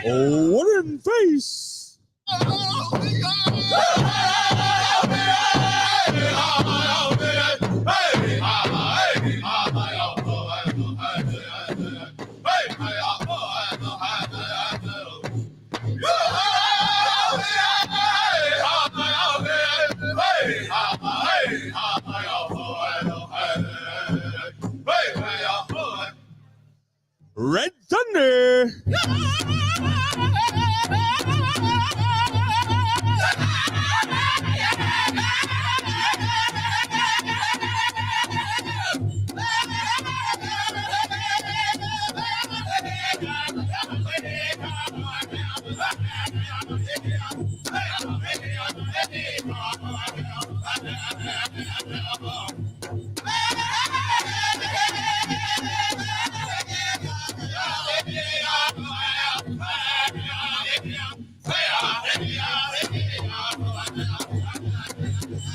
Oh, what in face! Red Thunder!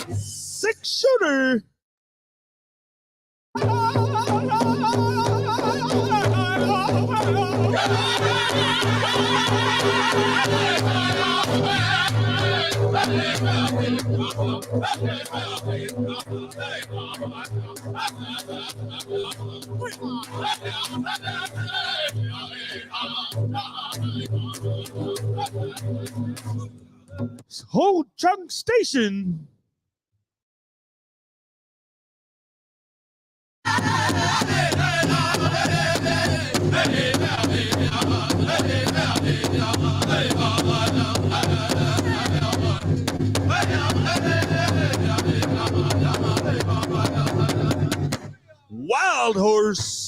Six-shooter! Ho Chung Station! Wild Horse!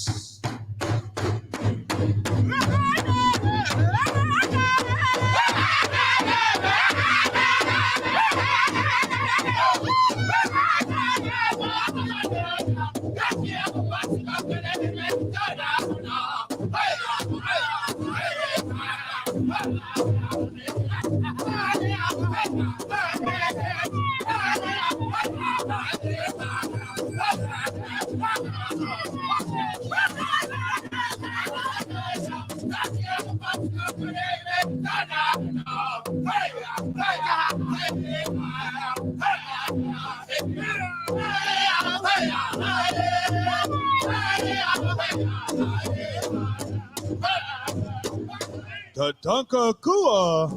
Tatanka-Kua!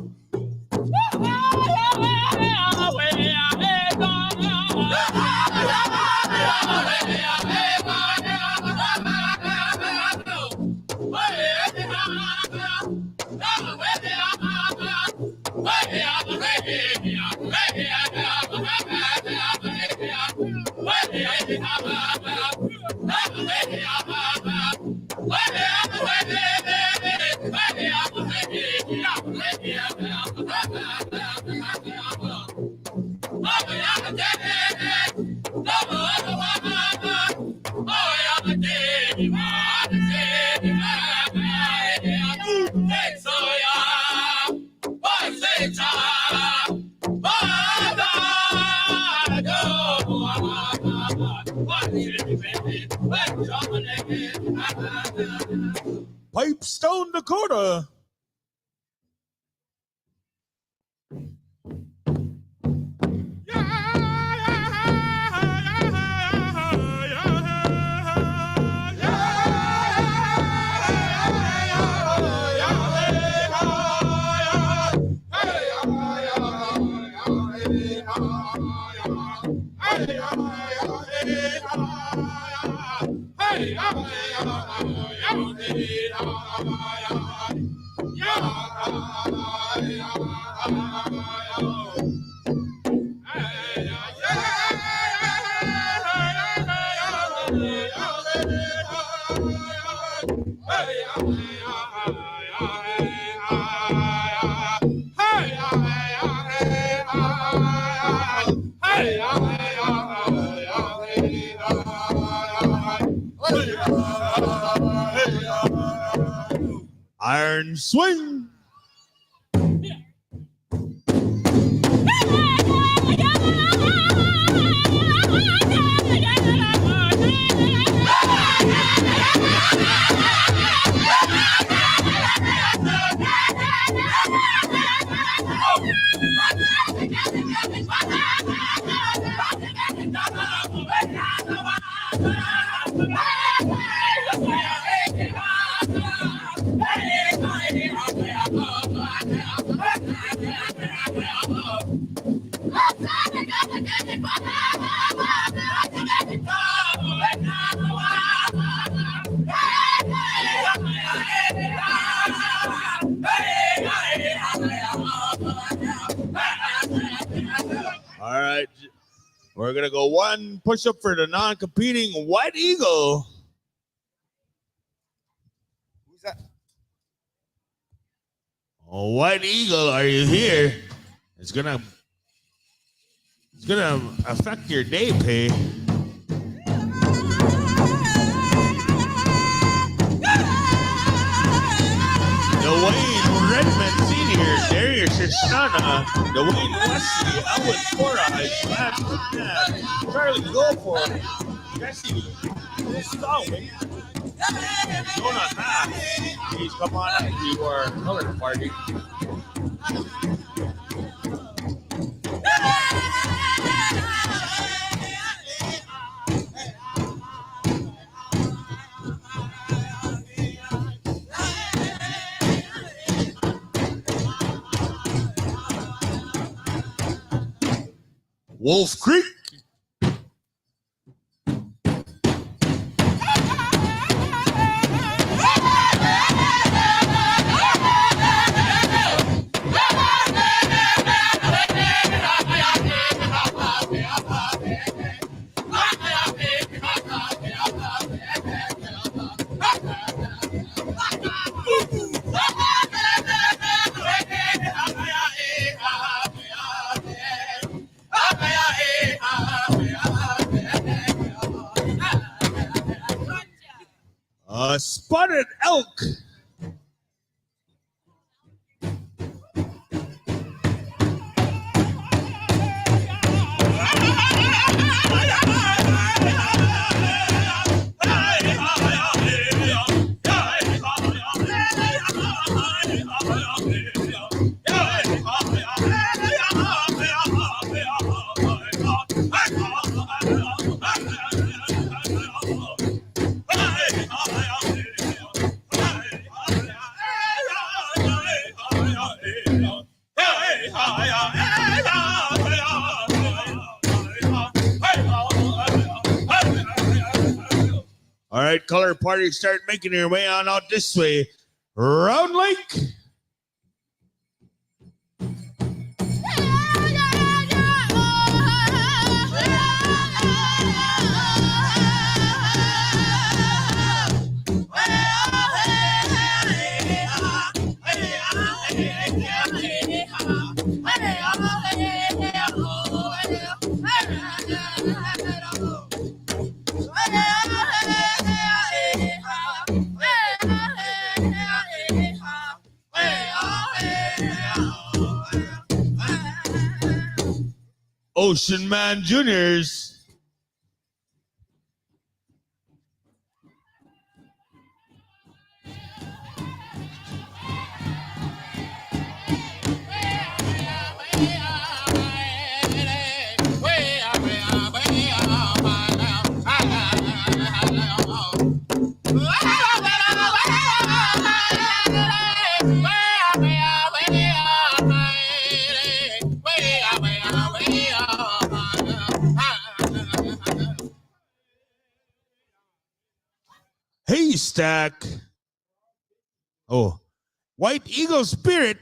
Pipestone, Dakota! Iron swing. All right. We're going to go one push-up for the non-competing White Eagle. Who's that? Oh, White Eagle, are you here? It's gonna affect your day pay. Dwayne Redmond Sr., Darius Shoshana, Dwayne Wesley, Elwood Four Eyes, Matt McNabb, Charlie Goforth, Jesse Stallwick, Jonah Mack. Please come on up to our color party. Wolf Creek. Spotted elk. All right, color party, start making your way on out this way. Round Lake. Ocean Man Juniors. Haystack. Oh, White Eagle Spirit.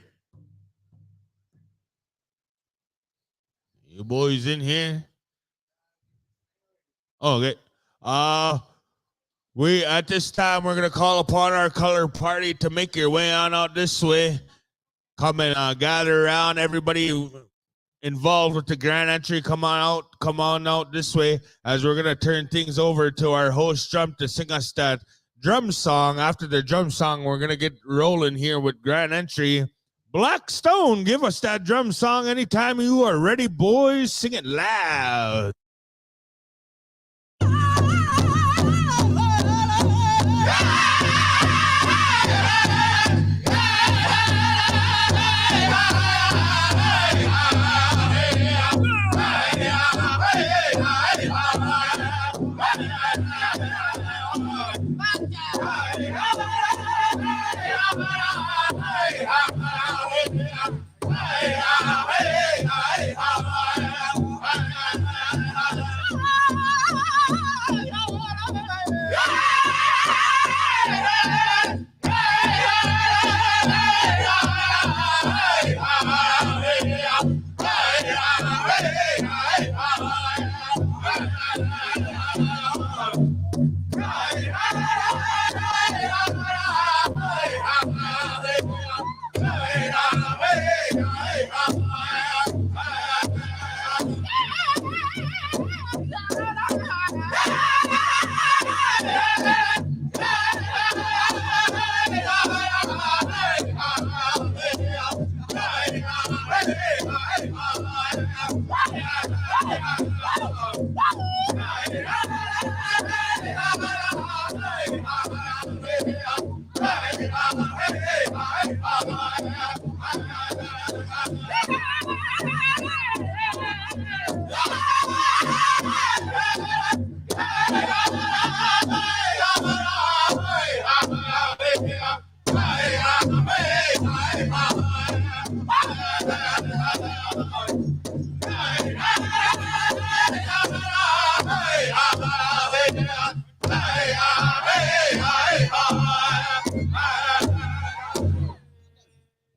You boys in here? Okay. We at this time we're gonna call upon our color party to make your way on out this way. Come and gather around. Everybody involved with the grand entry, come on out this way. As we're gonna turn things over to our host Drum to sing us that drum song. After the drum song, we're gonna get rolling here with grand entry. Black Stone, give us that drum song anytime you are ready, boys. Sing it loud.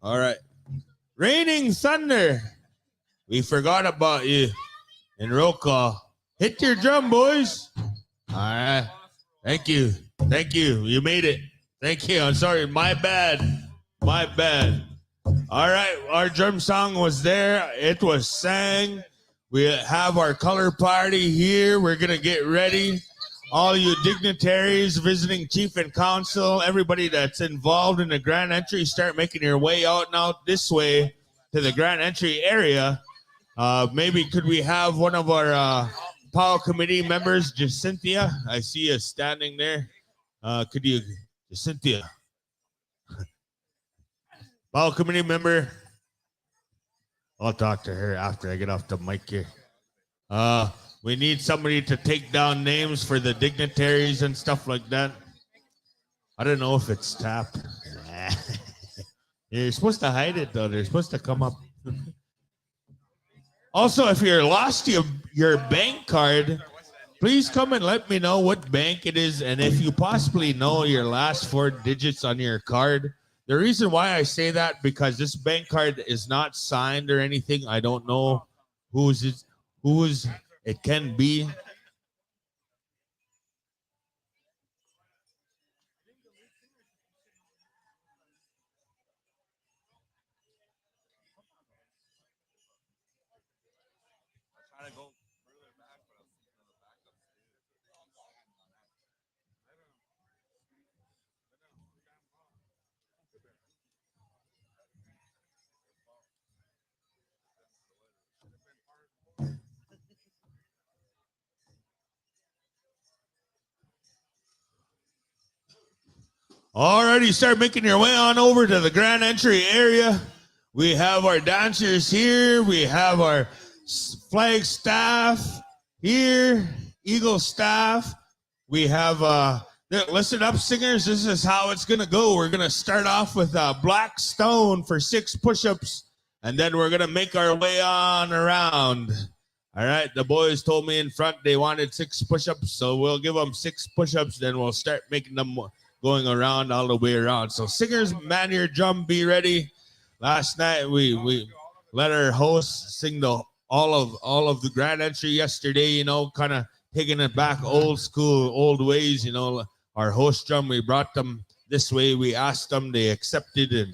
All right. Raining Thunder. We forgot about you. And roll call. Hit your drum, boys. All right. Thank you. Thank you. You made it. Thank you. I'm sorry. My bad. My bad. All right. Our drum song was there. It was sang. We have our color party here. We're going to get ready. All you dignitaries, visiting chief and council, everybody that's involved in the grand entry, start making your way out and out this way to the grand entry area. Maybe could we have one of our POW committee members, Jacinthia? I see you standing there. Could you, Jacinthia? POW committee member. I'll talk to her after I get off the mic here. We need somebody to take down names for the dignitaries and stuff like that. I don't know if it's tapped. You're supposed to hide it, though. They're supposed to come up. Also, if you're lost your bank card, please come and let me know what bank it is. And if you possibly know your last 4 digits on your card. The reason why I say that, because this bank card is not signed or anything. I don't know whose it can be. Alrighty, start making your way on over to the grand entry area. We have our dancers here. We have our flag staff here, Eagle staff. We have, listen up, singers. This is how it's going to go. We're going to start off with Black Stone for 6 push-ups, and then we're going to make our way on around. All right, the boys told me in front they wanted 6 push-ups, so we'll give them 6 push-ups, then we'll start making them going around all the way around. So singers, man your drum, be ready. Last night we let our host sing the all of the grand entry yesterday. You know, kind of taking it back old school, old ways. You know, our host drum, we brought them this way. We asked them, they accepted, and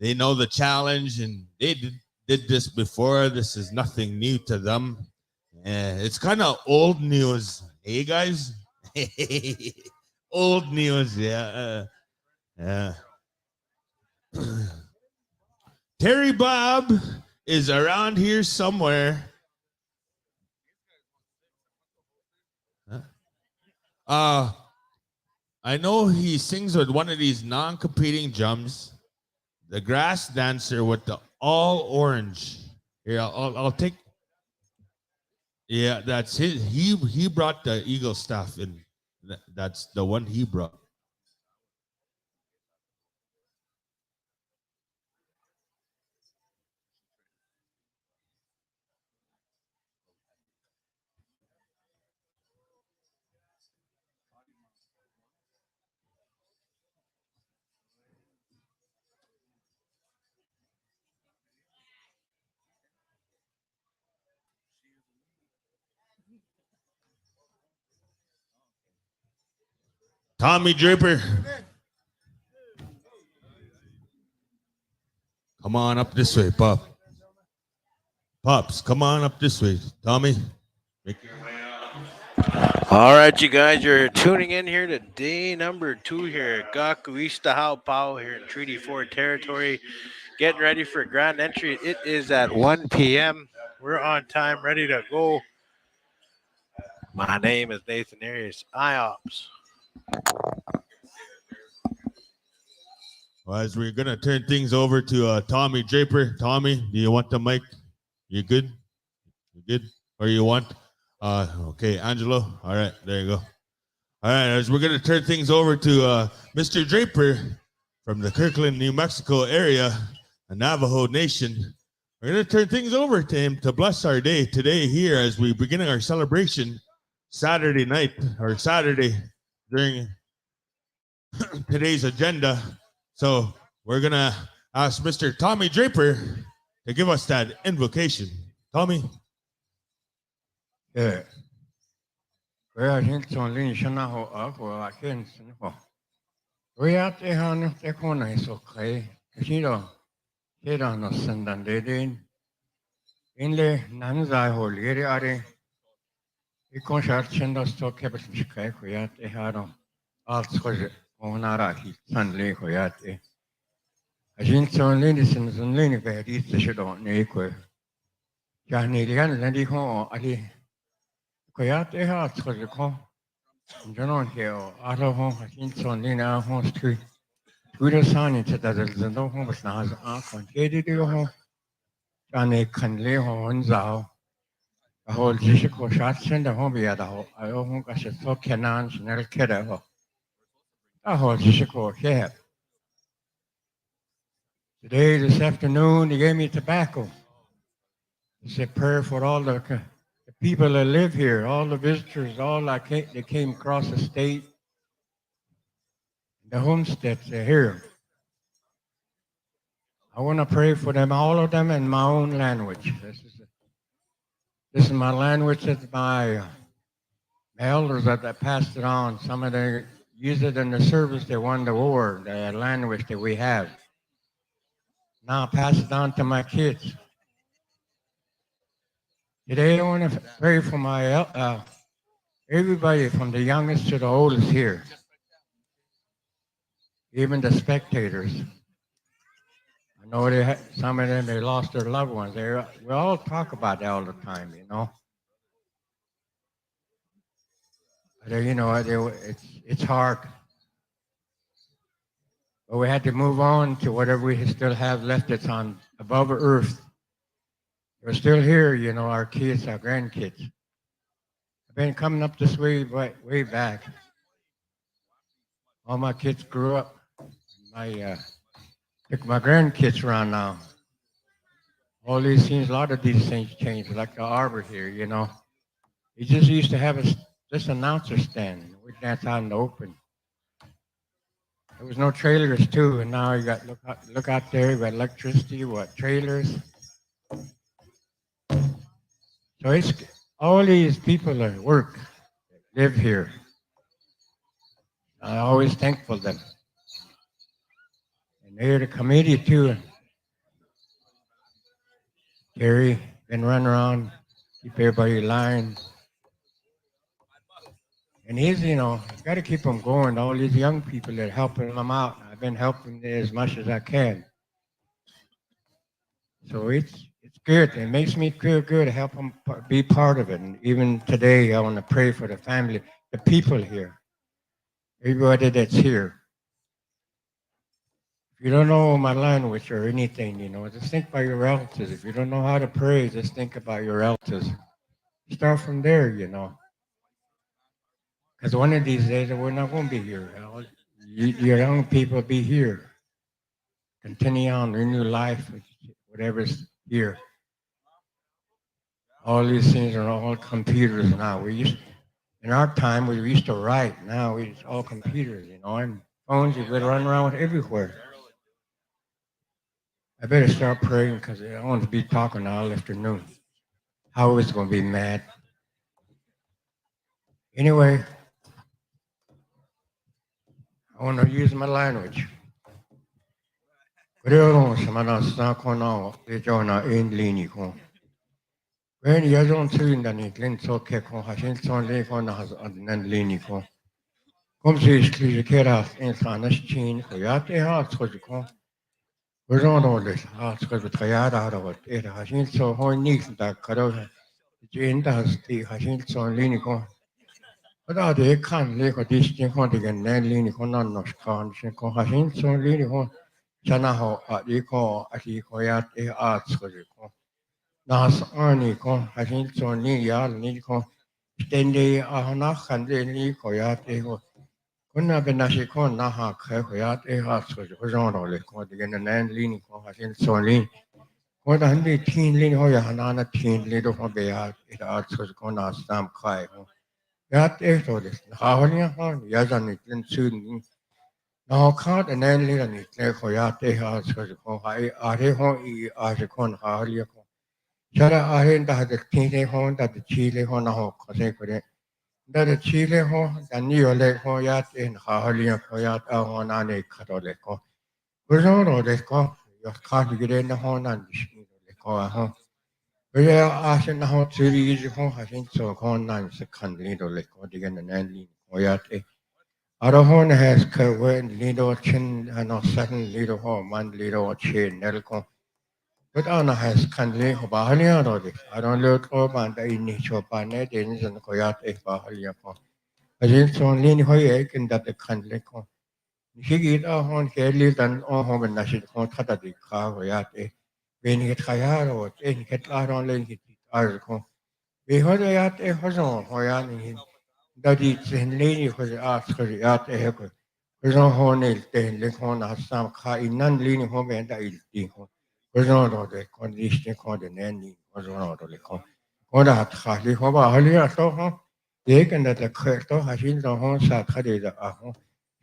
they know the challenge, and they did this before. This is nothing new to them. It's kind of old news. Hey guys, old news. Yeah, yeah. Terry Bob is around here somewhere. I know he sings with one of these non-competing drums. The grass dancer with the all orange. Here, I'll take. Yeah, that's his. He brought the Eagle stuff, and that's the one he brought. Tommy Draper. Come on up this way, Pop. Pops, come on up this way. Tommy. Make your way up. All right, you guys, you're tuning in here to day number 2 here at Kahkewistahaw Pow Wow here in Treaty 4 territory. Getting ready for grand entry. It is at 1 p.m. We're on time, ready to go. My name is Nathan Arias, IOPS. Well, as we're gonna turn things over to Tommy Draper. Tommy, do you want the mic? You good? You good? Or you want? Okay, Angelo. All right, there you go. All right, as we're gonna turn things over to Mr. Draper from the Kirkland, New Mexico area, a Navajo Nation. We're gonna turn things over to him to bless our day today here as we begin our celebration Saturday night or Saturday during today's agenda. So we're gonna ask Mr. Tommy Draper to give us that invocation. Tommy. Yeah. I think so. Lin Shana ho ako akin sinho. We at the han the corner is okay. Kiro, kira no sendan dedin. Inle nanzai ho liri are. Ikon shart chenda sto kebes mishkai koyat e haro. Alt skoje onara hi sanle koyat e. I think so. Lin is in Lin very the shadow neko. Jani lian lendi ho ali. Koyat e ha skoje ko. 저는 해요. 알아보 신촌이나 호스트 두려산이 찾아들던 호스 나서 건제리려 호 안에 큰레 혼자오 홀 지식고 샷선데 호비야다 호 아요 혼가서 소케난 신을 캐래호 아홀 지식고 해. Today, this afternoon, he gave me tobacco. He said prayer for all the people that live here, all the visitors, all that came across the state. The homesteads are here. I want to pray for them, all of them, in my own language. This is my language. It's my elders that passed it on. Some of them use it in the service. They won the war, the language that we have. Now I pass it on to my kids. Today I want to pray for my everybody from the youngest to the oldest here, even the spectators. I know some of them, they lost their loved ones. We all talk about that all the time, you know. But, you know, it's hard. But we had to move on to whatever we still have left that's on above earth. We're still here, you know, our kids, our grandkids. I've been coming up this way back. All my kids grew up. Took my grandkids around now. All these things, a lot of these things changed, like the arbor here, you know. We just used to have this announcer stand. We'd dance out in the open. There was no trailers too, and now you got look out there. You got electricity, trailers. So it's all these people that work, live here. I always thankful them. And they're the committee too. Terry been running around, keep everybody in line. And he's, got to keep them going. All these young people that are helping them out. I've been helping them as much as I can. So it's good. It makes me feel good to help them be part of it. And even today, I want to pray for the family, the people here, everybody that's here. If you don't know my language or anything, just think about your relatives. If you don't know how to pray, just think about your relatives. Start from there, Because one of these days, we're not going to be here. Your young people be here. Continue on their new life, whatever's here. All these things are all computers now. In our time, we used to write. Now it's all computers, and phones you could run around with everywhere. I better start praying because I don't want to be talking all afternoon. How is going to be mad? Anyway, I want to use my language. 그래요, 사마나 사코나 대조나 인리니고. 왜 여종 틀린다니 렌소케 코 하신 손레코나 하는 리니고. 곰시 스키케라 인사나시친 고야테하 소지고. 그러노를 아스카도 타야다 하라고 에라 하신 소 호니스다 가로 진다 스티 하신 손 리니고. 그다데 칸 레코 디스팅 콘디게 넬리니고 난노스칸 신고 하신 손 리니고. Chanaho Adiko Atikoyat Artsiko. Nas Arniko, Hasinso Nia Niko, Stendi Ahanach and Nikoyat Ego. Kuna Benashiko Naha Kakoyat Ehatsko, Hozono, the Nan Liniko, Hasinso Lin. What a 100 Lin Hoyanana teen little Hobeat, it Artsko Sam Kai. Yat Exodus, Hahonia, Yazan, soon. Now, card and then little neat, for ya, they have such a high, are they home, as a con harliaco. Shara Ahen that the Tine home that the Chile hon a hawk, consequent. That the Chile home, and Neo leg hoyat in harlia hoyat on a catolico. Usono leco, your card get in the horn and the car home. We are asking how to read home, I think so, con nine second little leco, again and ending hoyat. Arahon has covered little chin and a certain little home, one little chin, Nelco. But Anna has kindly Bahalia Rodi. I don't look over and the initial panet in and Koyat a Bahaliaco. As it's only Hoyak and that the kindly con. She get a horn careless and all home and Nashid con Tatadi car Hoyate. When he get Hayar or any get Aron Lady Arco. We heard a yat a Hozon, Hoyan. That it's in lady for the arts for the art a hecker. There's no hornel, then the corner has some car in non leaning home and I think. There's no other condition called the nanny, was one of the con. What at Harley Hoba Halia Soho? They can that the curto has in the home sat Hadi the Aho.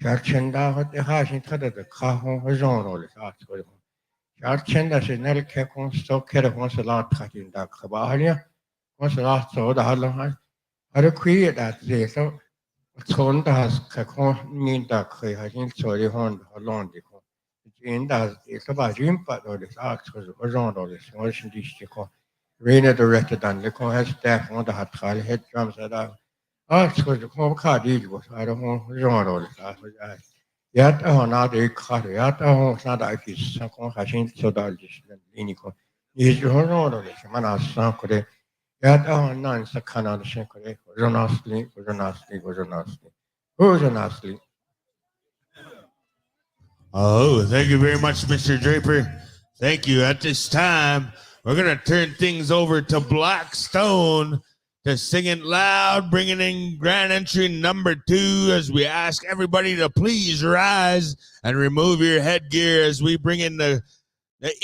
Charchenda what the hash in the car home was on all the arts for the home. Charchenda said Nelly Cacon, so care once a lot cut in the Cabahalia. Once a lot so the Harlem. I create that they so Son does Kakon that Kay has in Sorry Hond along the con. In that it's about impact or this arts was around all this motion district. Rainer directed and the con has staff on the hat head drums at arts was the home card was I don't know around all this. Yet on other car, yet on not I kiss some has in so that Linico. Is your order, Manas Sankore. Yet on nine Sakana the Shankore, was honestly, was honestly, was honestly. Who's honestly? Oh, thank you very much, Mr. Draper. Thank you. At this time, we're going to turn things over to Blackstone to sing it loud, bringing in grand entry number 2 as we ask everybody to please rise and remove your headgear as we bring in the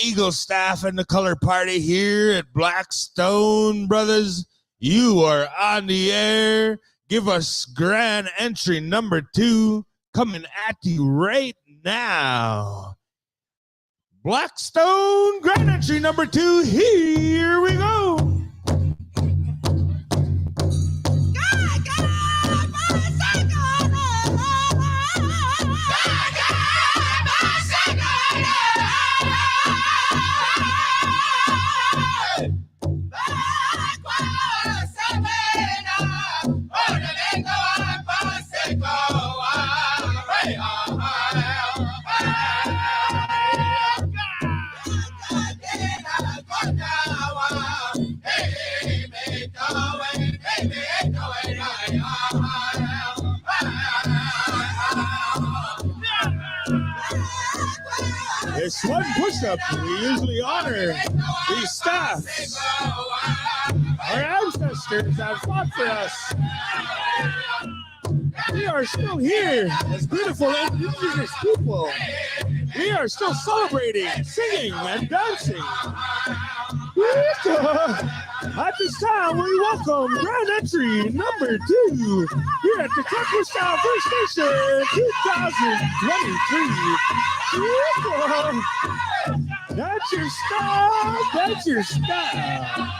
Eagle staff and the color party here at Blackstone, brothers. You are on the air. Give us grand entry number 2 coming at you right now. Blackstone grand entry number 2. Here we go. This one push-up, we usually honor these staffs. Our ancestors have fought for us. We are still here as beautiful indigenous people. We are still celebrating, singing, and dancing. At this time, we welcome Grand Entry number 2 here at the Kahkewistahaw First Nation 2023. That's your style. That's your style.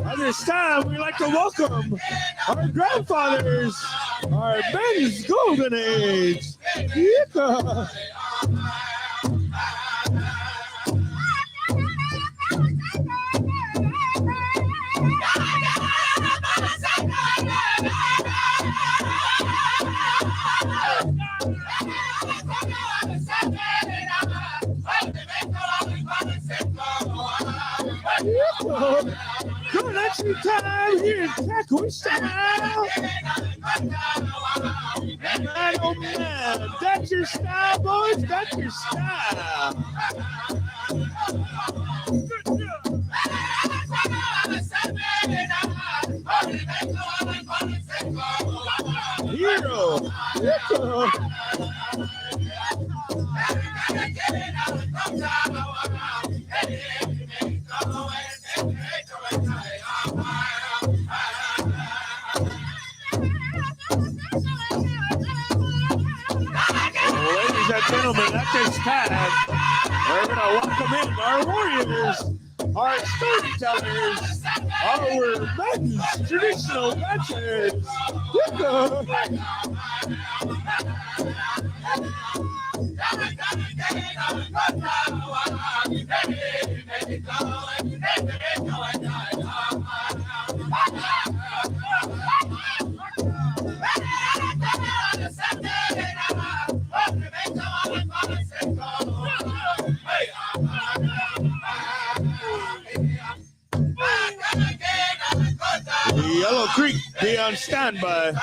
At this time, we'd like to welcome our grandfathers, our men's golden age. Yeehaw. Good entry time here in Kahkewistahaw. Man, oh man, that's your style, boys. That's your style. Hero. Ladies and gentlemen, at this time, we're going to welcome in our warriors, our storytellers, our men's traditional dancers. Yellow Creek, be on standby.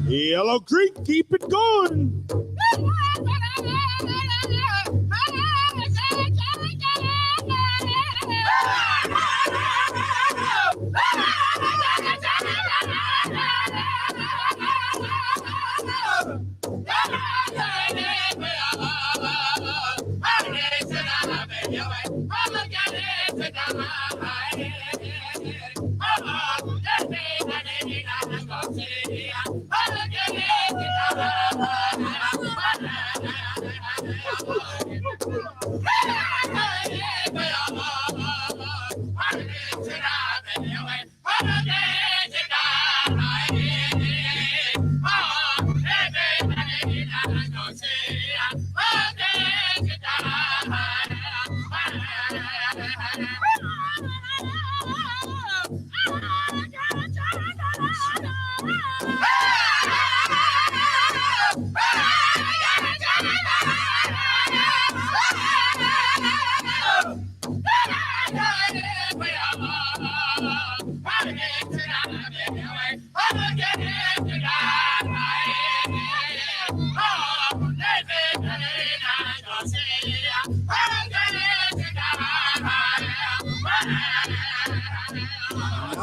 Yellow Creek, keep it going.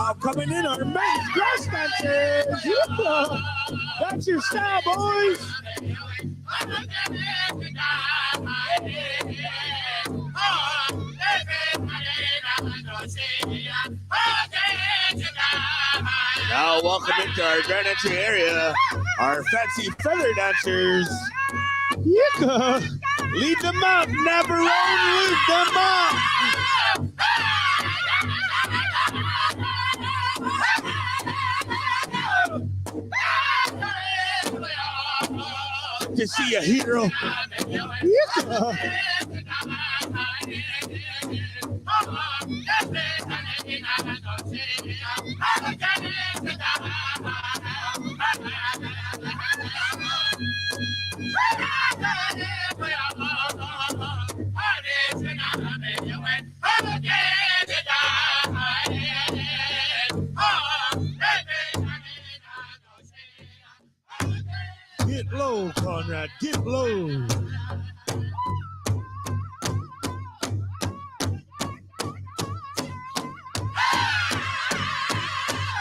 Now coming in our men's grass dancers. Yeah. That's your style, boys. Now welcome into our Grand Entry area, our fancy feather dancers. Yeah. Lead them up, Navarone, lead them up. To see a hero. Yeah. Get low, Conrad, get low.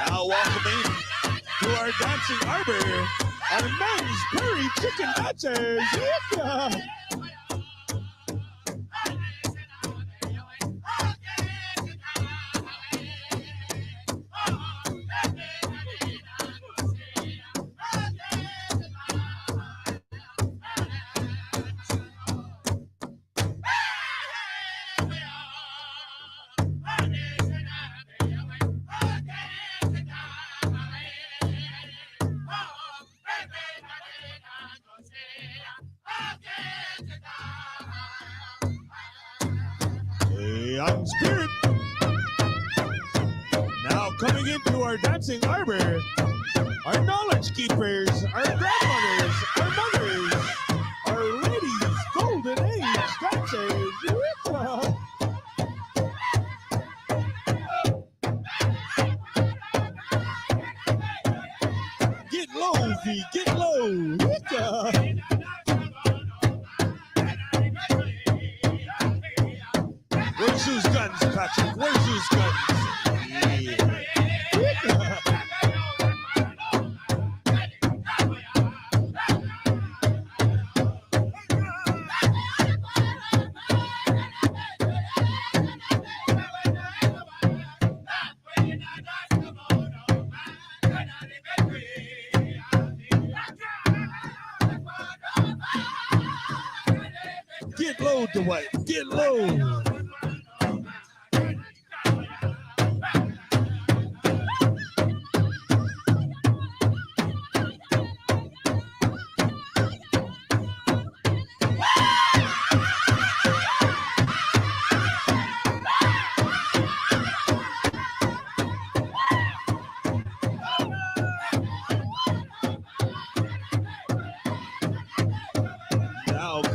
Now welcoming to our dancing arbor, our men's curry chicken dancers. Yeah. Young spirit. Now coming into our dancing arbor, our knowledge keepers, our grandmothers, our mothers, our ladies, golden age dancers. Get low, V, get low. Where's whose guns, Patrick? Where's whose guns? Get low, Dwight. Get low.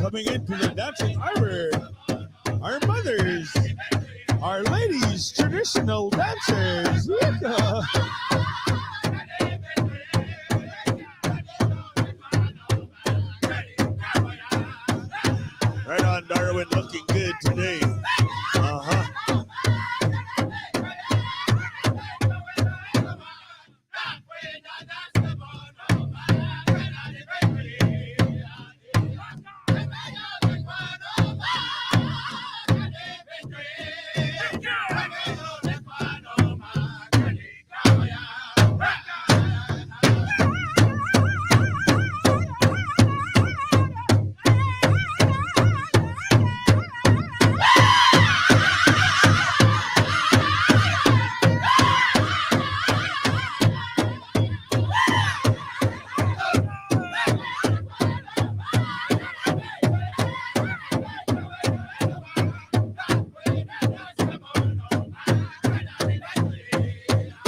Coming into the dancing arbor, our mothers, our ladies, traditional dancers. Right on, Darwin, looking good today. Uh-huh.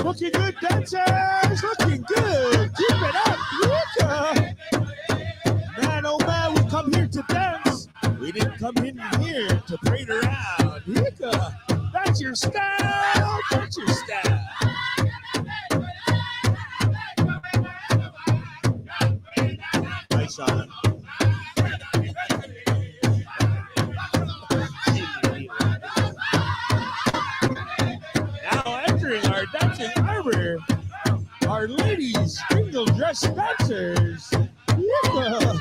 Looking good, dancers! Looking good! Keep it up! Yucca! Man, oh man, we come here to dance. We didn't come in here to parade around. Yucca! That's your style! That's your style! Nice on. Now entering our dancing arbor, our ladies, single dress dancers. Yeah.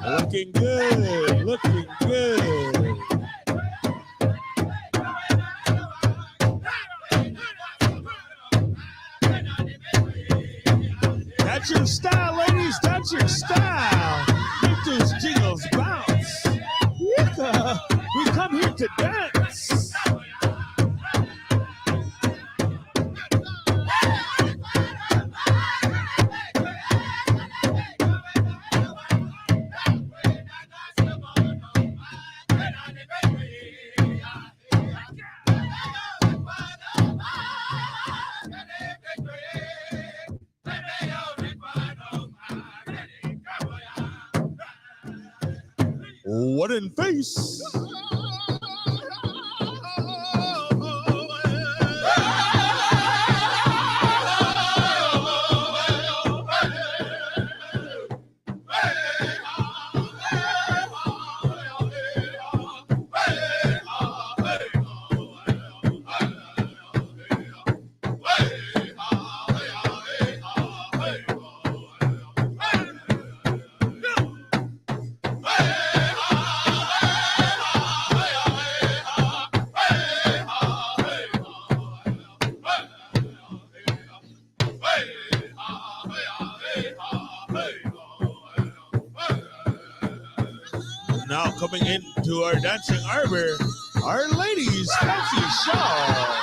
Looking good, looking good. That's your style, ladies. That's your style. Make those jingles bounce. Yeah. We come here to dance. What in face? Now coming into our dancing arbor, our ladies' fancy shawl.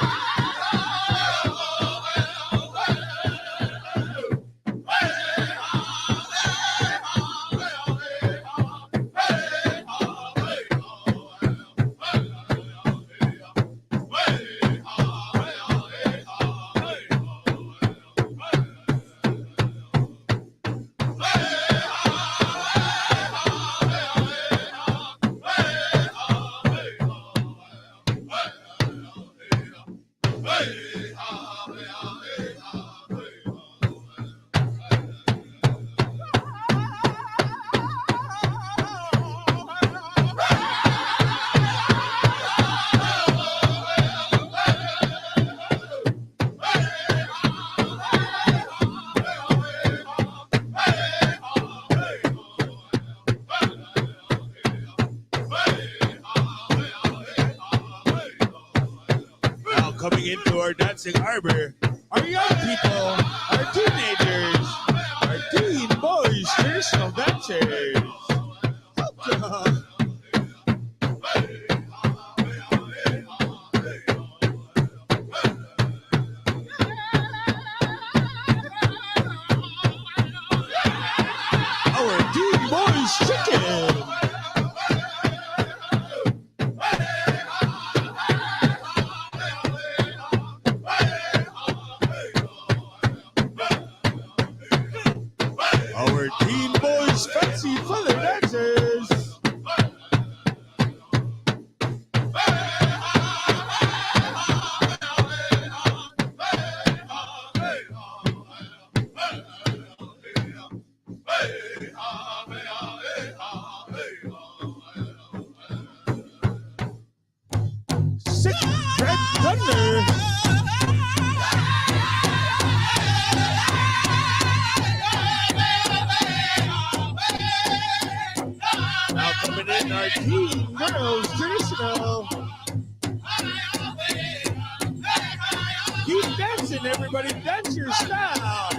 Coming into our dancing arbor, our young people, our teenagers, our teen boys, traditional dancers. Our teen boys chicken. Our teen boys fancy feather dancers. sick Red Thunder. Now coming in our teen girls traditional. Keep dancing, everybody. Dance your style.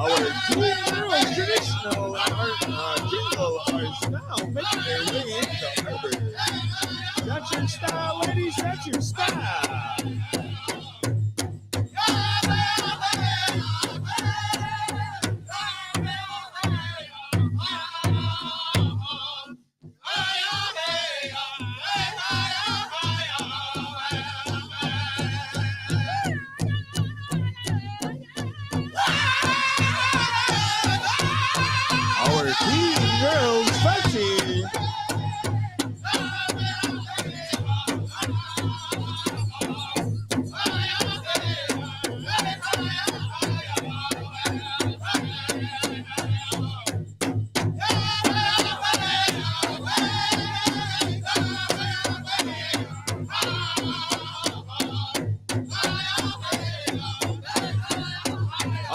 Our teen girls traditional jingle are now making their way into Harbor. That's your style, ladies. That's your style. Our teen girls fancy.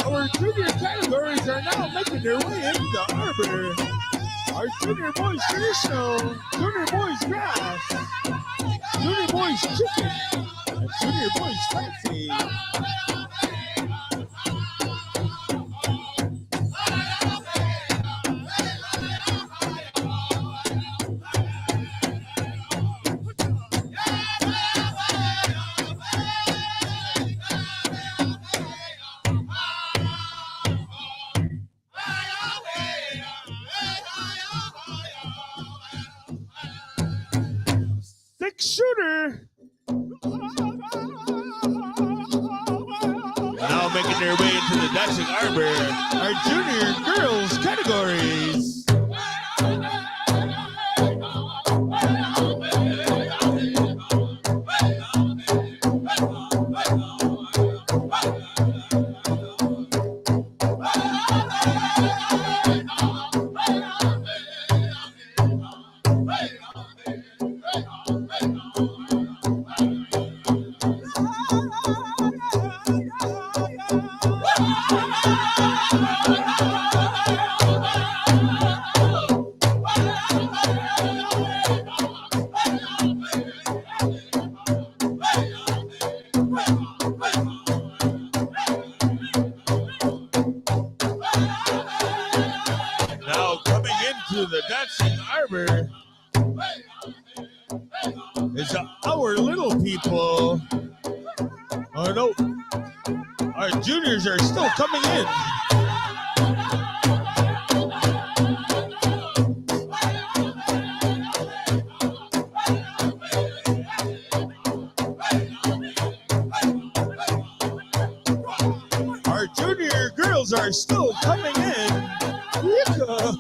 Our junior categories are now making their way into the Harbor. Our junior boys traditional, junior boys grass, junior boys chicken, and junior boys fancy. Six shooter. Now making their way into the dancing Harbor, our junior girls categories. Now coming into the dancing Harbor is our little people. Oh no, our juniors are still coming in. Our junior girls are still coming in. Yeah.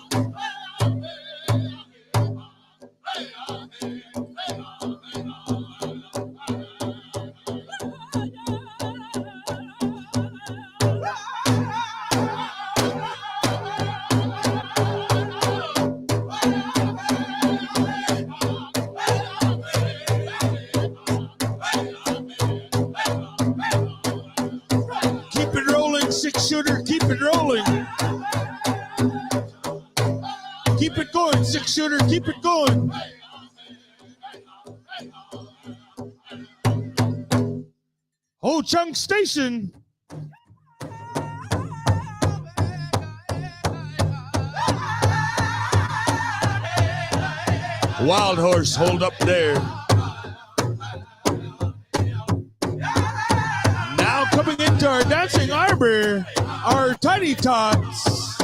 Keep it rolling, six shooter. Keep it rolling. Keep it going, six shooter. Keep it going. Ho Chung Station. Wild Horse, hold up there. Now coming into our dancing Harbor, our Tiny Tots.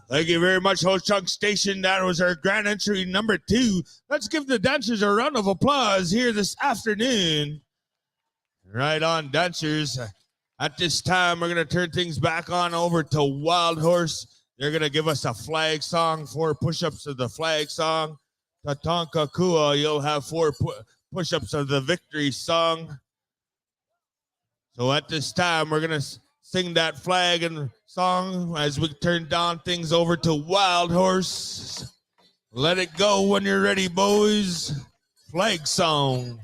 Thank you very much, Ho Chunk Station. That was our grand entry number 2. Let's give the dancers a round of applause here this afternoon. Right on, dancers. At this time, we're going to turn things back on over to Wild Horse. They're going to give us a flag song, 4 push-ups of the flag song. Tatanka Kua, you'll have 4 push-ups of the victory song. So at this time, we're going to sing that flag and song as we turn down things over to Wild Horse. Let it go when you're ready, boys. Flag song.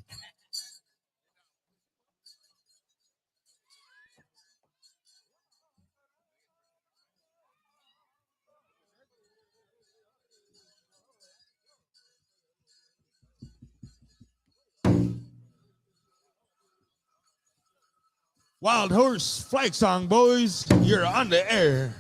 Wild Horse flag song, boys. You're on the air.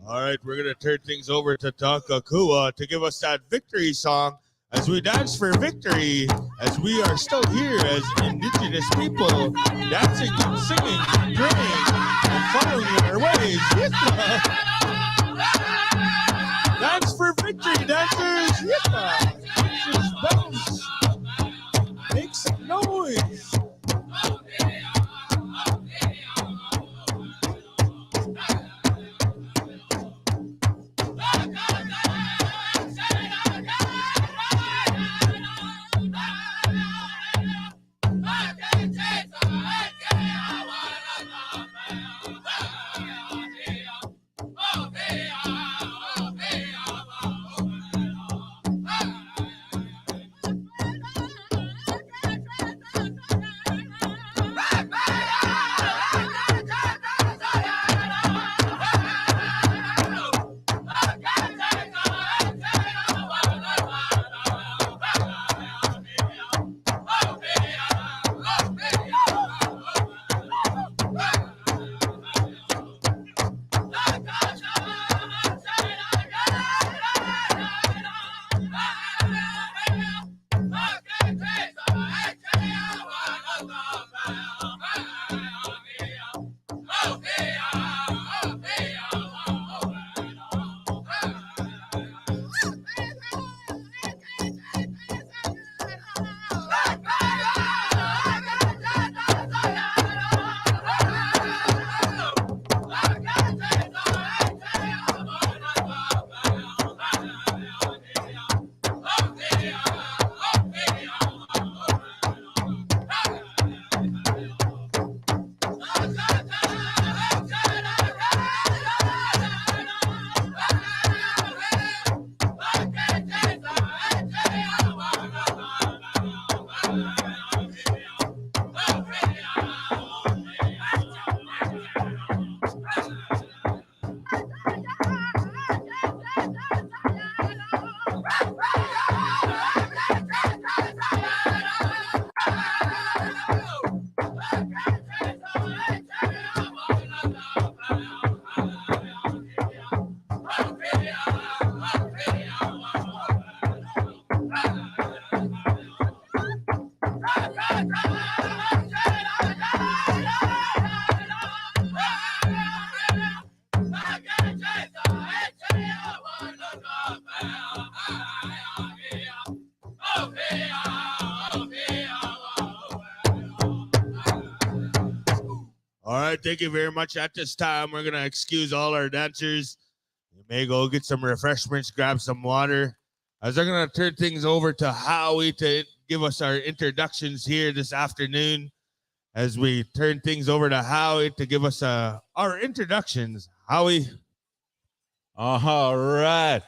All right, we're going to turn things over to Takakua to give us that victory song as we dance for victory, as we are still here as indigenous people, dancing and singing and praying and following our ways. Dance for victory, dancers! Dancers, bounce! Make some noise! All right, thank you very much. At this time, we're gonna excuse all our dancers. You may go get some refreshments, grab some water. As I'm gonna turn things over to Howie to give us our introductions here this afternoon. As we turn things over to Howie to give us our introductions. Howie. All right.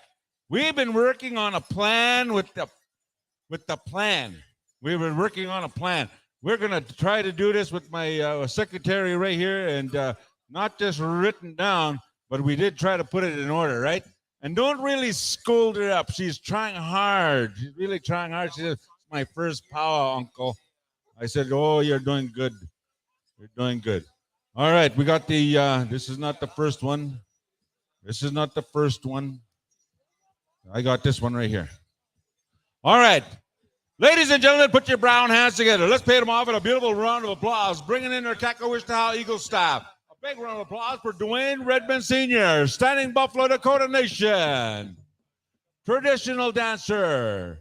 We've been working on a plan with the plan. We've been working on a plan. We're going to try to do this with my secretary right here, and not just written down, but we did try to put it in order, right? And don't really scold her up. She's trying hard. She's really trying hard. She says, my first power, uncle. I said, oh, you're doing good. You're doing good. All right, we got the, this is not the first one. This is not the first one. I got this one right here. All right. Ladies and gentlemen, put your brown hands together. Let's pay them off with a beautiful round of applause. Bringing in their Kahkewistahaw Eagle staff. A big round of applause for Dwayne Redmond Sr., Standing Buffalo Dakota Nation. Traditional dancer.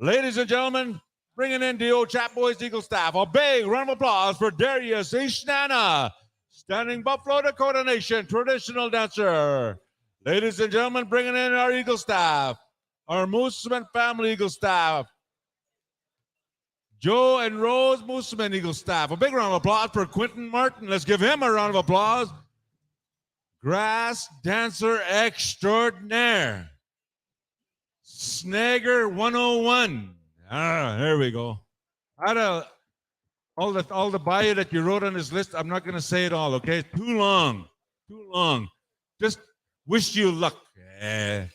Ladies and gentlemen, bringing in the old Chat Boys Eagle staff. A big round of applause for Darius Ishnana, Standing Buffalo Dakota Nation. Traditional dancer. Ladies and gentlemen, bringing in our Eagle staff. Our Mooseman family Eagle staff. Joe and Rose Mooseman Eagle staff. A big round of applause for Quentin Martin. Let's give him a round of applause. Grass dancer extraordinaire. Snagger 101. Ah, there we go. All the bio that you wrote on this list, I'm not going to say it all, okay? Too long. Too long. Just wish you luck. Yeah.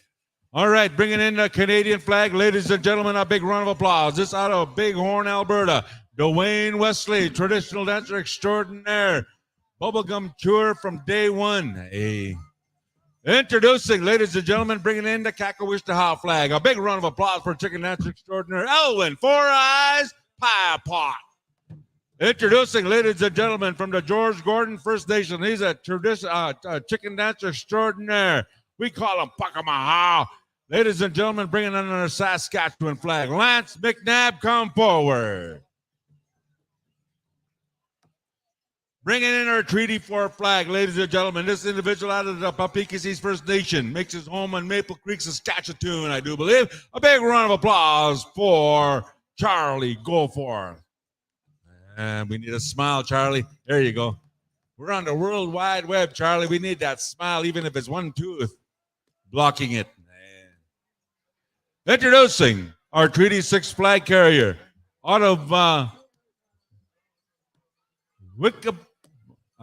All right, bringing in the Canadian flag. Ladies and gentlemen, a big round of applause. This out of Bighorn, Alberta. Dwayne Wesley, traditional dancer extraordinaire. Bubblegum cure from day one. Hey. Introducing, ladies and gentlemen, bringing in the Kahkewistahaw flag. A big round of applause for chicken dancer extraordinaire, Elwin Four Eyes Pie Pot. Introducing, ladies and gentlemen, from the George Gordon First Nation. He's a chicken dancer extraordinaire. We call him Pakamahaw. Ladies and gentlemen, bringing in our Saskatchewan flag. Lance McNabb, come forward. Bringing in our Treaty 4 flag, ladies and gentlemen. This individual out of the Papikis First Nation makes his home in Maple Creek, Saskatchewan, I do believe. A big round of applause for Charlie Goforth. And we need a smile, Charlie. There you go. We're on the World Wide Web, Charlie. We need that smile, even if it's one tooth blocking it. Introducing our Treaty 6 flag carrier out of I'm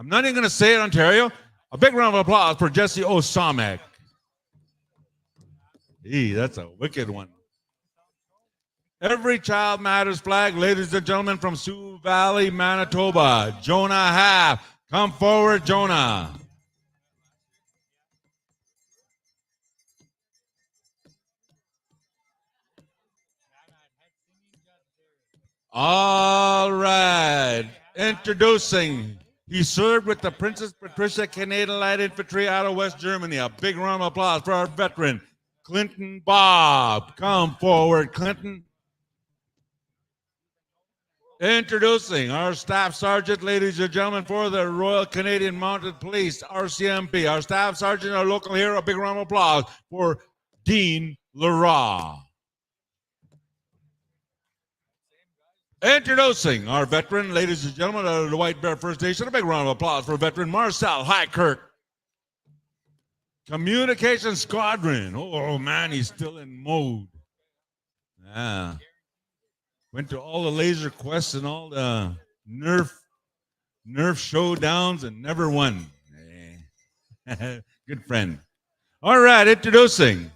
not even going to say it, Ontario. A big round of applause for Jesse Osamek. Hey, that's a wicked one. Every Child Matters flag, ladies and gentlemen, from Sioux Valley, Manitoba. Jonah Half. Come forward, Jonah. All right. Introducing. He served with the Princess Patricia Canadian Light Infantry out of West Germany. A big round of applause for our veteran, Clinton Bob. Come forward, Clinton. Introducing our Staff Sergeant, ladies and gentlemen, for the Royal Canadian Mounted Police, RCMP. Our Staff Sergeant, our local hero. A big round of applause for Dean Leroy. Introducing our veteran, ladies and gentlemen, out of the White Bear First Nation. A big round of applause for veteran Marcel Highkirk. Communication Squadron. Oh, man, he's still in mode. Yeah. Went to all the laser quests and all the Nerf showdowns and never won. Good friend. All right, introducing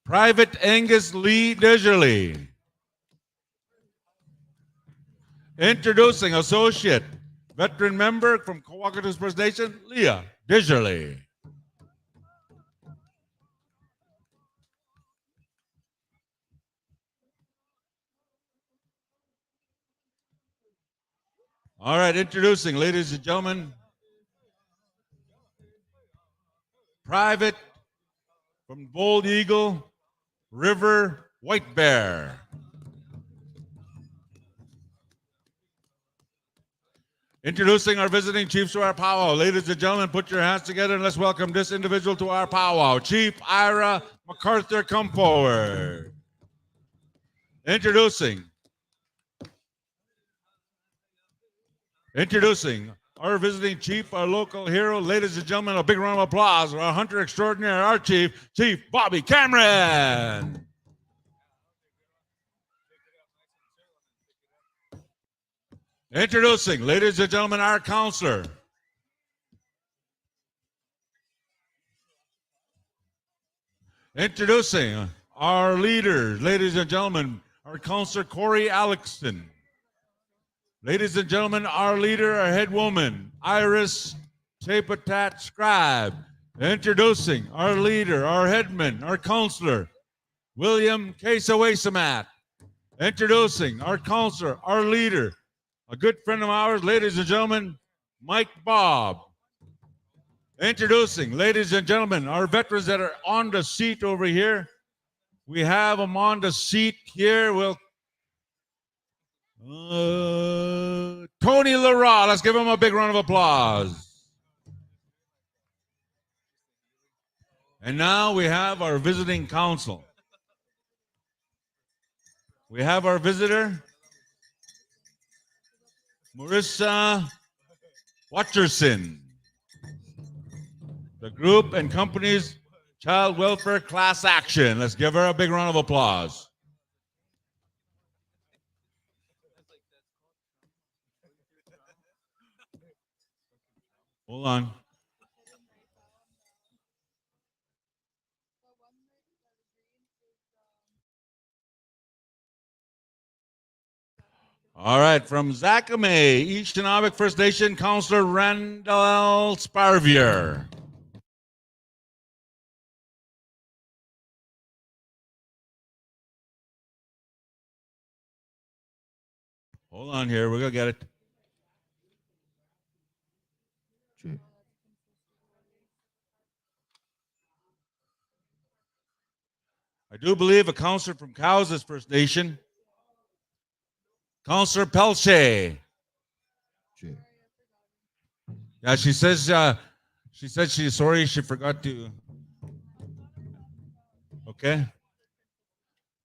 Private Angus Lee Deserly. Introducing Associate Veteran Member from Cooperative First Nation, Leah Deserly. All right, introducing, ladies and gentlemen, Private from Bold Eagle, River White Bear. Introducing our visiting chiefs to our powwow. Ladies and gentlemen, put your hands together and let's welcome this individual to our powwow. Chief Ira MacArthur, come forward. Introducing our visiting chief, our local hero. Ladies and gentlemen, a big round of applause for our hunter extraordinaire, our chief, Chief Bobby Cameron. Introducing, ladies and gentlemen, our counselor. Introducing our leader, ladies and gentlemen, our counselor, Corey Alexson. Ladies and gentlemen, our leader, our head woman, Iris Tapatat Scribe. Introducing our leader, our headman, our counselor, William Kesawasamat. Introducing our counselor, our leader, a good friend of ours, ladies and gentlemen, Mike Bob. Introducing, ladies and gentlemen, our veterans that are on the seat over here. We have them on the seat here. We'll Tony Lara, let's give him a big round of applause. And now we have our visiting council. We have our visitor, Marissa Watcherson, the group and company's child welfare class action. Let's give her a big round of applause. Hold on. All right, from Zacame, East Chenobik First Nation, Councillor Randall Sparvier. Hold on here, we're going to get it. I do believe a councillor from Cowes First Nation, Councillor Pelche. Yeah, she said she's sorry she forgot to. Okay.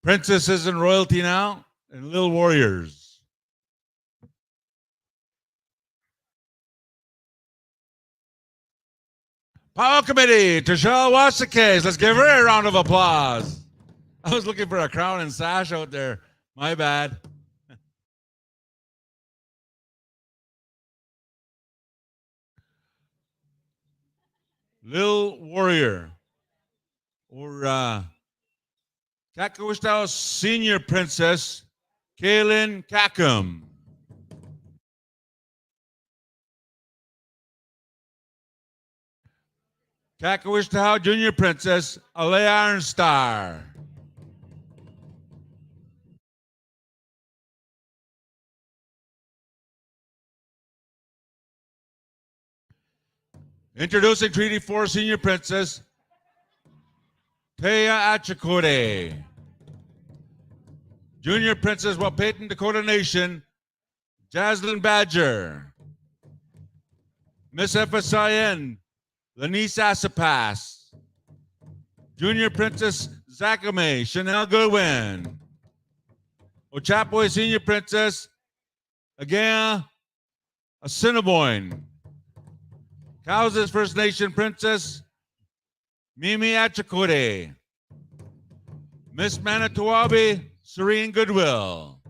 Princesses and royalty now, and Little Warriors. Power Committee, Tashelle Wasakes. Let's give her a round of applause. I was looking for a crown and sash out there. My bad. Lil Warrior, or Kahkewistahaw Senior Princess, Kaylin Kakum. Kahkewistahaw Junior Princess, Alea Ironstar. Introducing Treaty 4 Senior Princess, Taya Achakode. Junior Princess Wapayton Dakota Nation, Jaslyn Badger. Miss FSIN, Lanice Asapas. Junior Princess Zacame, Chanel Goodwin. Ochapoy Senior Princess, again, Assiniboine. Cowes First Nation Princess, Mimi Achakode. Miss Manitowabi, Serene Goodwill.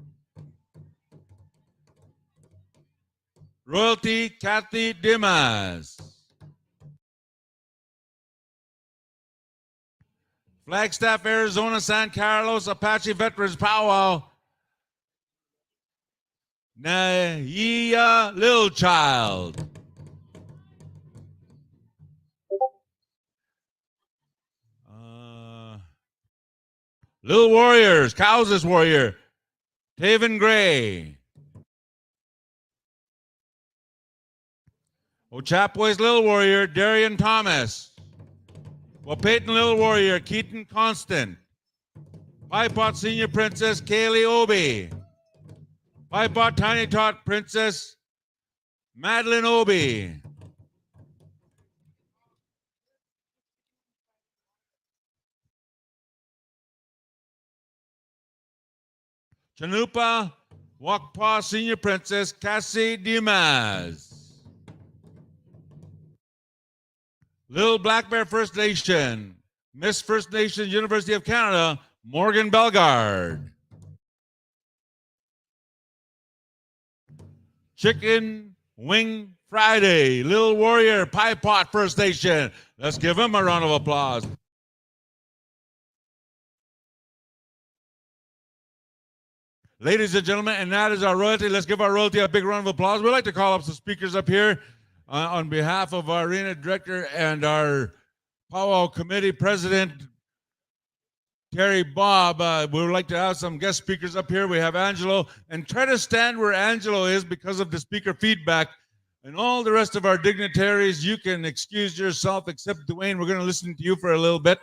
Royalty, Kathy Dimas. Flagstaff, Arizona, San Carlos, Apache Veterans Powwow. Naiya Lilchild. Little Warriors, Cowes Warrior, Taven Gray. Ochapoy's Little Warrior, Darian Thomas. Wapayton Little Warrior, Keaton Constant. Pipot Senior Princess, Kaylee Obi. Pipot Tiny Tot Princess, Madeline Obi. Chanupa Wakpa Senior Princess Cassie Dimas. Little Black Bear First Nation, Miss First Nation University of Canada, Morgan Belgard. Chicken Wing Friday, Little Warrior Pie Pot First Nation. Let's give him a round of applause. Ladies and gentlemen, and that is our royalty. Let's give our royalty a big round of applause. We'd like to call up some speakers up here on behalf of our arena director and our powwow committee president, Terry Bob. We would like to have some guest speakers up here. We have Angelo, and try to stand where Angelo is because of the speaker feedback. And all the rest of our dignitaries, you can excuse yourself, except Dwayne. We're going to listen to you for a little bit.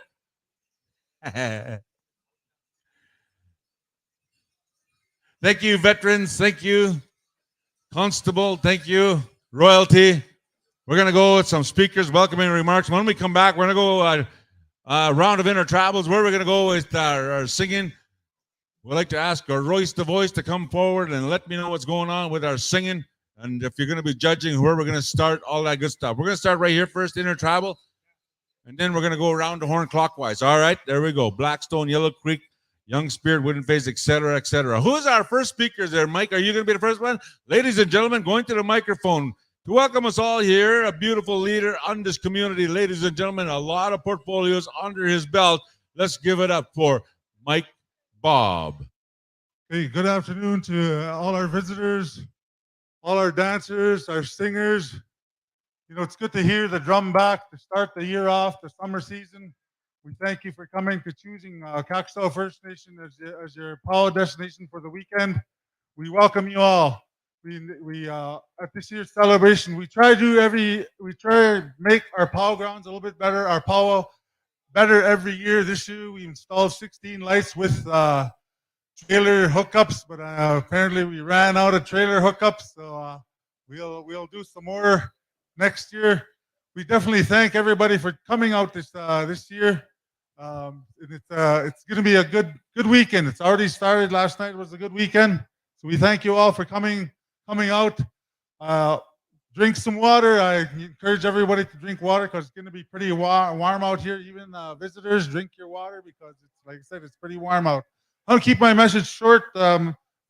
Thank you, veterans. Thank you, Constable. Thank you, royalty. We're going to go with some speakers, welcoming remarks. When we come back, we're going to go a round of inner travels. Where we're going to go with our singing. We'd like to ask our Royce the Voice to come forward and let me know what's going on with our singing. And if you're going to be judging where we're going to start, all that good stuff. We're going to start right here first, inner tribal. And then we're going to go around the horn clockwise. All right, there we go. Blackstone, Yellow Creek, Young Spirit, Wooden Face, etc., etc. Who's our first speakers there, Mike? Are you going to be the first one? Ladies and gentlemen, going to the microphone to welcome us all here, a beautiful leader on this community. Ladies and gentlemen, a lot of portfolios under his belt. Let's give it up for Mike Bob. Hey, good afternoon to all our visitors, all our dancers, our singers. You know, it's good to hear the drum back to start the year off, the summer season. We thank you for coming, for choosing Kahkewistahaw First Nation as your powwow destination for the weekend. We welcome you all. We at this year's celebration, we try to make our powwow grounds a little bit better, our powwow better every year. This year we installed 16 lights with trailer hookups, but apparently we ran out of trailer hookups, so we'll do some more next year. We definitely thank everybody for coming out this year. It's going to be a good weekend. It's already started. Last night was a good weekend, so we thank you all for coming out. Drink some water. I encourage everybody to drink water because it's going to be pretty warm out here. Even visitors, drink your water because it's, like I said, it's pretty warm out. I'll keep my message short.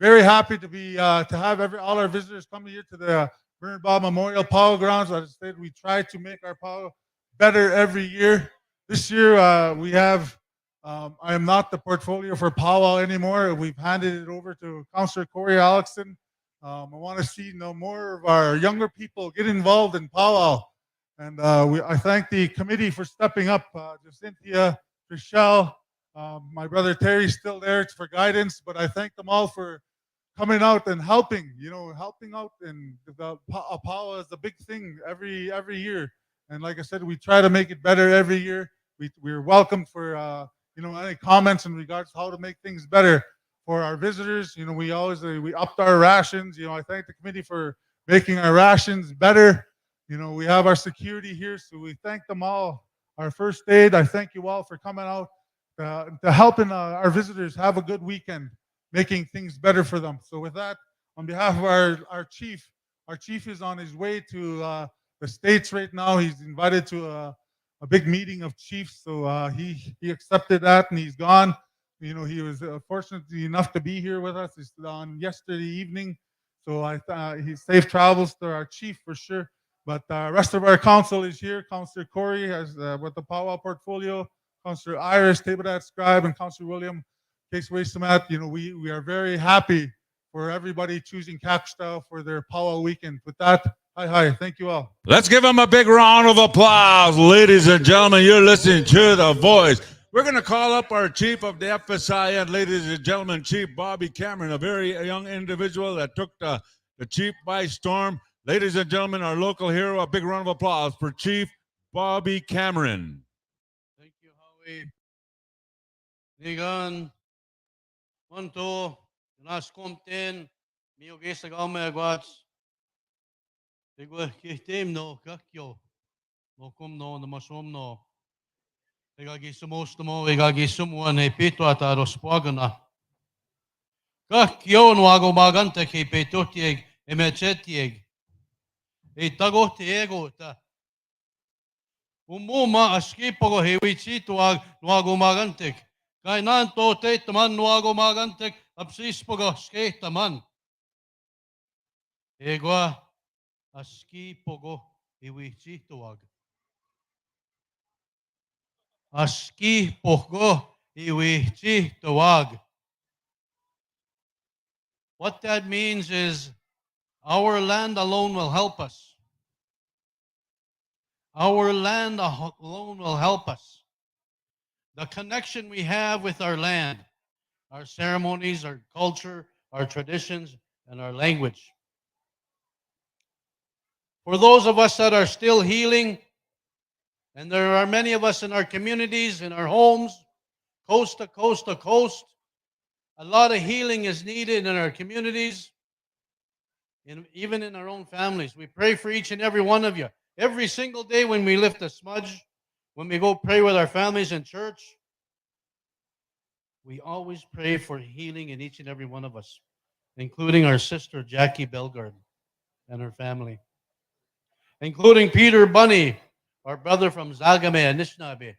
Very happy to have all our visitors come here to the Bernard Bob Memorial Powwow Grounds. As I said, we try to make our powwow better every year. This year we have. I am not the portfolio for powwow anymore. We've handed it over to Councillor Corey Alexson. I want to see more of our younger people get involved in powwow, and I thank the committee for stepping up. Cynthia, Michelle. My brother Terry's still there for guidance, but I thank them all for coming out and helping. Helping out, and the powwow is a big thing every year. And like I said, we try to make it better every year. We're welcome for any comments in regards to how to make things better for our visitors. We always we upped our rations. I thank the committee for making our rations better. We have our security here, so we thank them all. Our first aid, I thank you all for coming out. To helping our visitors have a good weekend, making things better for them. So with that, on behalf of our chief is on his way to the States right now. He's invited to a big meeting of chiefs, so he accepted that and he's gone. He was fortunate enough to be here with us on yesterday evening. So he's safe travels to our chief for sure. But the rest of our council is here. Councillor Corey has with the powwow portfolio. Councillor Iris, Tabadat Scribe, and Councillor William Kahkewistahaw. We are very happy for everybody choosing Kahkewistahaw for their powwow weekend. With that, hi, thank you all. Let's give them a big round of applause, ladies and gentlemen. You're listening to The Voice. We're going to call up our chief of the FSIN, ladies and gentlemen, Chief Bobby Cameron, a very young individual that took the chief by storm. Ladies and gentlemen, our local hero, a big round of applause for Chief Bobby Cameron. Thank you, Howie. Nigan, Monto, Nas Compton, Mio Gesa Galme Aguats, Tigwa kitim no kakyo. Mokum no namasum no. Igagi sumos mo, igagi sumuan e pito at arospuagana. Kakyo no ago magante ki petotieg emechetieg. E tago tiego ta. Umuma askipo hewichito ag no ago magantek. Kay nanto te taman no ago magantek apsispogo ske taman. Egwa askipogo hewichito ag. Aski pogo iwi tawag. What that means is our land alone will help us. Our land alone will help us. The connection we have with our land, our ceremonies, our culture, our traditions, and our language. For those of us that are still healing, and there are many of us in our communities, in our homes, coast to coast to coast, a lot of healing is needed in our communities, even in our own families. We pray for each and every one of you. Every single day when we lift a smudge, when we go pray with our families in church, we always pray for healing in each and every one of us, including our sister Jackie Belgard and her family, including Peter Bunny, our brother from Zagame and Anishinaabe.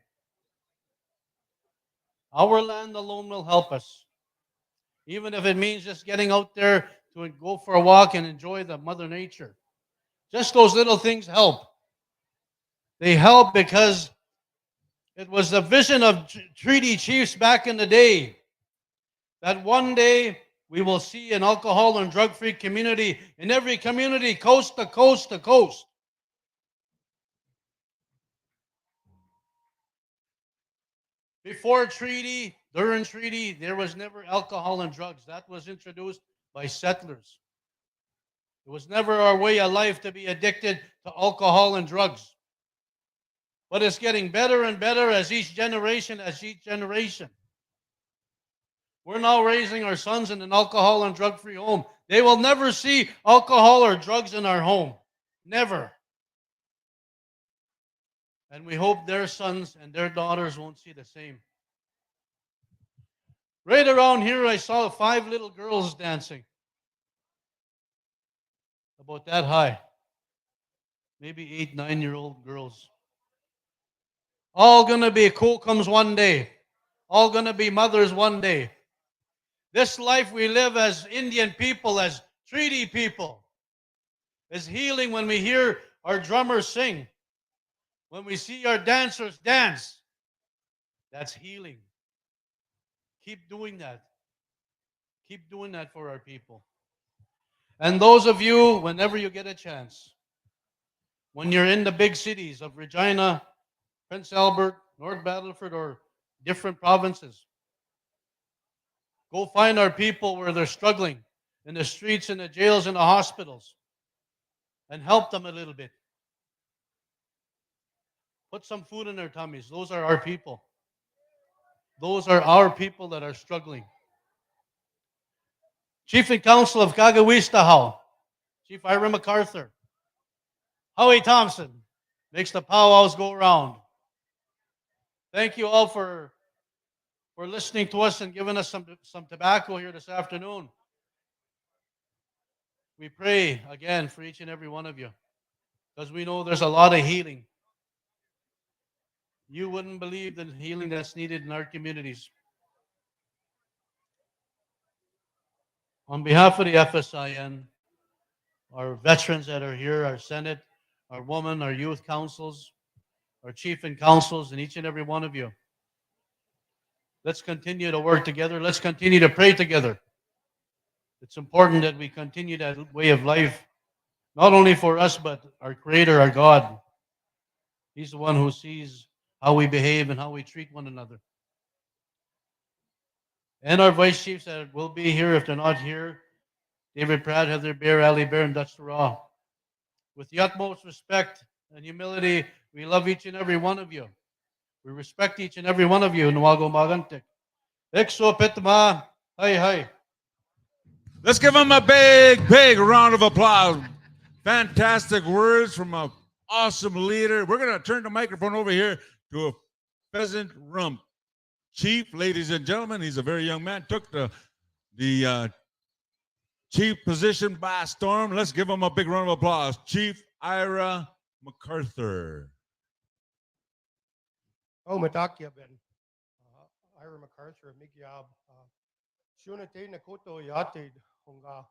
Our land alone will help us, even if it means just getting out there to go for a walk and enjoy the Mother Nature. Just those little things help. They help because it was the vision of treaty chiefs back in the day that one day we will see an alcohol and drug-free community in every community, coast to coast to coast. Before treaty, during treaty, there was never alcohol and drugs. That was introduced by settlers. It was never our way of life to be addicted to alcohol and drugs. But it's getting better and better as each generation. We're now raising our sons in an alcohol and drug-free home. They will never see alcohol or drugs in our home. Never. And we hope their sons and their daughters won't see the same. Right around here, I saw 5 little girls dancing. About that high. Maybe 8, 9-year-old girls. All going to be kokums one day. All going to be mothers one day. This life we live as Indian people, as treaty people, is healing when we hear our drummers sing. When we see our dancers dance, that's healing. Keep doing that. Keep doing that for our people. And those of you, whenever you get a chance, when you're in the big cities of Regina, Prince Albert, North Battleford, or different provinces, go find our people where they're struggling in the streets, in the jails, in the hospitals, and help them a little bit. Put some food in their tummies. Those are our people. Those are our people that are struggling. Chief and Council of Kahkewistahaw, Chief Ira MacArthur, Howie Thompson, makes the powwows go around. Thank you all for listening to us and giving us some tobacco here this afternoon. We pray again for each and every one of you because we know there's a lot of healing. You wouldn't believe the healing that's needed in our communities. On behalf of the FSIN, our veterans that are here, our Senate, our women, our youth councils, our chief and councils, and each and every one of you, let's continue to work together. Let's continue to pray together. It's important that we continue that way of life, not only for us, but our Creator, our God. He's the one who sees how we behave and how we treat one another. And our vice chiefs that will be here, if they're not here, David Pratt, Heather Bear, Ali Bear, and Dutch Raw. With the utmost respect and humility, we love each and every one of you. We respect each and every one of you. Nuwago Magantik. Exo Pitma. Hi, hi. Let's give them a big round of applause. Fantastic words from an awesome leader. We're going to turn the microphone over here to a Pheasant Rump chief, ladies and gentlemen. He's a very young man. Took the chief position by storm. Let's give him a big round of applause. Chief Ira MacArthur. Oh, Matakia Ben. Ira MacArthur, Migyab. Shunate Nakoto Yate Honga.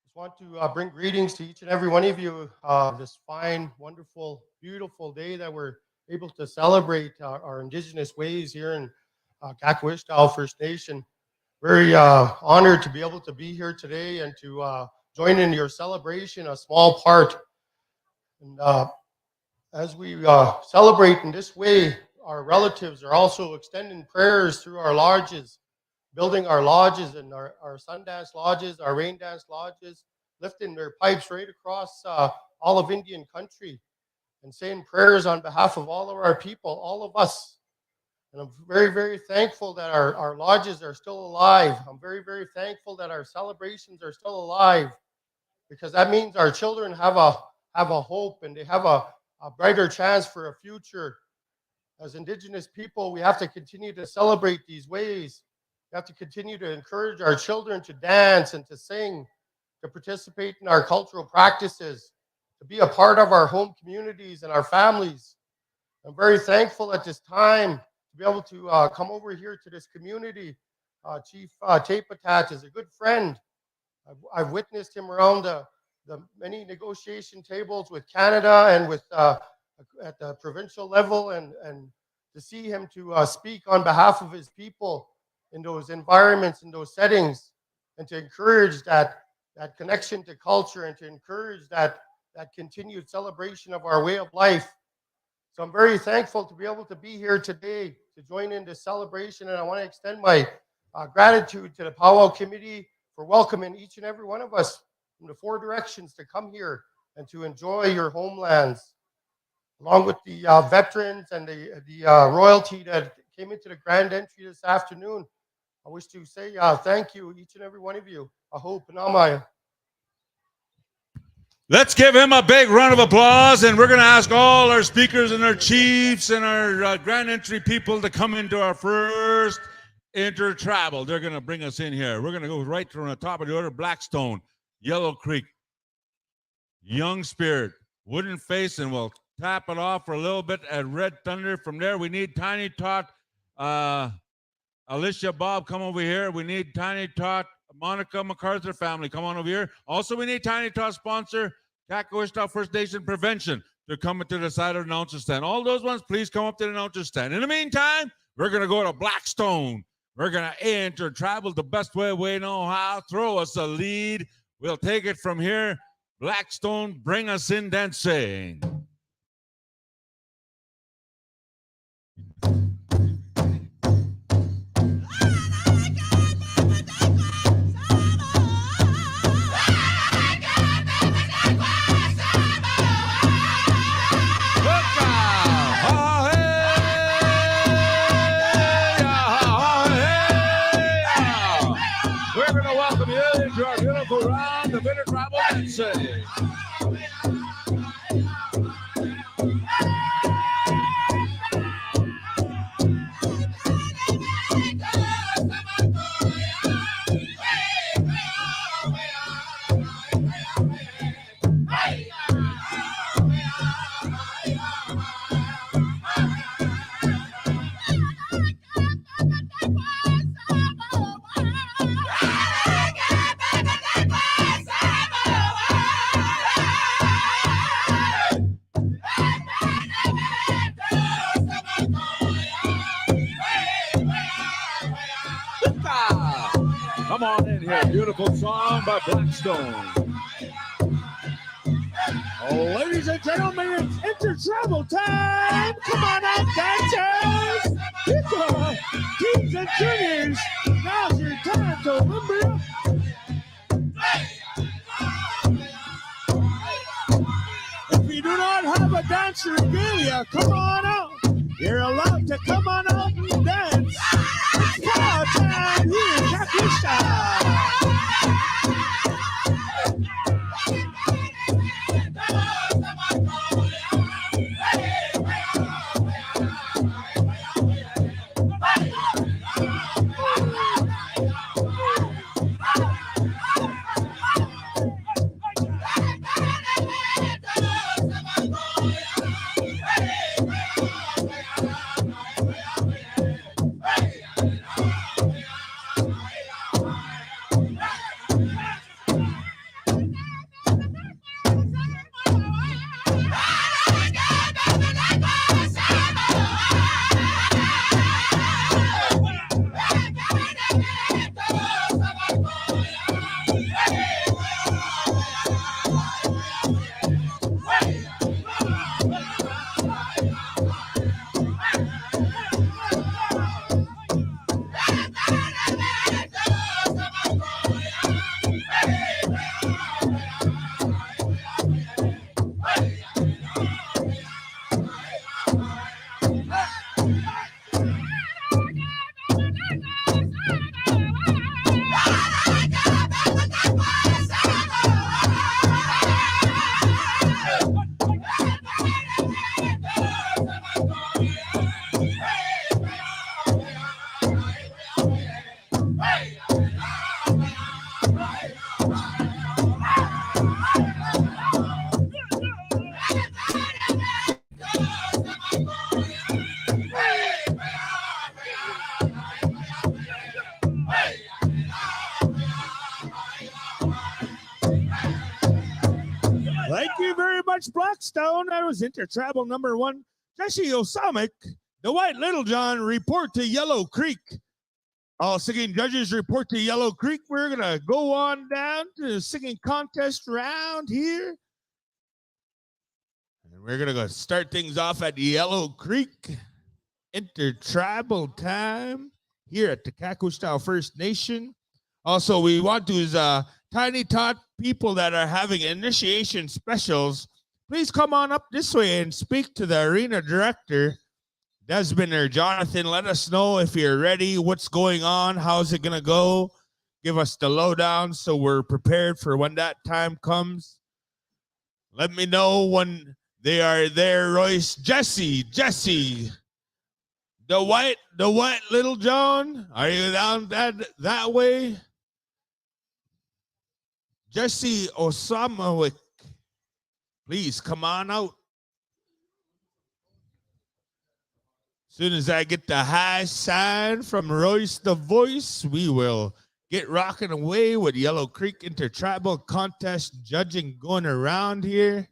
Just want to bring greetings to each and every one of you this fine, wonderful, beautiful day that we're able to celebrate our indigenous ways here in Kahkewistahaw First Nation. Very honored to be able to be here today and to join in your celebration, a small part. And as we celebrate in this way, our relatives are also extending prayers through our lodges, building our lodges and our Sundance lodges, our Rain Dance lodges, lifting their pipes right across all of Indian country and saying prayers on behalf of all of our people, all of us. And I'm very, very thankful that our lodges are still alive. I'm very, very thankful that our celebrations are still alive, because that means our children have a hope and they have a brighter chance for a future. As Indigenous people, we have to continue to celebrate these ways. We have to continue to encourage our children to dance and to sing, to participate in our cultural practices, to be a part of our home communities and our families. I'm very thankful at this time to be able to come over here to this community. Chief Tapatat is a good friend. I've witnessed him around the many negotiation tables with Canada and with at the provincial level, and to see him to speak on behalf of his people in those environments, in those settings, and to encourage that connection to culture and to encourage that continued celebration of our way of life. So I'm very thankful to be able to be here today to join in this celebration, and I want to extend my gratitude to the Powwow Committee for welcoming each and every one of us from the four directions to come here and to enjoy your homelands, along with the veterans and the royalty that came into the grand entry this afternoon. I wish to say thank you, each and every one of you. I hope Namaya. Let's give him a big round of applause, and we're going to ask all our speakers and our chiefs and our grand entry people to come into our first inter-travel. They're going to bring us in here. We're going to go right from the top of the order: Blackstone, Yellow Creek, Young Spirit, Wooden Face, and we'll tap it off for a little bit at Red Thunder. From there, we need Tiny Tot, Alicia Bob, come over here. We need Tiny Tot, Monica MacArthur family, come on over here. Also, we need Tiny Tot sponsor, Kahkewistahaw First Nation Prevention. They're coming to the side of the announcer stand. All those ones, please come up to the announcer stand. In the meantime, we're going to go to Blackstone. We're going to enter, travel the best way we know how. Throw us a lead. We'll take it from here. Blackstone, bring us in dancing. Around the bitter travel and say. Come on in here. Beautiful song by Blackstone. Ladies and gentlemen, it's inter-travel time. Come on out, dancers. Kids and juniors, now's your time to limber up. If you do not have a dance regalia, come on out. You're allowed to come on out and dance. It's power time here in Kahkewistahaw. Thank you very much, Blackstone. That was Intertribal number 1. Jesse Osamic, the White Little John, report to Yellow Creek. All singing judges report to Yellow Creek. We're going to go on down to the singing contest round here. And we're going to go start things off at Yellow Creek. Intertribal time here at the Kahkewistahaw First Nation. Also, we want to tiny tot people that are having initiation specials, please come on up this way and speak to the arena director, Desmond or Jonathan. Let us know if you're ready, what's going on, how's it going to go. Give us the lowdown so we're prepared for when that time comes. Let me know when they are there, Royce. Jesse, the white Little John, are you down that way? Jesse Osamawick, please come on out. As soon as I get the high sign from Royce the Voice, we will get rocking away with Yellow Creek Intertribal Contest judging going around here.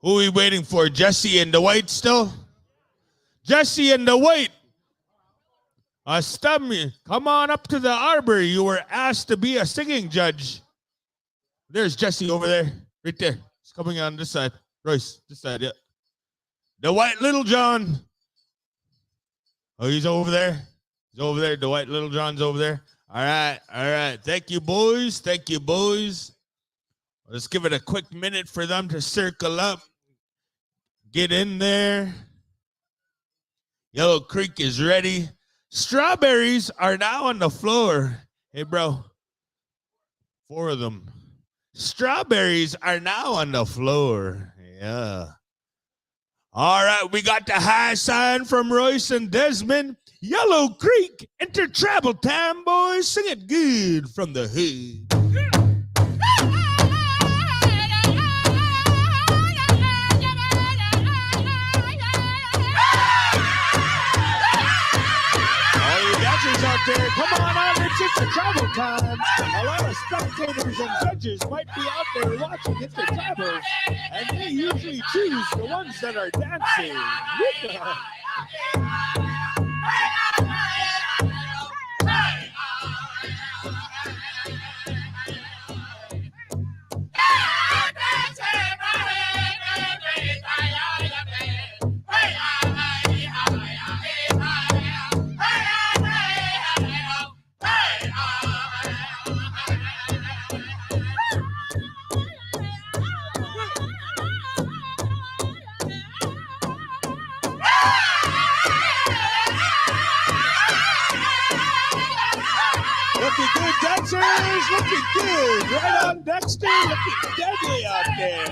Who are we waiting for? Jesse and the White still? Jesse and the White. Stummy, come on up to the arbor. You were asked to be a singing judge. There's Jesse over there, right there. He's coming on this side. Royce, this side, yeah. The White Little John. Oh, he's over there. He's over there. The White Little John's over there. All right. Thank you, boys. Let's give it a quick minute for them to circle up. Get in there. Yellow Creek is ready. Strawberries are now on the floor. Hey, bro. 4 of them. Strawberries are now on the floor. Yeah. All right, we got the high sign from Royce and Desmond. Yellow Creek Intertribal time, boys. Sing it good from the hood. Out there, come on out, it's Intertribal time. A lot of spectators and judges might be out there watching Intertribal, and they usually choose the ones that are dancing. Looking good, dancers. Looking good. Right on, Dexter. Looking deadly out there.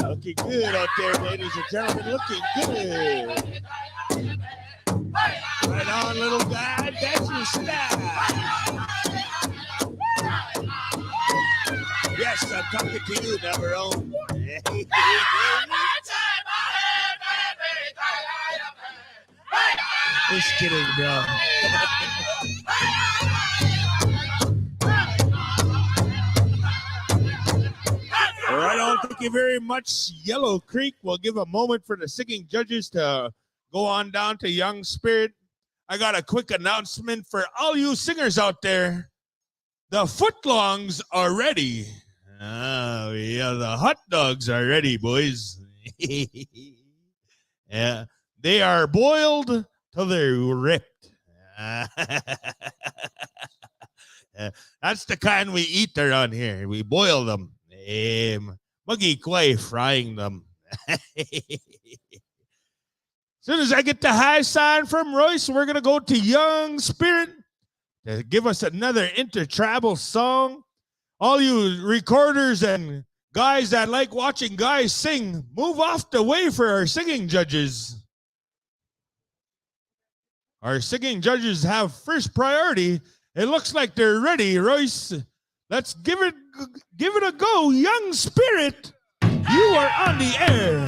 Looking good out there, ladies and gentlemen. Looking good. Right on, little guy. That's your style. Yes, I'm talking to you, number one. Just kidding, bro. Right on. Thank you very much, Yellow Creek. We'll give a moment for the singing judges to go on down to Young Spirit. I got a quick announcement for all you singers out there. The footlongs are ready. Oh, yeah, the hot dogs are ready, boys. Yeah, they are boiled till they're ripped. That's the kind we eat around here. We boil them. Muggy Quay frying them. Soon as I get the high sign from Royce, we're going to go to Young Spirit to give us another intertribal song. All you recorders and guys that like watching guys sing, move off the way for our singing judges. Our singing judges have first priority. It looks like they're ready, Royce. Let's give it a go, Young Spirit. You are on the air.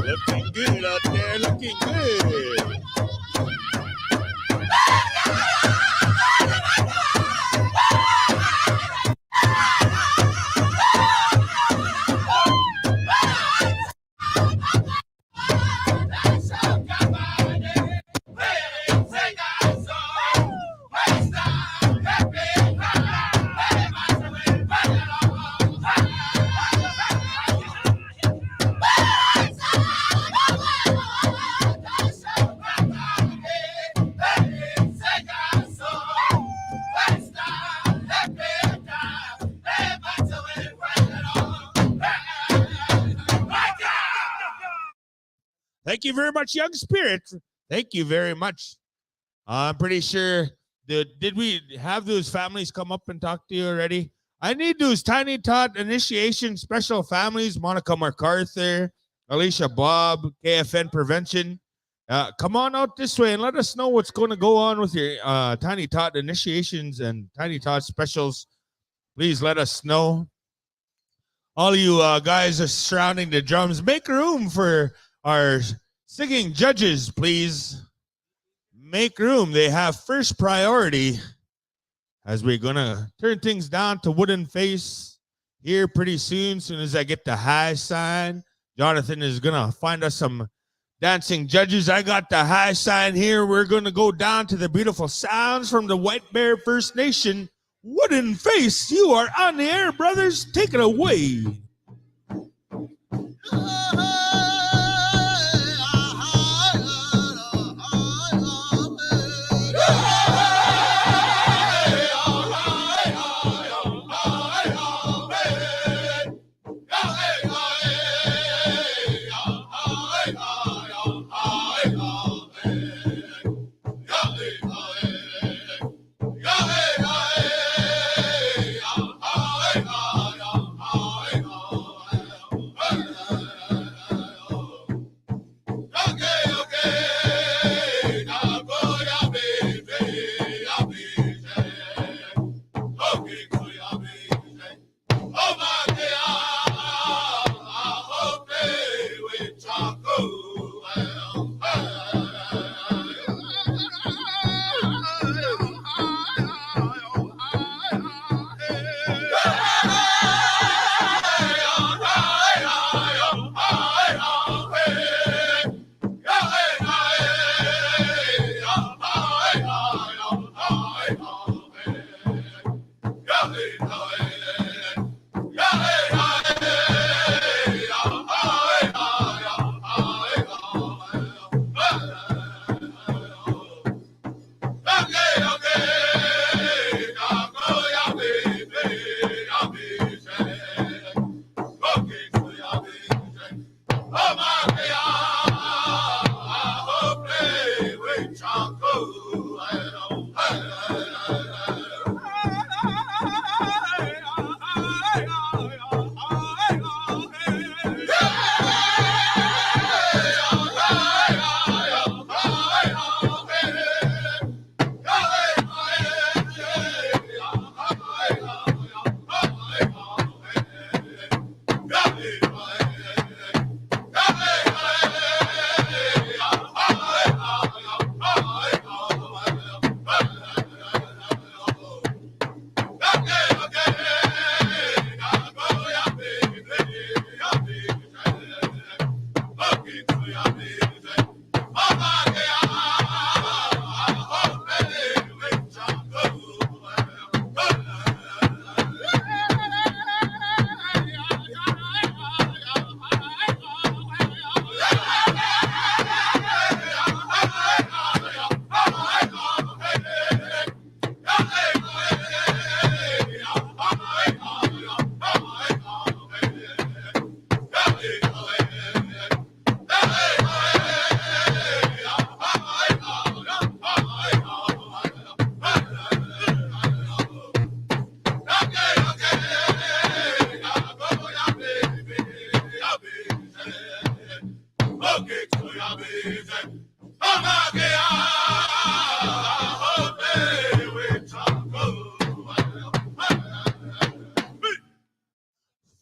Looking good out there, looking good. Thank you very much, Young Spirit. Thank you very much. I'm pretty sure, did we have those families come up and talk to you already? I need those Tiny Tot Initiation Special Families, Monica MacArthur, Alicia Bob, KFN Prevention. come on out this way and let us know what's going to go on with your Tiny Tot initiations and Tiny Tot specials. Please let us know. All you guys are surrounding the drums. Make room for our singing judges, please. Make room. They have first priority as we're going to turn things down to Wooden Face here pretty soon. As soon as I get the high sign, Jonathan is going to find us some dancing judges. I got the high sign here. We're going to go down to the beautiful sounds from the White Bear First Nation. Wooden Face, you are on the air, brothers. Take it away.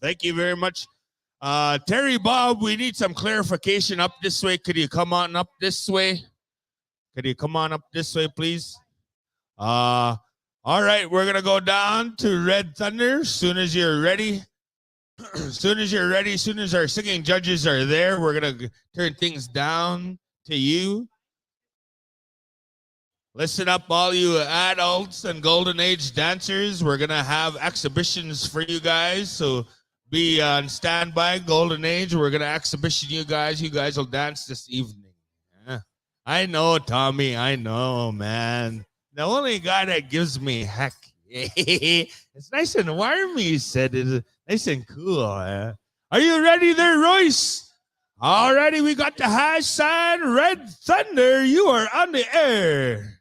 Thank you very much. Terry Bob, we need some clarification up this way. Could you come on up this way? Could you come on up this way, please? All right, we're going to go down to Red Thunder as soon as you're ready. As soon as you're ready, as soon as our singing judges are there, we're going to turn things down to you. Listen up, all you adults and golden age dancers. We're going to have exhibitions for you guys, so be on standby, golden age. We're going to exhibition you guys. You guys will dance this evening. Yeah. I know, Tommy. I know, man. The only guy that gives me heck. It's nice and warm, he said. It's nice and cool. Are you ready there, Royce? All righty, we got the high sign, Red Thunder. You are on the air.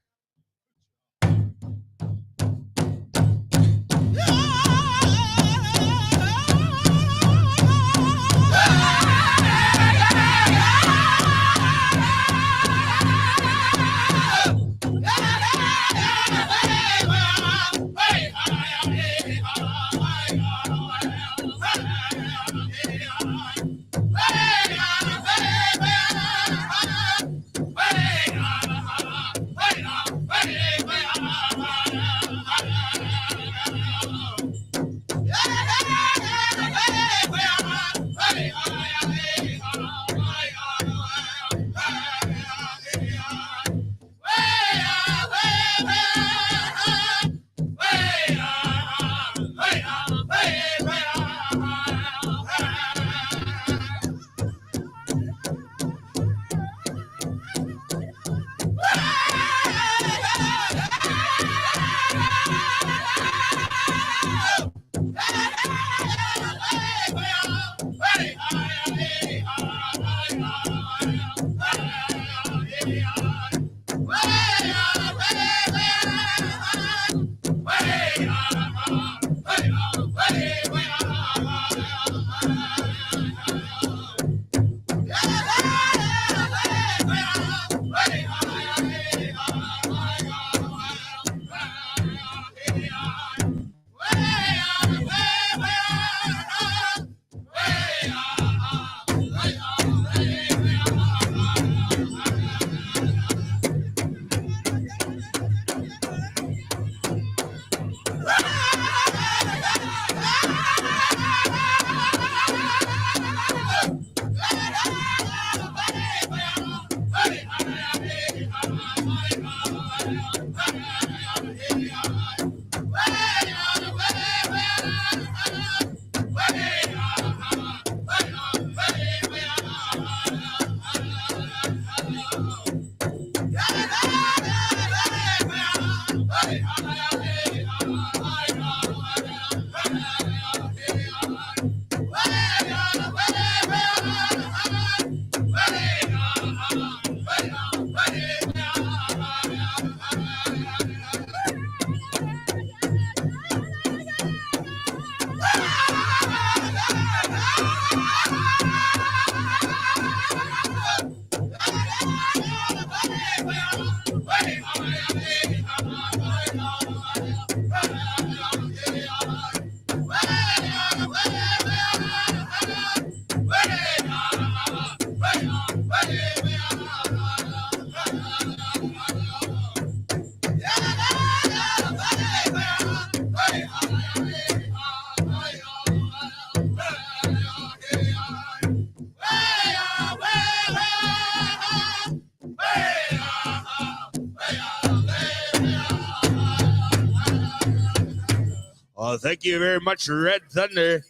Well, thank you very much, Red Thunder.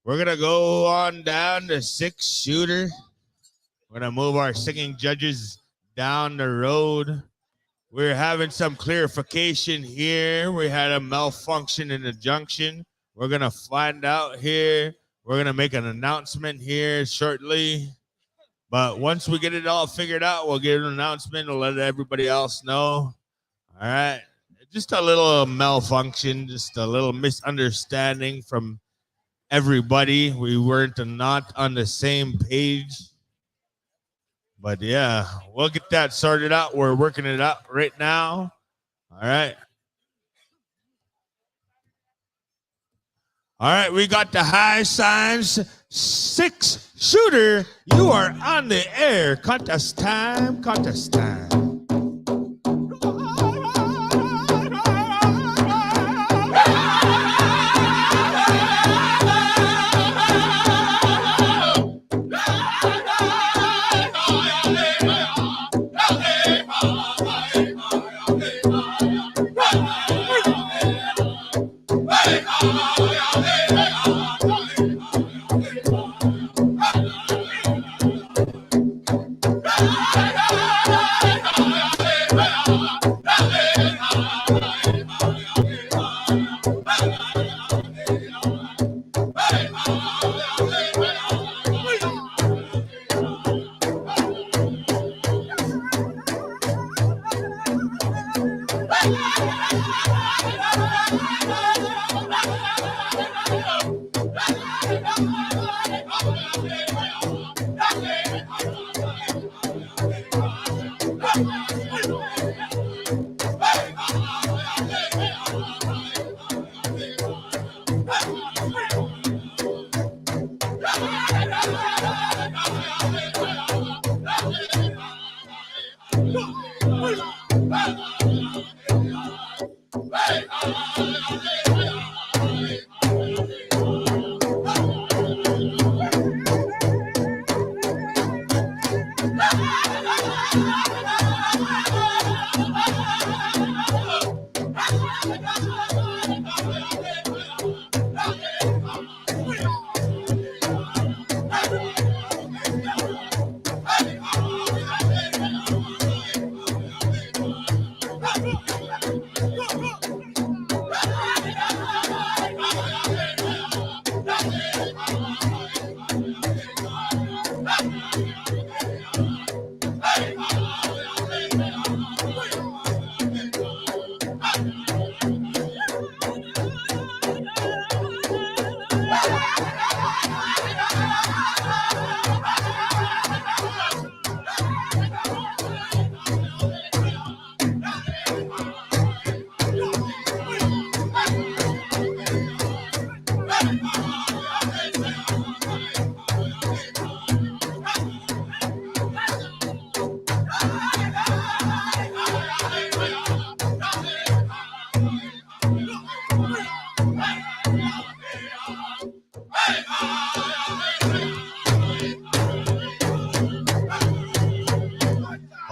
We're going to go on down to 6-shooter. We're going to move our singing judges down the road. We're having some clarification here. We had a malfunction in the junction. We're going to find out here. We're going to make an announcement here shortly. But once we get it all figured out, we'll get an announcement. We'll let everybody else know. All right. Just a little malfunction, just a little misunderstanding from everybody. We weren't not on the same page. But yeah, we'll get that sorted out. We're working it out right now. All right. All right, we got the high signs. 6-shooter, you are on the air. Contest time, contest time.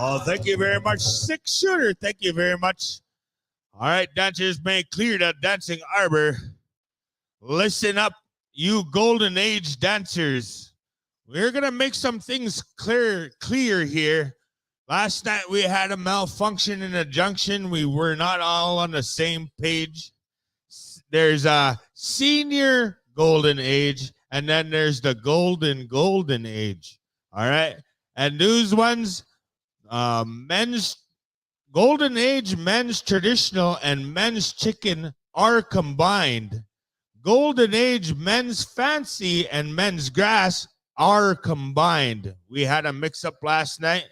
Oh, thank you very much, 6-shooter. Thank you very much. All right, dancers may clear the dancing arbor. Listen up, you golden age dancers. We're going to make some things clear here. Last night we had a malfunction in the junction. We were not all on the same page. There's a senior golden age, and then there's the golden age. All right. And those ones, men's golden age, men's traditional, and men's chicken are combined. Golden age, men's fancy, and men's grass are combined. We had a mix-up last night.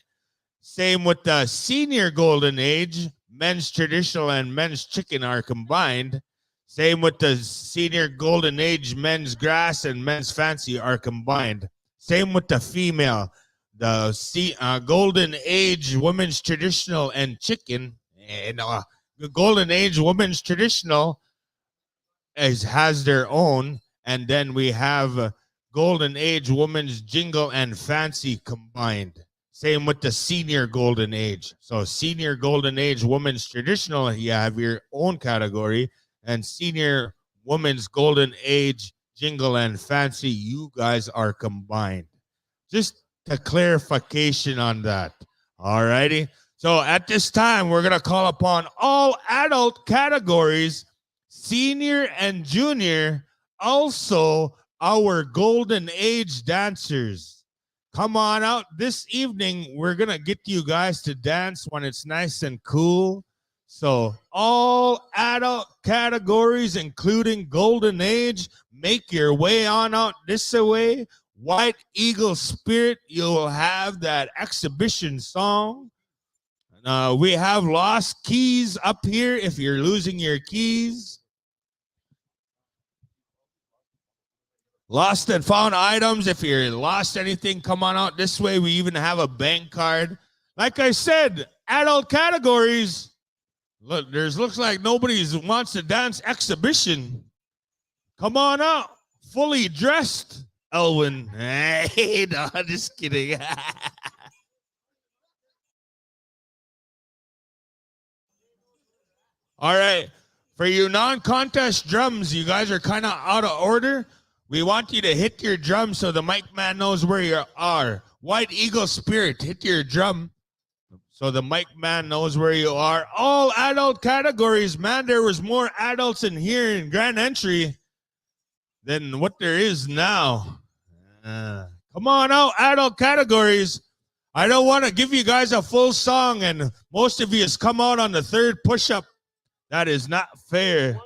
Same with the senior golden age, men's traditional and men's chicken are combined. Same with the senior golden age, men's grass and men's fancy are combined. Same with the female. The golden age, women's traditional and chicken, and the golden age, women's traditional has their own. And then we have golden age, women's jingle and fancy combined. Same with the senior golden age. So senior golden age, women's traditional, you have your own category. and Senior Women's Golden Age Jingle and Fancy, you guys are combined. Just a clarification on that. All righty. So at this time, we're going to call upon all adult categories, senior and junior, also our golden age dancers. Come on out this evening. We're going to get you guys to dance when it's nice and cool. So all adult categories, including golden age, make your way on out this way. White Eagle Spirit, you'll have that exhibition song. We have lost keys up here if you're losing your keys. Lost and found items. If you lost anything, come on out this way. We even have a bank card. Like I said, adult categories. Look, looks like nobody wants to dance exhibition. Come on out, fully dressed, Elwin. Hey, no, just kidding. All right, for you non-contest drums, you guys are kind of out of order. We want you to hit your drum so the mic man knows where you are. White Eagle Spirit, hit your drum so the mic man knows where you are. All adult categories, man, there was more adults in here in Grand Entry than what there is now. Come on out, adult categories. I don't want to give you guys a full song and most of you has come out on the third push-up. That is not fair.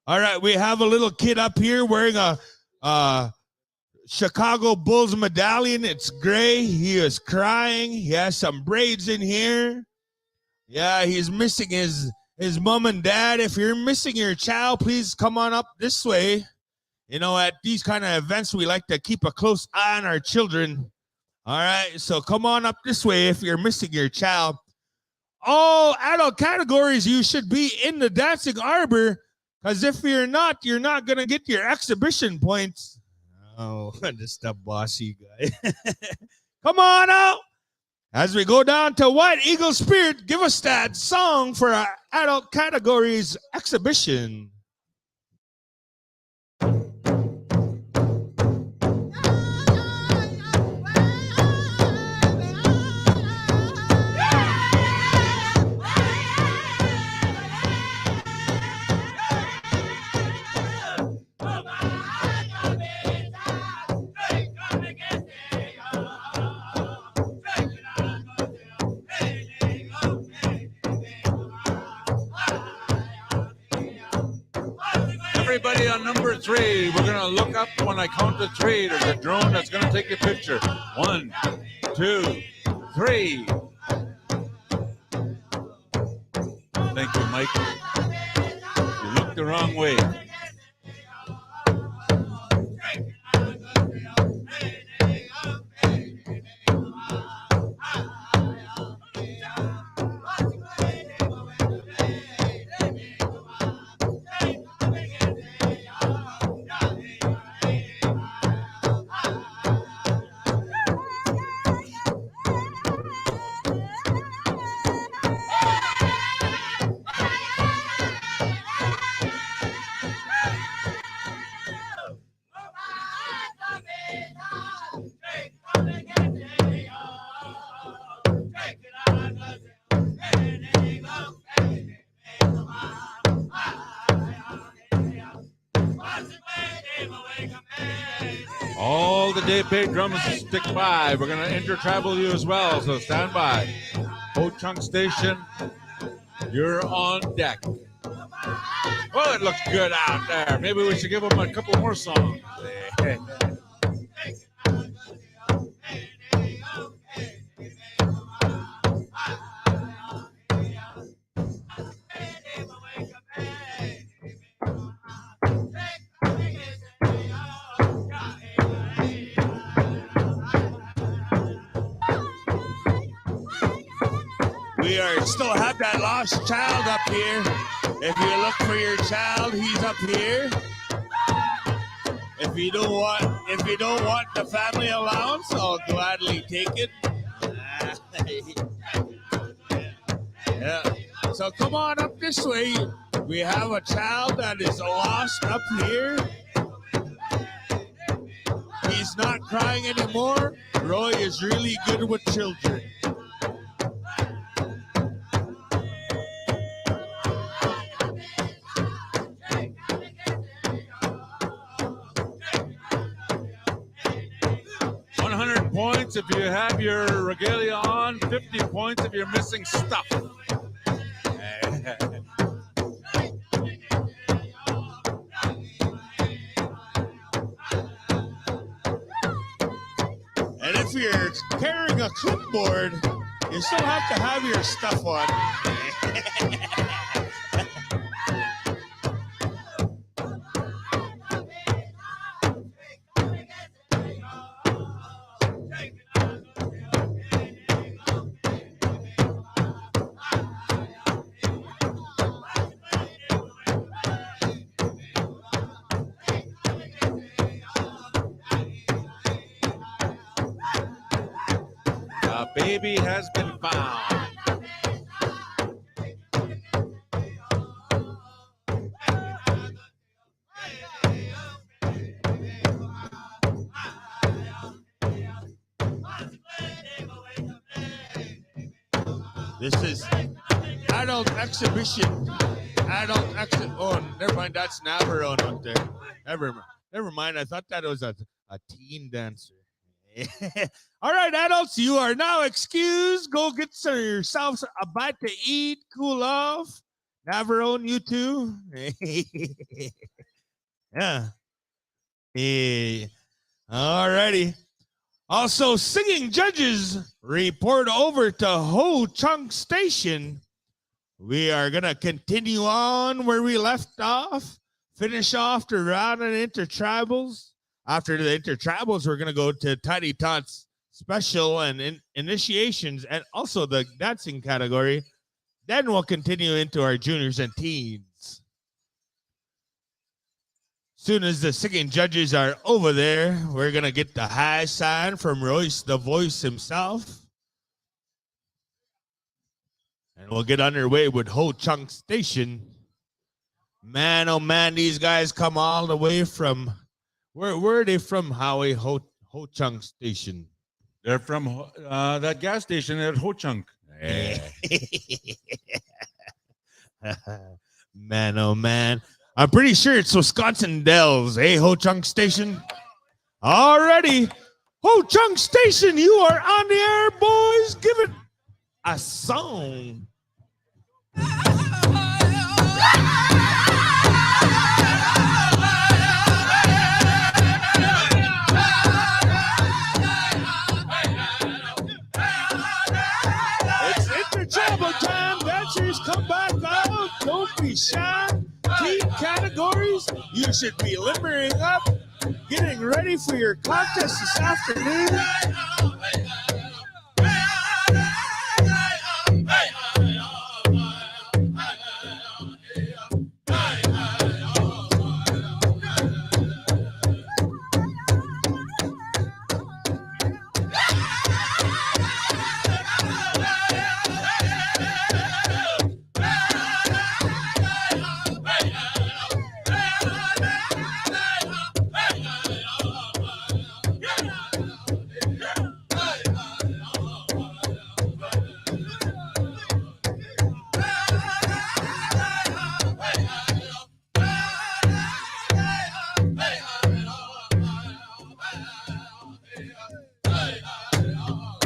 All right, we have a little kid up here wearing a Chicago Bulls medallion. It's gray. He is crying. He has some braids in here. Yeah, he's missing his mom and dad. If you're missing your child, please come on up this way. You know, at these kind of events, we like to keep a close eye on our children. All right, so come on up this way if you're missing your child. All adult categories, you should be in the dancing arbor, because if you're not going to get your exhibition points. Oh, just a bossy guy. Come on out. As we go down to White Eagle Spirit, give us that song for our adult categories exhibition. Everybody on number 3, we're going to look up when I count to 3. There's a drone that's going to take a picture. 1, 2, 3. Thank you, Mike. You looked the wrong way. All the day paid drums stick by. We're going to intertribal you as well, so stand by. Ho Chunk Station, you're on deck. Oh, it looks good out there. Maybe we should give them a couple more songs. Still have that lost child up here. If you look for your child, he's up here. If you don't want the family allowance, I'll gladly take it. Yeah. So come on up this way. We have a child that is lost up here. He's not crying anymore. Roy is really good with children. Points if you have your regalia on, 50 points if you're missing stuff. And if you're carrying a clipboard, you still have to have your stuff on. Baby has been found. This is adult exhibition. Oh, never mind. That's Navarone out there. Never mind. I thought that was a teen dancer. All right, adults, you are now excused. Go get yourselves a bite to eat, cool off. Navarone, you too. Yeah. All righty. Also, singing judges report over to Ho Chunk Station. We are going to continue on where we left off, finish off the round and intertribals. After the intertribals, we're going to go to Tiny Tots special and initiations and also the dancing category. Then we'll continue into our juniors and teens. Soon as the singing judges are over there, we're going to get the high sign from Royce the Voice himself. And we'll get underway with Ho Chunk Station. Man, oh man, these guys come all the way from, where are they from, Howie? Ho Chunk Station. They're from that gas station at Ho Chunk. Yeah. Man, oh man. I'm pretty sure it's Wisconsin Dells, Ho Chunk Station? Alrighty. Ho Chunk Station, you are on the air, boys. Give it a song. It's intertribal time. Dancers, come back out. Don't be shy. Team categories, you should be limbering up, getting ready for your contest this afternoon.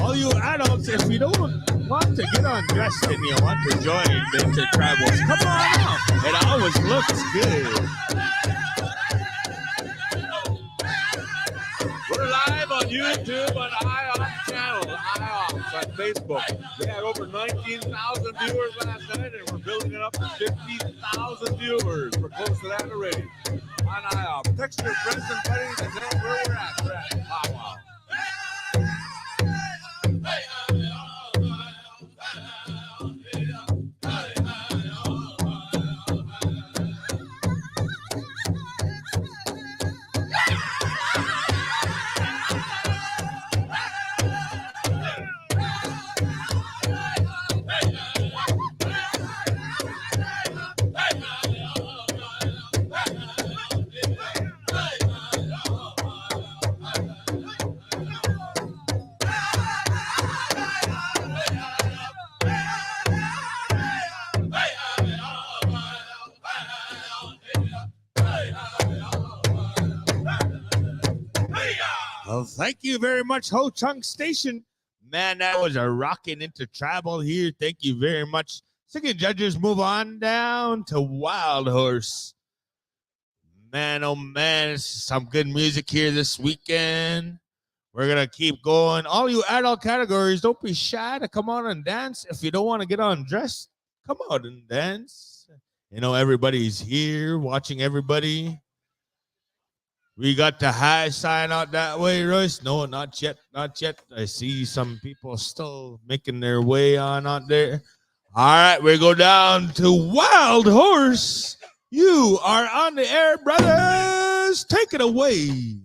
All you adults, if you don't want to get undressed and you want to join the intertribals, come on out. It always looks good. We're live on YouTube on IOPS channel, IOPS on Facebook. We had over 19,000 viewers last night, and we're building it up to 50,000 viewers. We're close to that already on IOPS. Text your friends and buddies and tell them where we're at. We're at Pow Wow. Well, thank you very much, Ho Chunk Station. Man, that was a rocking into travel here. Thank you very much. Second judges, move on down to Wild Horse. Man, oh man, some good music here this weekend. We're going to keep going. All you adult categories, don't be shy to come on and dance. If you don't want to get undressed, come out and dance. You know, everybody's here watching everybody. We got the high sign out that way, Royce. No, not yet. Not yet. I see some people still making their way on out there. All right, we go down to Wild Horse. You are on the air, brothers. Take it away.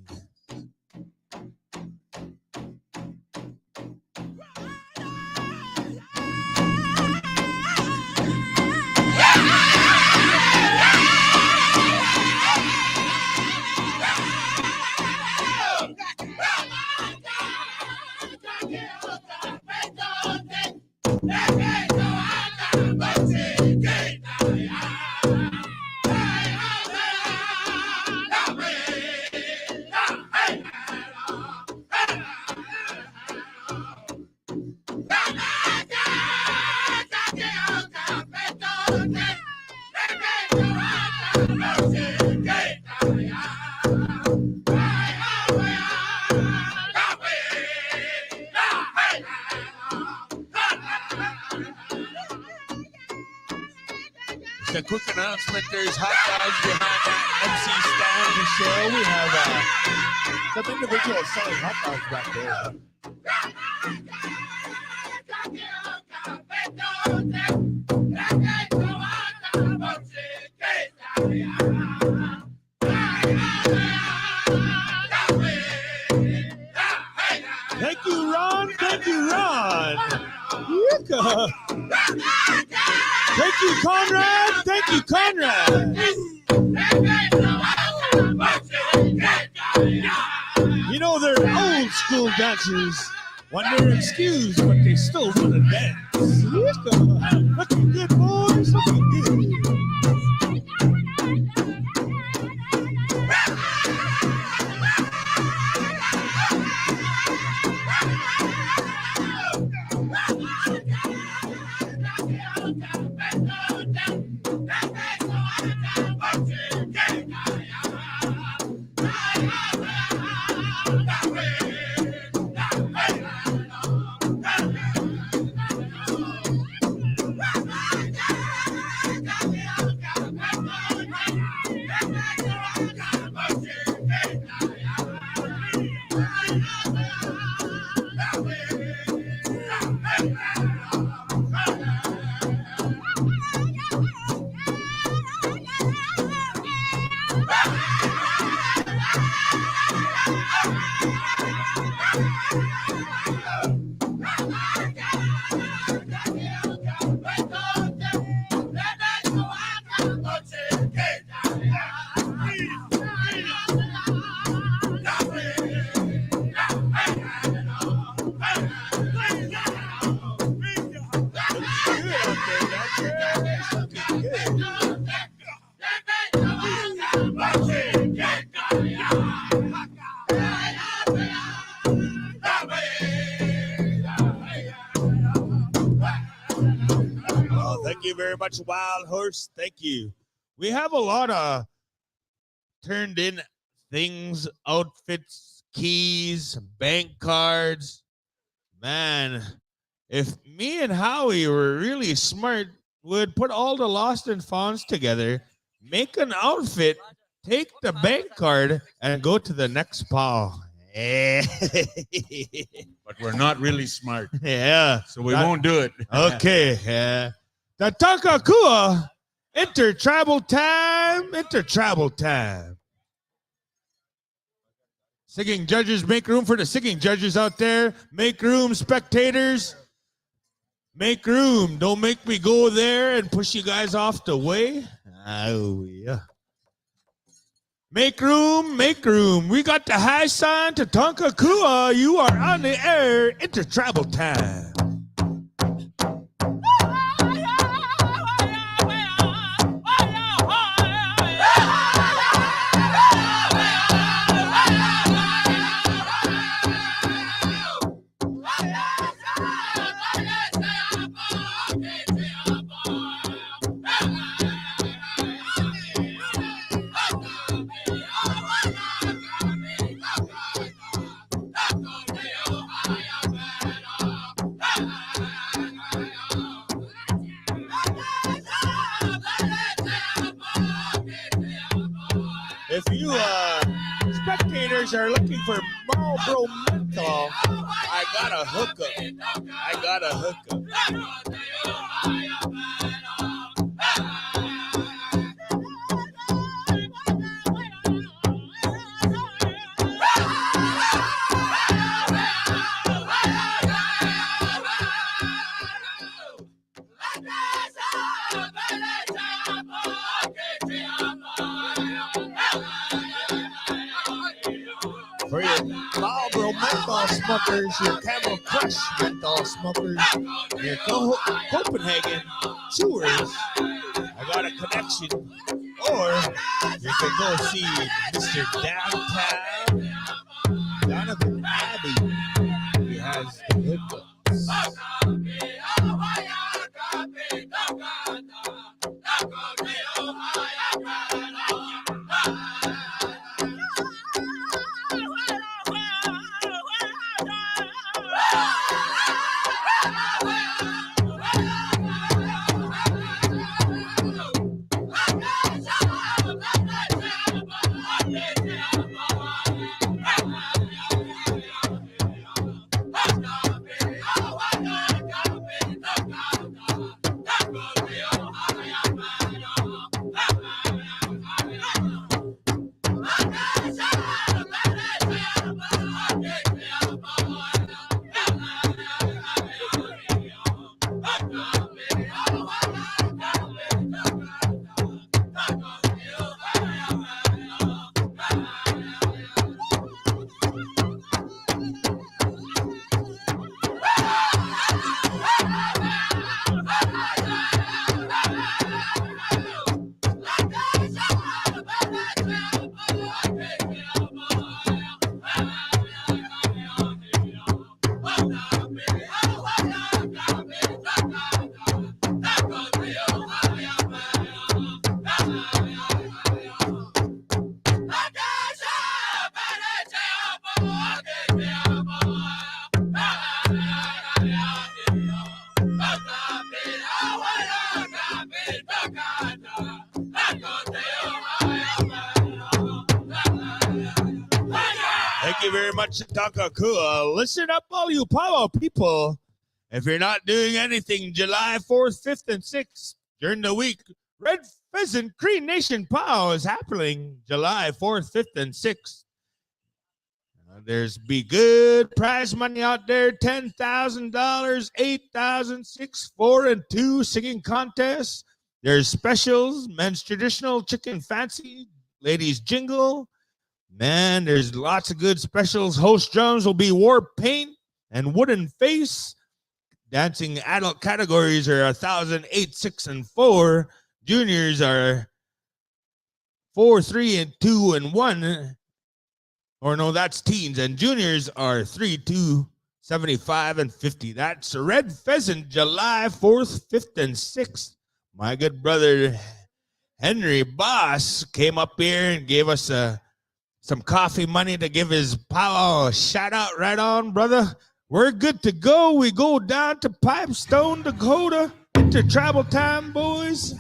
Just a quick announcement, there's hot dogs behind that MC stand to show. We have some individuals selling hot dogs back there. Thank you, Ron. Thank you, Ron. Thank you, Conrad. Thank you, Conrad. You know, they're old school dancers. When they're excused, but they still want to dance. Looking good, boys. Looking good. Thank you very much, Wild Horse. Thank you. We have a lot of turned in things, outfits, keys, bank cards. Man, if me and Howie were really smart, we'd put all the lost and founds together, make an outfit, take the bank card, and go to the next pal. But we're not really smart, Yeah. so we won't do it. Okay. Yeah. The Takakua intertribal time. Intertribal time. Singing judges, make room for the singing judges out there. Make room, spectators. Make room. Don't make me go there and push you guys off the way. Oh, yeah. Make room, make room. We got the high sign to Tankakua. You are on the air. Intertribal time. smokers are looking for Marlboro menthol, I got a hookup. I got a hookup. For your Marlboro menthol smokers, your Camel Crush menthol smokers, your Copenhagen chewers, I got a connection. Or you can go see Mr. Downtown Donovan Abbey. He has the hookups. Thank you very much, Takakua. Listen up, all you powwow people. If you're not doing anything July 4th, 5th, and 6th during the week, Red Pheasant Cree Nation Powwow is happening July 4th, 5th, and 6th. There's be good prize money out there, $10,000, $8,000, 6, 4, and 2 singing contests. There's specials, men's traditional chicken fancy, ladies jingle. Man, there's lots of good specials. Host drums will be war paint and wooden face. Dancing adult categories are 1,000, 8, 6, and 4. Juniors are 4, 3, and 2, and 1. Or no, that's teens. And juniors are 3, 2, 75, and 50. That's Red Pheasant, July 4th, 5th, and 6th. My good brother Henry Boss came up here and gave us some coffee money to give his powwow a shout out. Right on, brother. We're good to go. We go down to Pipestone, Dakota. Into tribal time, boys.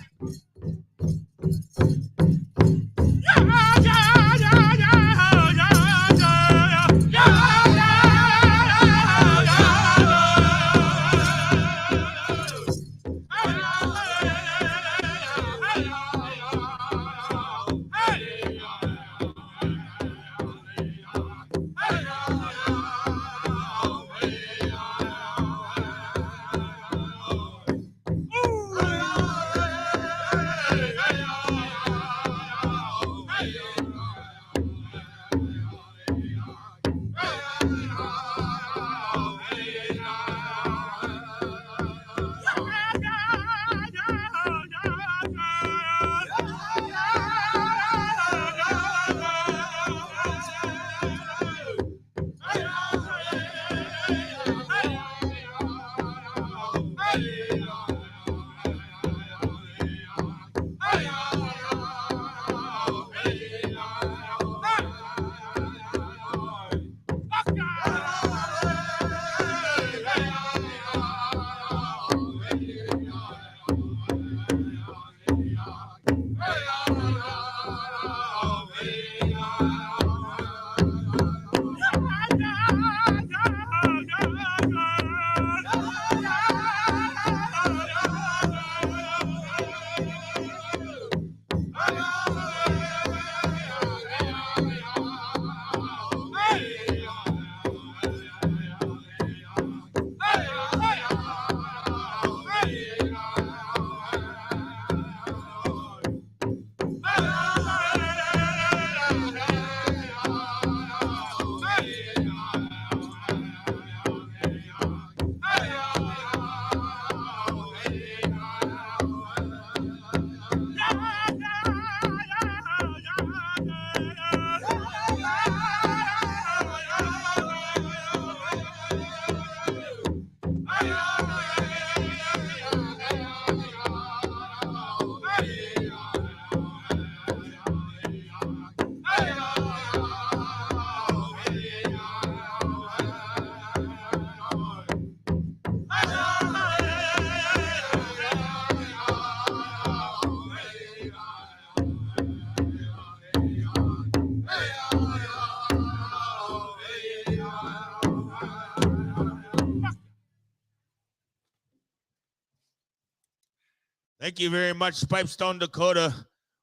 Thank you very much, Pipestone, Dakota.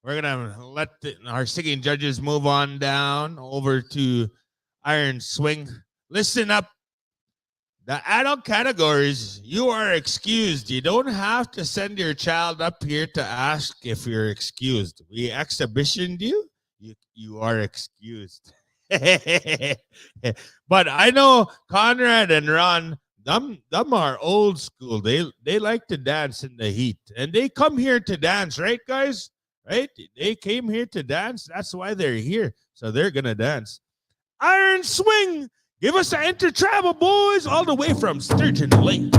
We're going to let our singing judges move on down over to Iron Swing. Listen up. The adult categories, you are excused. You don't have to send your child up here to ask if you're excused. We exhibitioned you. You are excused. But I know Conrad and Ron, them are old school. They like to dance in the heat. And they come here to dance, right, guys? Right? They came here to dance. That's why they're here. So they're going to dance. Iron Swing. Give us an inter-travel, boys, all the way from Sturgeon Lake.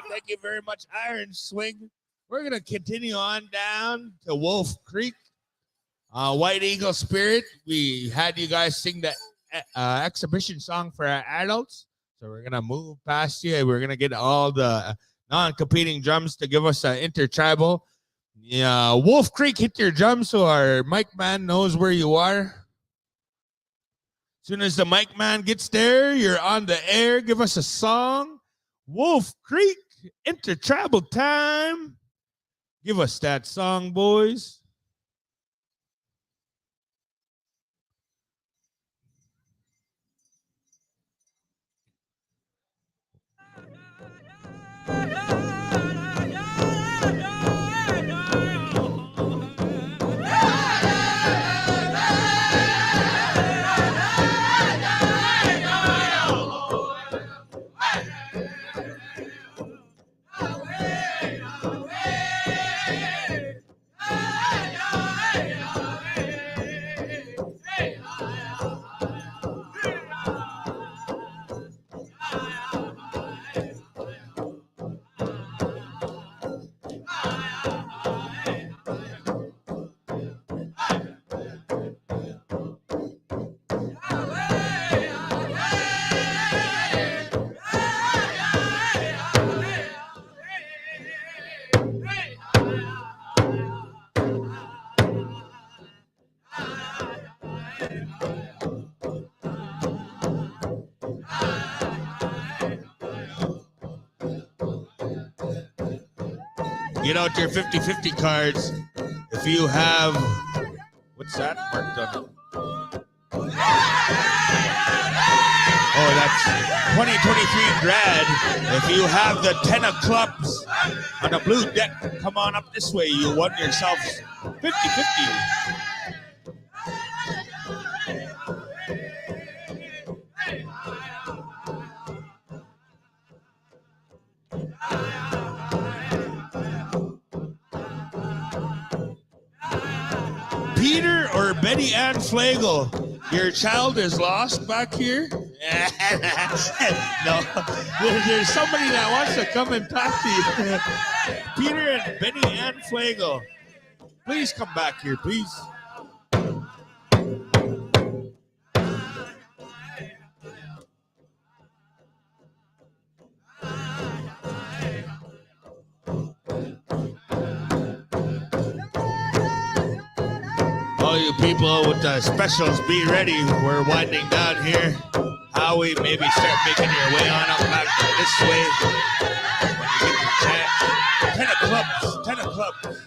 Thank you very much, Iron Swing. We're going to continue on down to Wolf Creek. White Eagle Spirit, we had you guys sing the exhibition song for our adults. So we're going to move past you. We're going to get all the non-competing drums to give us an intertribal. Yeah, Wolf Creek, hit your drums so our mic man knows where you are. As soon as the mic man gets there, you're on the air. Give us a song. Wolf Creek, intertribal time. Give us that song, boys. get out your 50-50 cards. If you have, what's that marked on it? Oh, that's 2023 grad. If you have the 10 of clubs on a blue deck, come on up this way. You won yourself 50-50. Peter or Betty Ann Flagel, your child is lost back here? No, there's somebody that wants to come and talk to you. Peter and Betty Ann Flagel, please come back here, please. All you people with the specials, be ready. We're winding down here. Howie, maybe start making your way on up back this way. When you get the chance. 10 of clubs, 10 of clubs.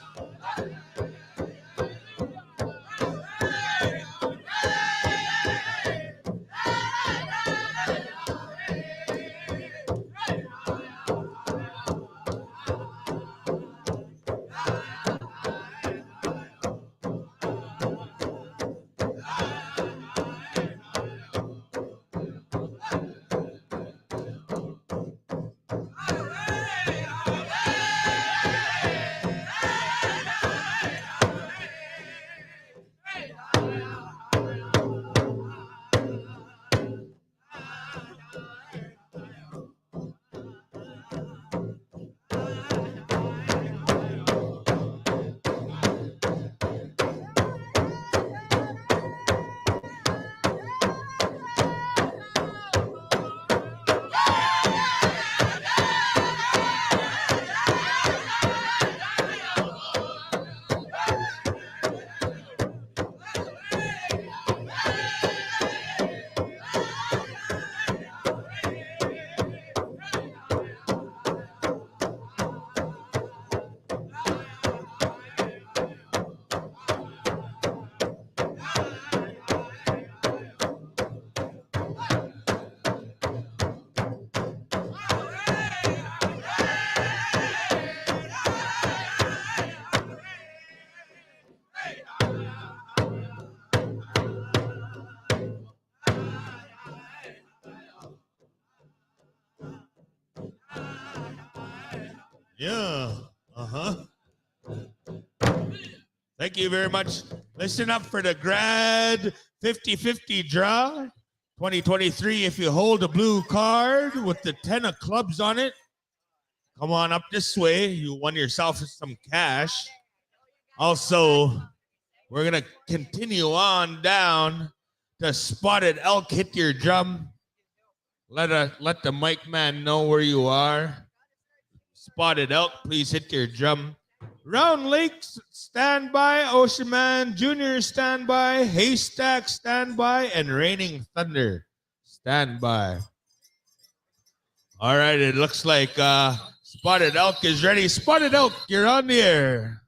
Yeah. Thank you very much. Listen up for the grad 50-50 draw 2023. If you hold a blue card with the 10 of clubs on it, come on up this way. You won yourself some cash. Also, we're going to continue on down to Spotted Elk. Hit your drum. Let the mic man know where you are. Spotted Elk, please hit your drum. Round Lakes, stand by. Ocean Man Jr., stand by. Haystack, stand by. And Raining Thunder, stand by. All right, it looks like Spotted Elk is ready. Spotted Elk, you're on the air.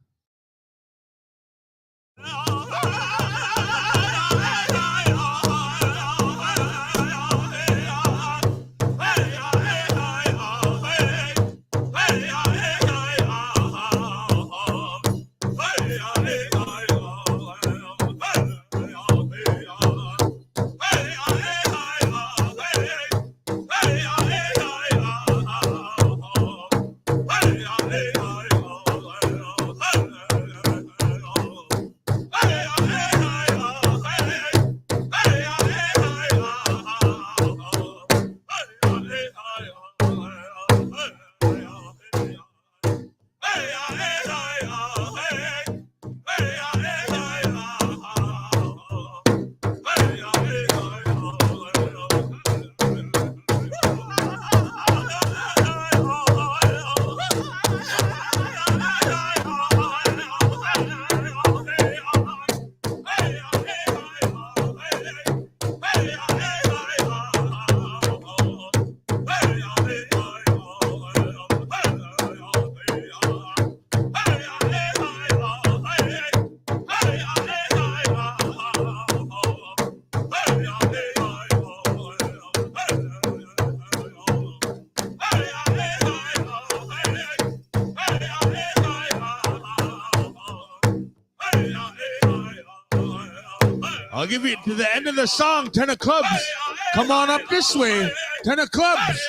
I'll give you to the end of the song. 10 of clubs. Come on up this way. 10 of clubs.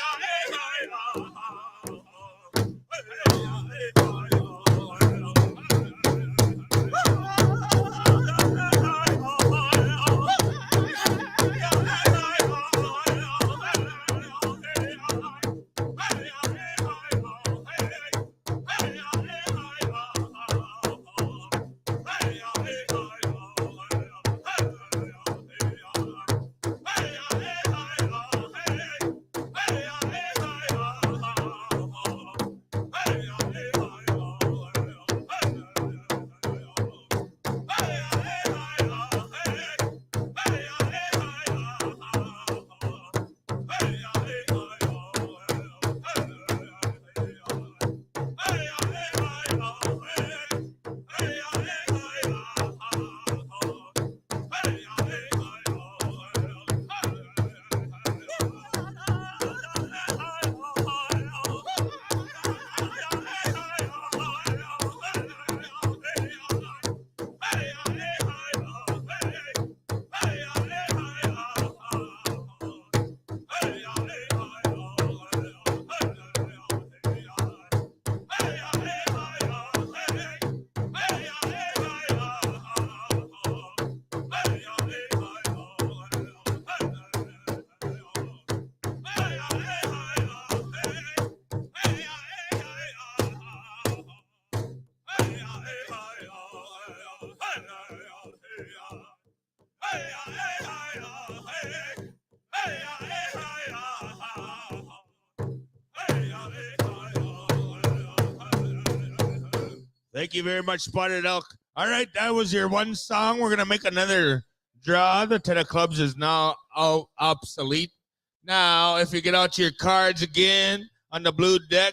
Thank you very much, Spotted Elk. All right, that was your one song. We're going to make another draw. The 10 of clubs is now obsolete. Now, if you get out your cards again on the blue deck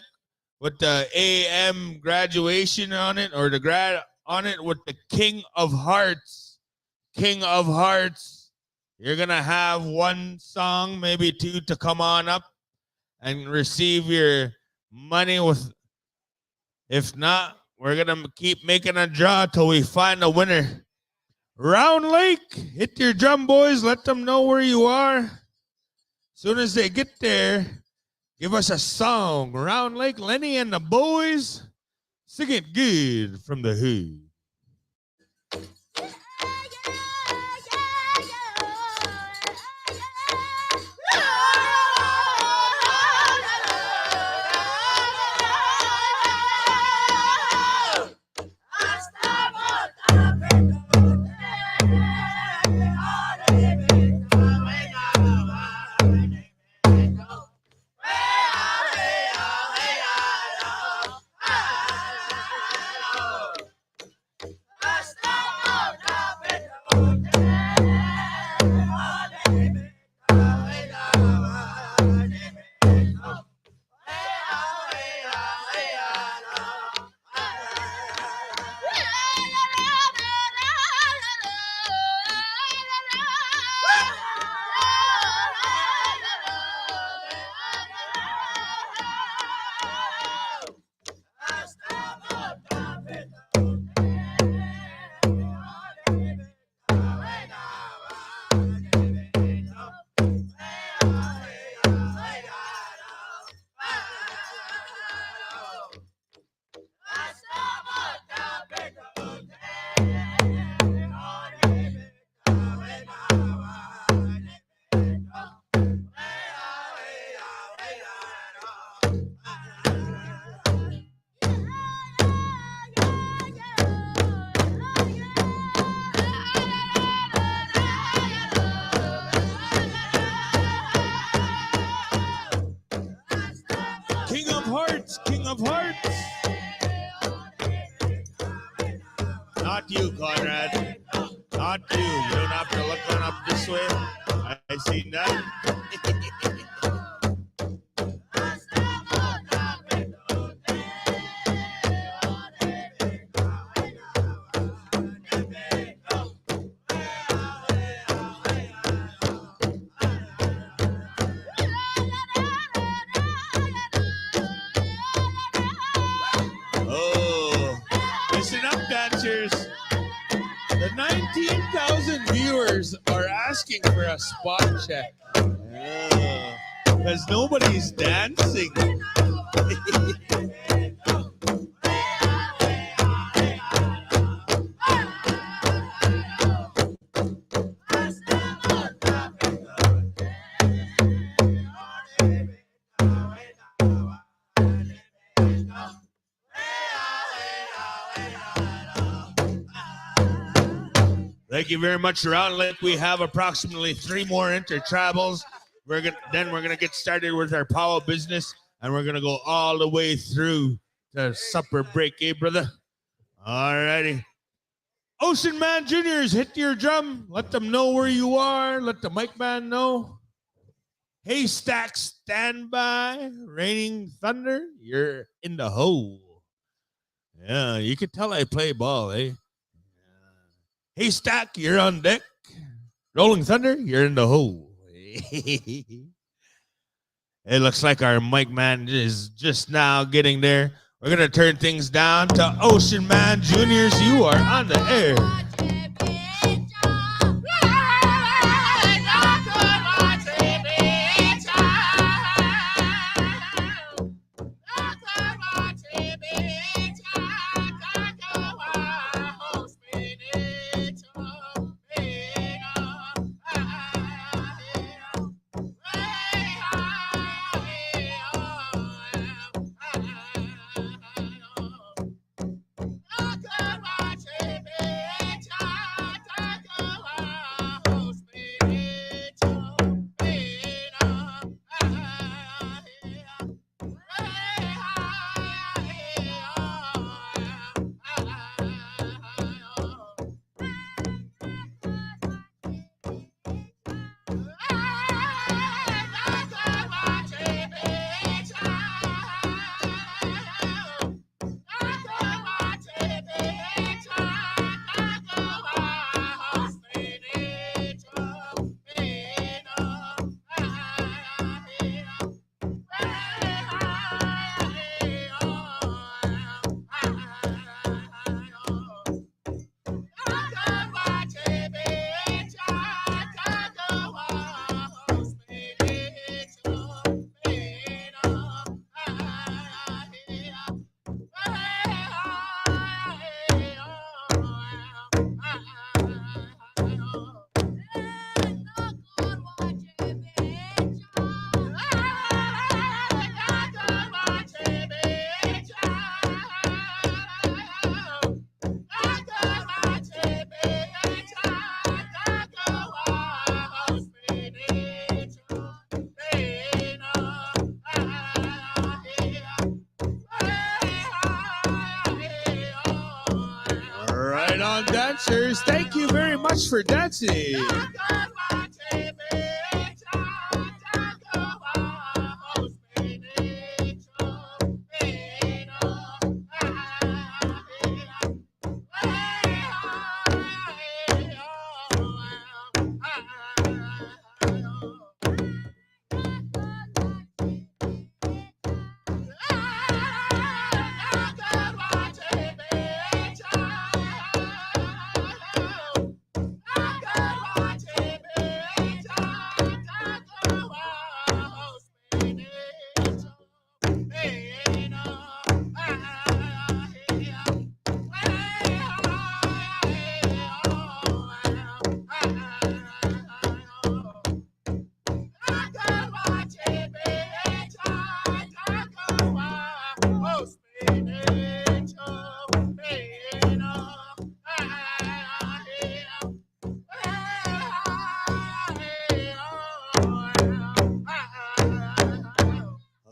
with the AM graduation on it, or the grad on it with the King of Hearts. King of Hearts. You're going to have one song, maybe two, to come on up and receive your money with. If not, we're going to keep making a draw till we find a winner. Round Lake, hit your drum, boys. Let them know where you are. As soon as they get there, give us a song. Round Lake, Lenny and the boys. Sing it good from the hood. King of Hearts. Not you, Conrad. Not you. You don't have to look on up this way. I see that. asking for a spot check. Because nobody's dancing. Thank you very much, Round Lake. We have approximately 3 more intertribals. We're gonna get started with our power business, and we're gonna go all the way through to supper break, eh, brother? All righty. Ocean Man Juniors, hit your drum. Let them know where you are. Let the mic man know. Haystack, stand by. Raining Thunder, you're in the hole. Yeah, you can tell I play ball, eh? Haystack, you're on deck. Rolling Thunder, you're in the hole. It looks like our mic man is just now getting there. We're going to turn things down to Ocean Man Juniors. You are on the air. Right on, dancers. Thank you very much for dancing.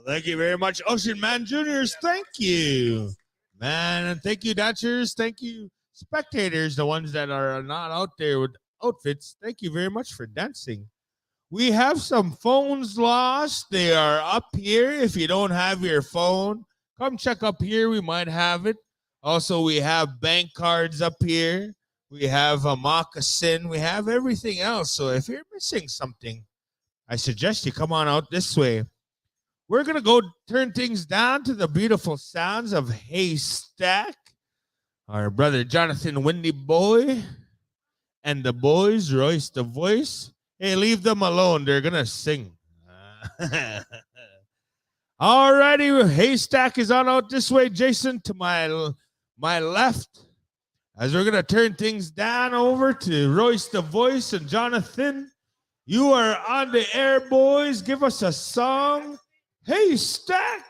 Thank you very much, Ocean Man Juniors. Thank you, man. And thank you, dancers. Thank you, spectators, the ones that are not out there with outfits. Thank you very much for dancing. We have some phones lost. They are up here. If you don't have your phone, come check up here. We might have it. Also, we have bank cards up here. We have a moccasin. We have everything else. So if you're missing something, I suggest you come on out this way. We're going to go turn things down to the beautiful sounds of Haystack, our brother Jonathan Windy Boy, and the boys, Royce the Voice, Hey, leave them alone. They're gonna sing. Alrighty, Haystack is on out this way, Jason, to my left. As we're gonna turn things down over to Royce the Voice and Jonathan. You are on the air, boys. Give us a song. Haystack.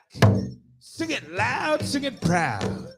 Sing it loud, sing it proud.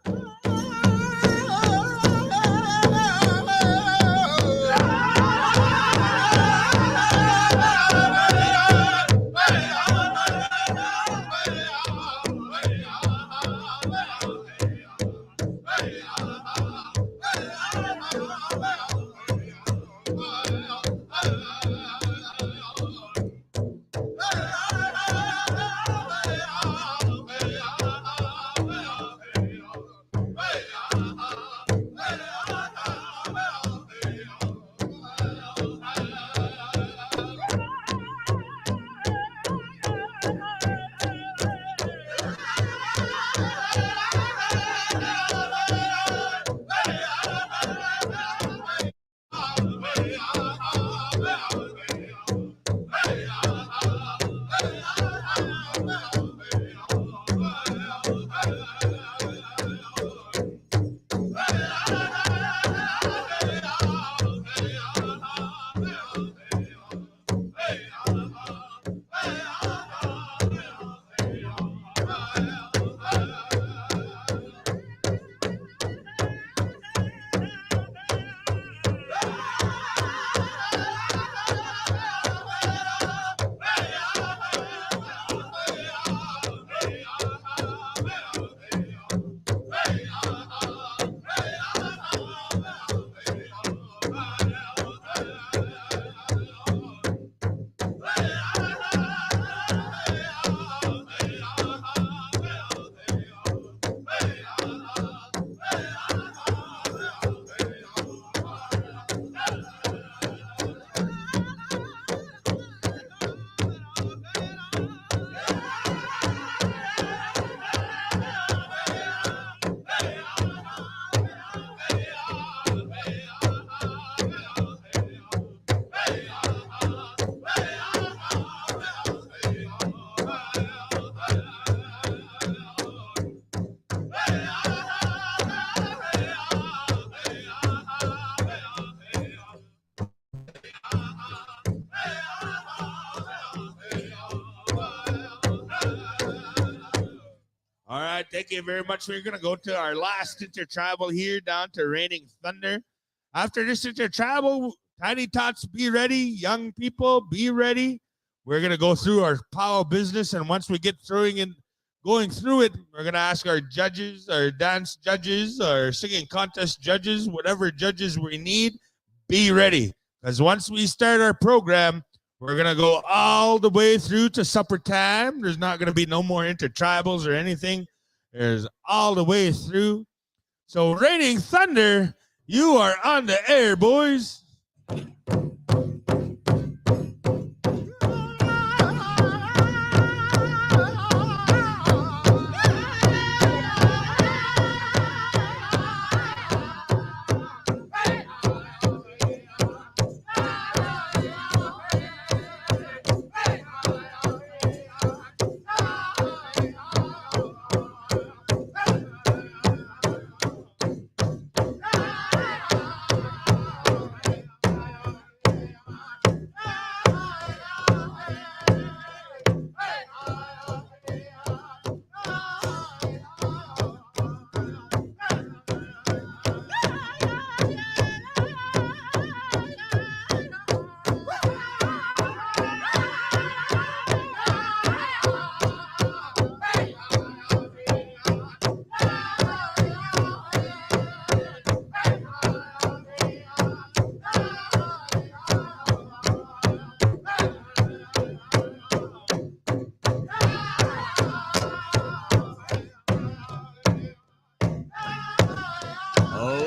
All right, thank you very much. We're going to go to our last intertribal here down to Raining Thunder. After this intertribal, Tiny Tots, be ready. Young people, be ready. We're going to go through our power business, and once we get going through it, we're going to ask our judges, our dance judges, our singing contest judges, whatever judges we need, be ready. Because once we start our program, we're going to go all the way through to supper time. There's not going to be no more intertribals or anything. There's all the way through. So, Raining Thunder, you are on the air, boys.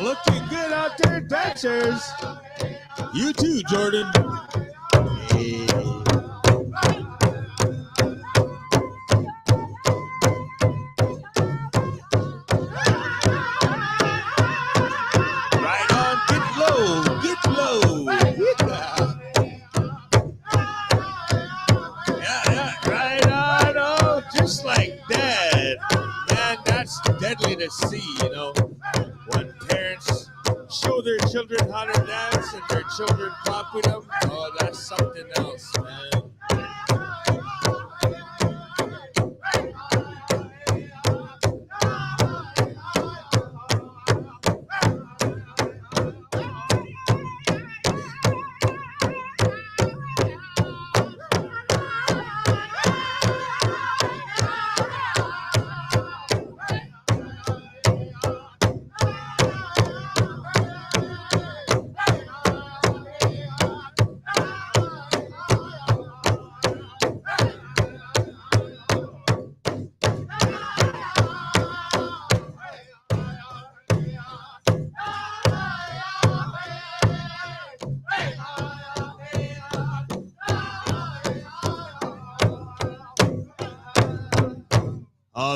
Looking good out there, dancers. You too, Jordan. Hey. Right on, get low, get low. to see, when parents show their children how to dance and their children copy them. Oh, that's something else, man.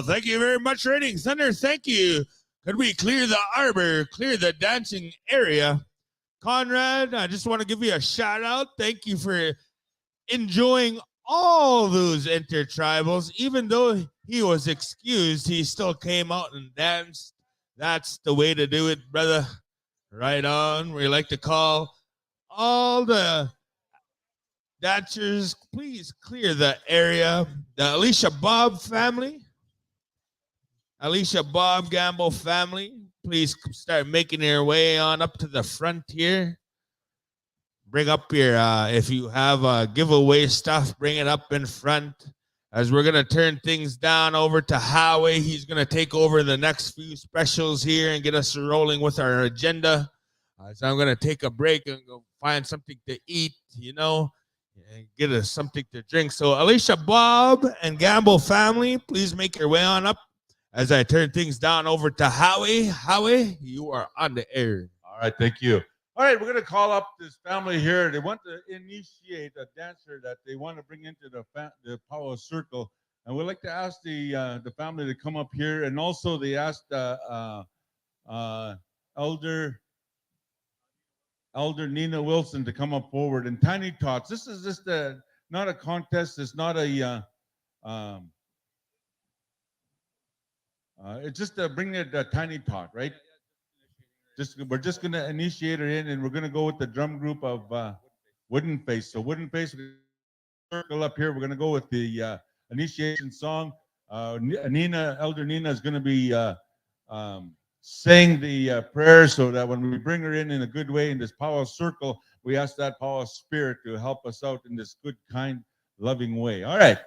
Thank you very much, Raining Thunder. Thank you. Could we clear the arbor, clear the dancing area? Conrad, I just want to give you a shout out. Thank you for enjoying all those intertribals. Even though he was excused, he still came out and danced. That's the way to do it, brother. Right on. We like to call all the dancers, please clear the area. The Alicia Bob family. Alicia Bob Gamble family, please start making your way on up to the front here. Bring up your, if you have giveaway stuff, bring it up in front. As we're going to turn things down over to Howie. He's going to take over the next few specials here and get us rolling with our agenda. So I'm going to take a break and go find something to eat, and get us something to drink. So Alicia Bob and Gamble family, please make your way on up. As I turn things down over to Howie. Howie, you are on the air. All right, thank you. All right, we're going to call up this family here. They want to initiate a dancer that they want to bring into the Power Circle. And we'd like to ask the family to come up here. And also they asked Elder Nina Wilson to come up forward. And Tiny Tots, this is just not a contest. It's not a... it's just bring the tiny tot, right? We're just gonna initiate her in, and we're gonna go with the drum group of Wooden Face. So Wooden Face, circle up here. We're gonna go with the initiation song. Elder Nina is gonna be saying the prayer, so that when we bring her in a good way in this power circle, we ask that power spirit to help us out in this good, kind, loving way. All right.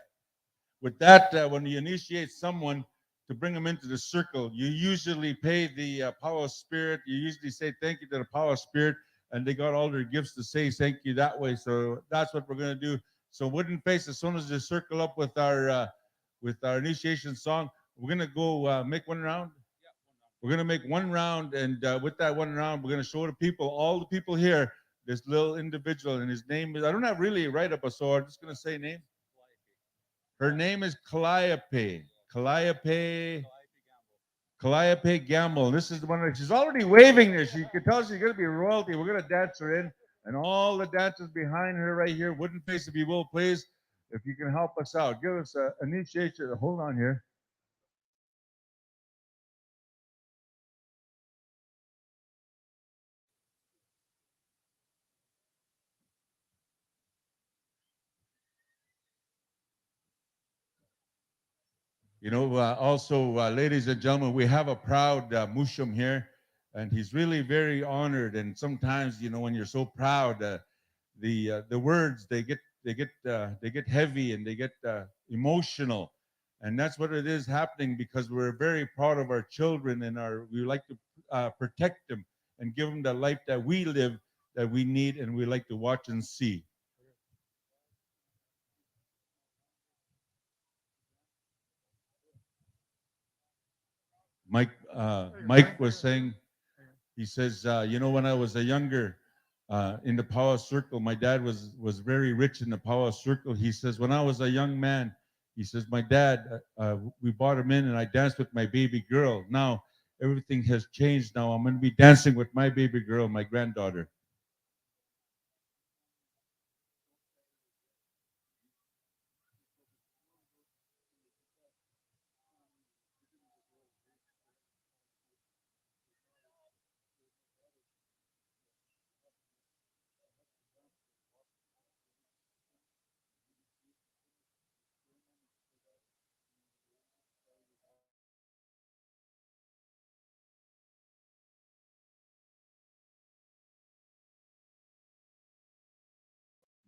With that, when you initiate someone to bring them into the circle, you usually pay the power spirit. You usually say thank you to the power spirit, and they got all their gifts to say thank you that way. So that's what we're going to do. So Wooden Face, as soon as they circle up with our initiation song, we're going to go make one round. We're going to make one round, and with that one round, we're going to show the people, all the people here, this little individual, and his name is, I don't have really write up, so I'm just going to say name. Her name is Calliope. Calliope Gamble. This is the one that she's already waving there. She can tell she's going to be royalty. We're going to dance her in. And all the dancers behind her right here. Wooden Face, if you will, please. If you can help us out. Give us an initiation. Hold on here. Also, ladies and gentlemen, we have a proud Mushum here, and he's really very honored. And sometimes, when you're so proud, the words they get heavy and they get emotional, and that's what it is happening, because we're very proud of our children, and we like to protect them and give them the life that we live, that we need, and we like to watch and see. Mike was saying, he says, when I was a younger in the power circle, my dad was very rich in the power circle. He says, when I was a young man, he says, my dad, we brought him in and I danced with my baby girl. Now everything has changed. Now I'm going to be dancing with my baby girl, my granddaughter.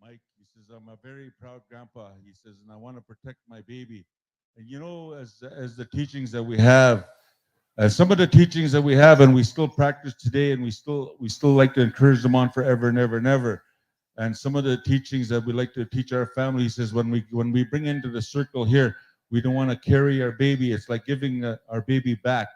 Mike, he says, I'm a very proud grandpa. He says, and I want to protect my baby. And you know, as the teachings that we have, some of the teachings that we have, and we still practice today, and we still like to encourage them on forever and ever and ever. And some of the teachings that we like to teach our family, he says, when we bring into the circle here, we don't want to carry our baby. It's like giving our baby back,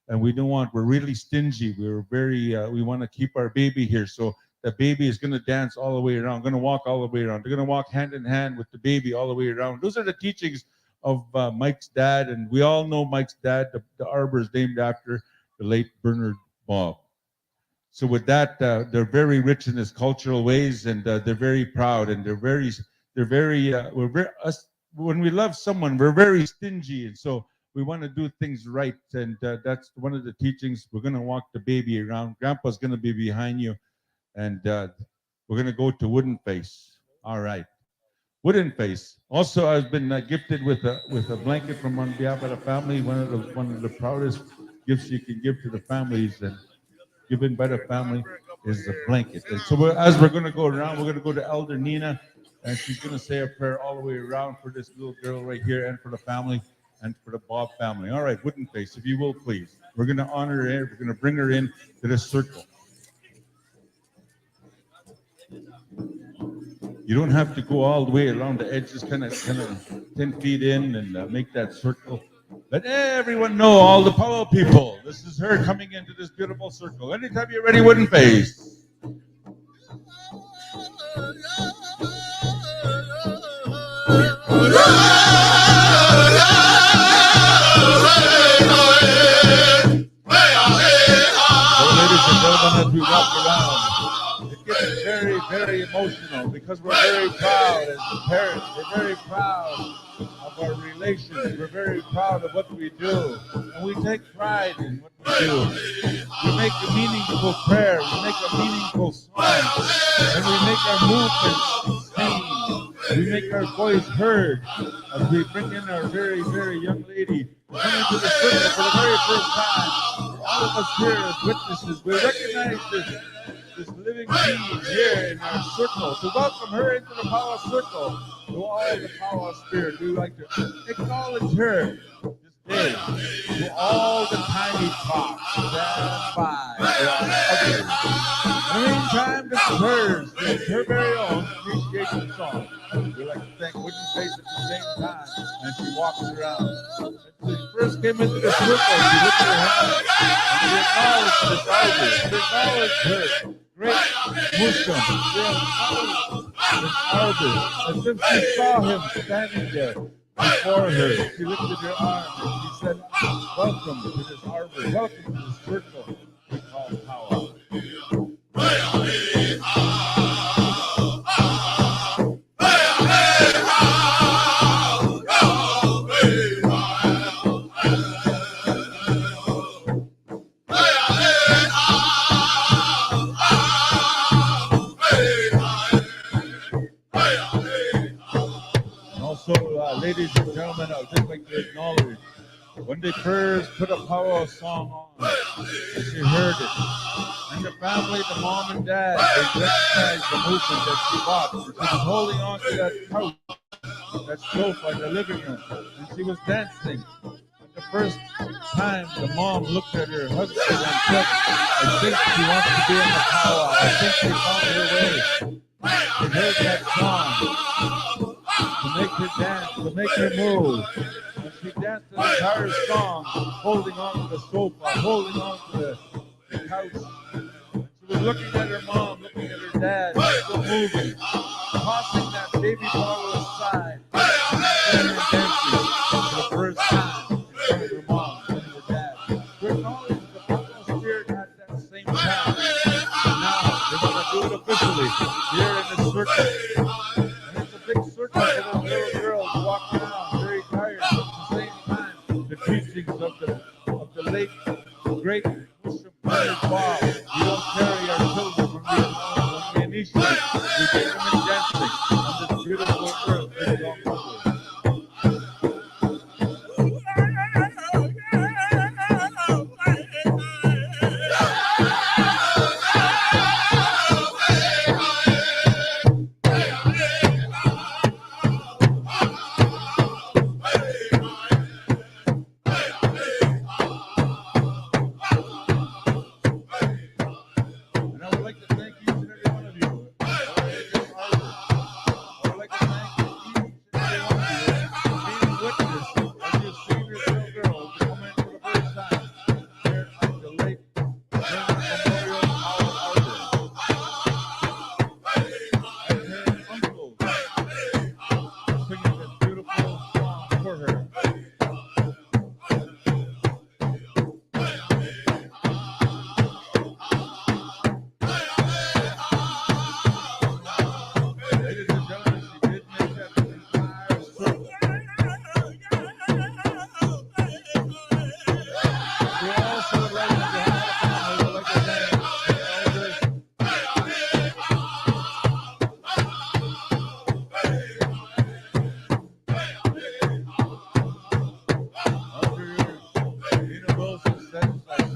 and we're really stingy. We want to keep our baby here. So the baby is going to dance all the way around, going to walk all the way around. They're going to walk hand in hand with the baby all the way around. Those are the teachings of Mike's dad, and we all know Mike's dad. The arbor is named after the late Bernard Bob. So with that, they're very rich in his cultural ways, and they're very proud, and when we love someone, we're very stingy, and so we want to do things right, and that's one of the teachings. We're going to walk the baby around. Grandpa's going to be behind you, and we're going to go to Wooden Face. All right. Wooden Face. Also, I've been gifted with a blanket from on behalf of the family. One of the proudest gifts you can give to the families and given by the family is a blanket. And so as we're going to go around, we're going to go to Elder Nina, and she's going to say a prayer all the way around for this little girl right here, and for the family, and for the Bob family. All right, Wooden Face, if you will, please. We're going to honor her. We're going to bring her in to this circle. You don't have to go all the way around the edge, just kind of 10 feet in and make that circle. Let everyone know, all the Powwow people, this is her coming into this beautiful circle. Anytime you're ready, Wooden Face. So, ladies and gentlemen, as we walk around, it gets very, very emotional because we're very proud as parents. We're very proud of our relations. We're very proud of what we do, and we take pride in what we do. We make a meaningful prayer. We make a meaningful song, and we make our movements seen. We make our voice heard as we bring in our very, very young lady coming to the circle for the very first time. All of us here as witnesses, we recognize this living being here in our circle. To welcome her into the Powwow circle, to all the Powwow spirit, we would like to acknowledge her this day. To all the tiny tots, stand by for our others. In the meantime, this is hers. This is her very own appreciation song. We'd like to thank Wooden Face at the same time, and she walks around. When she first came into the circle, she lifted her hand, and she acknowledged this elder. She acknowledged her great Muslim. She acknowledged this elder. As if she saw him standing there before her, she lifted her arm and she said, welcome to this arbor, welcome to this circle we call Powwow. Ladies and gentlemen, I would just like to acknowledge when they first put a Powwow song on, and she heard it, and the family, the mom and dad, they recognized the movement that she walked. And she was holding on to that couch, that sofa in the living room, and she was dancing. And the first time the mom looked at her husband and said, I think she wants to be in the Powwow. I think she found her way. They heard that song to make her dance, to make her move. And she danced the entire song, holding on to the sofa, holding on to the couch. And she was looking at her mom, looking at her dad, still moving, tossing that baby bottle aside, and dancing for the first time in front of her mom and her dad. To acknowledge the Powwow spirit at that same time. And now they're going to do it officially here in the circle. Big circle for this little girl to walk around very tired, but at the same time, the teachings of the late, great Muslim Bernard Bob. We don't carry our children when we initiate. We take them in dancing on this beautiful earth that belongs to us.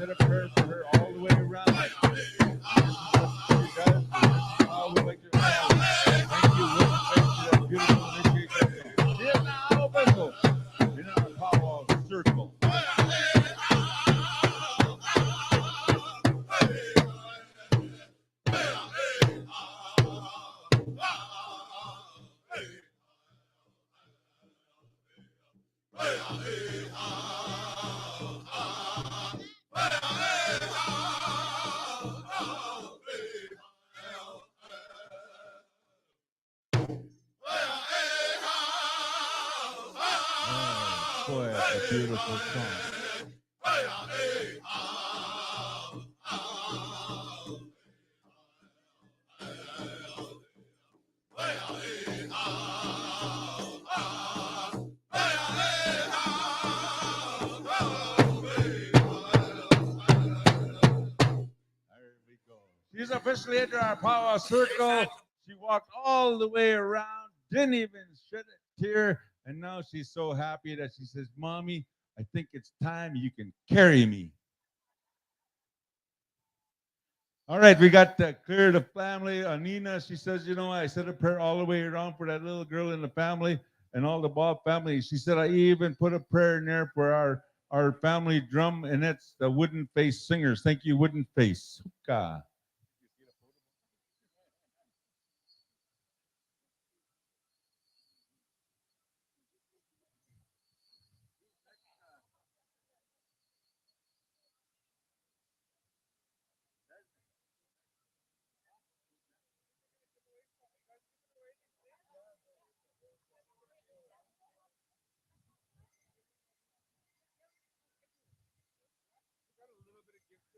said a prayer for her all the way around. How we like your family. Thank you, Wooden Face, for that beautiful initiation song. Here now, vessel, in our powwow circle. Oh, boy, that's a beautiful song. There we go. She's officially into our power circle. She walked all the way around, didn't even shed a tear, and now she's so happy that she says, "Mommy, I think it's time you can carry me." All right, we got clear the family. Nina, she says, "You know, I said a prayer all the way around for that little girl in the family and all the Bob family." She said, "I even put a prayer in there for our family drum, and it's the Wooden Face Singers." Thank you, Wooden Face. Hookah.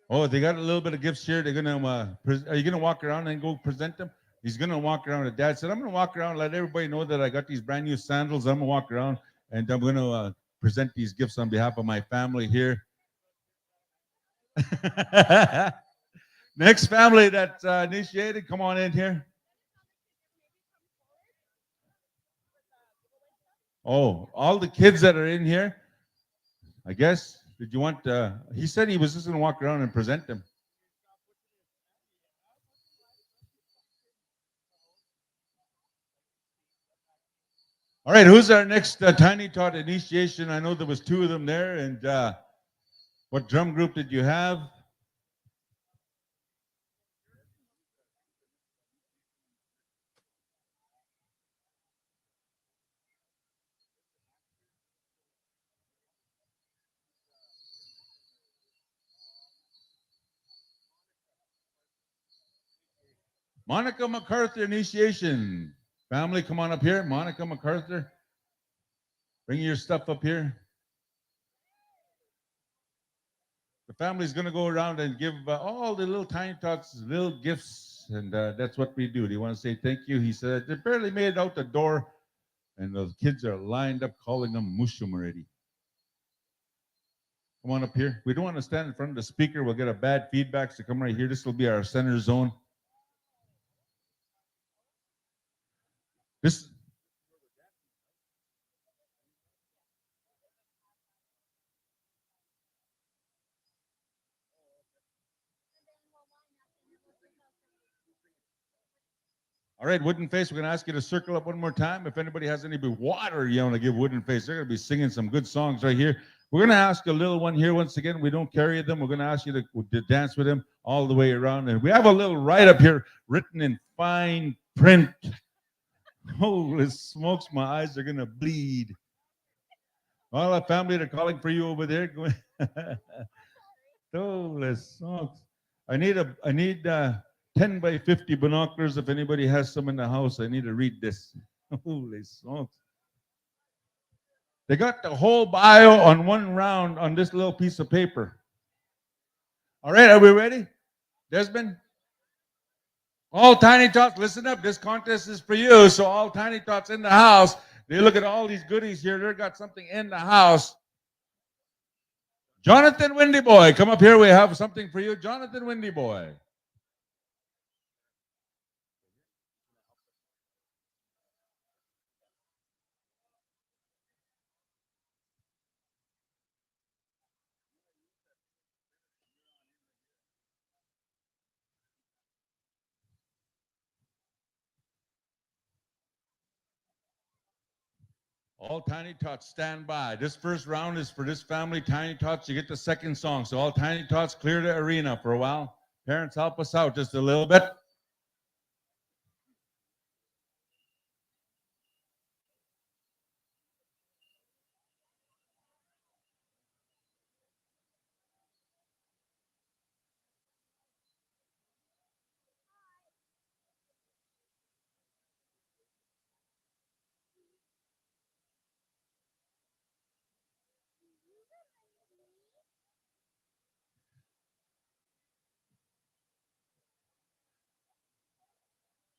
Oh, they got a little bit of gifts here. They're gonna. Are you gonna walk around and go present them? He's gonna walk around. And Dad said, "I'm gonna walk around, let everybody know that I got these brand new sandals. I'm gonna walk around and I'm gonna present these gifts on behalf of my family here." Next family that's initiated, come on in here. Oh, all the kids that are in here, I guess. Did you want? He said he was just gonna walk around and present them. All right, who's our next Tiny Tot initiation? I know there was two of them there, and what drum group did you have? Monica MacArthur initiation. Family, come on up here. Monica MacArthur, bring your stuff up here. The family's going to go around and give all the little Tiny Tots little gifts, and that's what we do. Do you want to say thank you? He said they barely made it out the door, and those kids are lined up calling them mushum already. Come on up here. We don't want to stand in front of the speaker. We'll get a bad feedback, so come right here. This will be our center zone. This. All right, Wooden Face, we're going to ask you to circle up one more time. If anybody has any water you want to give Wooden Face, they're going to be singing some good songs right here. We're going to ask a little one here once again. We don't carry them. We're going to ask you to dance with him all the way around. And we have a little write-up here written in fine print. Holy smokes, my eyes are going to bleed. All the family, they're calling for you over there. Holy smokes. I need 10 by 50 binoculars. If anybody has some in the house, I need to read this. Holy smokes. They got the whole bio on one round on this little piece of paper. All right, are we ready? Desmond? All Tiny Tots, listen up. This contest is for you. So all Tiny Tots in the house, they look at all these goodies here. They've got something in the house. Jonathan Windy Boy, come up here. We have something for you. Jonathan Windy Boy. All Tiny Tots, stand by. This first round is for this family. Tiny Tots, you get the second song. So all Tiny Tots, clear the arena for a while. Parents, help us out just a little bit.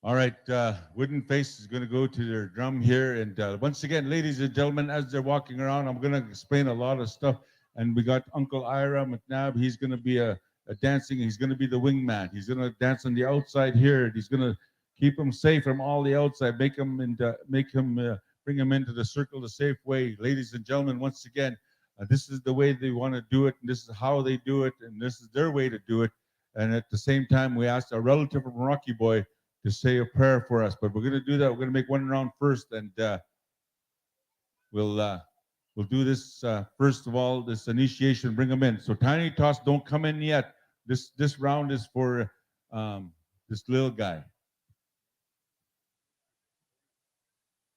All right, Wooden Face is going to go to their drum here. And once again, ladies and gentlemen, as they're walking around, I'm going to explain a lot of stuff. And we got Uncle Ira McNabb. He's going to be a dancing. He's going to be the wingman. He's going to dance on the outside here. He's going to keep him safe from all the outside, bring him into the circle the safe way. Ladies and gentlemen, once again, this is the way they want to do it, and this is how they do it, and this is their way to do it. And at the same time, we asked our relative from Rocky Boy to say a prayer for us, but we're going to do that. We're going to make one round first, and we'll do this first of all. This initiation, bring them in. So Tiny Tots, don't come in yet. This round is for this little guy.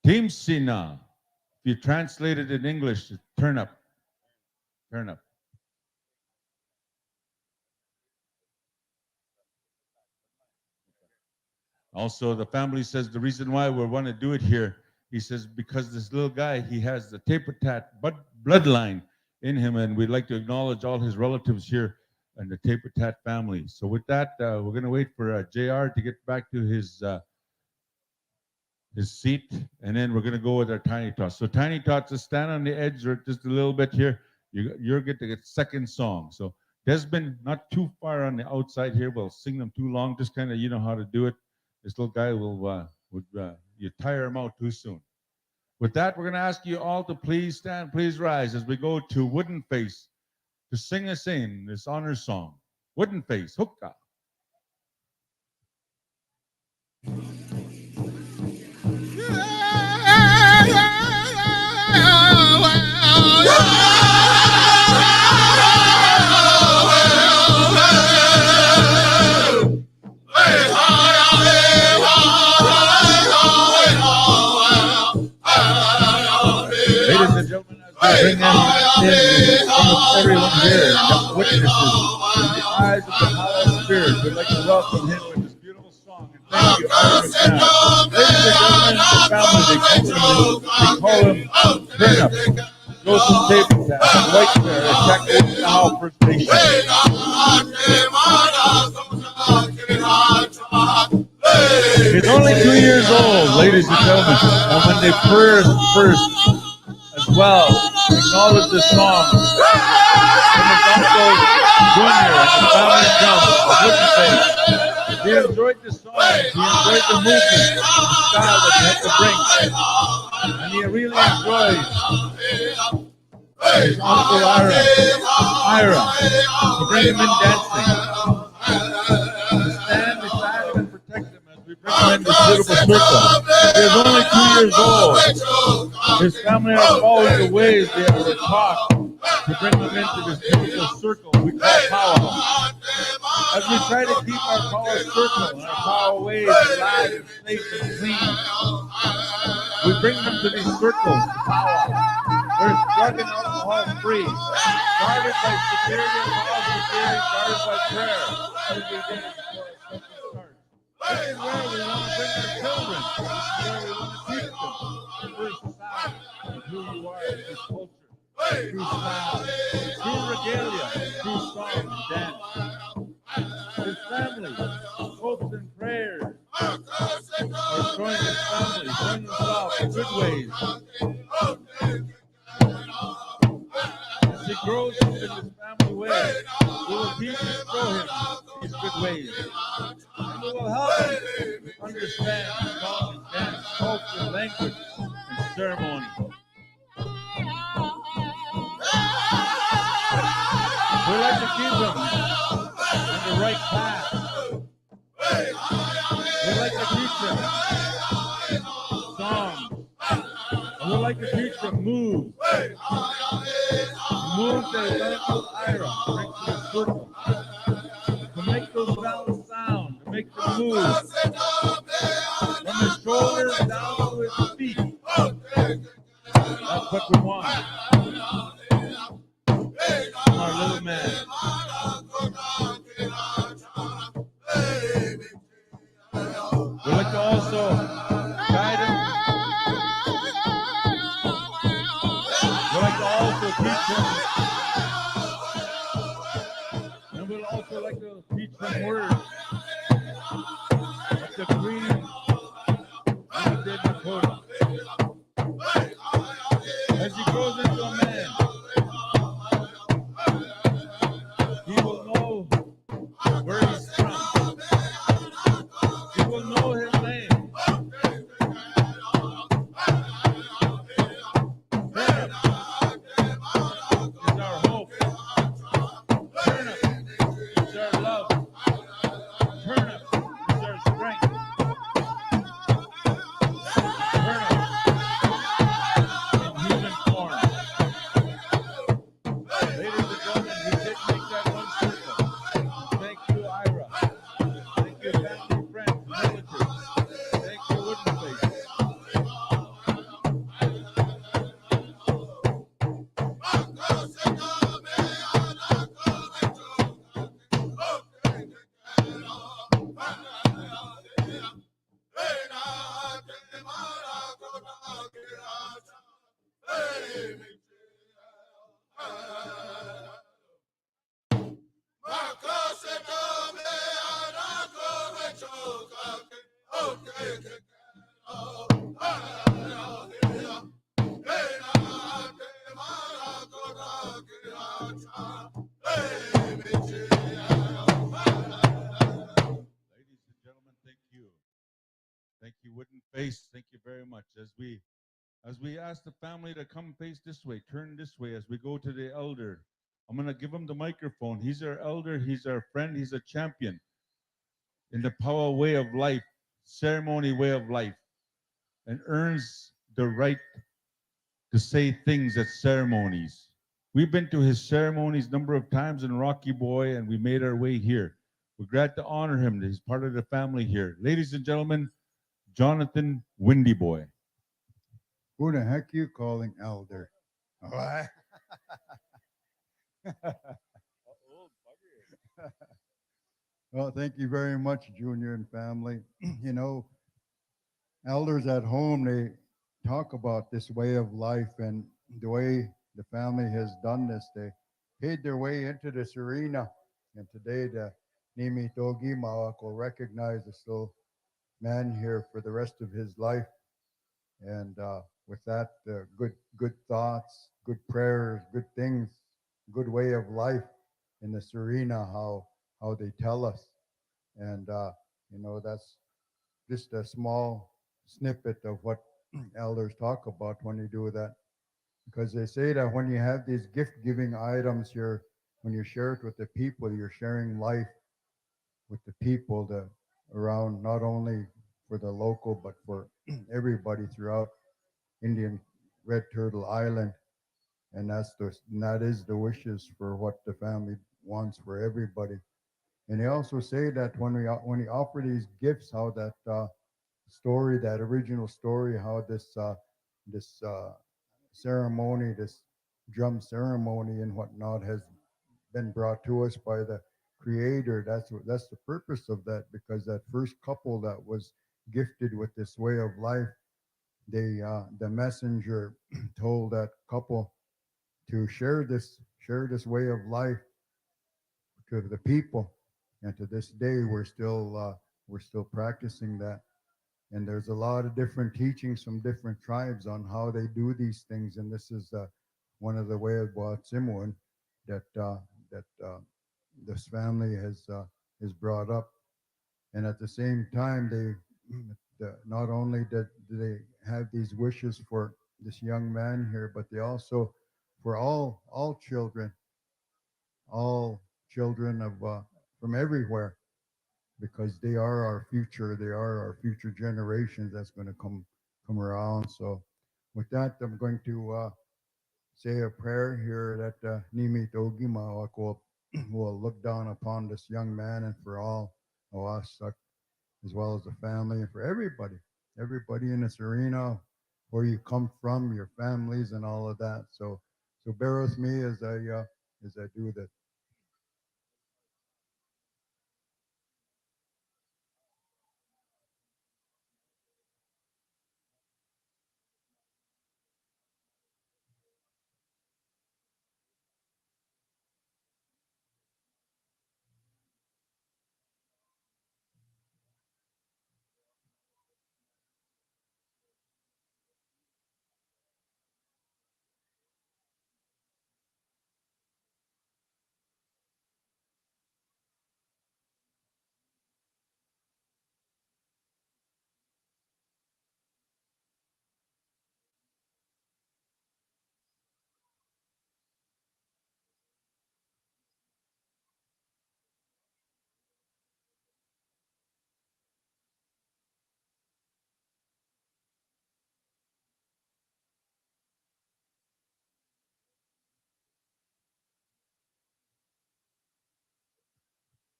Team Sina. If you translate it in English, turn up. Turn up. Also, the family says the reason why we want to do it here, he says, because this little guy, he has the Taper-Tat bloodline in him, and we'd like to acknowledge all his relatives here and the Taper-Tat family. So with that, we're going to wait for JR to get back to his seat, and then we're going to go with our Tiny Tots. So Tiny Tots, just stand on the edge or just a little bit here. You're going to get second song. So Desmond, not too far on the outside here. We'll sing them too long. Just kind of, you know how to do it. This little guy you tire him out too soon. With that, we're going to ask you all to please stand, please rise as we go to Wooden Face to sing us in this honor song. Wooden Face, hookah. Ladies and gentlemen, as we bring them in, almost everyone here, the witnesses, in the eyes of the Holy Spirit, we'd like to welcome him with this beautiful song. And thank you, Ira McNabb. Ladies and gentlemen, the family, they call him Turn Up, Joseph Taper-Tat, White Bear, Kahkewistahaw First Nation. He's only 2 years old, ladies and gentlemen, and when they first as well acknowledge this song from his uncle Junior and the family drum of Wooden Face. He enjoyed the song, he enjoyed the movement, the style that he had to bring, and he really enjoyed his uncle Ira, to bring him in dancing, to stand beside him and protect him as we bring him in this beautiful circle. He is only 2 years old. His family are following the ways they were taught to bring them into this beautiful circle we call powwow. As we try to keep our power circle and our power ways alive and safe and clean, we bring them to these circles to powwow. We're drug and alcohol free, guarded by security and laws security, guarded by prayer every day before our session starts. This is where we want to bring our children. This is where we want to teach them the first sound of who you are in this culture. Through sound, through regalia, through song and dance. His family, hopes and prayers are showing his family, showing himself in good ways. As he grows up in his family way, we will teach and show him these good ways. And we will help him understand song and dance, culture, language, and ceremony. We like to keep him on the right path. We like to teach him songs. And we like to teach him move. Move the local Ira. Make the circle. To make those vowels sound. To make them move. From his shoulders down to his feet. That's what we want. From our little man. We'd like to also guide him. We'd like to also teach him. And we'd also like to teach him words. Like the greeting we did in Dakota. As he grows into a man, he will know where he's from. He will know his name. Turn up is our hope. Turn up is our love. Turn up is our strength. Turn up in human form. Ladies and gentlemen, we did make that one circle. Thank you, Ira. Thank you, family, friends, relatives. Thank you, Wooden Face. Ladies and gentlemen, thank you. Thank you, Wooden Face. Thank you very much. As we ask the family to come face this way, turn this way as we go to the elder. I'm going to give him the microphone. He's our elder, he's our friend, he's a champion in the power way of life, ceremony way of life, and earns the right to say things at ceremonies. We've been to his ceremonies a number of times in Rocky Boy, and we made our way here. We're glad to honor him that he's part of the family here. Ladies and gentlemen, Jonathan Windy Boy. Who the heck you calling elder? What? Well, thank you very much, Junior and family. You know, elders at home, they talk about this way of life and the way the family has done this. They paid their way into this arena. And today, the Nimi Togi Mawak will recognize this little man here for the rest of his life. And with that, good thoughts, good prayers, good things, good way of life in this arena, how they tell us. And, that's just a small snippet of what elders talk about when you do that. Because they say that when you have these gift giving items here, when you share it with the people, you're sharing life with the people that around, not only for the local, but for everybody throughout Indian Red Turtle Island. And that is the wishes for what the family wants for everybody. And they also say that when we offer these gifts, how that story, that original story, how this ceremony, this drum ceremony and whatnot has been brought to us by the Creator. That's the purpose of that, because that first couple that was gifted with this way of life, the messenger told that couple to share this way of life to the people, and to this day we're still practicing that. And there's a lot of different teachings from different tribes on how they do these things, and this is one of the way of Simuan that this family has brought up. And at the same time, not only do they have these wishes for this young man here, but they also for all children of from everywhere, because they are our future. They are our future generations that's going to come around. So with that, I'm going to say a prayer here that Nimi Togi Mawak will look down upon this young man and for all of us, as well as the family and for everybody in this arena, where you come from, your families, and all of that. So bear with me as I do this.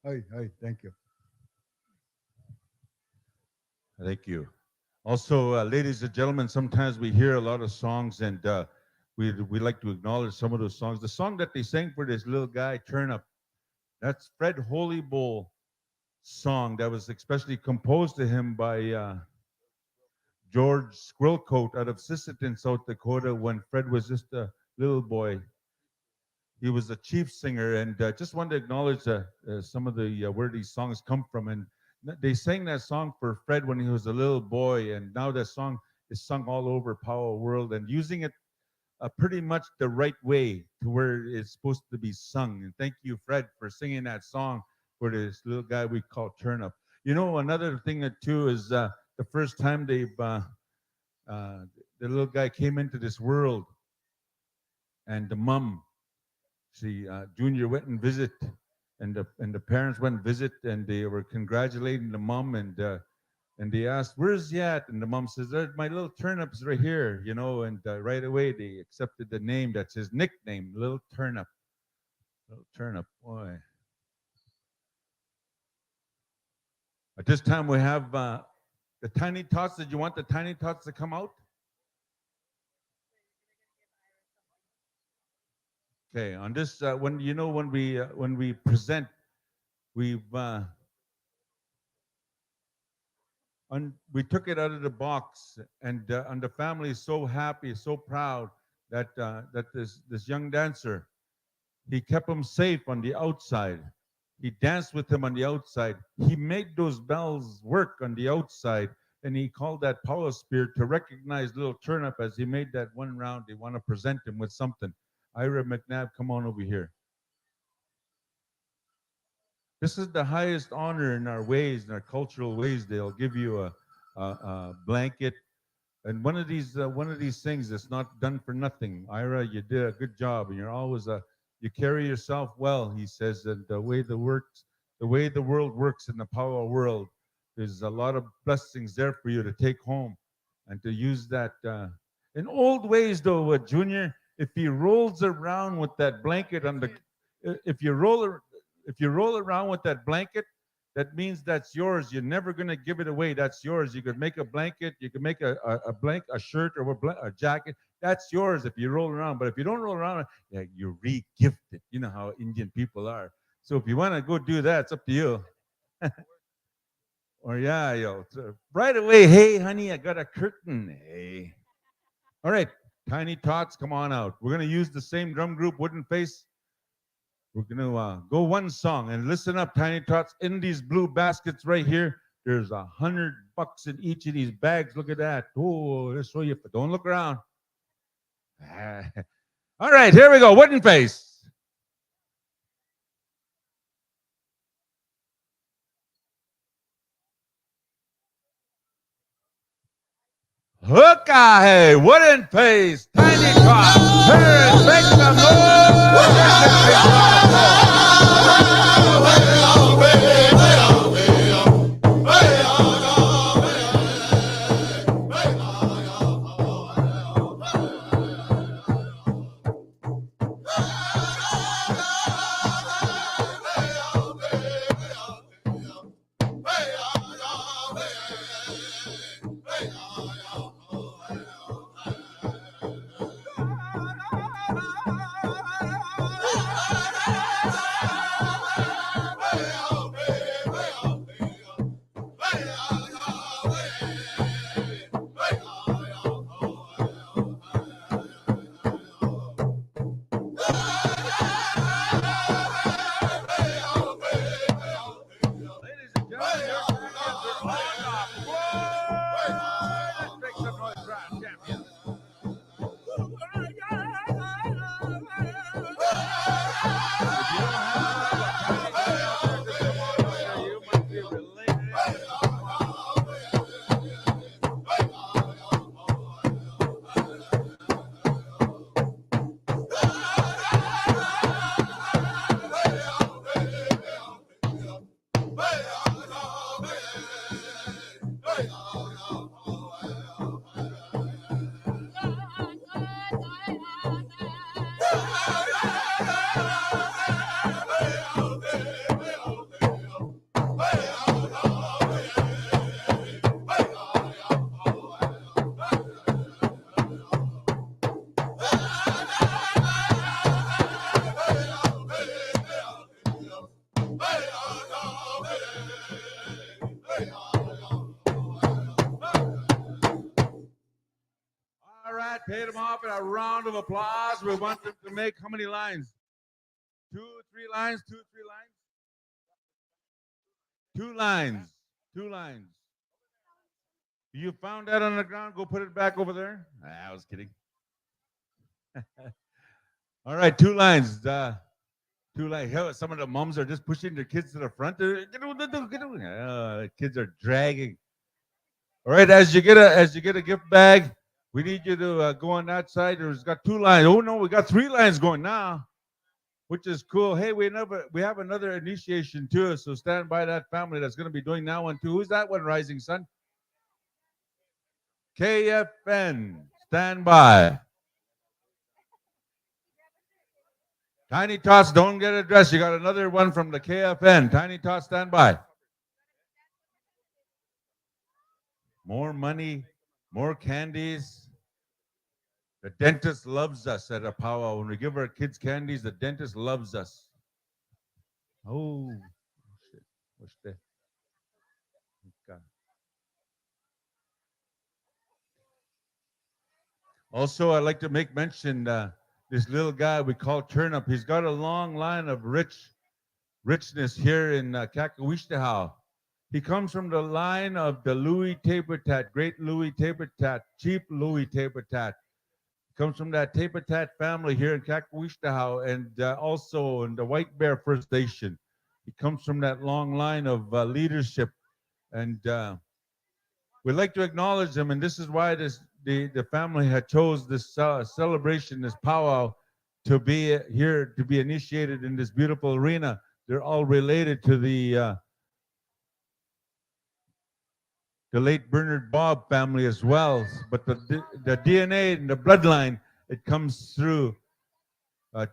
Hi, thank you. Thank you. Also, ladies and gentlemen, sometimes we hear a lot of songs, and we like to acknowledge some of those songs. The song that they sang for this little guy, Turnip, that's Fred Holybull song that was especially composed to him by George Squirrelcoat out of Sisseton, South Dakota, when Fred was just a little boy. He was a chief singer, and just wanted to acknowledge some of the where these songs come from. And they sang that song for Fred when he was a little boy, and now that song is sung all over Power World, and using it pretty much the right way to where it's supposed to be sung. And thank you, Fred, for singing that song for this little guy we call Turnip. You know, another thing that too is the first time the little guy came into this world, and the mom, Junior went and visit, and the parents went and visit, and they were congratulating the mom, and they asked, "Where's he at?" And the mom says, "There's my little Turnip's right here," you know. And right away they accepted the name. That's his nickname, Little Turnip. Little Turnip, boy. At this time we have the Tiny Tots. Did you want the Tiny Tots to come out? Okay, on this, when you know when we present, we've we took it out of the box, and the family is so happy, so proud that that this young dancer, he kept him safe on the outside. He danced with him on the outside. He made those bells work on the outside, and he called that power spirit to recognize little Turnip as he made that one round. They want to present him with something. Ira McNabb, come on over here. This is the highest honor in our ways, in our cultural ways. They'll give you a blanket, and one of these things that's not done for nothing. Ira, you did a good job, and you're always you carry yourself well. He says, and the way the world works in the power world, there's a lot of blessings there for you to take home, and to use that. In old ways, though, Junior, if he rolls around with that blanket on the, if you roll around with that blanket, that means that's yours. You're never going to give it away. That's yours. You could make a blanket. You could make a shirt or a jacket. That's yours if you roll around. But if you don't roll around, yeah, you re-gift it. You know how Indian people are. So if you want to go do that, it's up to you. Or yeah, right away. Hey, honey, I got a curtain. Hey. All right, Tiny Tots, come on out. We're going to use the same drum group, Wooden Face. We're going to go one song, and listen up, Tiny Tots. In these blue baskets right here, there's $100 in each of these bags. Look at that. Oh, let's show you. Don't look around. All right, here we go. Wooden Face. Hookah, hey, Wooden Face, Tiny Tots. Hey, make some noise. All right, paid them off in a round of applause. We want them to make how many lines? 2, 3 lines, 2, 3 lines? 2 lines, 2 lines. You found that on the ground, go put it back over there. I was kidding. All right, 2 lines. 2 lines. Hell, some of the moms are just pushing their kids to the front. The kids are dragging. All right, as you get a gift bag, we need you to go on that side. There's got 2 lines. Oh no, we got 3 lines going now, which is cool. Hey, we have another initiation too, so stand by that family that's going to be doing that one too. Who's that one, Rising Sun? KFN, stand by. Tiny Tots, don't get addressed. You got another one from the KFN. Tiny Tots, stand by. More money, more candies. The dentist loves us at a powwow. When we give our kids candies, the dentist loves us. Oh, shit. What's that? Okay. Also, I'd like to make mention this little guy we call Turnip. He's got a long line of richness here in Kahkewistahaw. He comes from the line of the Louis Tapertat, great Louis Tapertat, Chief Louis Tapertat. Comes from that Tapertat family here in Kahkewistahaw and also in the White Bear First Nation. He comes from that long line of leadership, and we'd like to acknowledge him. And this is why the family had chose this celebration, this powwow, to be here, to be initiated in this beautiful arena. They're all related to the late Bernard Bob family as well, but the DNA and the bloodline, it comes through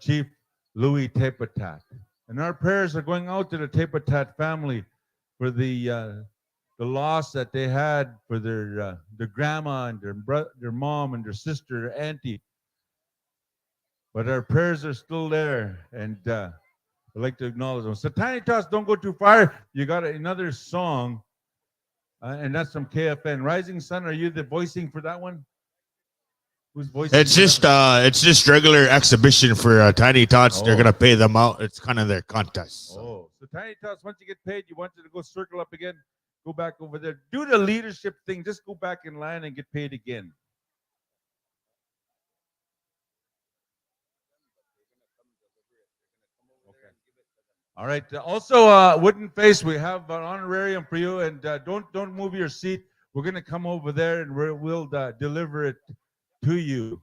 Chief Louis Tapertat. And our prayers are going out to the Tapertat family for the loss that they had for their grandma and their mom and their sister, their auntie. But our prayers are still there, and I'd like to acknowledge them. So Tiny Tots, don't go too far. You got another song. And that's from KFN. Rising Sun, are you the voicing for that one? Who's voicing? It's just regular exhibition for Tiny Tots. They're gonna pay them out. It's kind of their contest. So Tiny Tots, once you get paid, you want you to go circle up again, go back over there, do the leadership thing. Just go back in line and get paid again. All right. Also, Wooden Face, we have an honorarium for you, and don't move your seat. We're gonna come over there and we'll deliver it to you.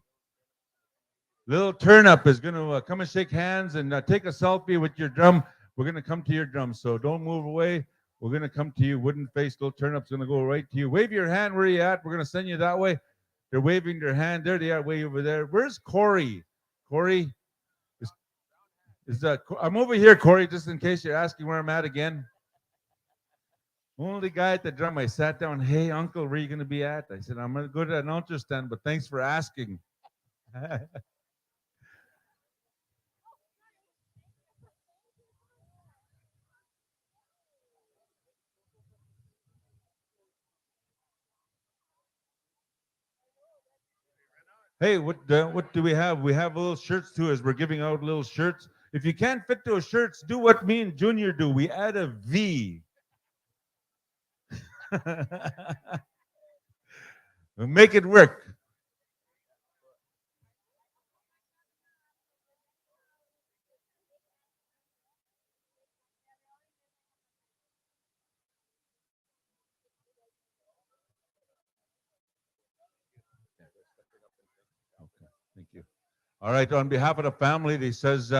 Little Turnip is gonna come and shake hands and take a selfie with your drum. We're gonna come to your drum, so don't move away. We're gonna come to you. Wooden Face, Little Turnip's gonna go right to you. Wave your hand where you at. We're gonna send you that way. They're waving their hand. There they are, way over there. Where's Corey? Corey? I'm over here, Corey, just in case you're asking where I'm at again. Only guy at the drum. I sat down. Hey, uncle, where are you going to be at? I said, I'm going to go to the announcer stand, but thanks for asking. Hey, what do we have? We have little shirts too, as we're giving out little shirts. If you can't fit those shirts, do what me and Junior do. We add a V. We'll make it work. Okay, thank you. All right, on behalf of the family, he says,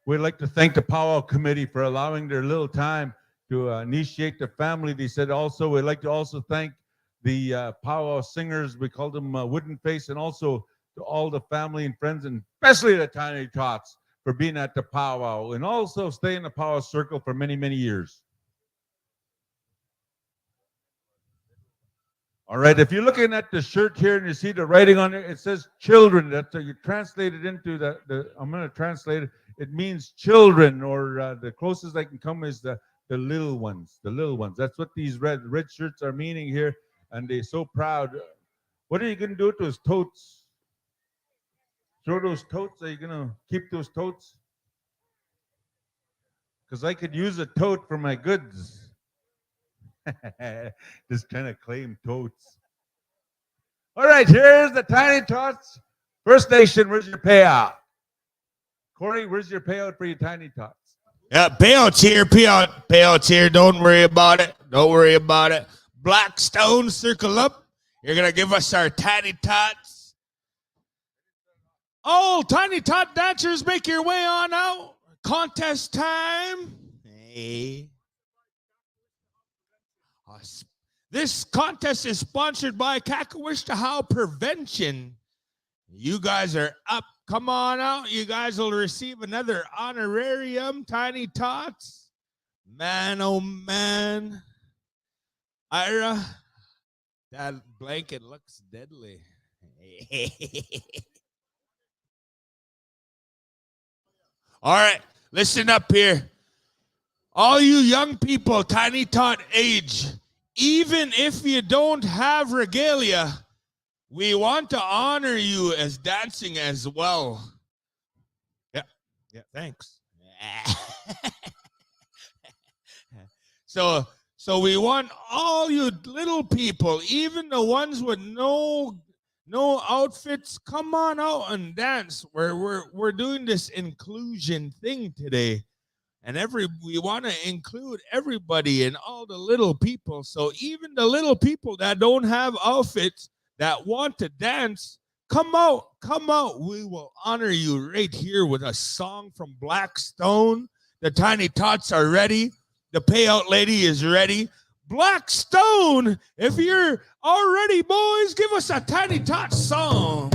we'd like to thank the powwow committee for allowing their little time initiate the family. They said also we'd like to also thank the powwow singers. We called them Wooden Face, and also to all the family and friends, and especially the Tiny Tots for being at the powwow and also stay in the powwow circle for many, many years. All right, if you're looking at the shirt here and you see the writing on it, it says children. That you translate it into I'm going to translate it. It means children, or the closest I can come is the little ones. The little ones. That's what these red shirts are meaning here, and they're so proud. What are you going to do to those totes? Throw those totes? Are you going to keep those totes? Because I could use a tote for my goods. Just trying to claim totes. All right, here's the Tiny Tots. First Nation, where's your payout? Corey, where's your payout for your Tiny Tots? Yeah, payouts here. Don't worry about it. Don't worry about it. Blackstone, circle up. You're going to give us our Tiny Tots. All Tiny Tot dancers, make your way on out. Contest time. Hey. This contest is sponsored by Kahkewistahaw Prevention. You guys are up. Come on out. You guys will receive another honorarium, Tiny Tots. Man, oh man. Ira, that blanket looks deadly. All right, listen up here. All you young people, Tiny Tot age, even if you don't have regalia, we want to honor you as dancing as well. Yeah, thanks. So we want all you little people, even the ones with no outfits, come on out and dance. We're doing this inclusion thing today. And we want to include everybody and all the little people. So even the little people that don't have outfits that want to dance, come out. We will honor you right here with a song from Blackstone. The Tiny Tots are ready. The payout lady is ready. Blackstone, if you're all ready, boys, give us a Tiny Tots song.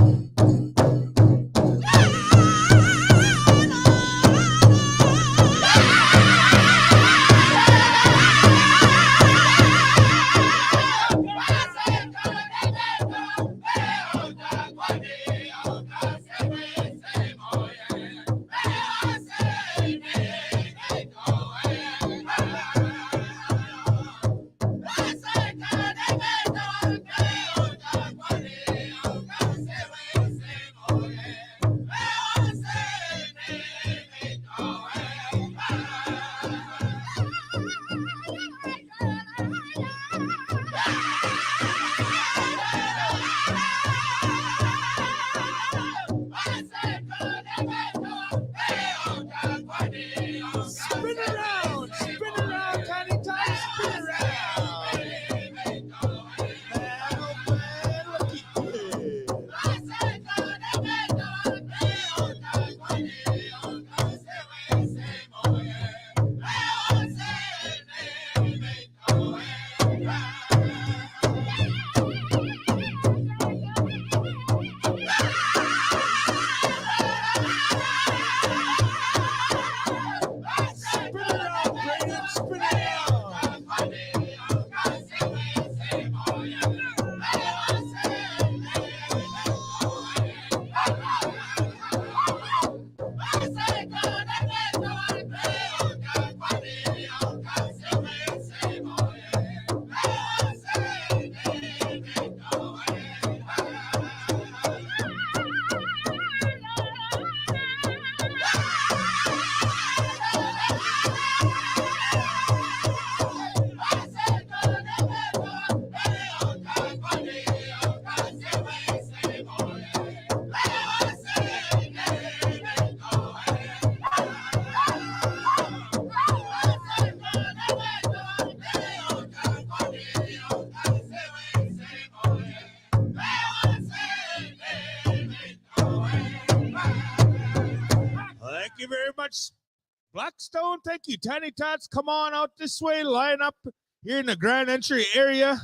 Blackstone, thank you. Tiny Tots, come on out this way. Line up here in the Grand Entry area.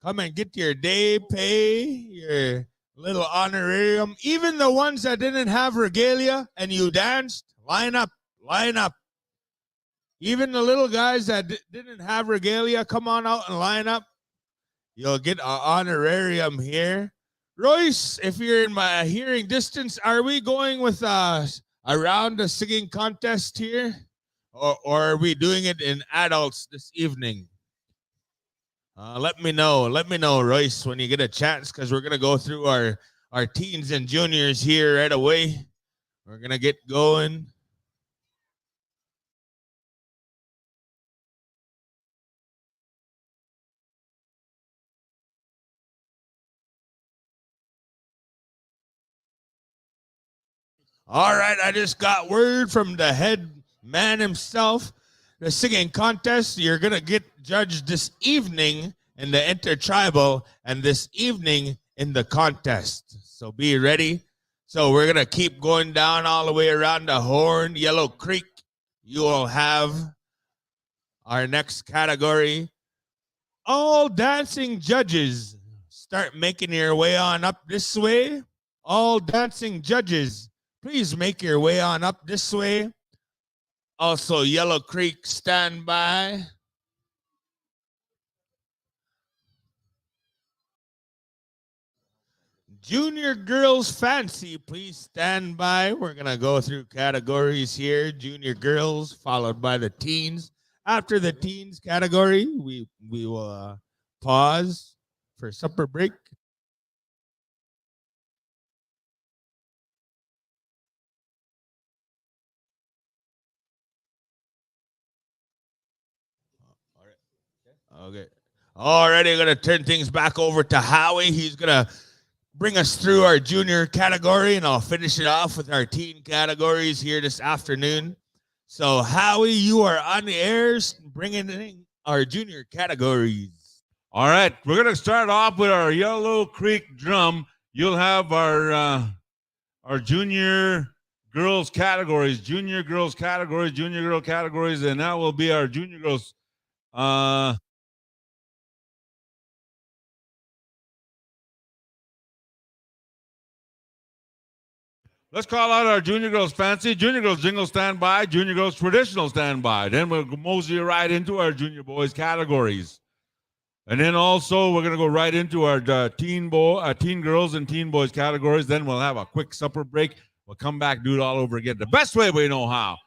Come and get your day pay, your little honorarium. Even the ones that didn't have regalia and you danced, line up, line up. Even the little guys that didn't have regalia, come on out and line up. You'll get an honorarium here. Royce, if you're in my hearing distance, are we going with around the singing contest here? Or are we doing it in adults this evening? Let me know, Royce, when you get a chance, because we're going to go through our teens and juniors here right away. We're going to get going. All right, I just got word from the head man himself. The singing contest, you're going to get judged this evening in the intertribal and this evening in the contest. So be ready. So we're going to keep going down all the way around the Horn, Yellow Creek. You will have our next category. All dancing judges, start making your way on up this way. All dancing judges, please make your way on up this way. Also, Yellow Creek, stand by. Junior Girls Fancy, please stand by. We're going to go through categories here. Junior Girls, followed by the teens. After the teens category, we will pause for supper break. Okay. Alrighty, I'm going to turn things back over to Howie. He's going to bring us through our junior category, and I'll finish it off with our teen categories here this afternoon. So, Howie, you are on the air, bringing in our junior categories. All right, we're going to start off with our Yellow Creek drum. You'll have our junior girls categories, junior girl categories, and that will be our junior girls. Let's call out our junior girls fancy, junior girls jingle standby, junior girls traditional standby. Then we'll mosey right into our junior boys categories. And then also we're going to go right into our teen girls and teen boys categories. Then we'll have a quick supper break. We'll come back, do it all over again. The best way we know how.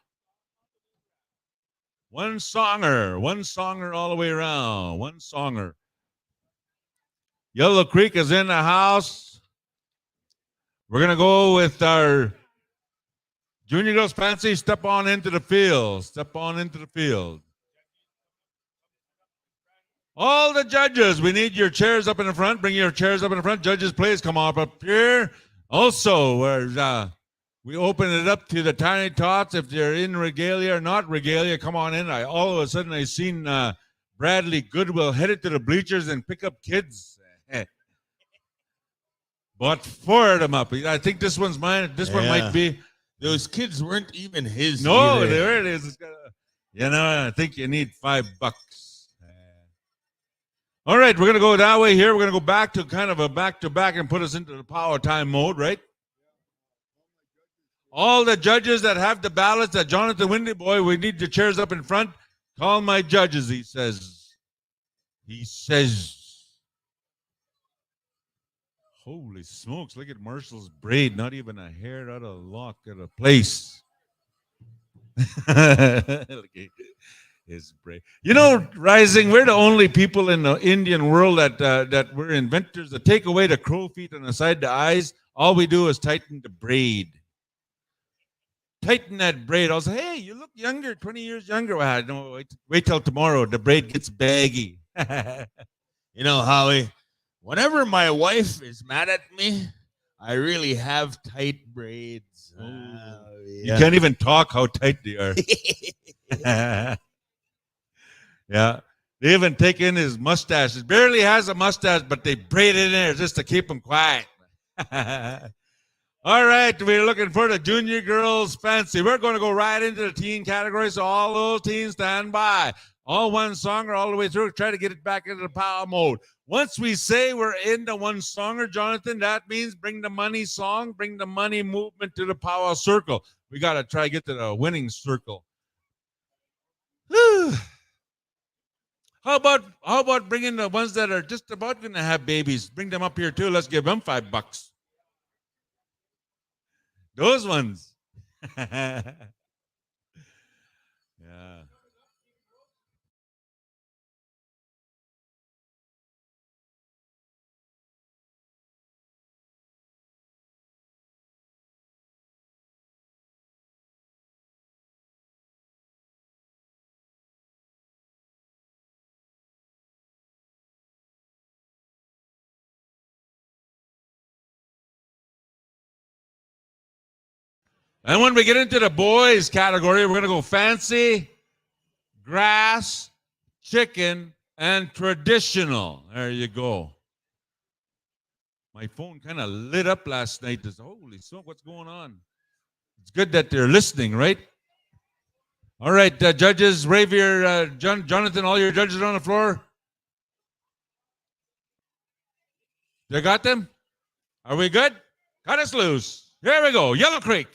One songer all the way around. One songer. Yellow Creek is in the house. We're going to go with our junior girls fancy. Step on into the field. Step on into the field. All the judges, we need your chairs up in the front. Bring your chairs up in the front. Judges, please come up here. Also, we open it up to the tiny tots. If they're in regalia or not regalia, come on in. All of a sudden, I seen Bradley Goodwill headed to the bleachers and pick up kids. But four of them up. I think this one's mine. This one might be. Those kids weren't even his. No, either. there it is. I think you need $5. All right, we're going to go that way here. We're going to go back to kind of a back-to-back and put us into the power time mode, right? All the judges that have the ballots, that Jonathan Windy boy, we need the chairs up in front. Call my judges, he says. He says. Holy smokes, look at Marshall's braid. Not even a hair out of lock at a place. Look at his braid. You know, Rising, we're the only people in the Indian world that we're inventors that take away the crow feet on the side of the eyes. All we do is tighten the braid. Tighten that braid. I'll say, hey, you look younger, 20 years younger. Well, no, wait till tomorrow. The braid gets baggy. You know, Howie, whenever my wife is mad at me, I really have tight braids. You can't even talk how tight they are. Yeah. They even take in his mustache. He barely has a mustache, but they braid it in there just to keep him quiet. All right, we're looking for the junior girls fancy. We're going to go right into the teen category, so all those teens stand by. All one songer all the way through. Try to get it back into the power mode. Once we say we're into one songer, Jonathan, that means bring the money song, bring the money movement to the power circle. We got to try to get to the winning circle. How about bringing the ones that are just about going to have babies? Bring them up here too. Let's give them $5. Those ones. Yeah. And when we get into the boys category, we're going to go fancy, grass, chicken, and traditional. There you go. My phone kind of lit up last night. Holy smoke, what's going on? It's good that they're listening, right? All right, judges, wave your, Jonathan, all your judges on the floor. You got them? Are we good? Cut us loose. Here we go, Yellow Creek.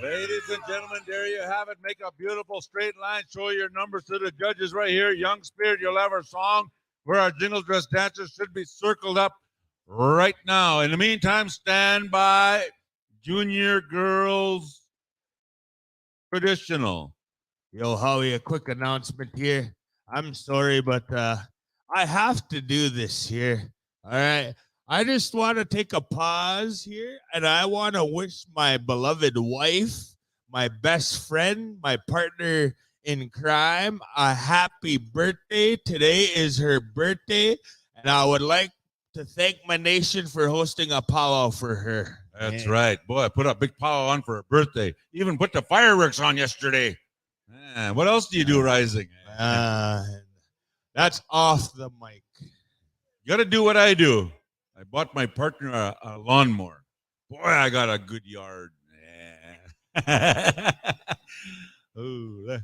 Ladies and gentlemen, there you have it. Make a beautiful straight line. Show your numbers to the judges right here. Young Spirit, you'll have our song where our jingle dress dancers should be circled up right now. In the meantime, stand by. Junior girls traditional. Yo, Howie, a quick announcement here. I'm sorry, but I have to do this here. All right. I just want to take a pause here, and I want to wish my beloved wife, my best friend, my partner in crime, a happy birthday. Today is her birthday, and I would like to thank my nation for hosting a powwow for her. That's right. Boy, I put a big powwow on for her birthday. Even put the fireworks on yesterday. Man, what else do you do, Rising? And that's off the mic. You got to do what I do. I bought my partner a lawnmower. Boy, I got a good yard. Yeah. Ooh,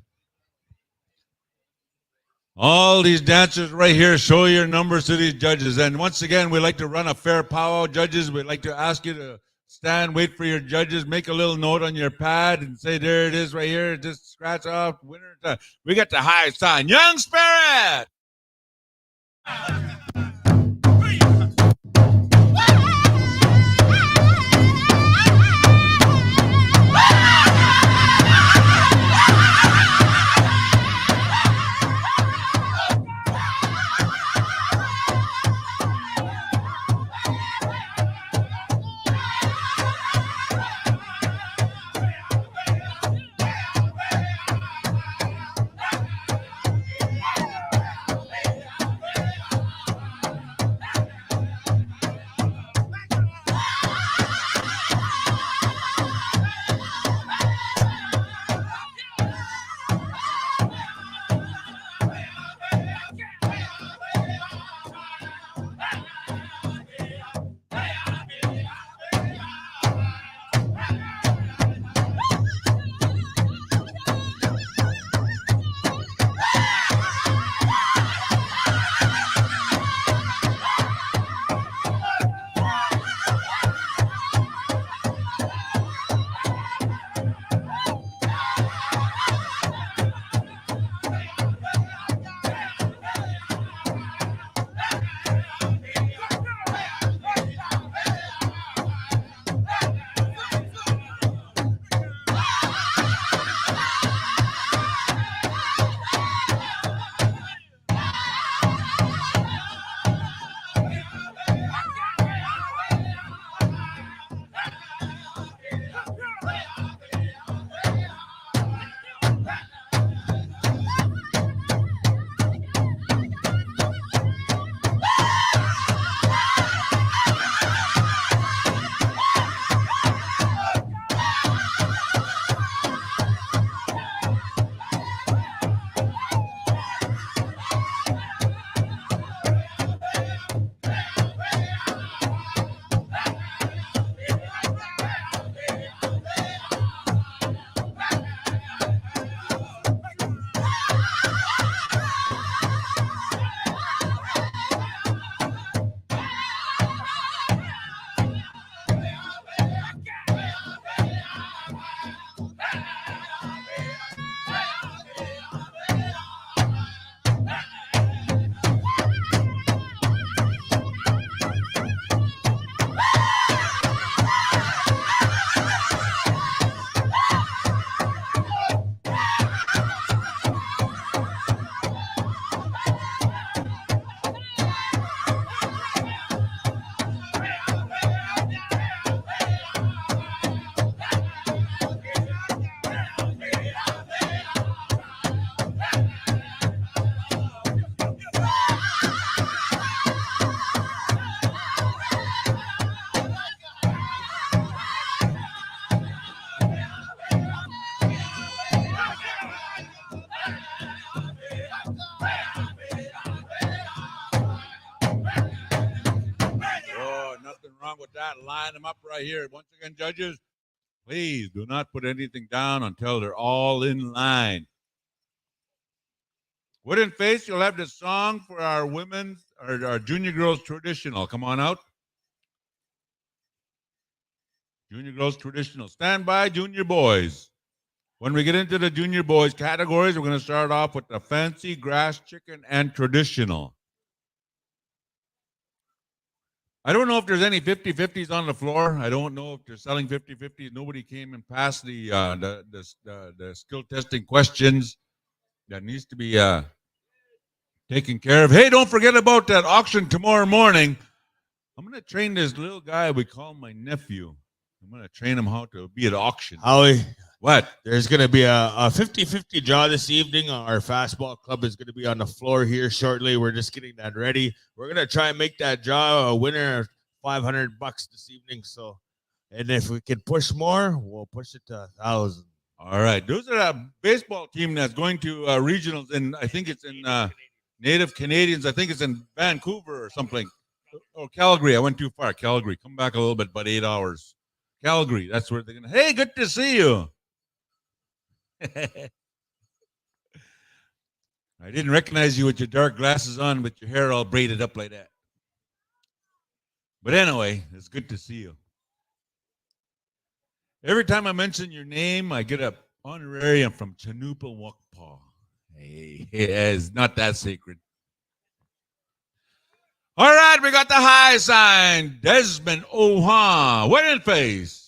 all these dancers right here, show your numbers to these judges. And once again, we like to run a fair powwow, judges. We'd like to ask you to stand, wait for your judges, make a little note on your pad and say, there it is right here. Just scratch off winner. We got the high sign. Young Spirit! Wrong with that. Line them up right here. Once again, judges, please do not put anything down until they're all in line. Wooden Face, you'll have the song for our women's, our junior girls traditional. Come on out. Junior girls traditional. Stand by, junior boys. When we get into the junior boys categories, we're going to start off with the fancy, grass, chicken, and traditional. I don't know if there's any 50-50s on the floor. I don't know if they're selling 50-50s. Nobody came and passed the skill testing questions that needs to be taken care of. Hey, don't forget about that auction tomorrow morning. I'm going to train this little guy we call my nephew. I'm going to train him how to be at auction. Howie, what? There's going to be a 50-50 draw this evening. Our fastball club is going to be on the floor here shortly. We're just getting that ready. We're going to try and make that draw a winner of $500 this evening. So, and if we can push more, we'll push it to 1,000. All right. Those are a baseball team that's going to regionals, and I think it's in Native Canadians. I think it's in Vancouver or something. Oh, Calgary. I went too far. Calgary. Come back a little bit, about 8 hours. Calgary. That's where they're going to. Hey, good to see you. I didn't recognize you with your dark glasses on, with your hair all braided up like that. But anyway, it's good to see you. Every time I mention your name, I get a honorarium from Chanupa Wakpa. Hey, it's not that sacred. All right, we got the high sign, Desmond Oha, wedding face.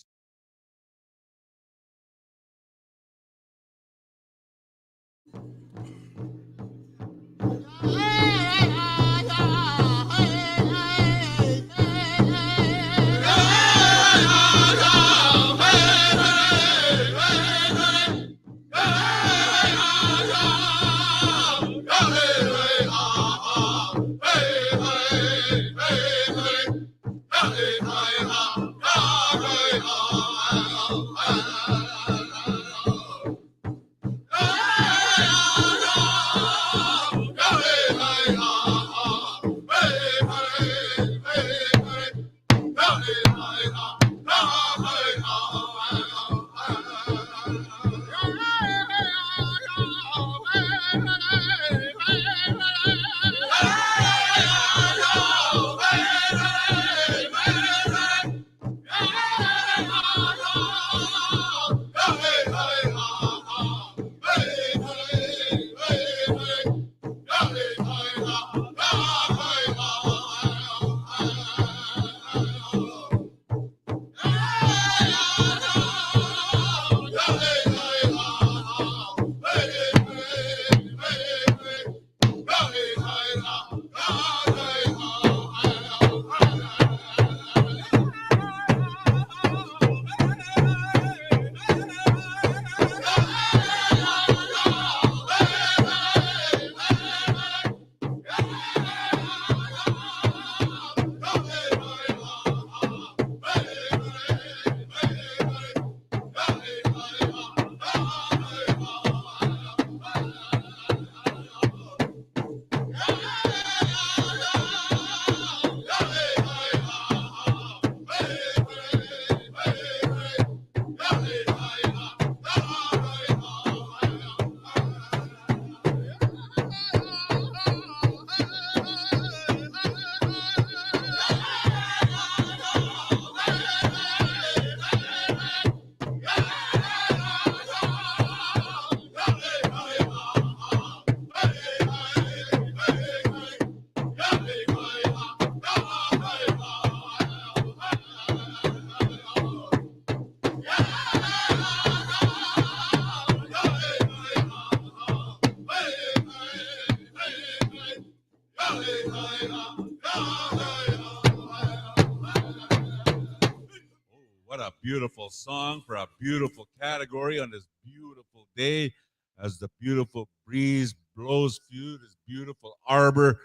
What a beautiful song for a beautiful category on this beautiful day, as the beautiful breeze blows through this beautiful arbor,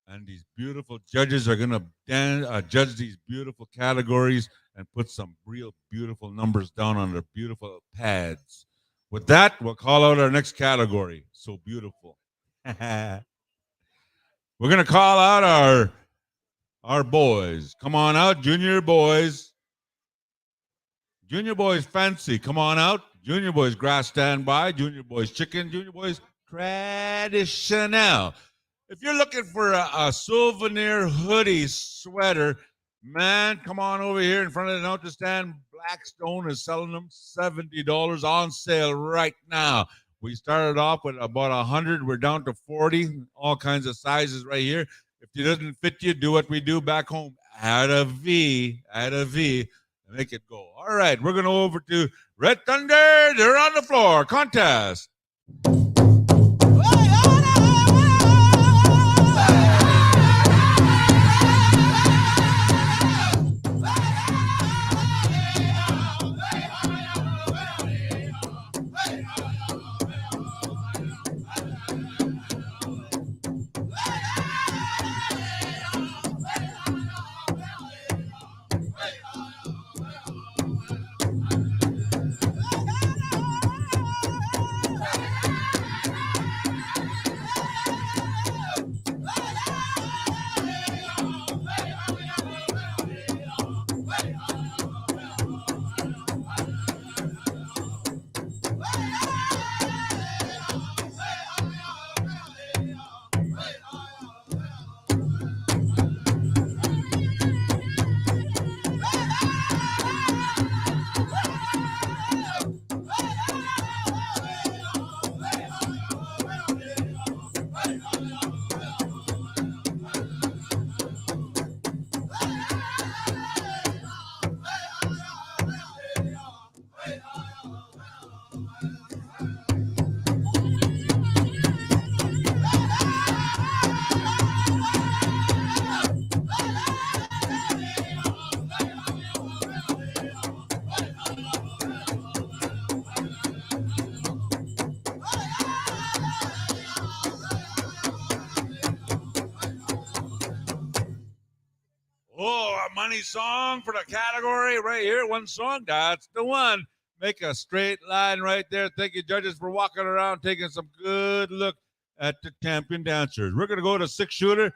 and these beautiful judges are going to judge these beautiful categories and put some real beautiful numbers down on their beautiful pads. With that, we'll call out our next category. So beautiful. We're going to call out our boys. Come on out, junior boys. Junior boys fancy, come on out. Junior boys grass standby. Junior boys chicken. Junior boys traditional. If you're looking for a souvenir hoodie sweater, man, come on over here in front of the notice stand. Blackstone is selling them $70 on sale right now. We started off with about 100. We're down to 40. All kinds of sizes right here. If it doesn't fit you, do what we do back home. Add a V. Make it go. All right, we're going to go over to Red Thunder. They're on the floor. Contest. funny song for the category right here. One song. That's the one. Make a straight line right there. Thank you, judges, for walking around, taking some good look at the champion dancers. We're going to go to 6-shooter.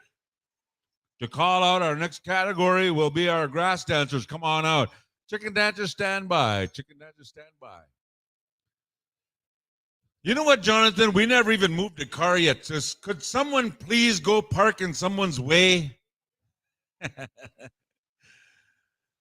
To call out our next category will be our grass dancers. Come on out. Chicken dancers, stand by. Chicken dancers, stand by. You know what, Jonathan? We never even moved the car yet. Just, could someone please go park in someone's way?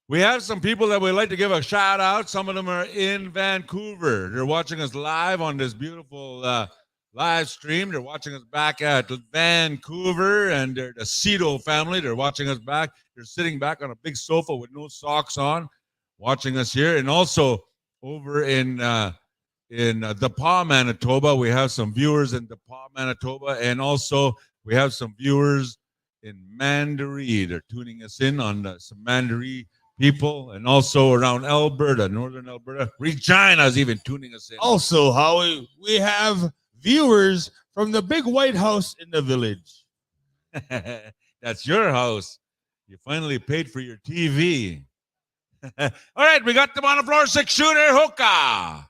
We have some people that we'd like to give a shout out. Some of them are in Vancouver. They're watching us live on this beautiful live stream. They're watching us back at Vancouver, and they're the Cito family. They're watching us back. They're sitting back on a big sofa with no socks on, watching us here. And also over in DePaul, Manitoba, we have some viewers in DePaul, Manitoba, and also we have some viewers in Mandaree. They're tuning us in on some Mandaree people, and also around Alberta, northern Alberta. Regina's even tuning us in. Also, Howie, we have viewers from the big White House in the village. That's your house. You finally paid for your TV. All right, we got them on the floor. 6-shooter, hookah.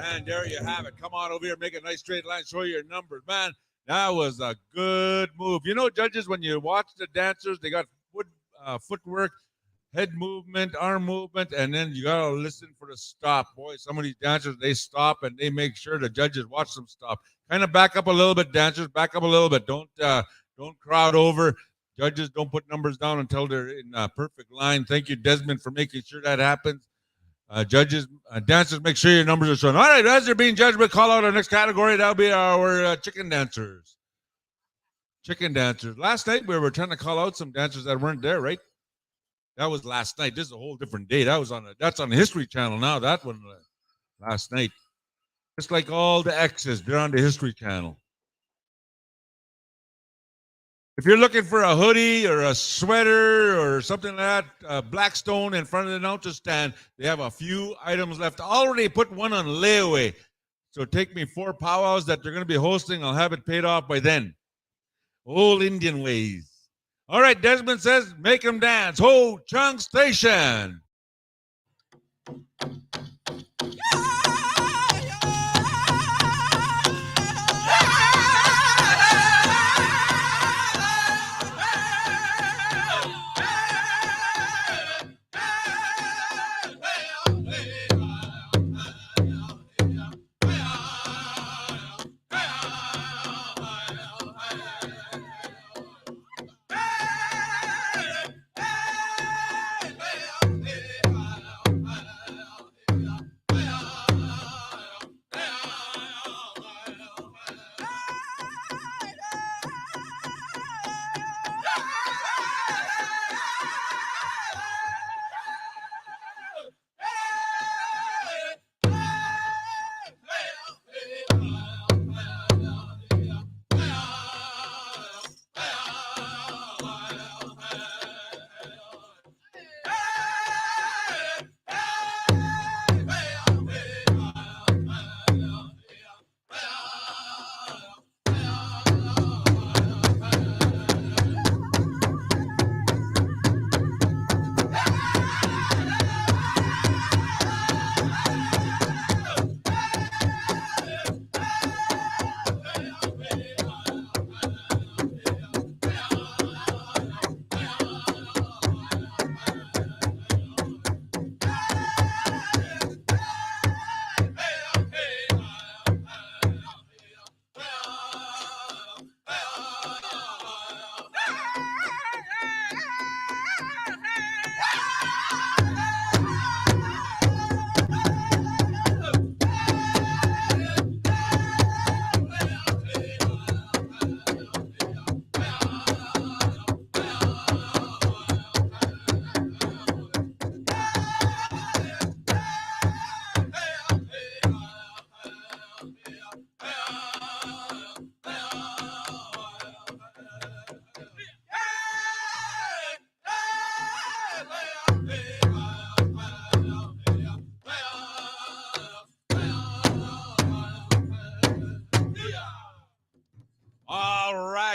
And there you have it. Come on over here, make a nice straight line, show your numbers. Man, that was a good move. You know, judges, when you watch the dancers, they got footwork, head movement, arm movement, and then you got to listen for the stop. Boy, some of these dancers, they stop and they make sure the judges watch them stop. Kind of back up a little bit, dancers, back up a little bit. Don't crowd over. Judges don't put numbers down until they're in perfect line. Thank you, Desmond, for making sure that happens. Judges, dancers, make sure your numbers are shown. All right, as they're being judged, we'll call out our next category. That'll be our chicken dancers. Chicken dancers. Last night, we were trying to call out some dancers that weren't there, right? That was last night. This is a whole different day. That's on the History Channel now. That one last night. Just like all the X's, they're on the History Channel. If you're looking for a hoodie or a sweater or something like that, Blackstone in front of the announcer stand, they have a few items left. Already put one on layaway. So take me 4 powwows that they're going to be hosting. I'll have it paid off by then. Old Indian ways. All right, Desmond says, make them dance. Ho Chung Station.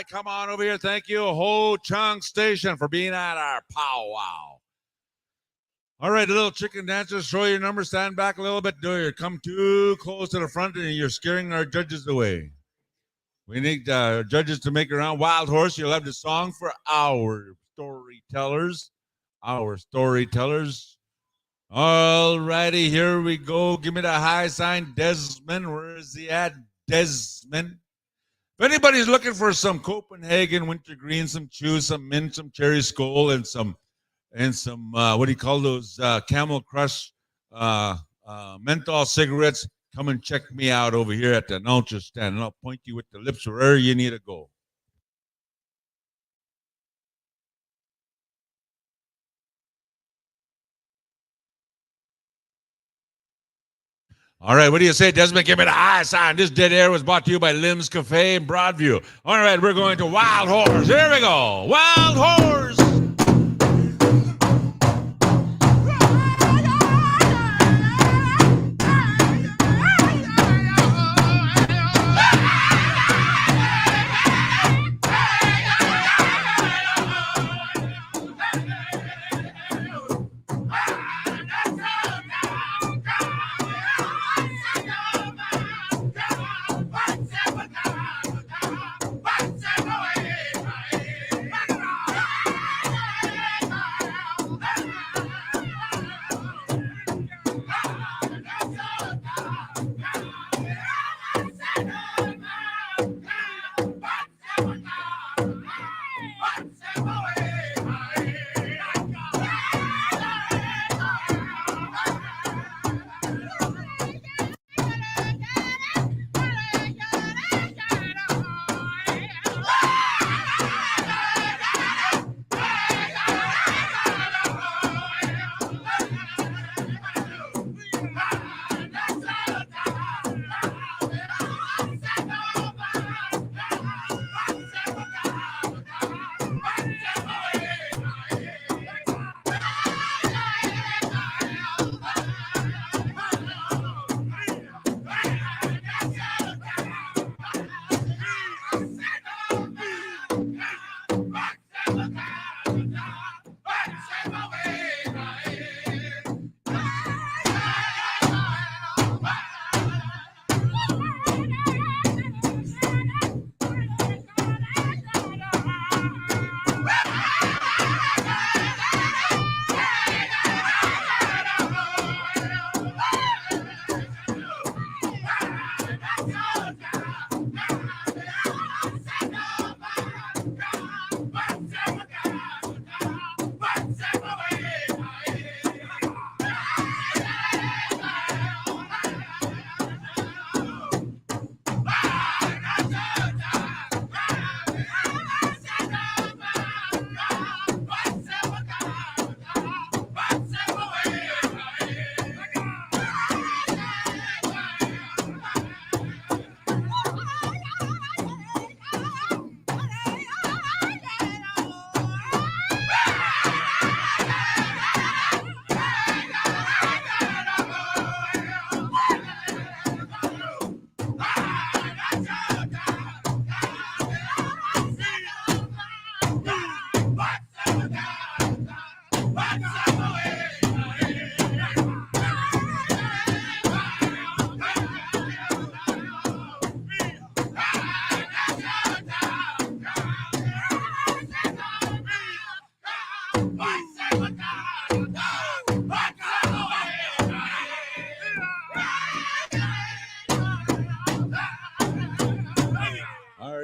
right, come on over here. Thank you, Ho Chung Station, for being at our powwow. All right, little chicken dancers, show your number. Stand back a little bit. Do you come too close to the front and you're scaring our judges away. We need judges to make around Wild Horse. You'll have the song for our storytellers. Our storytellers. All righty, here we go. Give me the high sign, Desmond. Where is he at? Desmond. If anybody's looking for some Copenhagen wintergreen, some chew, some mint, some cherry skull, and some what do you call those Camel Crush menthol cigarettes, come and check me out over here at the announcer stand, and I'll point you with the lips wherever you need to go. All right, what do you say, Desmond? Give me the high sign. This dead air was brought to you by Lim's Cafe in Broadview. All right, we're going to Wild Horse. Here we go. Wild Horse.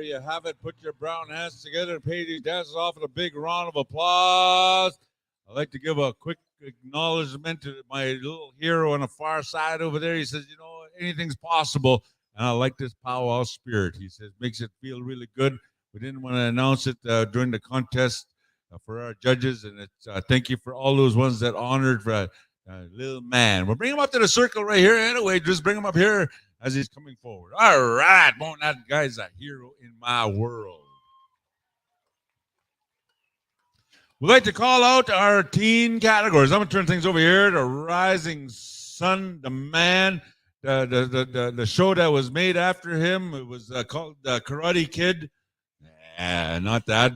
There you have it. Put your brown hands together and pay these dancers off with a big round of applause. I'd like to give a quick acknowledgement to my little hero on the far side over there. He says, you know, anything's possible. And I like this powwow spirit. He says, makes it feel really good. We didn't want to announce it during the contest for our judges. And it's thank you for all those ones that honored for little man. We'll bring him up to the circle right here anyway. Just bring him up here as he's coming forward. All right. Bon, that guy's a hero in my world. We'd like to call out our teen categories. I'm going to turn things over here to Rising Sun, the man, the show that was made after him. It was called Karate Kid. Not that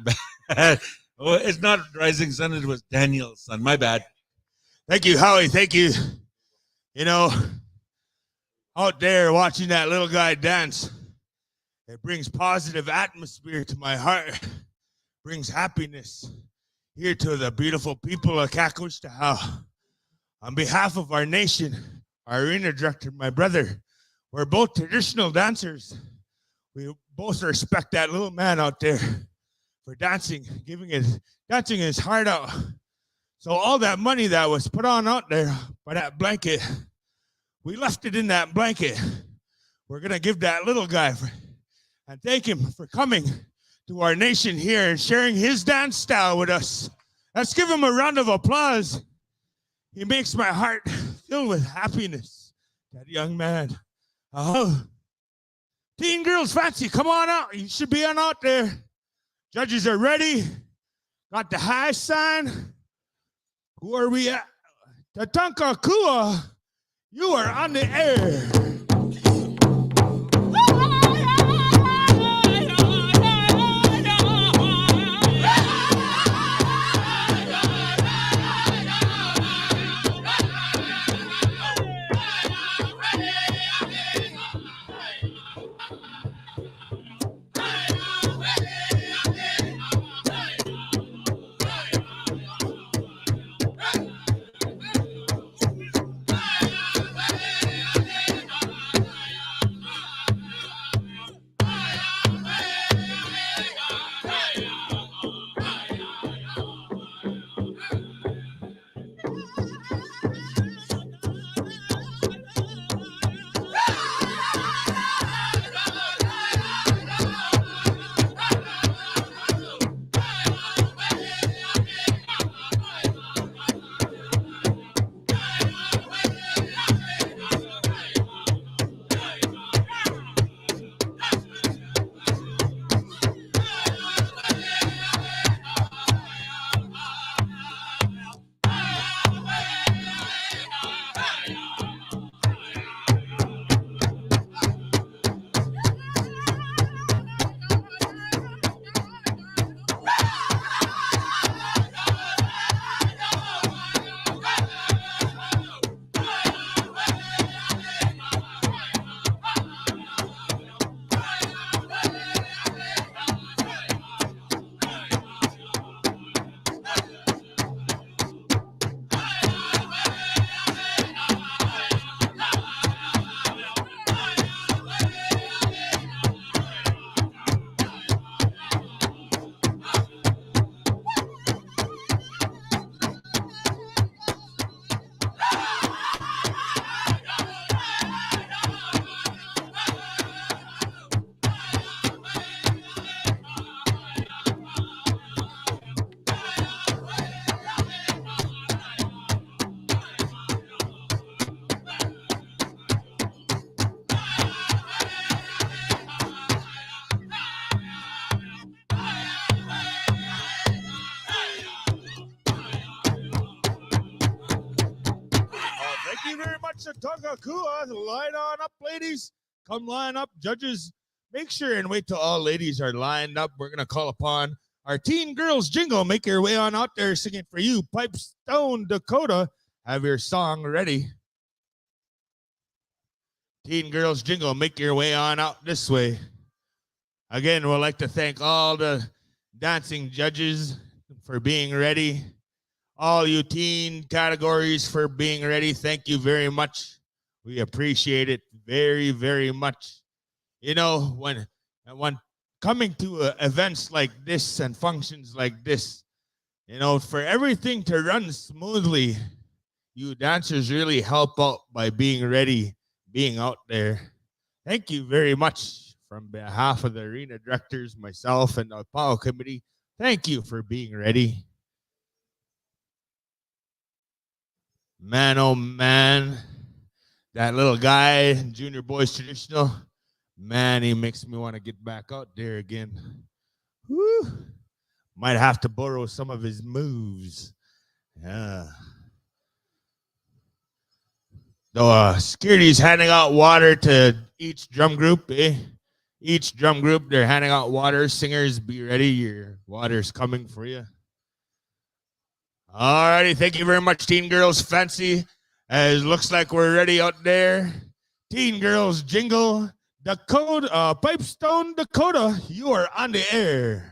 bad. Oh, it's not Rising Sun. It was Daniel's son. My bad. Thank you, Howie. Thank you. You know, out there watching that little guy dance, it brings positive atmosphere to my heart, brings happiness here to the beautiful people of Kahkewistahaw. On behalf of our nation, our arena director, my brother, we're both traditional dancers. We both respect that little man out there for dancing, dancing his heart out. So all that money that was put on out there by that blanket, we left it in that blanket. We're going to give that little guy and thank him for coming to our nation here and sharing his dance style with us. Let's give him a round of applause. He makes my heart fill with happiness, that young man. Oh, Teen Girls Fancy, come on out. You should be on out there. Judges are ready. Got the high sign. Who are we at? Tatanka Kua, you are on the air. Thank you very much, Takakua. Line on up, ladies. Come line up, judges. Make sure and wait till all ladies are lined up. We're going to call upon our Teen Girls Jingle. Make your way on out there singing for you. Pipestone, Dakota. Have your song ready. Teen Girls Jingle, make your way on out this way. Again, we'd like to thank all the dancing judges for being ready. All you teen categories for being ready. Thank you very much. We appreciate it very, very much. You know, when coming to events like this and functions like this, you know, for everything to run smoothly, you dancers really help out by being ready, being out there. Thank you very much from behalf of the arena directors, myself, and the POW committee. Thank you for being ready. Man, oh man, that little guy, Junior Boys Traditional, man, he makes me want to get back out there again. Woo. Might have to borrow some of his moves. Yeah. Though security's handing out water to each drum group, eh? Each drum group, they're handing out water. Singers, be ready. Your water's coming for you. All righty. Thank you very much, Teen Girls Fancy. As looks like we're ready out there. Teen Girls Jingle, Dakota, Pipestone, Dakota, you are on the air.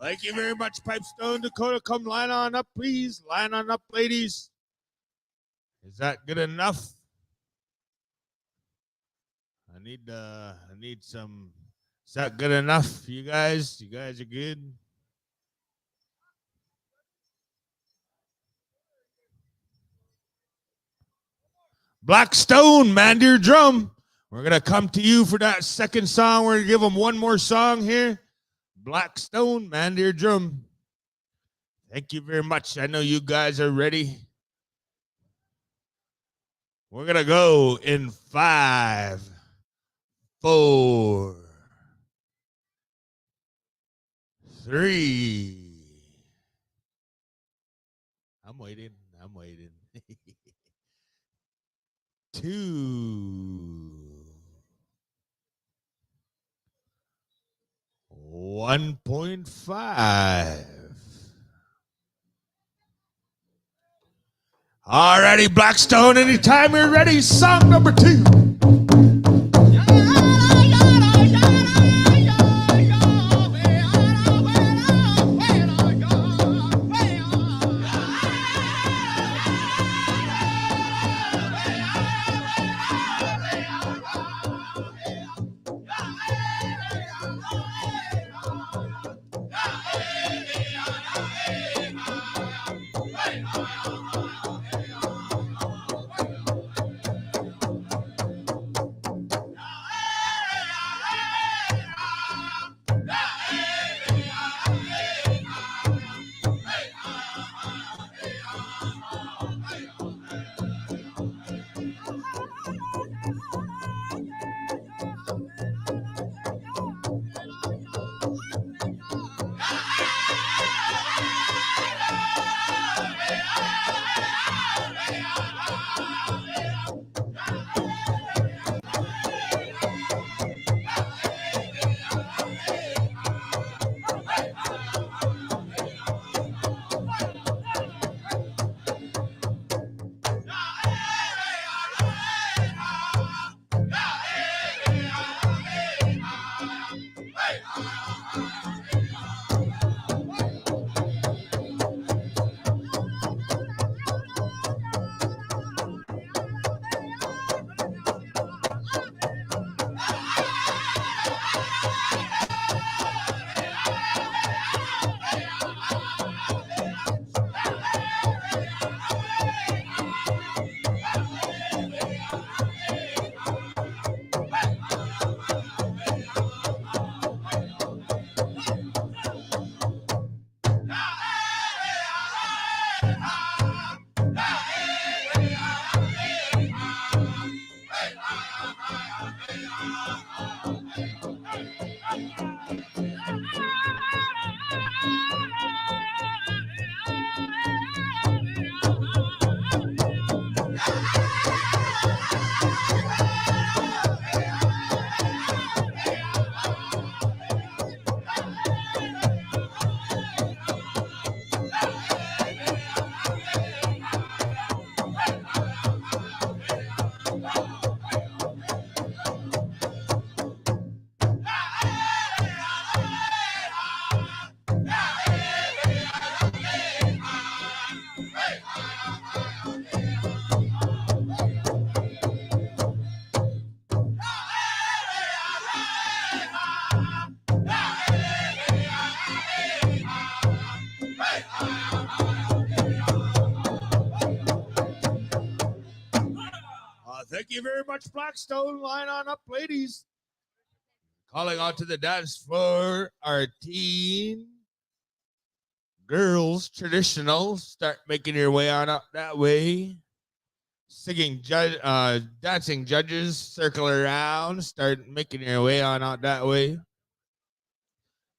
Thank you very much, Pipestone, Dakota. Come line on up, please. Line on up, ladies. Is that good enough? I need some. Is that good enough, you guys? You guys are good. Blackstone, man, your drum. We're gonna come to you for that second song. We're gonna give them one more song here. Blackstone, man, your drum. Thank you very much. I know you guys are ready. We're gonna go in 5, 4, 3. I'm waiting. 2, 1.5. Alrighty, Blackstone, anytime you're ready, song number 2. Thank you very much, Blackstone. Line on up, ladies. Calling out to the dance floor, our teen girls traditional. Start making your way on up that way. Singing, dancing judges, circle around. Start making your way on out that way.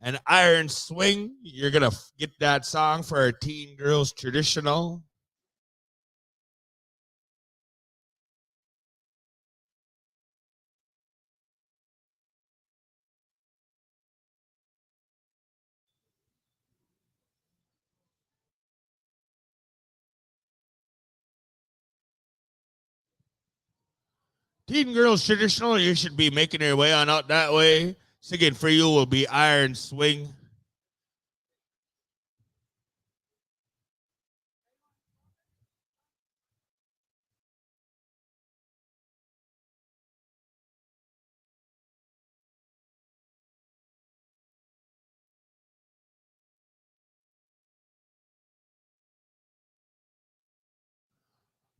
An iron swing. You're gonna get that song for our teen girls traditional. Teen girls traditional. You should be making your way on out that way. Singing for you will be iron swing.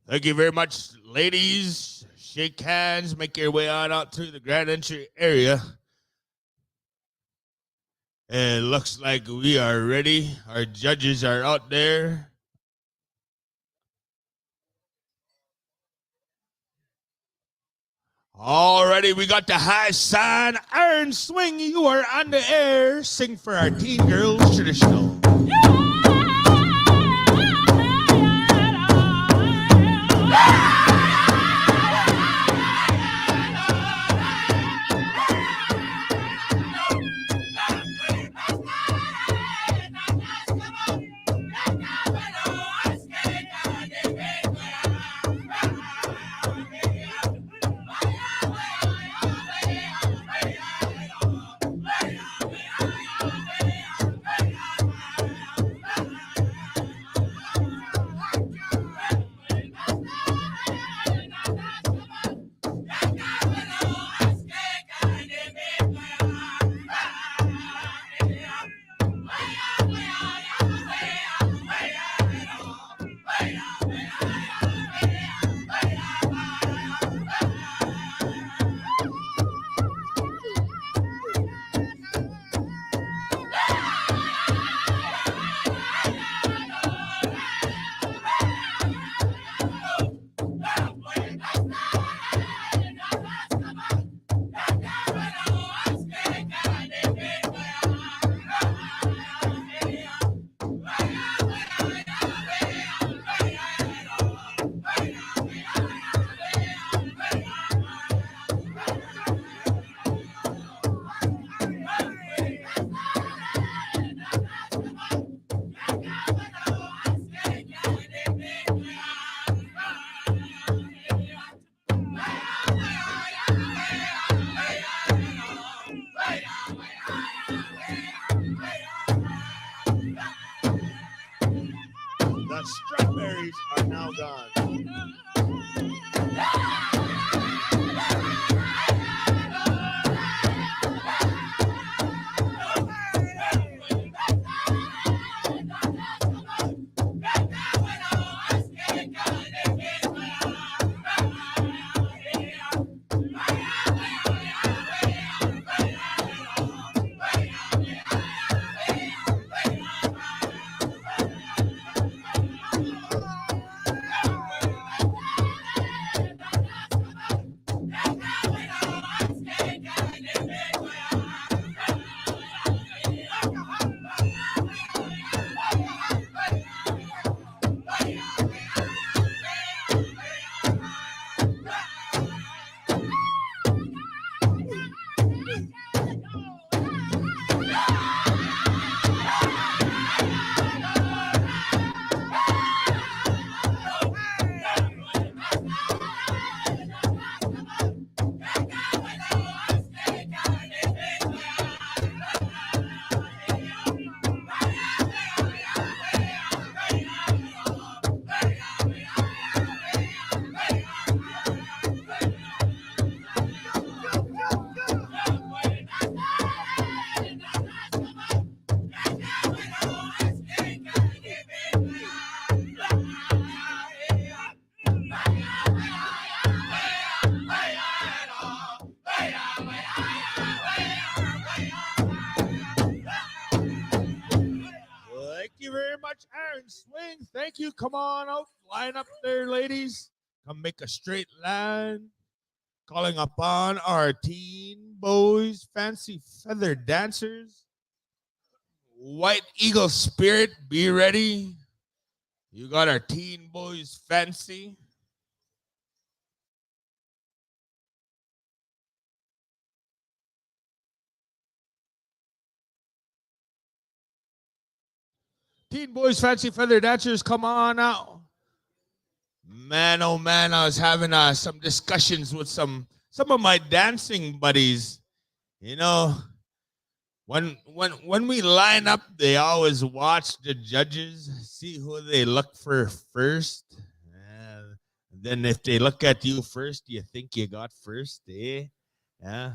Thank you very much, ladies. Shake hands, make your way on out to the grand entry area. It looks like we are ready. Our judges are out there. Alrighty, we got the high sign, iron swing. You are on the air. Sing for our teen girls traditional. The strawberries are now gone. Thank you very much, Aaron Swing. Thank you. Come on out. Line up there, ladies. Come make a straight line. Calling upon our teen boys, fancy feather dancers. White Eagle Spirit, be ready. You got our teen boys fancy. Teen boys, fancy feather dancers, come on out. Man, oh man, I was having some discussions with some of my dancing buddies. You know, when we line up, they always watch the judges, see who they look for first. Then if they look at you first, you think you got first, eh? Yeah.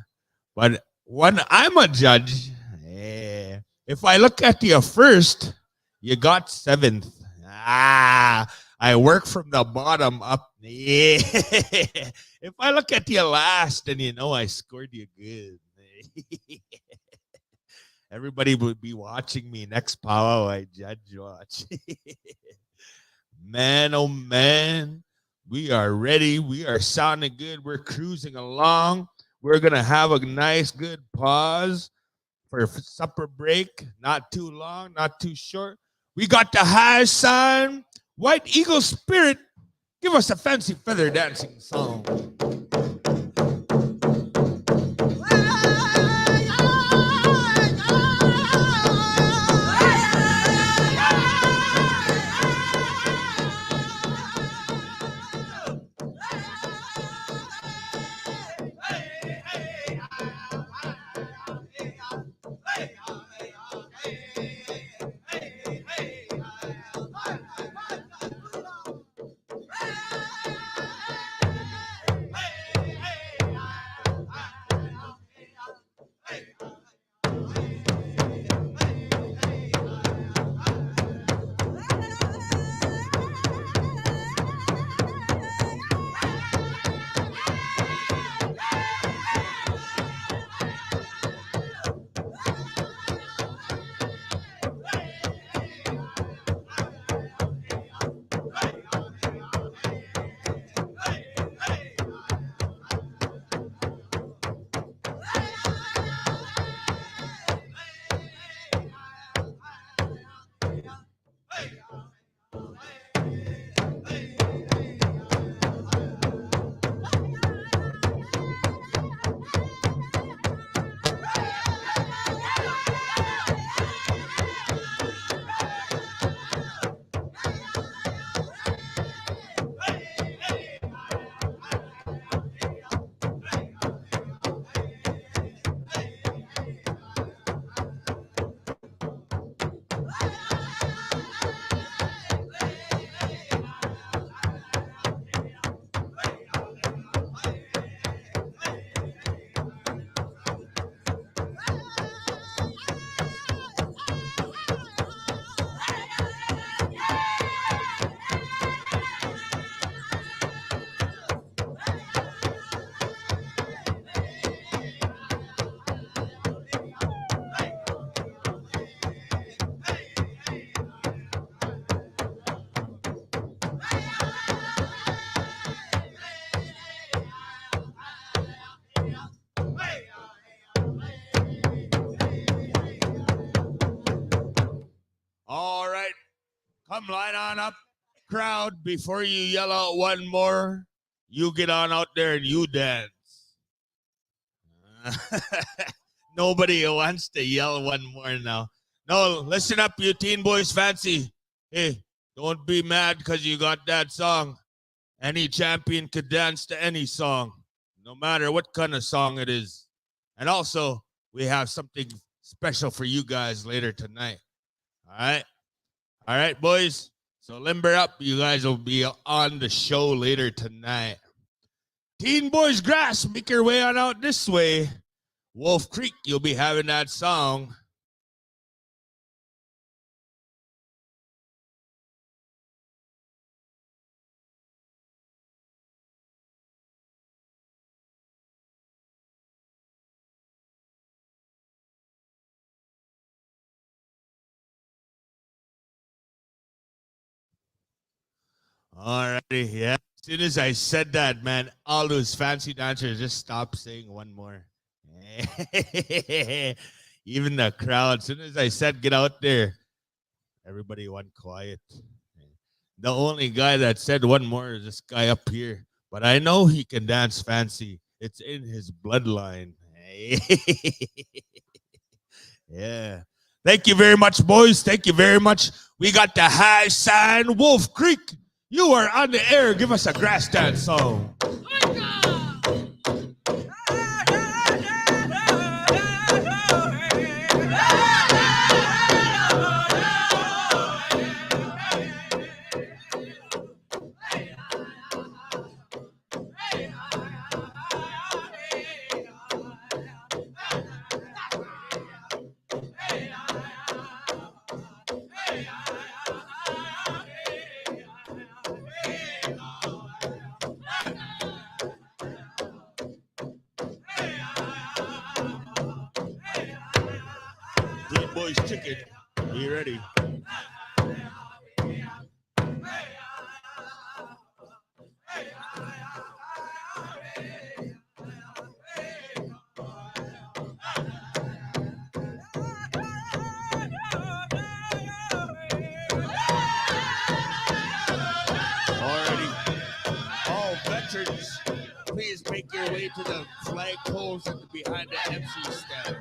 But when I'm a judge, if I look at you first, you got seventh. I work from the bottom up. Yeah. If I look at you last, then you know I scored you good. Everybody would be watching me next powwow I judge watch. Man, oh man, we are ready. We are sounding good. We're cruising along. We're going to have a nice, good pause for supper break. Not too long, not too short. We got the high sign, White Eagle Spirit. Give us a fancy feather dancing song. Come line on up, crowd. Before you yell out one more, you get on out there and you dance. Nobody wants to yell one more now. No, listen up, you teen boys fancy. Hey, don't be mad because you got that song. Any champion could dance to any song, no matter what kind of song it is. And also, we have something special for you guys later tonight. All right? All right, boys. So limber up. You guys will be on the show later tonight. Teen Boys Grass, make your way on out this way. Wolf Creek, you'll be having that song. Alrighty, yeah. As soon as I said that, man, all those fancy dancers just stopped saying one more. Even the crowd, as soon as I said get out there, everybody went quiet. The only guy that said one more is this guy up here. But I know he can dance fancy. It's in his bloodline. Yeah. Thank you very much, boys. Thank you very much. We got the high sign, Wolf Creek. You are on the air. Give us a grass dance song. Deep Boys Chicken, are you ready? All veterans, please make your way to the flag poles at behind the MC stand.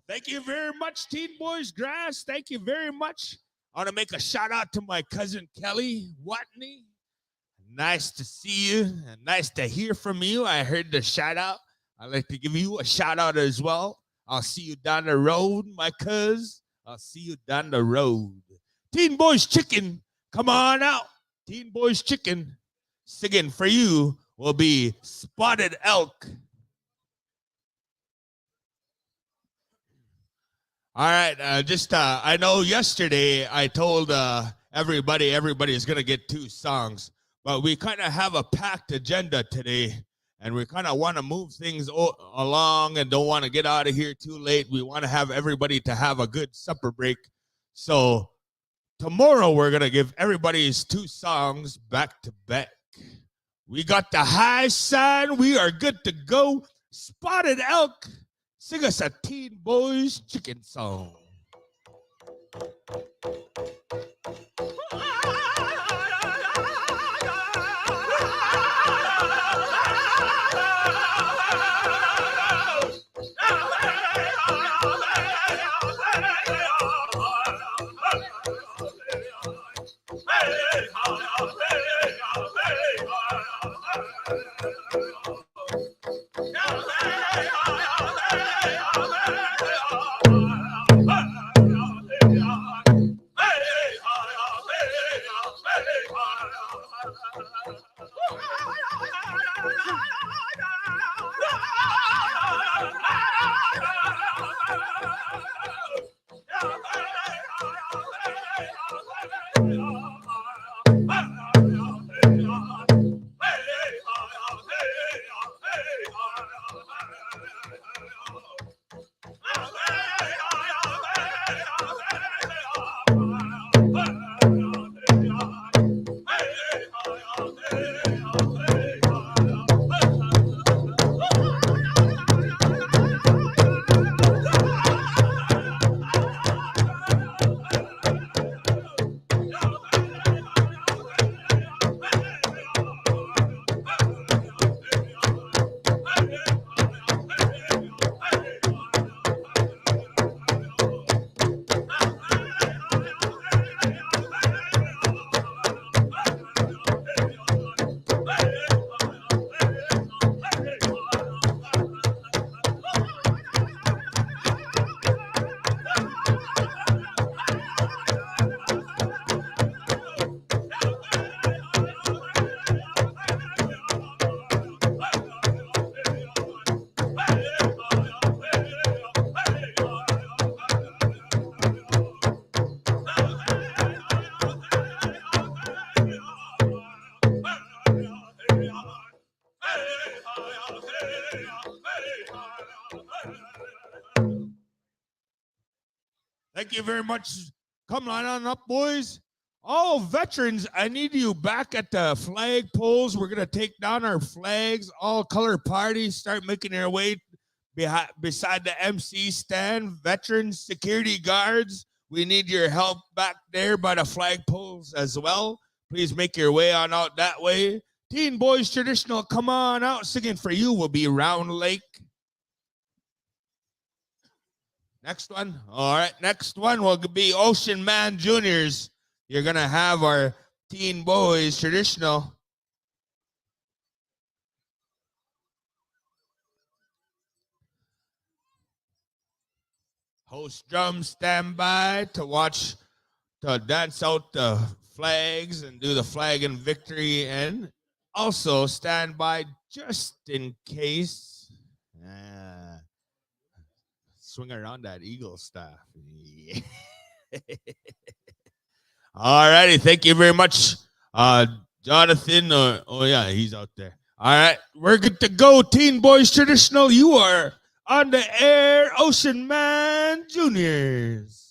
Thank you very much, Teen Boys Grass. Thank you very much. I want to make a shout out to my cousin Kelly Watney, Nice to see you. And nice to hear from you. I heard the shout out. I'd like to give you a shout out as well. I'll see you down the road, my cuz. I'll see you down the road. Teen Boys Chicken, come on out. Teen Boys Chicken, singing for you will be Spotted Elk. All right, I know yesterday I told everybody is going to get 2 songs, but we kind of have a packed agenda today, and we kind of want to move things along and don't want to get out of here too late. We want to have everybody to have a good supper break. So tomorrow we're going to give everybody's 2 songs back to back. We got the high sign. We are good to go. Spotted Elk. Sing us a Teen Boys Chicken song. Thank you very much. Come on up, boys. All veterans, I need you back at the flag poles. We're going to take down our flags. All color parties start making their way beside the MC stand. Veterans, security guards, we need your help back there by the flag poles as well. Please make your way on out that way. Teen Boys Traditional, come on out. Singing for you will be Round Lake. Next one. All right. Next one will be Ocean Man Juniors. You're going to have our Teen Boys Traditional. Host drums stand by to dance out the flags and do the flag and victory, and also stand by just in case. Swing around that eagle staff. Yeah. All righty. Thank you very much, Jonathan. Oh, yeah, he's out there. All right. We're good to go. Teen Boys Traditional. You are on the air. Ocean Man Juniors.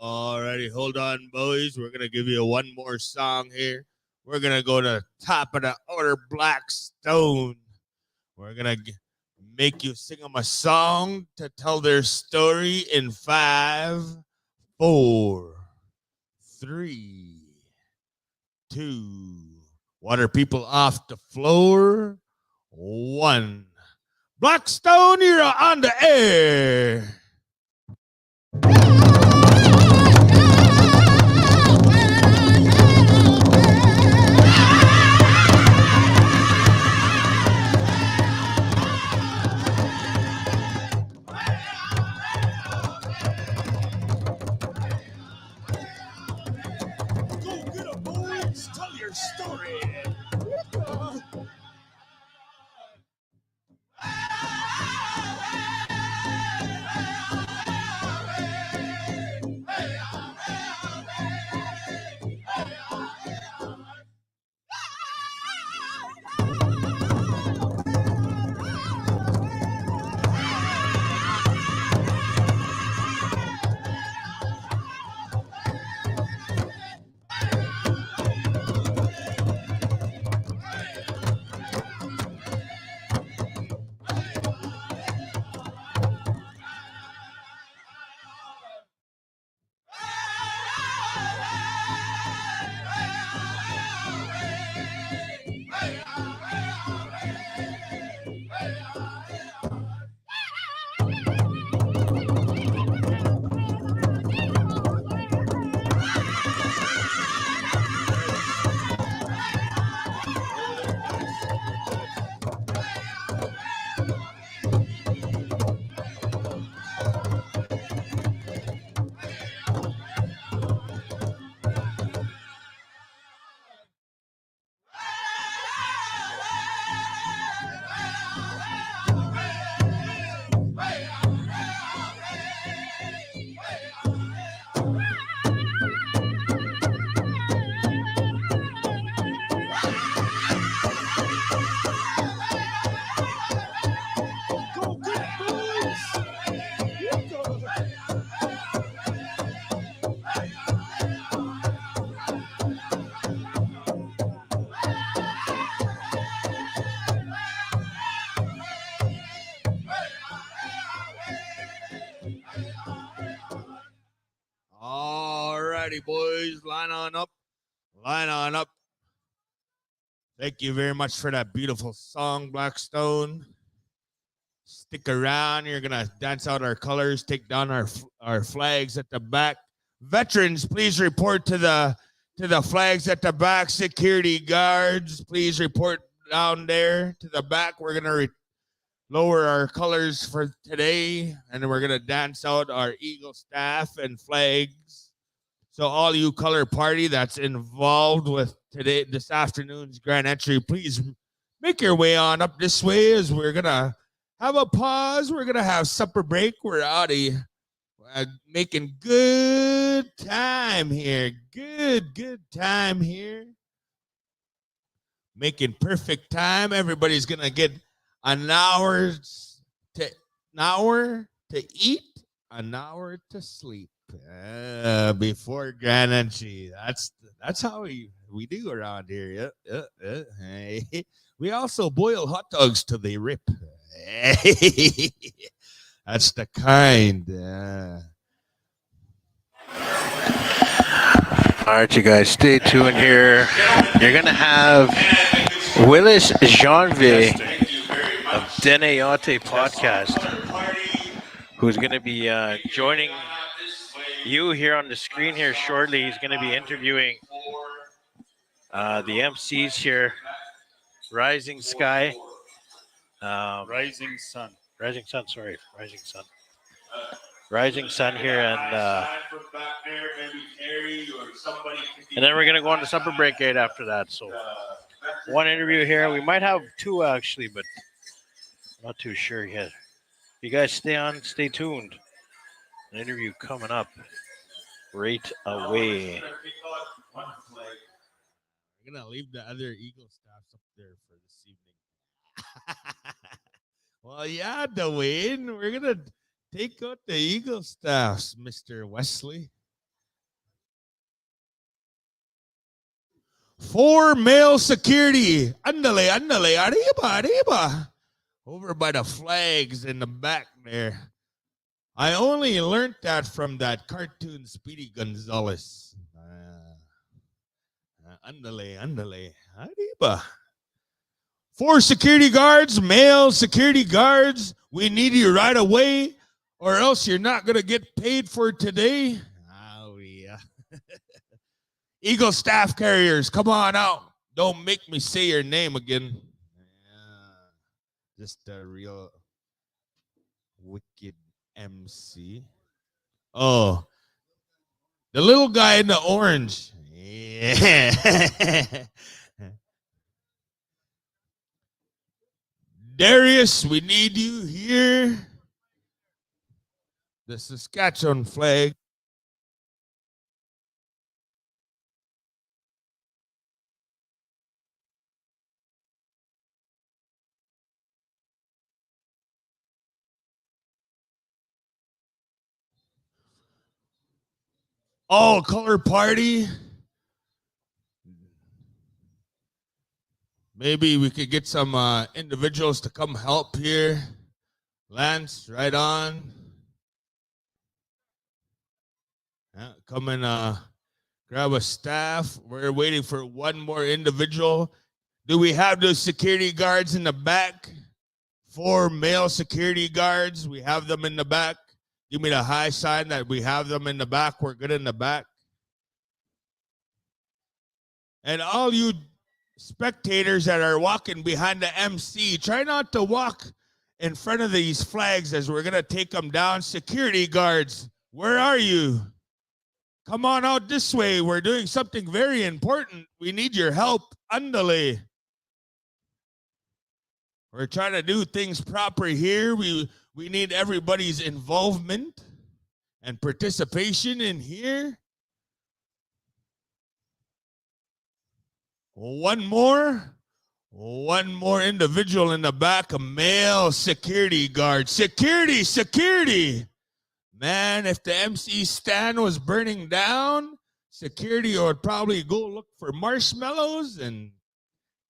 Alrighty, hold on, boys. We're gonna give you one more song here. We're gonna go to the top of the order, Black Stone. We're gonna make you sing them a song to tell their story in 5, 4, 3, 2. Water people off the floor. 1. Blackstone, you're on the air. Go get a boys. Tell your story. Go get boys. Alrighty, boys, line on up. Line on up. Thank you very much for that beautiful song, Blackstone. Stick around. You're gonna dance out our colors, take down our flags at the back. Veterans, please report to the flags at the back. Security guards, please report down there to the back. We're gonna lower our colors for today, and then we're gonna dance out our Eagle staff and flags. So all you color party that's involved with this afternoon's grand entry, please make your way on up this way as we're gonna have a pause. We're gonna have supper break. We're out of making good time here. Good time here. Making perfect time. Everybody's gonna get an hour to eat, an hour to sleep before grand entry. That's how we do around here. Hey. We also boil hot dogs till they rip. That's the kind. All right, you guys, stay tuned here. You're going to have Willis Janvier of Denayate Podcast, who's going to be joining you here on the screen here shortly. He's going to be interviewing the MCs here, Rising Sky. Rising Sun. Rising Sun here, and then we're gonna go on to supper break right after that. So one interview here. We might have two actually, but I'm not too sure yet. You guys stay tuned. An interview coming up right away. We're gonna leave the other Eagle staffs up there for this evening. Well, yeah, Dwayne, we're gonna take out the Eagle staffs, Mr. Wesley. 4 male security. Andale, andale, arriba, arriba. Over by the flags in the back there. I only learned that from that cartoon Speedy Gonzales. Andale, andale, arriba. 4 security guards, male security guards. We need you right away, or else you're not going to get paid for today. Oh, yeah. Eagle staff carriers, come on out. Don't make me say your name again. Yeah. Just a real wicked MC. Oh, the little guy in the orange. Yeah. Darius, we need you here. The Saskatchewan flag. All color party. Maybe we could get some individuals to come help here. Lance, right on. Yeah, come and grab a staff. We're waiting for one more individual. Do we have those security guards in the back? 4 male security guards. We have them in the back. Give me the high sign that we have them in the back. We're good in the back. And all you spectators that are walking behind the MC, try not to walk in front of these flags as we're going to take them down. Security guards, where are you? Come on out this way. We're doing something very important. We need your help. Andale. We're trying to do things proper here. We need everybody's involvement and participation in here. One more individual in the back, a male security guard. Security, security. Man, if the MC stand was burning down, security would probably go look for marshmallows and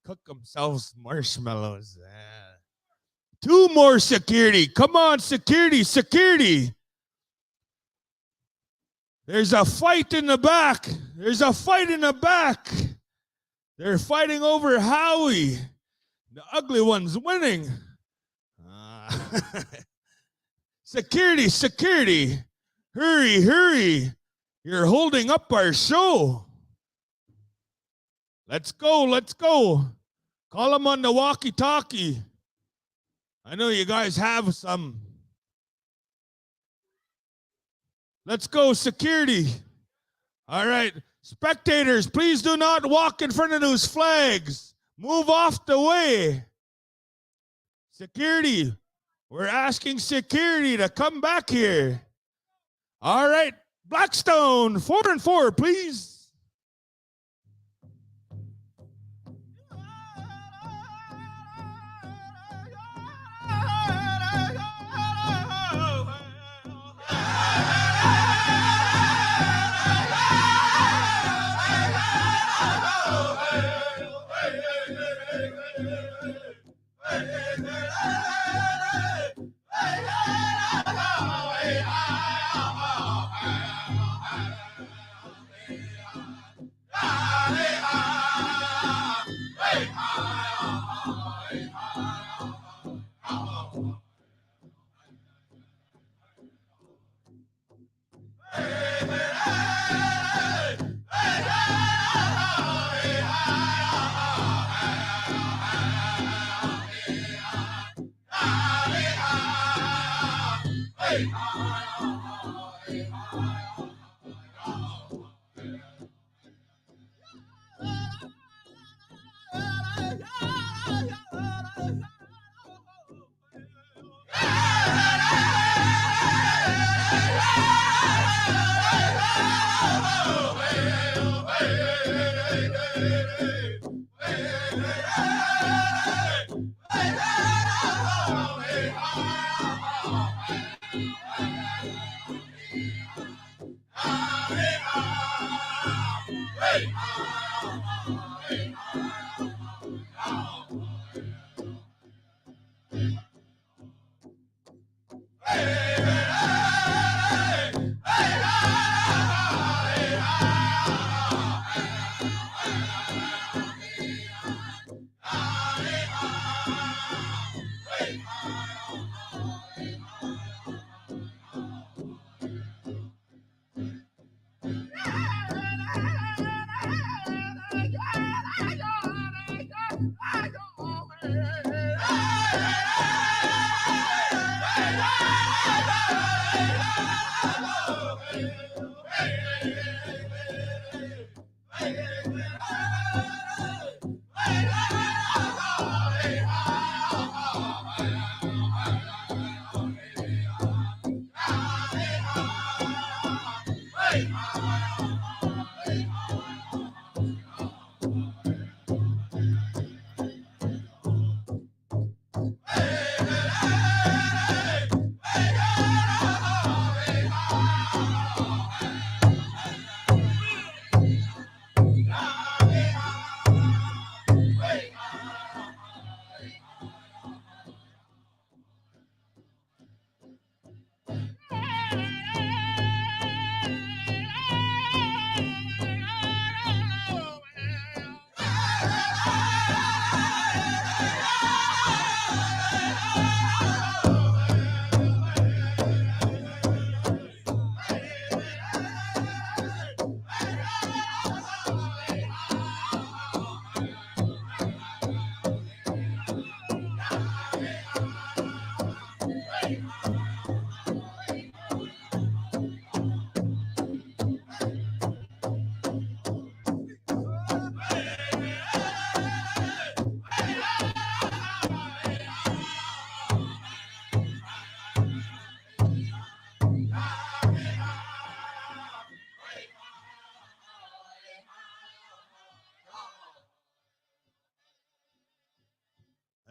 cook themselves marshmallows. 2 more security. Come on, security, security. There's a fight in the back. There's a fight in the back. They're fighting over Howie. The ugly one's winning. Security, security. Hurry, hurry. You're holding up our show. Let's go, let's go. Call them on the walkie-talkie. I know you guys have some. Let's go, security. All right. Spectators, please do not walk in front of those flags. Move off the way. Security, we're asking security to come back here. All right, Blackstone, 4 and 4, please.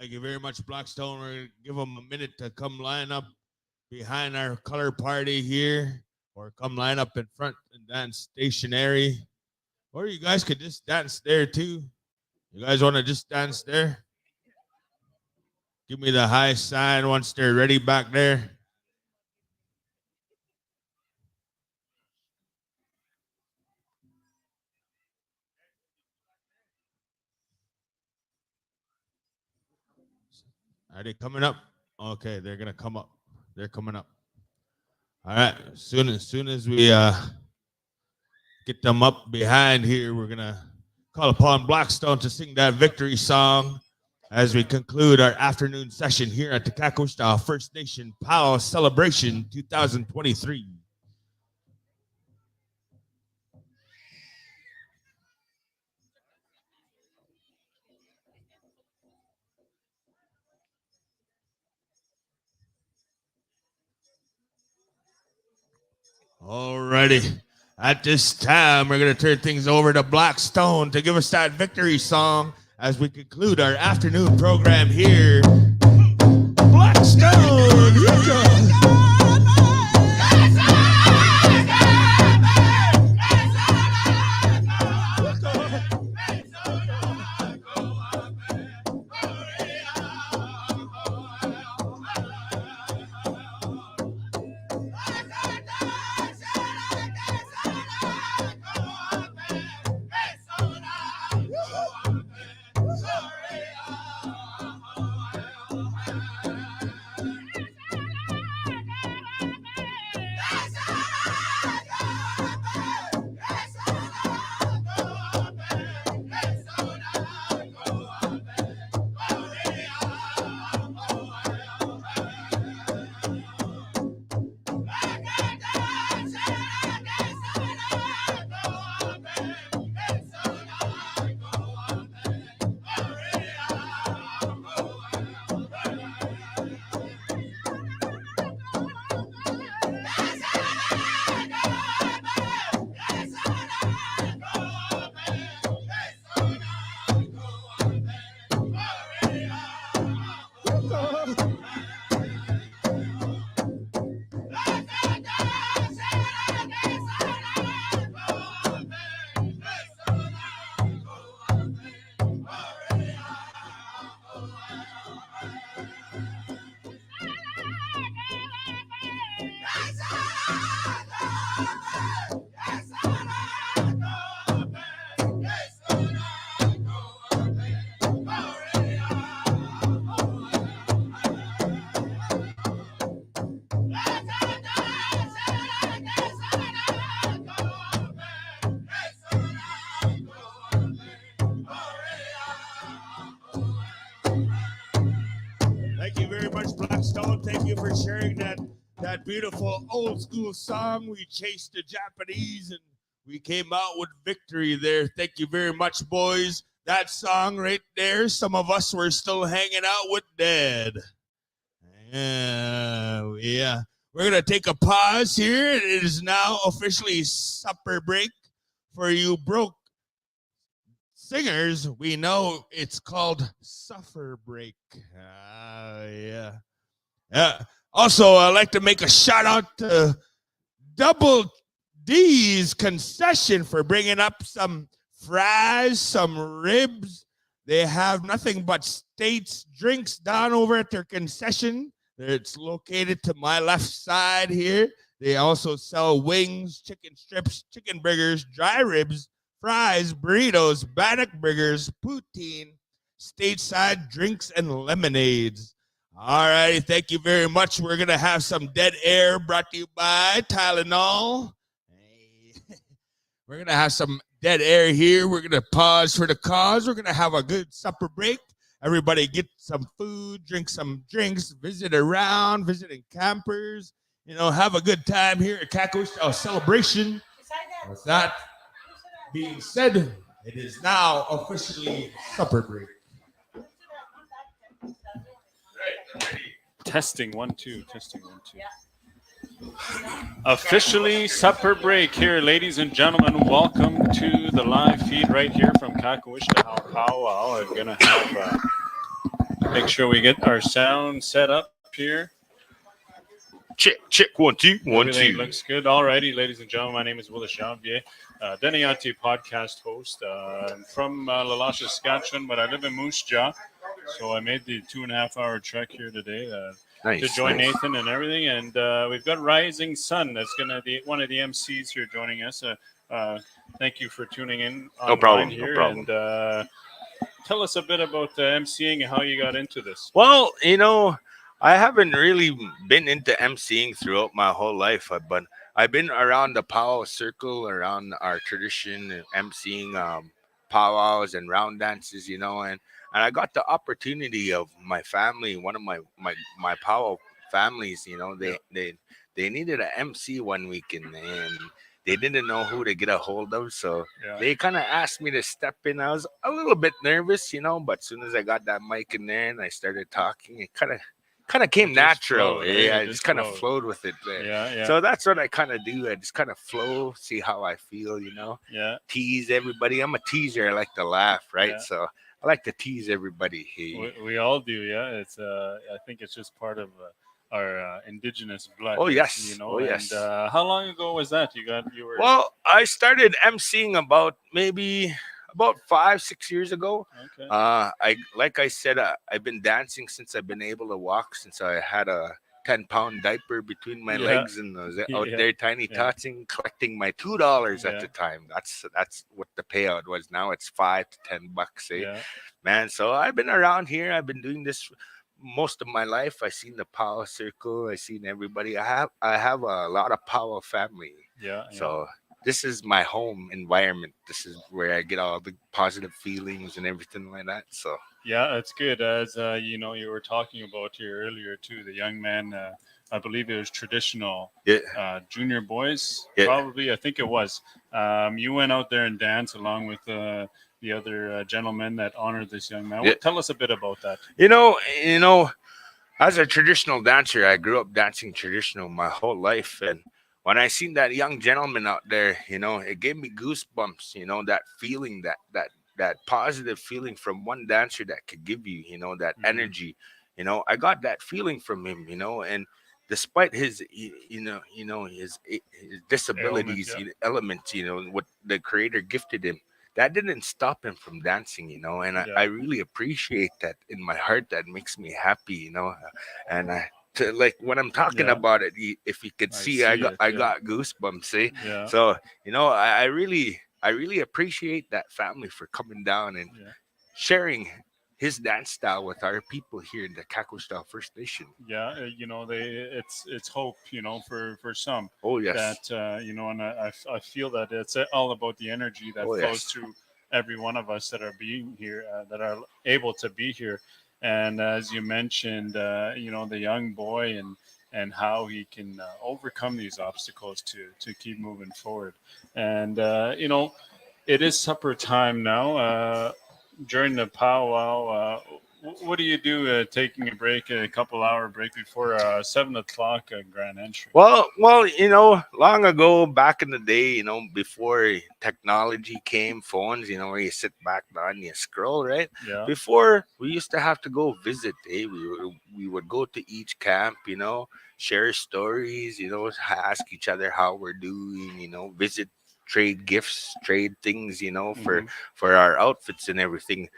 Thank you very much, Blackstone. We're going to give them a minute to come line up behind our color party here, or come line up in front and dance stationary. Or you guys could just dance there too. You guys want to just dance there? Give me the high sign once they're ready back there. Are they coming up? Okay, they're gonna come up. They're coming up. All right. As soon as we get them up behind here, we're gonna call upon Blackstone to sing that victory song as we conclude our afternoon session here at the Kahkewistahaw First Nation Pow Celebration 2023. Alrighty. At this time, we're going to turn things over to Blackstone to give us that victory song as we conclude our afternoon program here. Blackstone! Here it goes. Thank you very much, Blackstone. Thank you for sharing that beautiful old school song. We chased the Japanese and we came out with victory there. Thank you very much, boys. That song right there, some of us were still hanging out with Dad. Yeah. We're going to take a pause here. It is now officially supper break for you broke singers. We know it's called suffer break. Yeah. Also, I'd like to make a shout out to Double D's concession for bringing up some fries, some ribs. They have nothing but States drinks down over at their concession. It's located to my left side here. They also sell wings, chicken strips, chicken burgers, dry ribs, fries, burritos, bannock burgers, poutine, stateside drinks, and lemonades. All righty, thank you very much. We're going to have some dead air brought to you by Tylenol. We're going to have some dead air here. We're going to pause for the cause. We're going to have a good supper break. Everybody get some food, drink some drinks, visit around, visiting campers. Have a good time here at Kahkewistahaw Celebration. With that being said, it is now officially supper break. Testing 1 2. Testing 1 2. Officially supper break here, ladies and gentlemen. Welcome to the live feed right here from Kahkewistahaw Pow Wow. I'm gonna have make sure we get our sound set up here. Check 1 2 1 Everything 2. looks good. Alrighty, ladies and gentlemen, my name is Willis Janvier, Deniati podcast host. I'm from Lala, Saskatchewan, but I live in Moose Jaw. So I made the 2.5-hour trek here today to join Nathan and everything. And we've got Rising Sun. That's going to be one of the MCs here joining us. Thank you for tuning in. No problem. Here. No problem. And tell us a bit about MCing and how you got into this. Well, I haven't really been into MCing throughout my whole life, but I've been around the powwow circle, around our tradition, MCing powwows and round dances, and I got the opportunity of my family, one of my powwow families, they needed an MC one weekend and they didn't know who to get a hold of. So they kind of asked me to step in. I was a little bit nervous, but as soon as I got that mic in there and I started talking, it kind of came natural. I just kind of flowed with it there. Yeah. So that's what I kind of do. I just kind of flow, see how I feel, Yeah. Tease everybody. I'm a teaser. I like to laugh, right? Yeah. So I like to tease everybody. We all do, yeah. It's I think it's just part of our indigenous blood. Oh yes, And how long ago was that? You were. Well, I started MCing about 5-6 years ago. Okay. Like I said, I've been dancing since I've been able to walk, since I had a 10-pound diaper between my legs and I was out there tiny totsing, collecting my $2 at the time. That's what the payout was. Now it's $5 to $10, man. So I've been around here. I've been doing this most of my life. I seen the powwow circle. I seen everybody. I have a lot of powwow family. So this is my home environment. This is where I get all the positive feelings and everything like that. So yeah, it's good. As you were talking about here earlier too, the young man. I believe it was traditional junior boys. Probably, I think it was. You went out there and danced along with the other gentlemen that honored this young man. Tell us a bit about that. As a traditional dancer, I grew up dancing traditional my whole life, and when I seen that young gentleman out there, it gave me goosebumps. That feeling, that positive feeling from one dancer that could give you, that energy. I got that feeling from him, and despite his, his disabilities, elements, what the creator gifted him, that didn't stop him from dancing, and I really appreciate that in my heart. That makes me happy, and like when I'm talking about it, if you could see I got goosebumps, see? So, I really appreciate that family for coming down and sharing his dance style with our people here in the Kahkewistahaw First Nation. Yeah, it's hope, for some. Oh yes. That and I feel that it's all about the energy that flows through every one of us that are being here, that are able to be here. And as you mentioned, the young boy and how he can overcome these obstacles to keep moving forward. And it is supper time now. During the powwow, What do you do taking a break, a couple-hour break before 7 o'clock grand entry? Well, long ago, back in the day, before technology came, phones, where you sit back down, you scroll, right? Yeah. Before we used to have to go visit, we would go to each camp, share stories, ask each other how we're doing, visit, trade gifts, trade things, for Mhm. our outfits and everything.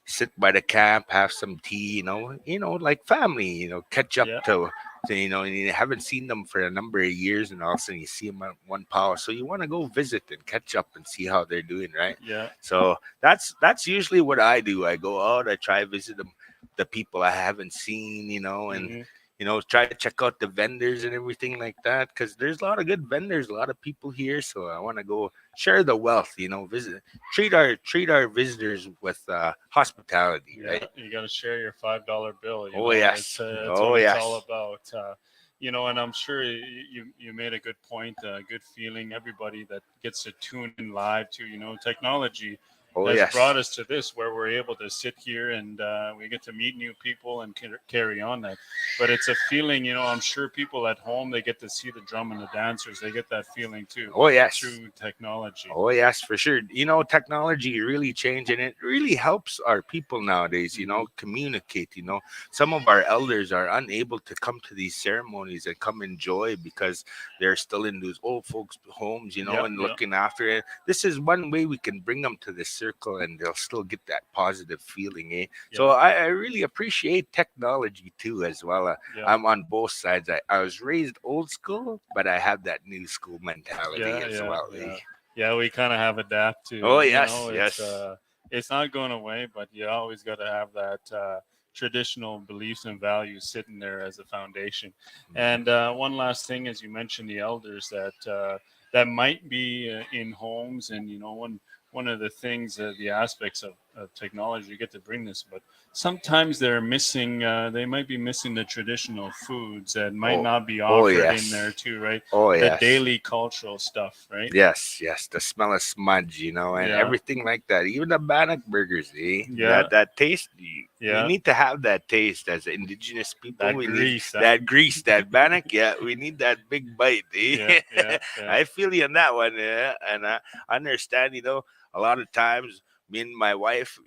Sit by the camp, have some tea, like family, catch up Yeah. to and you haven't seen them for a number of years, and all of a sudden you see them at one power. So you want to go visit and catch up and see how they're doing, right? Yeah. So that's usually what I do. I go out, I try visit them, the people I haven't seen, and Hmm. try to check out the vendors and everything like that, because there's a lot of good vendors, a lot of people here. So I want to go share the wealth, visit, treat our visitors with hospitality, Yeah, right? you got to share your $5 bill. Oh yes, It's oh what it's all yes, about. And I'm sure you made a good point, a good feeling. Everybody that gets to tune in live to, technology oh has yes. brought us to this where we're able to sit here and we get to meet new people and carry on that. But it's a feeling, I'm sure people at home, they get to see the drum and the dancers. They get that feeling too Oh yes. through technology. Oh yes, for sure. Technology really changed, and it really helps our people nowadays. Communicate. Some of our elders are unable to come to these ceremonies and come enjoy because they're still in those old folks' homes. Yep, And yep. looking after it. This is one way we can bring them to the circle, and they'll still get that positive feeling. So Yeah. I really appreciate technology too, as well. Yeah. I'm on both sides. I was raised old school, but I have that new school mentality Yeah, as yeah, well. yeah. Yeah, we kind of have adapt to, Oh yes, yes. it's not going away, but you always got to have that traditional beliefs and values sitting there as a foundation. And one last thing, as you mentioned, the elders that might be in homes, and one of the things, the aspects of technology, you get to bring this, but sometimes they're missing. They might be missing the traditional foods that might Oh, not be oh offered in yes. there too, right? Oh The yes. daily cultural stuff, right? Yes, yes. The smell of smudge, and Yeah. everything like that. Even the bannock burgers, Yeah. That taste. We Yeah. need to have that taste as indigenous people. That We need grease, huh? that grease, that bannock. Yeah, we need that big bite. Yeah, yeah, yeah. I feel you on that one. Yeah, and I understand. A lot of times, me and my wife,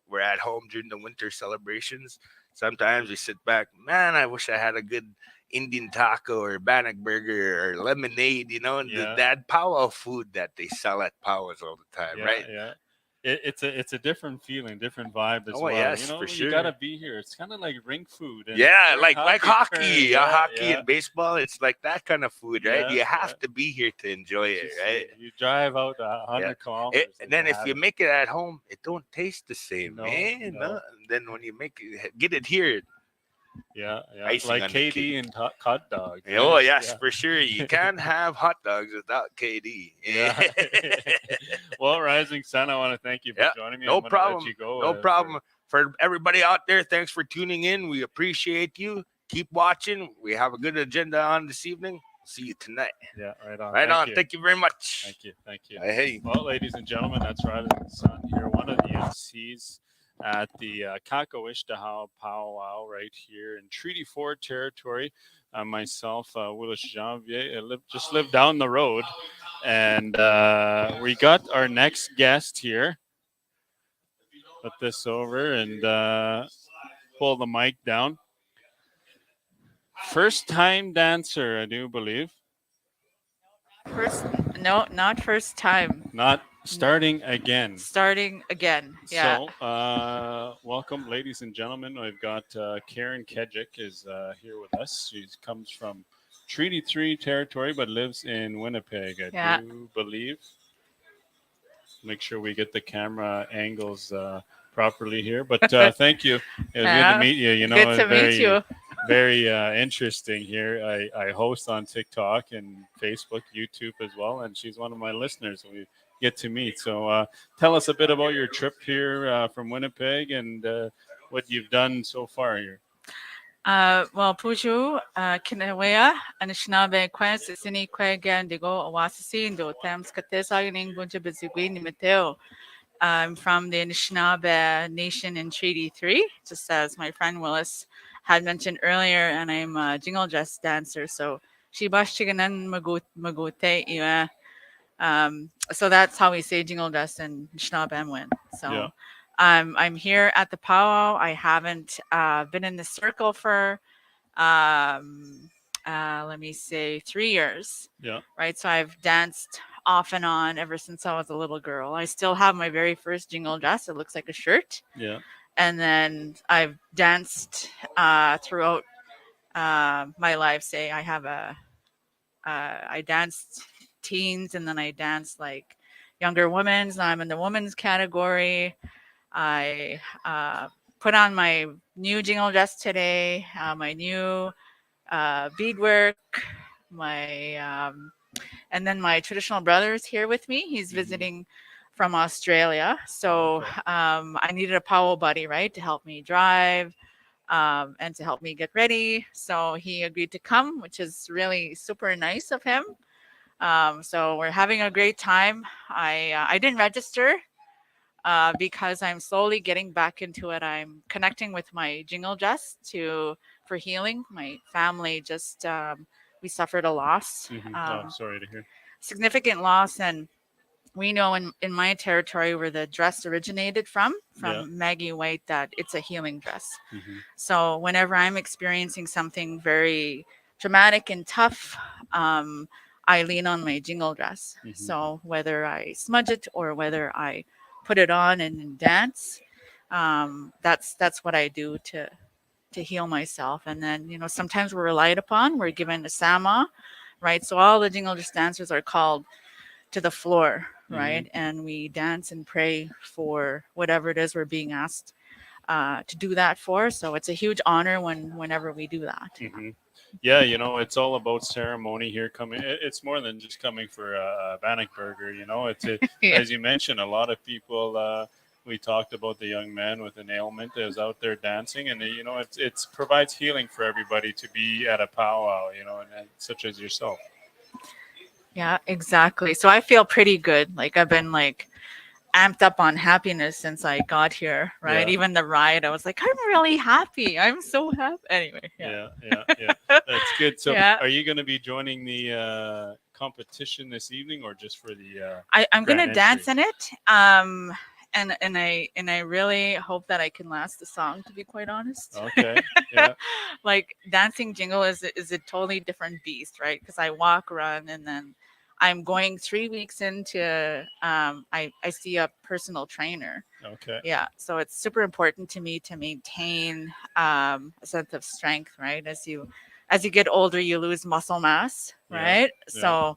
we're at home during the winter celebrations. Sometimes we sit back. Man, I wish I had a good Indian taco or bannock burger or lemonade, and Yeah. that powwow food that they sell at powwows all the time, Yeah, right? yeah. It's a different feeling, different vibe as Oh well. yes, for You sure. gotta be here. It's kind of like rink food and Yeah, during like terms, hockey, yeah, hockey yeah, and baseball. It's like that kind of food, right? yeah, You yeah. have to be here to enjoy it, Just right? you drive out Yeah. 100 kilometers And and you then if have you it. make it at home, it don't taste the same, No, man. no. And then when you get it here, Yeah, yeah. icing Like on the cake. KD and hot dogs. Oh Right? yes, Yeah. for sure. You can't have hot dogs without KD. Yeah. Well, Rising Sun, I want to thank you for Yeah, joining me. no I'm gonna problem. let you go. No problem. For everybody out there, thanks for tuning in. We appreciate you. Keep watching. We have a good agenda on this evening. See you tonight. Yeah, right on. Right Thank on. you. Thank you very much. Thank you. Thank you. Hey. Well, ladies and gentlemen, that's Rising Sun here, one of the MCs at the Kahkewistahaw Pow Wow right here in Treaty 4 territory. Myself, Willis Janvier, just live down the road. And we got our next guest here. Put this over and pull the mic down. First time dancer, I do believe. No, not first time. Not starting again. Starting again. Yeah. So, welcome, ladies and gentlemen. We've got Karen Kedjick is here with us. She comes from Treaty 3 territory, but lives in Winnipeg, I do believe. Make sure we get the camera angles properly here. But thank you. It was good to meet you. Good to meet you. Very interesting here. I host on TikTok and Facebook, YouTube as well, and she's one of my listeners. We get to meet. So tell us a bit about your trip here from Winnipeg and what you've done so far here. Well, Puju, Kinawea, and Shnabe Quest, Sini Quagan, the go Awasindo, Thames Katesa, in Bunja Bezigui, Mateo. I'm from the Anishinaabe Nation in Treaty 3, just as my friend Willis had mentioned earlier, and I'm a jingle dress dancer. So, Shibash Chiganan Magute Iwa. So that's how we say jingle dress in Anishinaabe. So, Yeah. I'm here at the powwow. I haven't been in the circle for let me say 3 years, Yeah. right? So I've danced off and on ever since I was a little girl. I still have my very first jingle dress. It looks like a shirt. Yeah. And then I've danced throughout my life. Say I have I danced teens, and then I danced like younger women's. I'm in the women's category. I put on my new jingle dress today, my new beadwork, my and then my traditional brother is here with me. He's visiting from Australia, so I needed a powwow buddy, right, to help me drive and to help me get ready. So he agreed to come, which is really super nice of him. So we're having a great time. I didn't register because I'm slowly getting back into it. I'm connecting with my jingle dress for healing. My family just we suffered a loss, Oh, sorry to hear. significant loss, and we know in my territory where the dress originated from Yeah. Maggie White, that it's a healing dress. Mhm. So whenever I'm experiencing something very dramatic and tough, I lean on my jingle dress. So whether I smudge it or whether I put it on and dance, that's what I do to heal myself. And then sometimes we're relied upon. We're given a sama, right? So all the jingle dress dancers are called to the floor, right? And we dance and pray for whatever it is we're being asked to do that for. So it's a huge honor whenever we do that. Yeah, it's all about ceremony here. It's more than just coming for a Bannock burger. Yeah. As you mentioned, a lot of people. We talked about the young man with an ailment that was out there dancing, and it's provides healing for everybody to be at a powwow. And such as yourself. Yeah, exactly. So I feel pretty good. Like I've been like amped up on happiness since I got here, right? Yeah. Even the ride, I was like, I'm really happy. I'm so happy. Anyway, yeah. Yeah. That's good. So, Yeah. are you going to be joining the competition this evening, or just for the? I'm gonna grand dance entry? in it. And I really hope that I can last the song, to be quite honest. Okay. Yeah. Like dancing jingle is a totally different beast, right? Because I walk, run, and then I'm going 3 weeks into I see a personal trainer. Okay. Yeah, so it's super important to me to maintain a sense of strength, right? As you get older, you lose muscle mass, Yeah, right? yeah.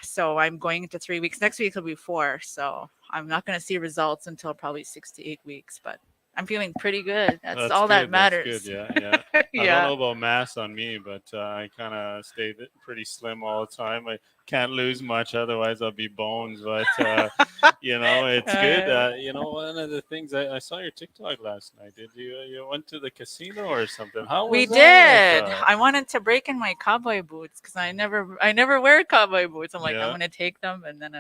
So I'm going into 3 weeks. Next week will be 4. So I'm not going to see results until probably 6 to 8 weeks, but I'm feeling pretty good. That's all that good. That's matters. good. Yeah. I don't Yeah. know about mass on me, but I kind of stay pretty slim all the time. I can't lose much, otherwise I'll be bones. But it's good. One of the things I saw your TikTok last night. Did you went to the casino or something? How was We that? did. I wanted to break in my cowboy boots because I never wear cowboy boots. I'm like, I'm Yeah. gonna take them, and then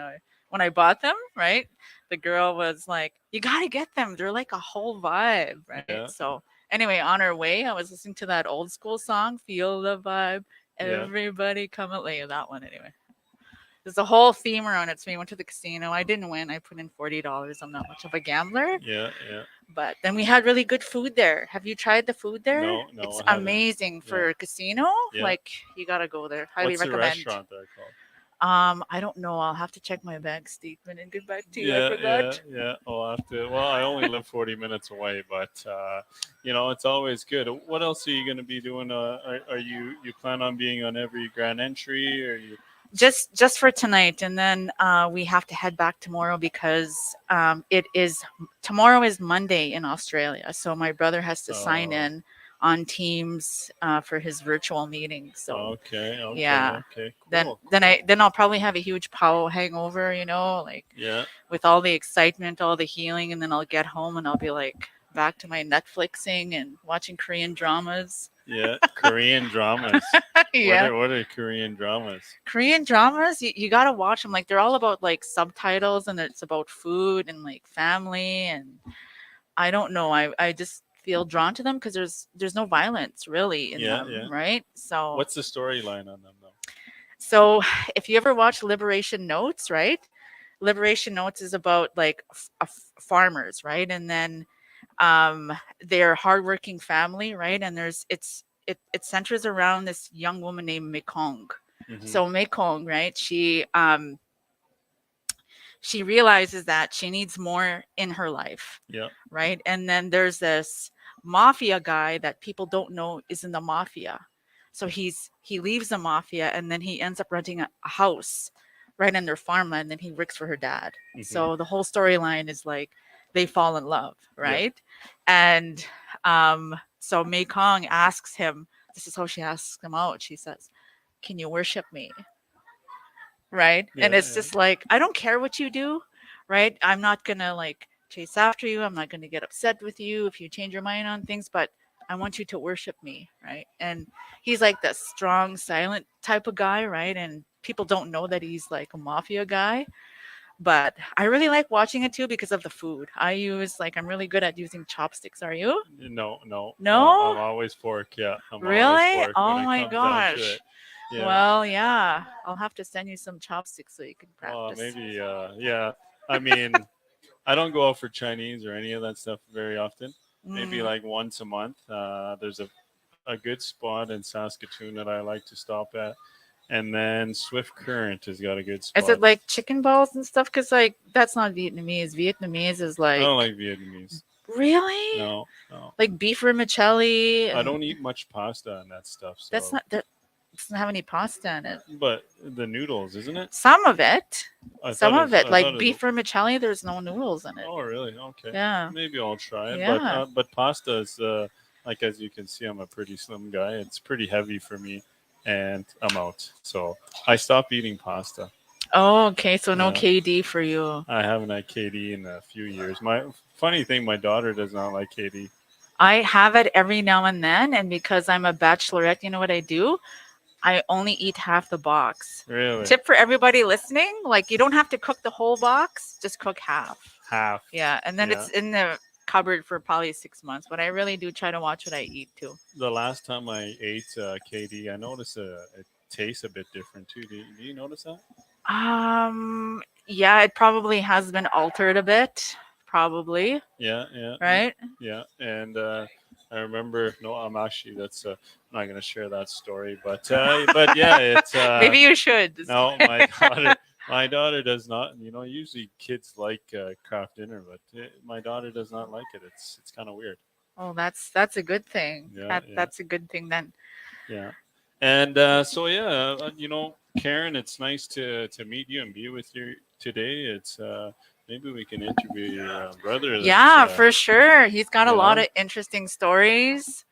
when I bought them, right, the girl was like, "You gotta get them. They're like a whole vibe, right?" Yeah. So anyway, on our way, I was listening to that old school song, "Feel the Vibe." Yeah. Everybody come at me. That one anyway. There's a whole theme around it. So we went to the casino. I didn't win. I put in $40. I'm not much of a gambler. Yeah. But then we had really good food there. Have you tried the food there? No, It's I haven't. amazing for a casino. Yeah. Like you gotta go there. Highly What's the recommend. restaurant there called? I don't know. I'll have to check my bank statement and get back to you. I Yeah, forgot. I'll have to. Well, I only live 40 minutes away, but it's always good. What else are you going to be doing? Are you plan on being on every grand entry, or you? Just for tonight, and then we have to head back tomorrow because tomorrow is Monday in Australia. So my brother has to sign in on Teams for his virtual meeting. So Okay. yeah. Okay. Cool. Then I'll probably have a huge powwow hangover, like Yeah. with all the excitement, all the healing, and then I'll get home and I'll be like back to my Netflixing and watching Korean dramas. Yeah, Korean dramas. Yeah. What are Korean dramas? Korean dramas, you gotta watch them. Like they're all about like subtitles, and it's about food and like family, and I don't know. I just feel drawn to them because there's no violence really in Yeah, them, yeah. right? So What's the storyline on them though? so if you ever watch Liberation Notes, right? Liberation Notes is about like farmers, right? And then um they're hardworking family, right? And it centers around this young woman named Mekong. Mhm. So Mekong, right? She realizes that she needs more in her life, Yeah. right? And then there's this mafia guy that people don't know is in the mafia. So he leaves the mafia, and then he ends up renting a house right in their farmland, and then he works for her dad. Mhm. So the whole storyline is like they fall in love, Yeah. right? And so Mei Kong asks him, this is how she asks him out. She says, "Can you worship me?" Right? And Yeah, it's yeah. just like, I don't care what you do, right? I'm not gonna like chase after you. I'm not gonna get upset with you if you change your mind on things, but I want you to worship me, right? And he's like the strong, silent type of guy, right? And people don't know that he's like a mafia guy. But I really like watching it too because of the food. I'm really good at using chopsticks. Are you? No, no. No? I'm always fork. Yeah, I'm always Really? fork when Oh it my comes down to gosh. it. Yeah. Well, yeah. I'll have to send you some chopsticks so you can practice. Maybe. Yeah. I mean, I don't go out for Chinese or any of that stuff very often. Maybe Mm. like once a month. There's a good spot in Saskatoon that I like to stop at, and then Swift Current has got a good spot. Is it like chicken balls and stuff? Because like that's not Vietnamese. Vietnamese is I like don't like Vietnamese. really No, no. like beef vermicelli. I don't eat much pasta and that stuff. So. That's not that doesn't have any pasta in it. But the noodles, isn't it? Some of it. Some of it, I like thought beef vermicelli, there's no noodles in it. Oh, really? Okay. Yeah. Maybe I'll try it. Yeah. But pasta is like as you can see, I'm a pretty slim guy. It's pretty heavy for me, and I'm out. So I stopped eating pasta. Oh, okay. So no Yeah. KD for you. I haven't had KD in a few years. My funny thing, my daughter does not like KD. I have it every now and then, and because I'm a bachelorette, you know what I do? I only eat half the box. Really? Tip for everybody listening: like you don't have to cook the whole box, just cook half. Half. Yeah, and then it's in the cupboard for probably 6 months. But I really do try to watch what I eat too. The last time I ate KD, I noticed it tastes a bit different too. Do you notice that? Yeah, it probably has been altered a bit. Probably. Yeah, yeah. Right? Yeah, and I remember. No, I'm actually. That's. I'm not going to share that story, but yeah, it's. Maybe you should. No, my daughter does not. You know, usually kids like craft dinner, but my daughter does not like it. It's kind of weird. Oh, that's a good thing. Yeah, That's a good thing then. Yeah, and so yeah, you know, Karen, it's nice to meet you and be with you today. It's maybe we can interview your brother. Yeah, for sure. He's got a you lot know? of interesting stories.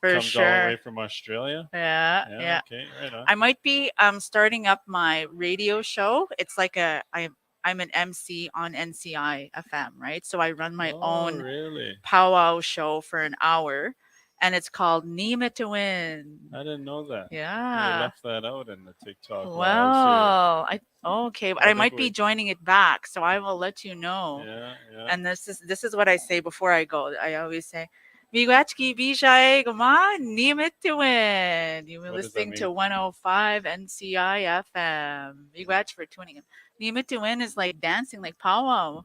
For Comes all the sure. way from Australia. Yeah. Okay, right on. I might be starting up my radio show. It's like I'm an MC on NCI FM, right? So I run my own really? powwow show for an hour, and it's called Nima to Win. I didn't know that. Yeah. They left that out in the TikTok. Well, okay, but I think might be we- joining it back, so I will let you know. Yeah. And this is what I say before I go. I always say, "Miigwachki bijay gama nimit to win." You were What does that listening to mean? 105 NCI FM. Miigwach for tuning in. Nimit to win is like dancing, like powwow.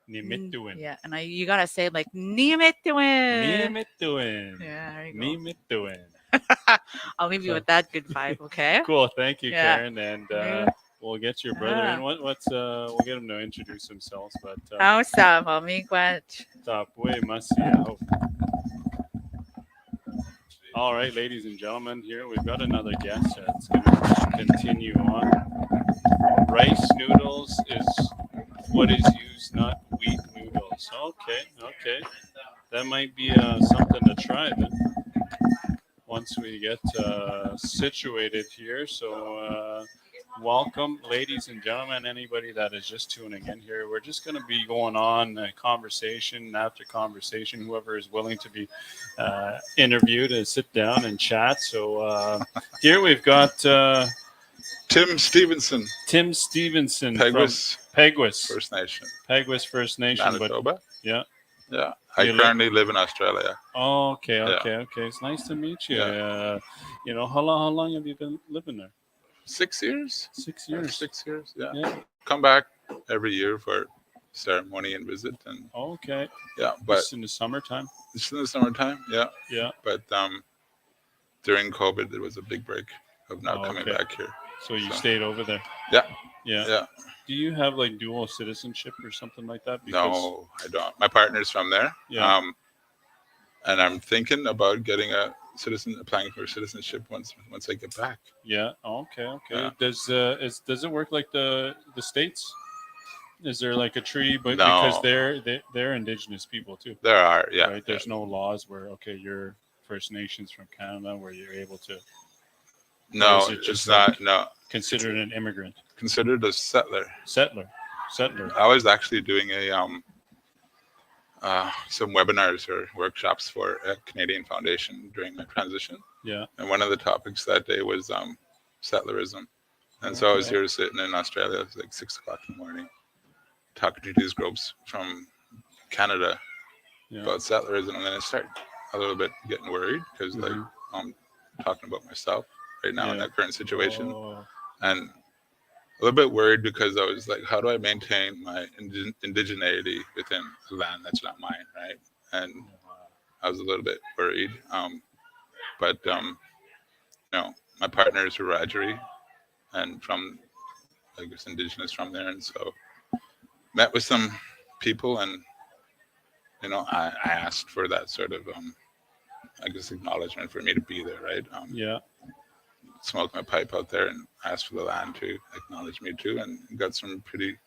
Nimituin. Yeah, and you gotta say it like nimit to win. Nimituin. Yeah, there you go. Nimituin. I'll leave you with that good vibe, okay? Cool. Thank you, Yeah. Karen. And Yeah. we'll get your brother Ah. in. What's we'll get him to introduce himself. But How's up, miigwach? Tapwe Masiyaw. All right, ladies and gentlemen, here we've got another guest that's going to continue on. Rice noodles is what is used, not wheat noodles. Okay. That might be something to try then. Once we get situated here. So welcome, ladies and gentlemen, anybody that is just tuning in here. We're just going to be going on conversation after conversation. Whoever is willing to be interviewed and sit down and chat. So here we've got Tim Stevenson, Tim Stevenson Peguis from Peguis First Nation, Peguis First Nation. Manitoba. Yeah. Yeah, I currently live in Australia. Oh, okay. Yeah. It's nice to meet you. Yeah. How long have you been living there? 6 years. 6 years. 6 years. Yeah. Yeah. Come back every year for ceremony and visit, and Okay. yeah, but Just in the summertime. it's in the summertime. Yeah. Yeah. But during COVID, there was a big break of not coming okay. back here. So you stayed over there. Yeah. Yeah. Yeah. Do you have like dual citizenship or something like that? No, I don't. My partner's from there. Yeah. And I'm thinking about getting applying for citizenship once I get back. Yeah. Okay. Yeah. Does it work like the states? Is there like a treaty, but No. because they're indigenous people too? There are, yeah. Right. There's no laws where you're First Nations from Canada where you're able to. No, Or is it it's just not. like No, considered an immigrant. considered a settler. Settler. I was actually doing some webinars or workshops for a Canadian Foundation during my transition, Yeah. and one of the topics that day was settlerism. And so I was here sitting in Australia. It was like 6 o'clock in the morning, talking to these groups from Canada about settlerism, and then I started a little bit getting worried because like I'm talking about myself right now in that current situation, and a little bit worried because I was like, how do I maintain my indigeneity within a land that's not mine, right? And I was a little bit worried, but my partners were Wiradjuri and from, I guess, indigenous from there, and so met with some people, and I asked for that sort of I guess acknowledgement for me to be there, right? Smoked my pipe out there and asked for the land to acknowledge me too, and got some pretty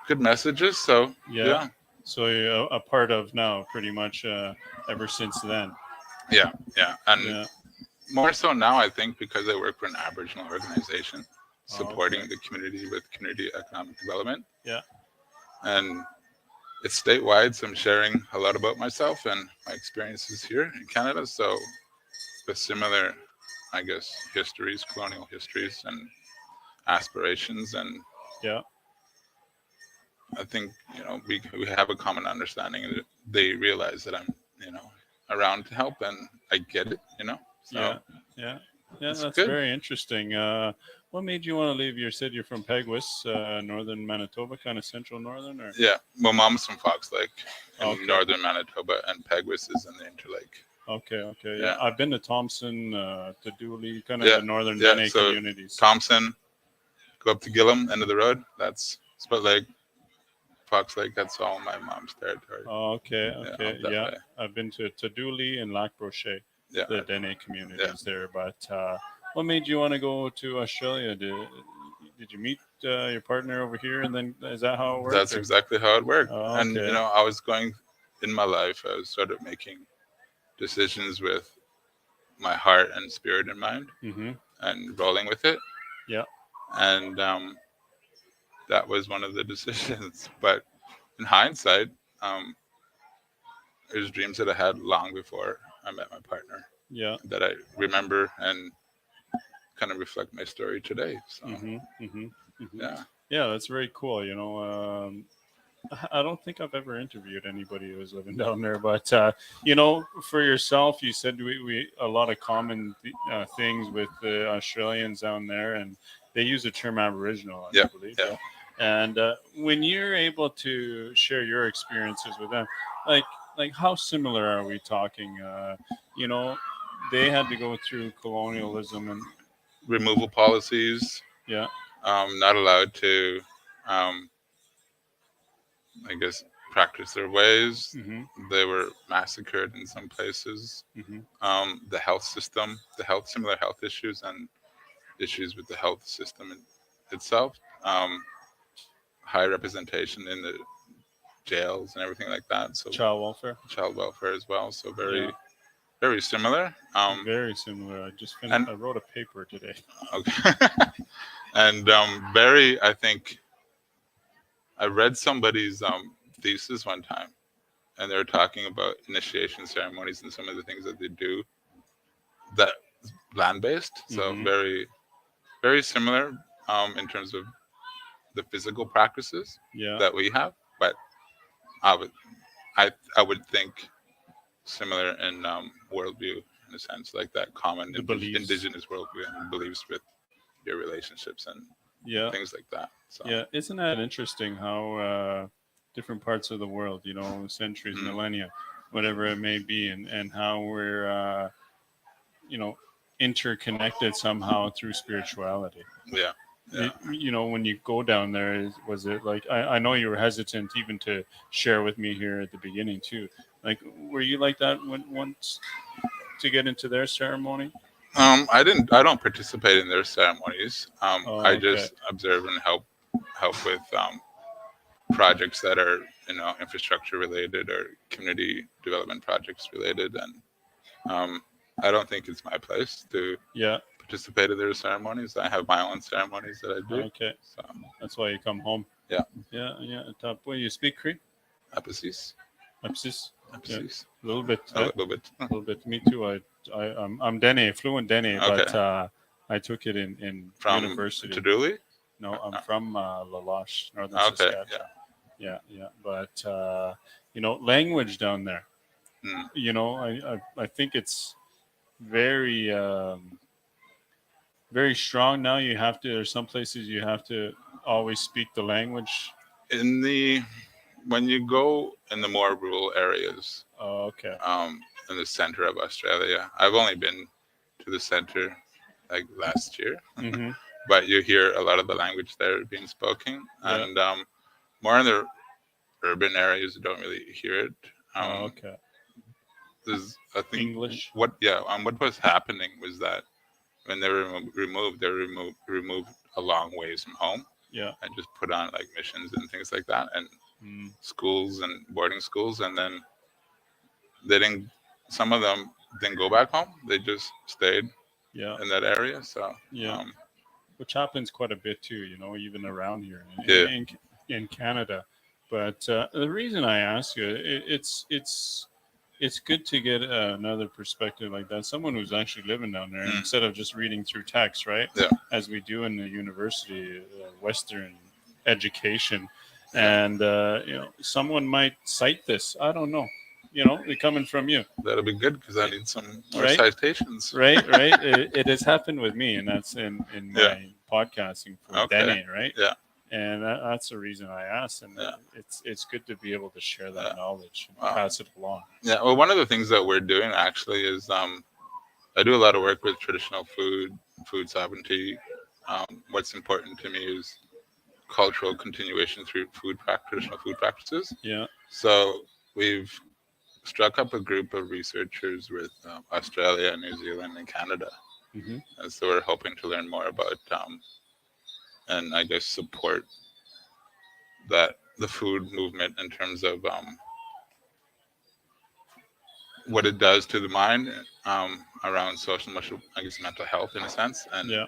good messages. So yeah. So you're a part of now, pretty much ever since then. Yeah, and more so now, I think, because I work for an Aboriginal organization supporting the community with community economic development. Yeah, and it's statewide, so I'm sharing a lot about myself and my experiences here in Canada. So with similar, I guess, histories, colonial histories and aspirations, and I think we have a common understanding, and they realize that I'm around to help, and I get it. So that's good. very interesting. What made you want to leave? You said you're from Peguis, northern Manitoba, kind of central northern, or my mom's from Fox Lake in Okay. northern Manitoba, and Peguis is in the Interlake. Okay. Yeah. I've been to Thompson, to Dooley, kind of the northern Dene so communities. Thompson, go up to Gillum, end of the road. That's Split Lake, Fox Lake. That's all my mom's territory. Oh, okay. up that way. I've been to Dooley and Lac Brochet, Yeah. the Dene communities there. But what made you want to go to Australia? Did you meet your partner over here, and then is that how it worked? That's exactly how it worked. Oh, And okay. I was going in my life. I was sort of making decisions with my heart and spirit in mind, Mm-hmm. and rolling with it. Yeah. And that was one of the decisions. But in hindsight, there's dreams that I had long before I met my partner Yeah. that I remember and kind of reflect my story today. So yeah. Yeah, that's very cool. I don't think I've ever interviewed anybody who was living down there, but for yourself, you said we a lot of common things with the Australians down there, and they use the term Aboriginal, I believe. Yeah. And when you're able to share your experiences with them, like how similar are we talking? They had to go through colonialism and Removal policies. yeah. Not allowed to, I guess, practice their ways. Mm-hmm. They were massacred in some places. Mm-hmm. The health system, similar health issues and issues with the health system itself. High representation in the jails and everything like that. So Child welfare as well. So very similar. Very similar. I just finished. I wrote a paper today. Okay. And very, I think I read somebody's thesis one time, and they were talking about initiation ceremonies and some of the things that they do that land-based. So Mhm. very, very similar in terms of the physical practices Yeah. that we have, but I would, I would think similar in worldview in a sense, like that common The beliefs. indigenous worldview and beliefs with your relationships and Yeah. things like that. So Yeah. Isn't that interesting how different parts of the world, centuries, Mhm. millennia, whatever it may be, and how we're, you know, interconnected somehow through spirituality. yeah, yeah. When you go down there, was it like, I know you were hesitant even to share with me here at the beginning too. Like, were you like that once to get into their ceremony? I don't participate in their ceremonies. Oh, I okay. just observe and help with projects that are infrastructure related or community development projects related, and I don't think it's my place to Yeah. participate in their ceremonies. I have my own ceremonies that I do. Okay. So That's why you come home. yeah, Yeah. Yeah. Top. Well, you speak Cree? Apsis, Apsis. Yeah. Apsis, A little bit. a little bit. A little bit. Me too. I'm Dene, fluent Dene, Okay. but I took it in From university. Taduli? No, I'm from La Loche, northern Okay, Saskatchewan. Yeah. But language down there. Mm. I think it's very very strong now. You have to. There's some places you have to always speak the language. When you go in the more rural areas, Oh, okay. in the center of Australia, I've only been to the center like last year, Mm-hmm. but you hear a lot of the language there being spoken, Yeah. and more in the urban areas, you don't really hear it. Oh, okay. There's, I think, English. what was happening was that when they were removed, they were removed a long ways from home. Yeah. And just put on like missions and things like that, and Mm. schools and boarding schools, and then they didn't. Some of them didn't go back home. They just stayed Yeah. in that area. So Yeah. Which happens quite a bit too, even around here Yeah. in Canada. But the reason I ask you, it's good to get another perspective like that. Someone who's actually living down there instead of just reading through text, right? Yeah. As we do in the university, Western education, and someone might cite this. I don't know. They're coming from you. That'll be good because I need some more Right? citations. Right. It has happened with me, and that's in my podcasting for Okay. Dene, right? Yeah. And that's the reason I asked, and Yeah. it's good to be able to share that Yeah. knowledge and Wow. pass it along. Yeah. Well, one of the things that we're doing actually is I do a lot of work with traditional food sovereignty. What's important to me is cultural continuation through traditional food practices. Yeah. So we've struck up a group of researchers with Australia, New Zealand, and Canada, Mm-hmm. and so we're hoping to learn more about and I guess support the food movement in terms of what it does to the mind around social, I guess, mental health in a sense, and Yeah.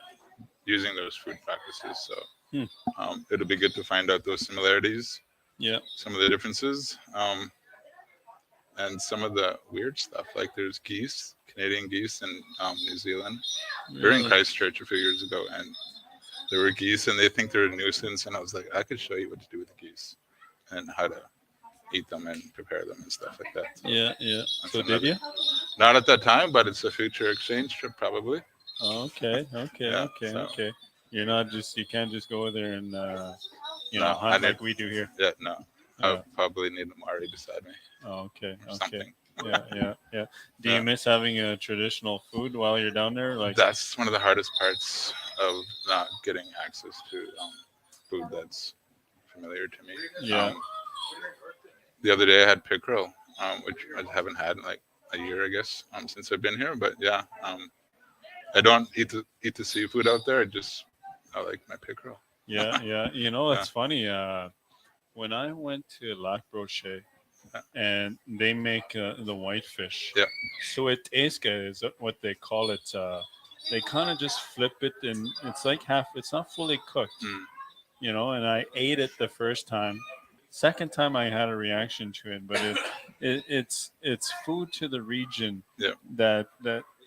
using those food practices. So Hmm. it'll be good to find out those similarities, Yeah. some of the differences, and some of the weird stuff. Like there's geese, Canadian geese in New Zealand. We were in Really? Christchurch a few years ago, and there were geese, and they think they're a nuisance. And I was like, I could show you what to do with the geese and how to eat them and prepare them and stuff like that. So Yeah. that's So did you? Not at that time, but it's a future exchange trip probably. Oh, okay. Yeah, Okay. so- Okay. You can't just go there and No, hunt I need- like we do here. Yeah, no. Yeah. I'll probably need a Mari beside me Oh, okay. or Okay. something. Yeah. Do Yeah. you miss having a traditional food while you're down there? Like, That's one of the hardest parts of not getting access to food that's familiar to me. Yeah. The other day I had pickerel, which I haven't had in like a year, I guess, since I've been here. But yeah, I don't eat the seafood out there. I like my pickerel. yeah. It's funny. When I went to Lac Brochet, and they make the whitefish. Yeah. So it is what they call it they kind of just flip it, and it's like half. It's not fully cooked, Mm. And I ate it the first time. Second time I had a reaction to it, but it's food to the region Yeah. that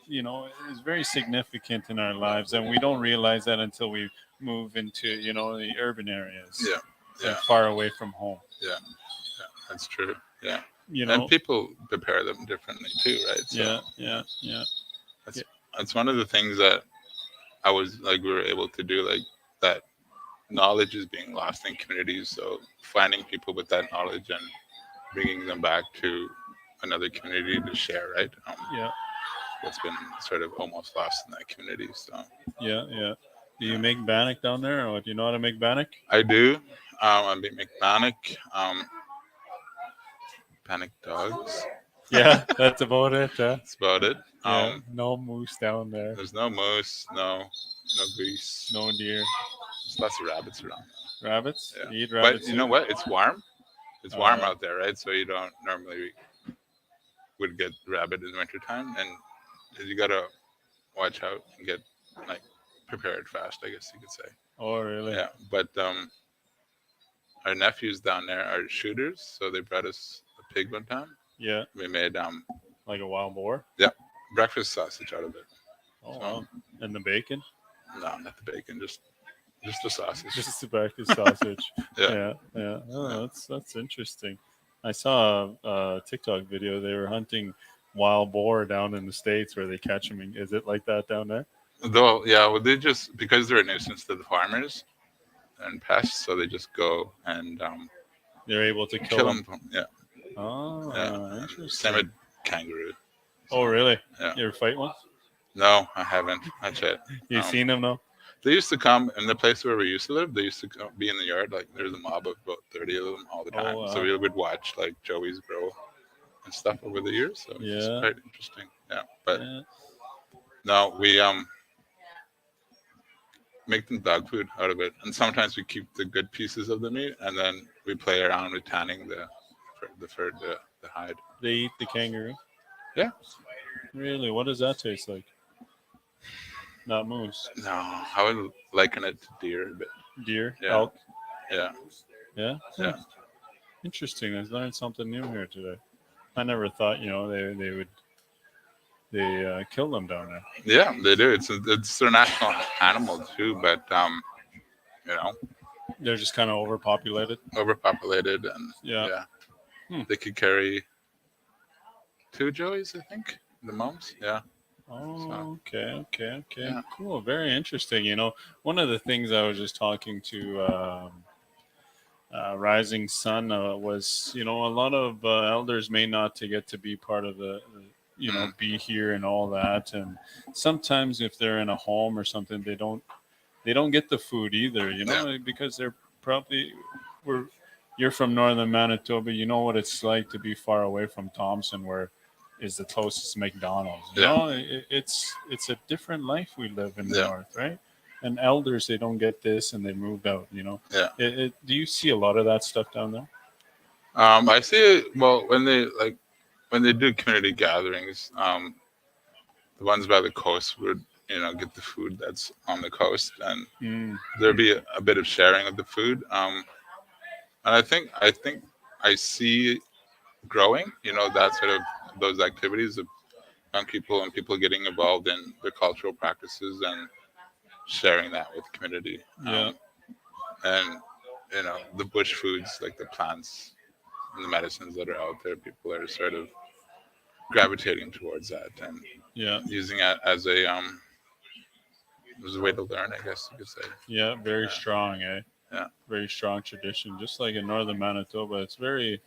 is very significant in our lives, and we don't realize that until we move into the urban areas, Yeah. and Yeah. far away from home. Yeah. Yeah. That's true. Yeah. You And know, people prepare them differently too, right? So yeah. that's one of the things that I was like we were able to do, like that knowledge is being lost in communities. So finding people with that knowledge and bringing them back to another community to share, right? Yeah, What's been sort of almost lost in that community. So yeah. Do you make bannock down there, or do you know how to make bannock? I do. I make bannock, panic dogs. Yeah, that's about it. Huh? That's about it. Yeah, no moose down there. There's no moose, no goose, No deer. There's lots of rabbits around. Rabbits? Yeah. You eat But rabbits? you know what? It's warm. It's warm Oh. out there, right? So you don't normally would get rabbit in the wintertime, and you gotta watch out and get like prepared fast, I guess you could say. Oh, really? Yeah. But our nephews down there are shooters, so they brought us a pig one time. Yeah. We made like a wild boar. Yeah, breakfast sausage out of it. Oh, So- wow. And the bacon? No, not the bacon, just the sausage. Just the breakfast sausage. Yeah. Yeah. Oh, that's interesting. I saw a TikTok video. They were hunting wild boar down in the States where they catch them. Is it like that down there? Though, yeah, well, they just because they're a nuisance to the farmers and pests, so they just go and They're able to kill them. Yeah. Oh, Yeah. interesting. Same with kangaroo. Oh, really? Yeah. You ever fight one? No, I haven't. Not yet. You've seen them, though? They used to come in the place where we used to live. They used to be in the yard. Like there's a mob of about 30 of them all the time. wow. So we would watch like Joey's grow and stuff over the years. So it's just Yeah. quite interesting. Yeah. But Yeah. no, we make them dog food out of it, and sometimes we keep the good pieces of the meat, and then we play around with tanning the hide. They eat the kangaroo? Yeah. Really? What does that taste like? Not moose. No, I would liken it to deer a bit. Deer? Yeah. Elk? Yeah. Yeah? Yeah. Interesting. I learned something new here today. I never thought, they would kill them down there. Yeah, they do. It's their national animal too, but They're just kind of overpopulated. overpopulated, and Yeah. they could carry 2 Joeys, I think, the moms. Yeah. Oh, okay. Yeah. Cool. Very interesting. One of the things I was just talking to Rising Sun was, a lot of elders may not to get to be part of the be here and all that. And sometimes if they're in a home or something, they don't get the food either, because they're probably you're from northern Manitoba. You know what it's like to be far away from Thompson, where is the closest McDonald's. It's a different life we live in the north, right? And elders, they don't get this, and they moved out. Yeah. Do you see a lot of that stuff down there? I see it. Well, when they do community gatherings, the ones by the coast would get the food that's on the coast, and there'd be a bit of sharing of the food. And I think I see growing, that sort of those activities of young people and people getting involved in the cultural practices and sharing that with the community. Yeah. And the bush foods, like the plants and the medicines that are out there, people are sort of gravitating towards that and using it as a way to learn, I guess you could say. Yeah, very strong, eh? Yeah. Very strong tradition. Just like in northern Manitoba, it's very.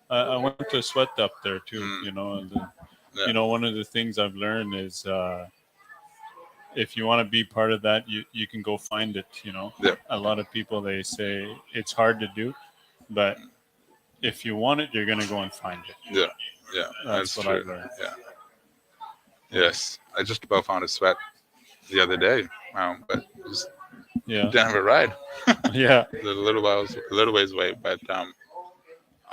I went to Sweat up there too, and one of the things I've learned is if you want to be part of that, you can go find it. A lot of people, they say it's hard to do, but if you want it, you're gonna go and find it. Yeah, That's what true. I've learned. Yeah. Yes, I just about found a sweat the other day, but just didn't have a ride. Yeah, a little ways away, but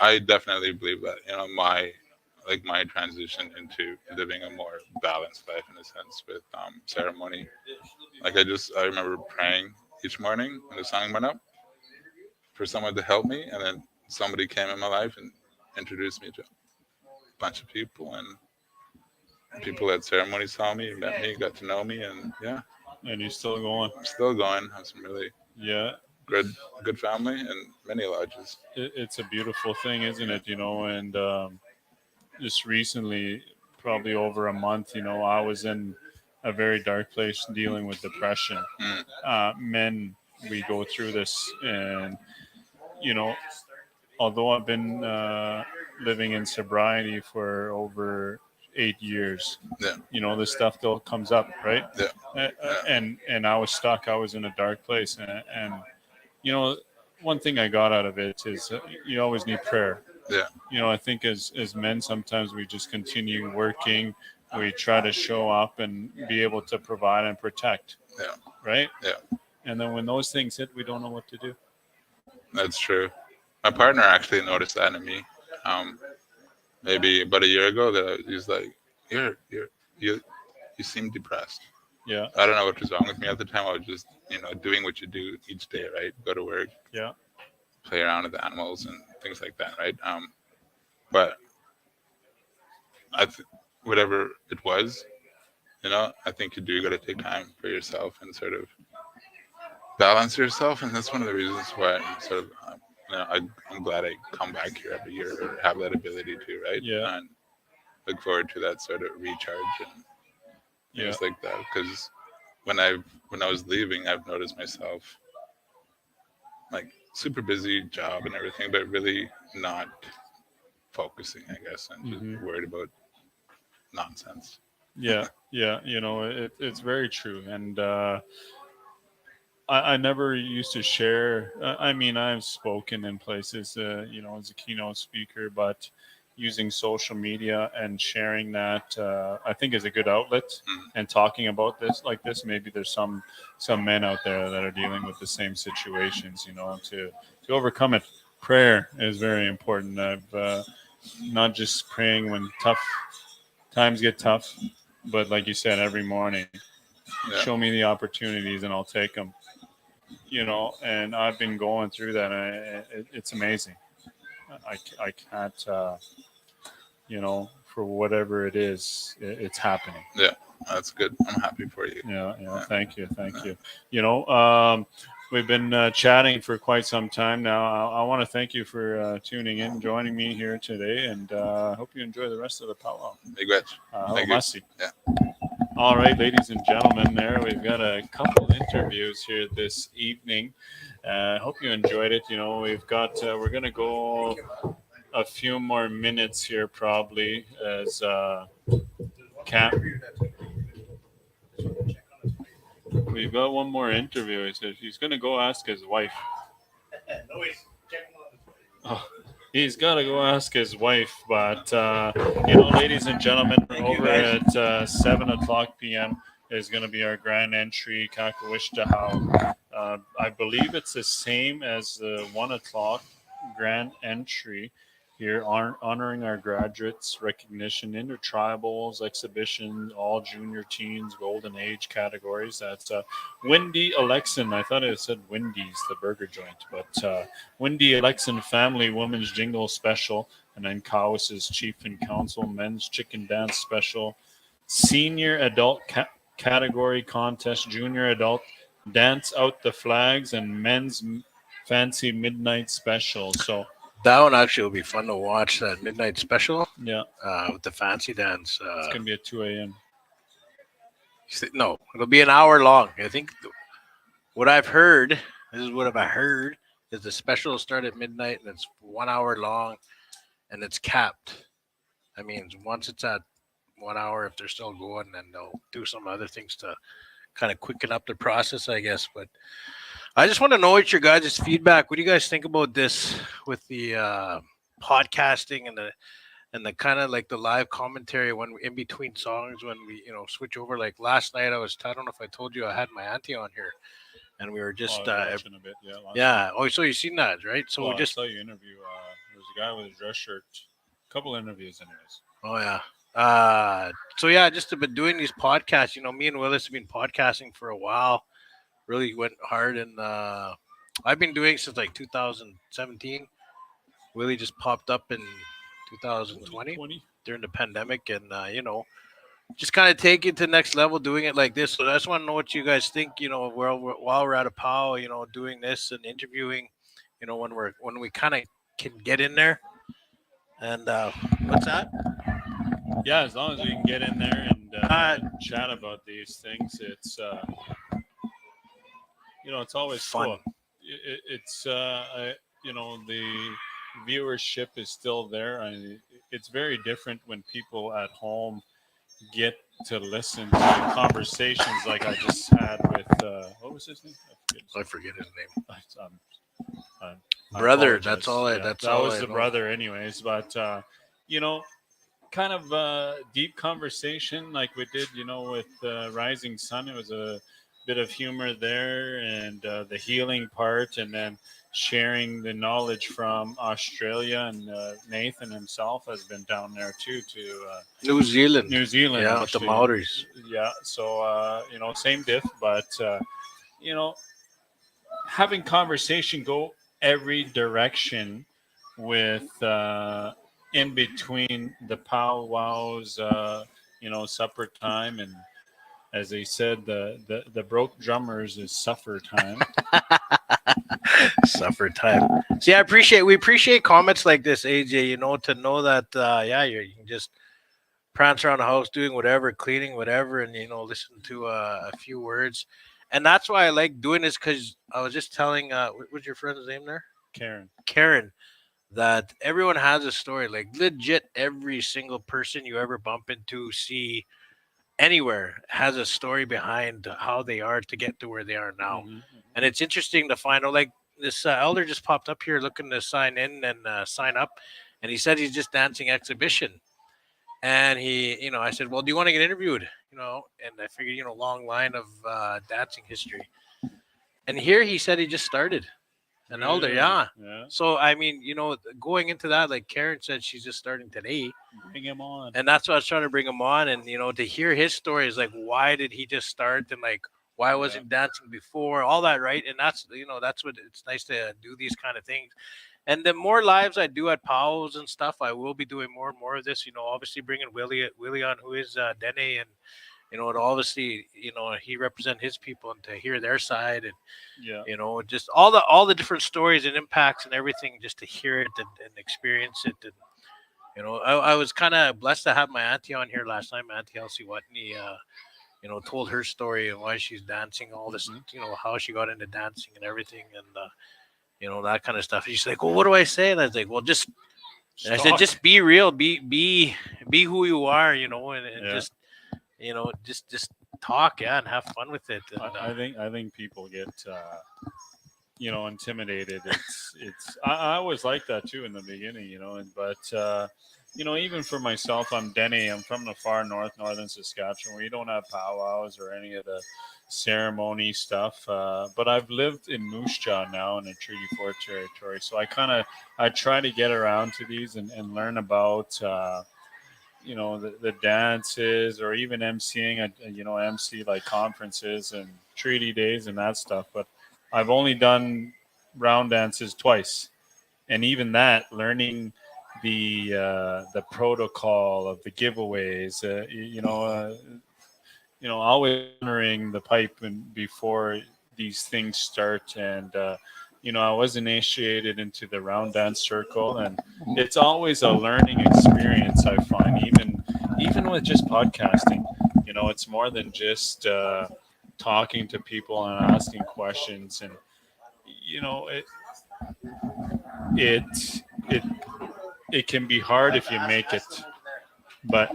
I definitely believe that my like my transition into living a more balanced life in a sense with ceremony. Like I remember praying each morning when the song went up for someone to help me, and then somebody came in my life and introduced me to a bunch of people, and people at ceremony saw me, met me, got to know me, and yeah, And you're still going. I'm still going. I have some really Yeah. good family and many lodges. It's a beautiful thing, isn't it? And just recently, probably over a month, I was in a very dark place dealing with depression. Men, we go through this, and you know, although I've been living in sobriety for over 8 years, Yeah. this stuff still comes up, right? Yeah. And I was stuck. I was in a dark place, and you know, one thing I got out of it is you always need prayer. Yeah. I think as men, sometimes we just continue working. We try to show up and be able to provide and protect. Yeah. Right. Yeah. And then when those things hit, we don't know what to do. That's true. My partner actually noticed that in me. Maybe about a year ago, that he's like, you seem depressed. Yeah. I don't know what was wrong with me at the time. I was just, doing what you do each day, right? Go to work. Yeah. Play around with the animals and things like that, right? But whatever it was, I think you got to take time for yourself and sort of balance yourself, and that's one of the reasons why I'm sort of, I'm glad I come back here every year or have that ability to, right? Yeah. And look forward to that sort of recharge and things like that. Because when I was leaving, I've noticed myself like super busy job and everything, but really not focusing, I guess, and just worried about nonsense. Yeah. It's very true, and I never used to share. I mean, I've spoken in places, as a keynote speaker, but using social media and sharing that, I think, is a good outlet. And talking about this like this, maybe there's some men out there that are dealing with the same situations. To overcome it. Prayer is very important. I've not just praying when tough times get tough, but like you said, every morning, show me the opportunities and I'll take them. And I've been going through that, and it's amazing. I can't, for whatever it is, it's happening. Yeah, that's good. I'm happy for you. Yeah. Thank you. We've been chatting for quite some time now. I want to thank you for tuning in, joining me here today, and I hope you enjoy the rest of the powwow. Thank you. Yeah. All right, ladies and gentlemen, we've got a couple interviews here this evening. Hope you enjoyed it. We've got, we're going to go a few more minutes here probably as we've got one more interview. He says he's going to go ask his wife. He's got to go ask his wife, but ladies and gentlemen, over at 7 o'clock p.m. is going to be our grand entry, Kahkewistahaw. I believe it's the same as the 1 o'clock grand entry here, honoring our graduates, recognition, intertribals, exhibition, all junior teens, golden age categories. That's Wendy Alexon. I thought it said Wendy's, the burger joint, but Wendy Alexon Family Women's Jingle Special, and then Cowus's Chief and Council Men's Chicken Dance Special, Senior Adult Category Contest, Junior Adult Dance Out the Flags, and Men's Fancy Midnight Special. So that one actually will be fun to watch, that midnight special. Yeah. With the fancy dance. It's going to be at 2 a.m. No, it'll be an hour long. I think what I've heard, is the special will start at midnight and it's 1 hour long and it's capped. I mean, once it's at 1 hour, if they're still going, then they'll do some other things to kind of quicken up the process, I guess. But I just want to know what your guys' feedback. What do you guys think about this with the podcasting and the kind of like the live commentary when in between songs, when we switch over? Like last night, I don't know if I told you, I had my auntie on here, and we were just watching a bit. Yeah. Oh, so you've seen that, right? So I saw you interview. There's a guy with a dress shirt. A couple interviews, anyways. Oh yeah. So yeah, just have been doing these podcasts. Me and Willis have been podcasting for a while. Really went hard, and I've been doing it since like 2017. Willie just popped up in 2020 2020. during the pandemic, and just kind of take it to the next level, doing it like this. So I just want to know what you guys think. While we're at a POW, doing this and interviewing. When we kind of can get in there. And what's that? Yeah, as long as we can get in there and chat about these things, it's always Fun. cool. The viewership is still there. It's very different when people at home get to listen to conversations like I just had with what was his name? I forget his name. I Brother. apologize. That's all. Yeah, That's that all. was I the know. brother, anyways. But kind of deep conversation like we did, with Rising Sun. It was a bit of humor there, and the healing part, and then sharing the knowledge from Australia. And Nathan himself has been down there too to New Zealand. New Zealand, Yeah, with the actually. Maoris. Yeah, so same diff, but you know, having conversation go every direction with in between the powwows, supper time, and as they said, the broke drummers is suffer time. Suffer time. See, we appreciate comments like this, AJ. To know that, you can just prance around the house doing whatever, cleaning whatever, and listen to a few words. And that's why I like doing this, because I was just telling, what's your friend's name there? Karen, that everyone has a story. Like legit, every single person you ever bump into, see anywhere, has a story behind how they are to get to where they are now. And it's interesting to find out. Like this elder just popped up here looking to sign in and sign up, and he said he's just dancing exhibition. And I said, well, do you want to get interviewed? And I figured, long line of dancing history. And here he said he just started. An elder, Really? yeah. Yeah. So I mean, going into that, like Karen said, she's just starting today, Bring him on. and that's why I was trying to bring him on, and to hear his story is like, why did he just start, and like, why wasn't dancing before, all that, right? And that's what it's nice to do these kind of things. And the more lives I do at POWs and stuff, I will be doing more and more of this. Obviously bringing Willie on, who is Dene, and and obviously he represent his people, and to hear their side, and Yeah. just all the different stories and impacts and everything, just to hear it and experience it. And I was kind of blessed to have my auntie on here last night, my auntie Elsie Watney. Told her story and why she's dancing, all this, how she got into dancing and everything, and that kind of stuff. She's like, well, what do I say? And I was like, well, just, and I said, just be real, be who you are, and Yeah. just, just talk, and have fun with it. And, I think people get intimidated. I always like that too in the beginning, but even for myself, I'm Denny. I'm from the far northern Saskatchewan, where you don't have powwows or any of the ceremony stuff. But I've lived in Moose Jaw now in the Treaty 4 territory, so I try to get around to these and learn about the dances, or even emceeing MC like conferences and treaty days and that stuff. But I've only done round dances twice, and even that, learning the protocol of the giveaways, always honoring the pipe and before these things start. And I was initiated into the round dance circle, and it's always a learning experience. I find even with just podcasting, it's more than just talking to people and asking questions. And it can be hard if you make it, but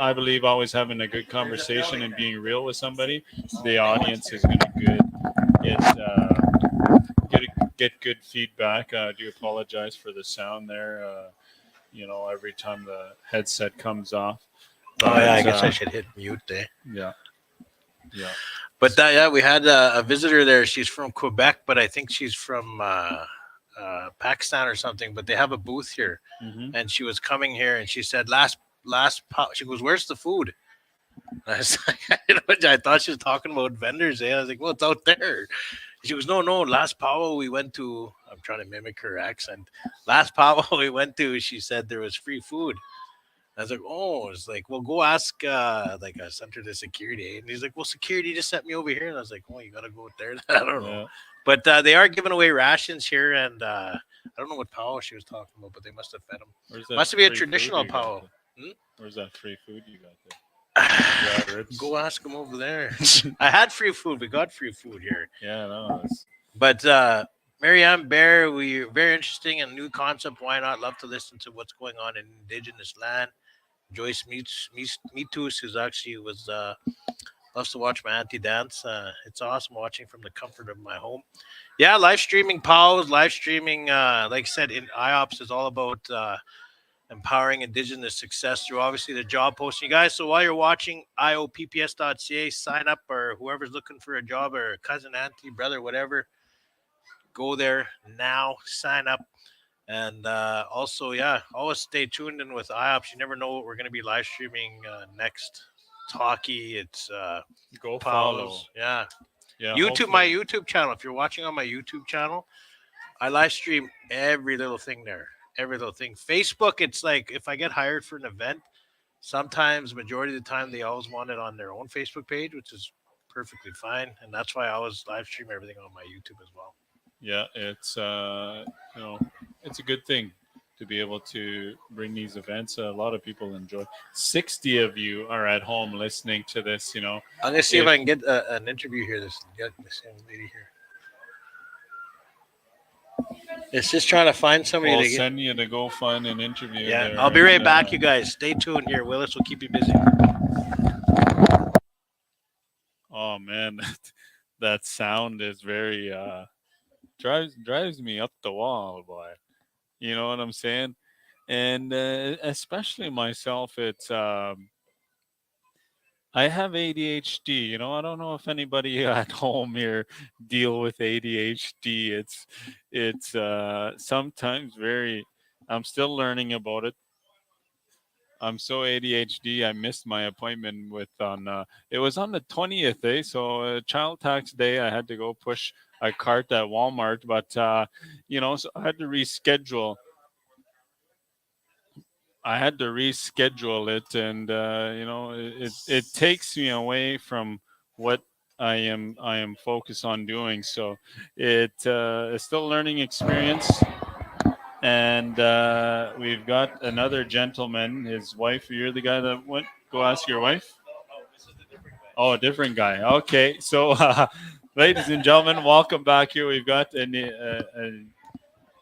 I believe always having a good conversation and being real with somebody, the audience is going to get good feedback. I do apologize for the sound there. Every time the headset comes off. I guess I should hit mute there. Yeah. But we had a visitor there. She's from Quebec, but I think she's from Pakistan or something. But they have a booth here, Mhm. and she was coming here, and she said last last pow. She goes, where's the food? I was like, I thought she was talking about vendors. I was like, well, it's out there. She goes, no. Last powwow we went to, I'm trying to mimic her accent. Last powwow we went to, she said there was free food. I was like, oh, it's like, well, go ask, like, I sent her to security. And he's like, well, security just sent me over here. And I was like, oh, you got to go there. I don't know. But they are giving away rations here. And I don't know what powwow she was talking about, but they must have fed them. Must be a traditional powwow. Where's that free food you got there? Go ask them over there. I had free food. We got free food here. Yeah, no. But Marianne Bear, we're very interesting and new concept. Why not? Love to listen to what's going on in Indigenous land. Joyce Meetus, who's actually loves to watch my auntie dance. It's awesome watching from the comfort of my home. Yeah, live streaming POWs, live streaming. Like I said, in IOPS is all about empowering Indigenous success through obviously the job posting, you guys. So while you're watching iopps.ca, sign up, or whoever's looking for a job, or a cousin, auntie, brother, whatever. Go there now, sign up. And also, yeah, always stay tuned in with IOPS. You never know what we're going to be live streaming next. Talkie, it's go POWs. follow. Yeah. YouTube, hopefully. My YouTube channel. If you're watching on my YouTube channel, I live stream every little thing there. Every little thing. Facebook, it's like if I get hired for an event, sometimes, majority of the time, they always want it on their own Facebook page, which is perfectly fine. And that's why I always live stream everything on my YouTube as well. Yeah, it's it's a good thing to be able to bring these events. A lot of people enjoy. 60 of you are at home listening to this. I'm gonna see if I can get an interview here. This young lady here. It's just trying to find somebody. We'll to send you to go find an interview. Yeah, there. I'll be right back, you guys. Stay tuned here. Willis will keep you busy. Oh man, that sound is very drives me up the wall, boy. You know what I'm saying? And especially myself, it's I have ADHD. I don't know if anybody at home here deal with ADHD. It's sometimes very. I'm still learning about it. I'm so ADHD. I missed my appointment with it was on the 20th, so Child Tax Day. I had to go push a cart at Walmart, but so I had to reschedule. It, and it takes me away from what I am focused on doing. So it's still a learning experience. And we've got another gentleman, his wife. You're the guy that went. Go ask your wife. Oh, a different guy. Okay, so ladies and gentlemen, welcome back here. We've got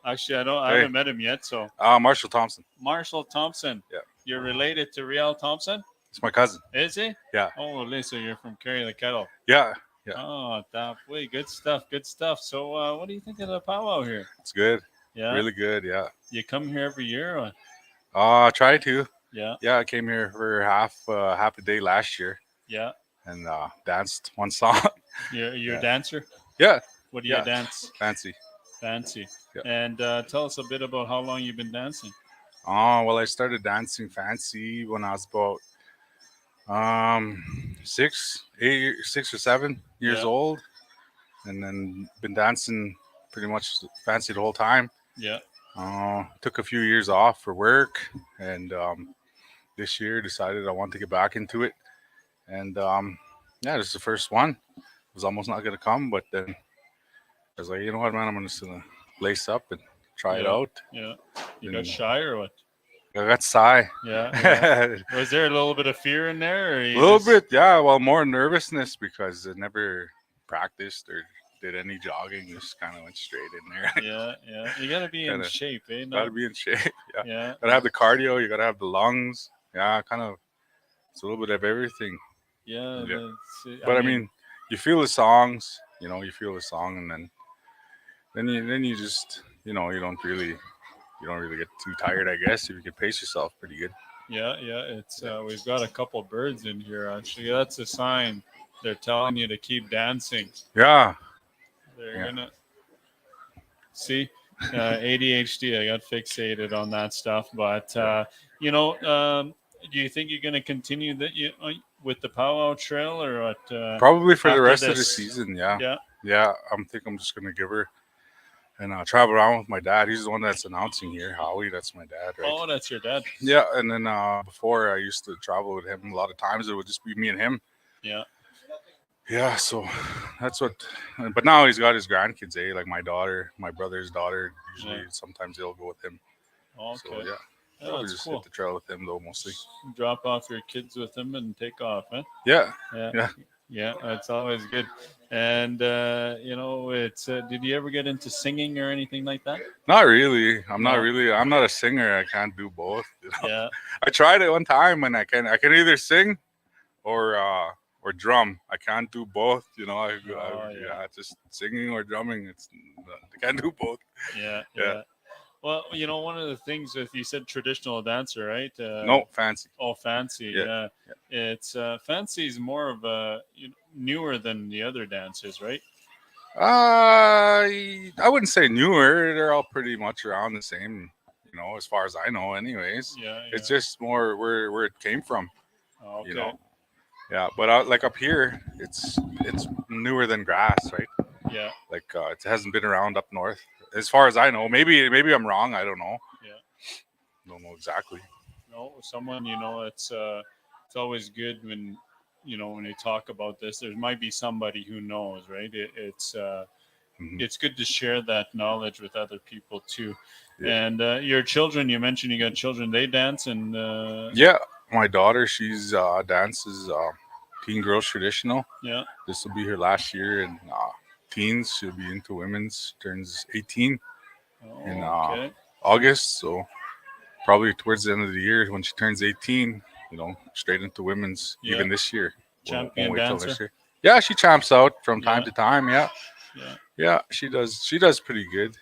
actually, I haven't met him yet. So Marshall Thompson. Marshall Thompson. Yeah. You're related to Riel Thompson? It's my cousin. Is he? Yeah. Oh, so you're from Carry the Kettle. Yeah. Oh, that way. Good stuff. So, what do you think of the powwow here? It's good. Yeah. Really good. Yeah. You come here every year? Try to. Yeah. Yeah, I came here for half a day last year. Yeah. And danced one song. You're a dancer? Yeah. What do you dance? Fancy. Yeah. And tell us a bit about how long you've been dancing. Well, I started dancing fancy when I was about 6 or 7 years old, and then been dancing pretty much fancy the whole time. Yeah. Took a few years off for work, and this year decided I want to get back into it. And this is the first one. I was almost not gonna come, but then I was like, you know what, man, I'm just gonna lace up and try it out. Yeah. You got shy or what? I got shy. Yeah. Was there a little bit of fear in there? Or a little bit, yeah. Well, more nervousness because I never practiced or did any jogging. Just kind of went straight in there. Yeah. You gotta be in shape, eh? Gotta be in shape. Yeah. Gotta have the cardio. You gotta have the lungs. Yeah, kind of. It's a little bit of everything. Yeah. But I mean, you feel the songs. You feel the song, and then you just you don't really get too tired. I guess if you can pace yourself pretty good. Yeah. It's we've got a couple birds in here. Actually, that's a sign. They're telling you to keep dancing. Yeah. They're gonna see ADHD. I got fixated on that stuff, but do you think you're going to continue that with the powwow trail, or what? Probably for the after rest of the this? season. Yeah. Yeah. Yeah. I'm just gonna give her and travel around with my dad. He's the one that's announcing here. Howie, that's my dad, right? Oh, that's your dad. Yeah. And then before I used to travel with him a lot of times. It would just be me and him. Yeah. Yeah. So that's what. But now he's got his grandkids. Like my daughter, my brother's daughter. Usually, sometimes they'll go with him. Okay. So yeah. Yeah, Probably that's just cool. hit the trail with him though, mostly. Drop off your kids with them and take off, huh? Yeah. Yeah. Yeah. Yeah, that's always good. And it's. Did you ever get into singing or anything like that? Not really. I'm not No? really. I'm not a singer. I can't do both. Yeah. I tried it one time, and I can either sing or drum. I can't do both. Yeah. Just singing or drumming. I can't do both. Yeah. Yeah. Well, one of the things with you said traditional dancer, right? No, fancy. Oh, fancy. Yeah. It's fancy is more of a newer than the other dances, right? I wouldn't say newer. They're all pretty much around the same. As far as I know, anyways. Yeah. It's just more where it came from. Okay. Yeah, but like up here, it's newer than grass, right? Yeah. Like it hasn't been around up north, as far as I know. Maybe I'm wrong. I don't know. Yeah. Don't know exactly. No, someone it's always good when when you talk about this. There might be somebody who knows, right? It's good to share that knowledge with other people too. Yeah. And your children, you mentioned you got children. They dance and. Yeah, my daughter, she's dances teen girls traditional. Yeah. This will be her last year in teens. She'll be into women's. Turns 18 in August. So probably towards the end of the year when she turns 18, straight into women's. Yeah. Even this year. Champion won't wait till dancer. next year. Yeah, she champs out from time to time. Yeah. Yeah. Yeah, she does. She does pretty good.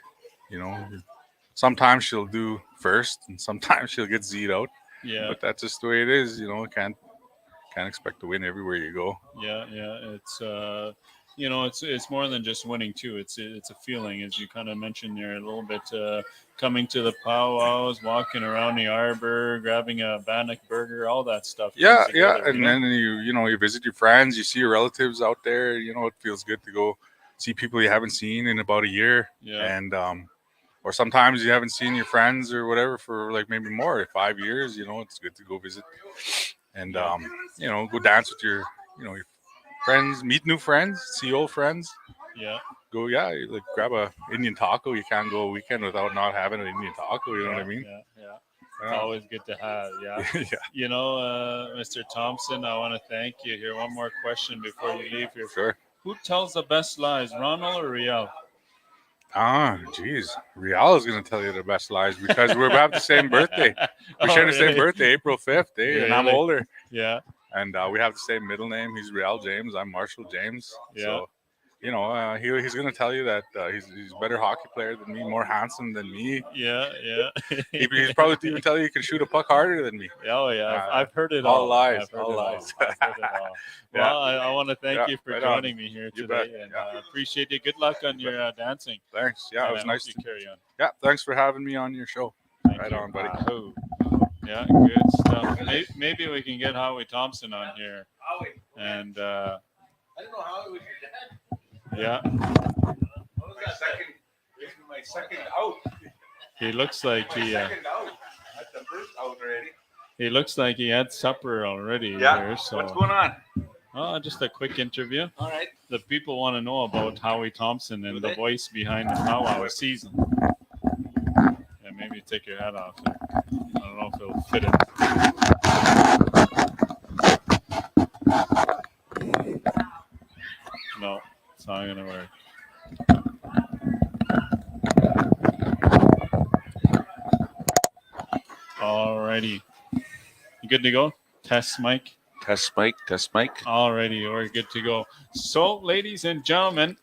Sometimes she'll do first, and sometimes she'll get Z'd out. Yeah. But that's just the way it is. Can't expect to win everywhere you go. Yeah. It's more than just winning too. It's a feeling, as you kind of mentioned there a little bit. Coming to the powwows, walking around the arbor, grabbing a Bannock burger, all that stuff. Yeah, together, and then you visit your friends, you see your relatives out there. It feels good to go see people you haven't seen in about a year. Yeah. And or sometimes you haven't seen your friends or whatever for like maybe more 5 years. It's good to go visit and go dance with your your friends, meet new friends, see old friends. Yeah. Go like grab a Indian taco. You can't go a weekend without not having an Indian taco. You know what I mean? Yeah. It's always good to have. Yeah. Yeah. Mr. Thompson, I want to thank you. Here, one more question before you leave here. Sure. Who tells the best lies, Ronald or Riel? Geez. Rial is going to tell you the best lies because we have the same birthday. We share the same birthday, April 5th, and I'm older. Yeah. And we have the same middle name. He's Rial James. I'm Marshall James. Yeah. So, he's going to tell you that he's a better hockey player than me, more handsome than me. Yeah. He's probably even tell you he can shoot a puck harder than me. Oh, yeah. I've heard it all. all. Lies. I've heard All it lies. I've heard it all. Well, I want to thank you for joining me here You today. bet. And appreciate you. Good luck on your dancing. Thanks. Yeah, it was nice to carry on. Yeah, thanks for having me on your show. Thank you. On, buddy. Yeah, good stuff. Maybe we can get Howie Thompson on here. And I don't know how it was your dad. Yeah. My second out. He looks like he. Second out. That's the first out already. He looks like he had supper already. Yeah. Here, so. What's going on? Just a quick interview. All right. The people want to know about Howie Thompson and the voice behind the Pow Wow season. Yeah, maybe take your hat off. I don't know if it'll fit it. No, it's not gonna work. Alrighty. You good to go? Test mic. Test mic. Alrighty, we're good to go. So, ladies and gentlemen,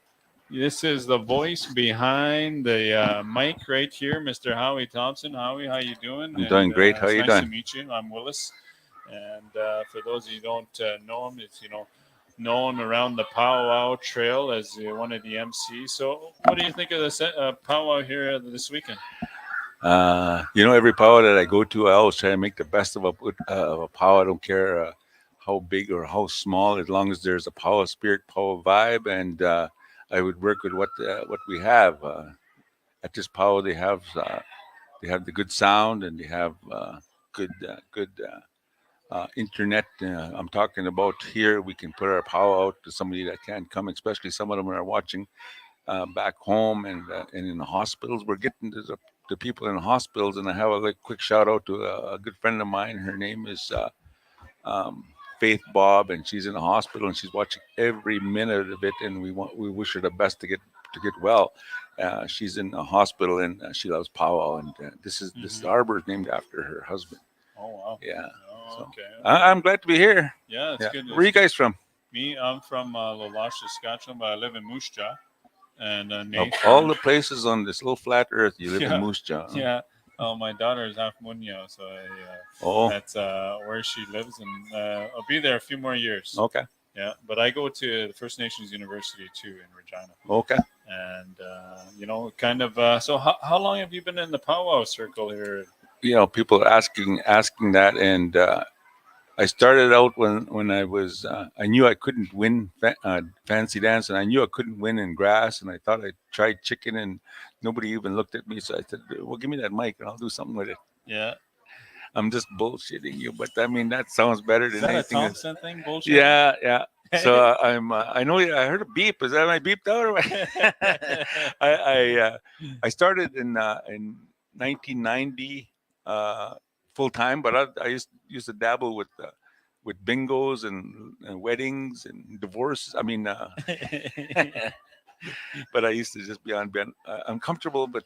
this is the voice behind the mic right here, Mr. Howie Thompson. Howie, how you doing? I'm doing great. How you nice doing? to meet you. I'm Willis. And for those of you who don't know him, it's, known around the Pow Wow Trail as one of the MCs. So what do you think of the Pow Wow here this weekend? Every powwow that I go to, I always try to make the best of a powwow. I don't care how big or how small, as long as there's a powwow spirit, powwow vibe, and I would work with what we have. At this powwow, they have the good sound, and they have good internet. I'm talking about here. We can put our power out to somebody that can't come, especially some of them are watching back home and in the hospitals. We're getting to the people in the hospitals, and I have a quick shout out to a good friend of mine. Her name is um, Faith Bob, and she's in the hospital, and she's watching every minute of it. And we wish her the best to get well. She's in a hospital, and she loves powwow. And this arbor is named after her husband. Oh wow. Yeah. Oh, So okay. I'm glad to be here. Yeah, it's good. Where are you guys from? Me, I'm from Lalash, Saskatchewan, but I live in Moose Jaw. And Of Nathan. all the places on this little flat earth, you live Yeah. in Moose Jaw. Huh? Yeah. Oh, my daughter is half Munya, so that's where she lives, and I'll be there a few more years. Okay. Yeah, but I go to the First Nations University too in Regina. Okay. And kind of. So how long have you been in the powwow circle here? People are asking that, and I started out when I knew I couldn't win fancy dance, and I knew I couldn't win in grass, and I thought I tried chicken, and nobody even looked at me. So I said, "Well, give me that mic, and I'll do something with it." Yeah. I'm just bullshitting you, but I mean that sounds better Is than that a anything. Thompson thing? Bullshit. Yeah, yeah. So I'm. I know. I heard a beep. Is that my beeped out? Or I started in 1990 full time, but I used to dabble with bingos and weddings and divorces. I mean, but I used to just be on. I'm comfortable with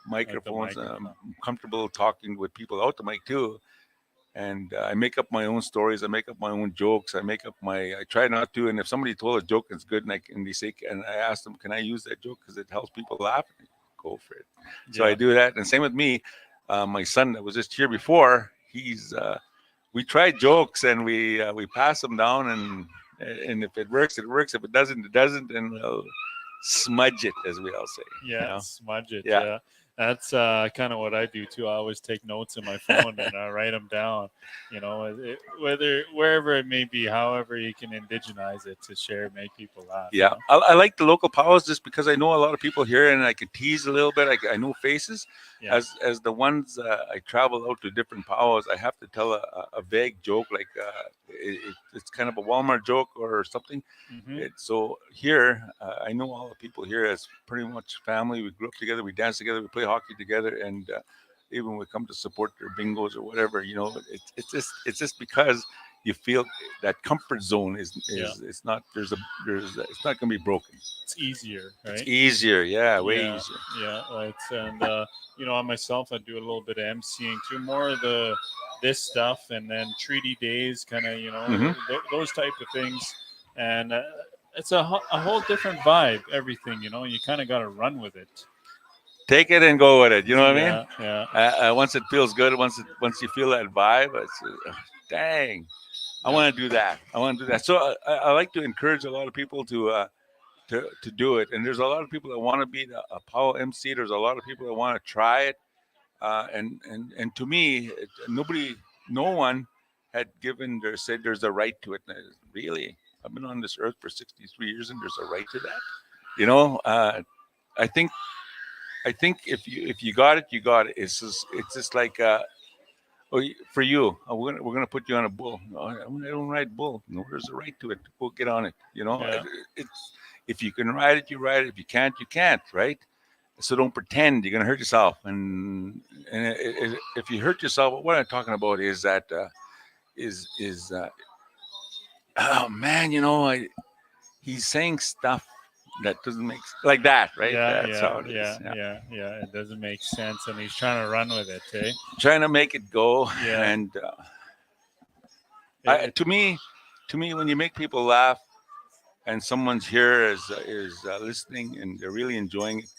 microphones. I'm comfortable talking with people out the mic too. And I make up my own stories. I make up my own jokes. I try not to. And if somebody told a joke that's good, and they say, and I ask them, can I use that joke because it helps people laugh? Go for it. So I do that. And same with me. My son that was just here before, we try jokes, and we pass them down, and if it works, it works. If it doesn't, it doesn't, and we'll smudge it, as we all say. Yeah, smudge it. Yeah. Yeah. That's kind of what I do too. I always take notes in my phone and I write them down. Wherever it may be, however you can indigenize it to share, make people laugh. Yeah, I like the local powwows just because I know a lot of people here, and I can tease a little bit. I know faces. Yeah. As the ones I travel out to different powwows, I have to tell a vague joke, like it's kind of a Walmart joke or something. So here, I know all the people here as pretty much family. We grew up together, we dance together, we play hockey together, and even when we come to support their bingos or whatever, it's just because you feel that comfort zone is it's not it's not going to be broken. It's easier, right? It's easier, way easier. Yeah, right. And I myself, I do a little bit of emceeing too, more of this stuff, and then treaty days, kind of those type of things, and it's a whole different vibe. Everything, you kind of got to run with it. Take it and go with it. You know what I mean? Yeah. Once it feels good, once you feel that vibe, it's dang. I want to do that. So I like to encourage a lot of people to do it. And there's a lot of people that want to be a powwow MC. There's a lot of people that want to try it. And to me, no one had said there's a right to it. Really, I've been on this earth for 63 years, and there's a right to that. I think if you got it, you got it. It's just like. For you, we're gonna put you on a bull. No, I don't ride bull. No, there's a right to it. Go get on it. It's if you can ride it, you ride it. If you can't, you can't. Right? So don't pretend you're gonna hurt yourself. And if you hurt yourself, what I'm talking about is that oh man, he's saying stuff that doesn't make like that, right? That's how it is. Yeah. It doesn't make sense, and he's trying to run with it, eh? Trying to make it go. Yeah. And to me, when you make people laugh, and someone's here is listening, and they're really enjoying it,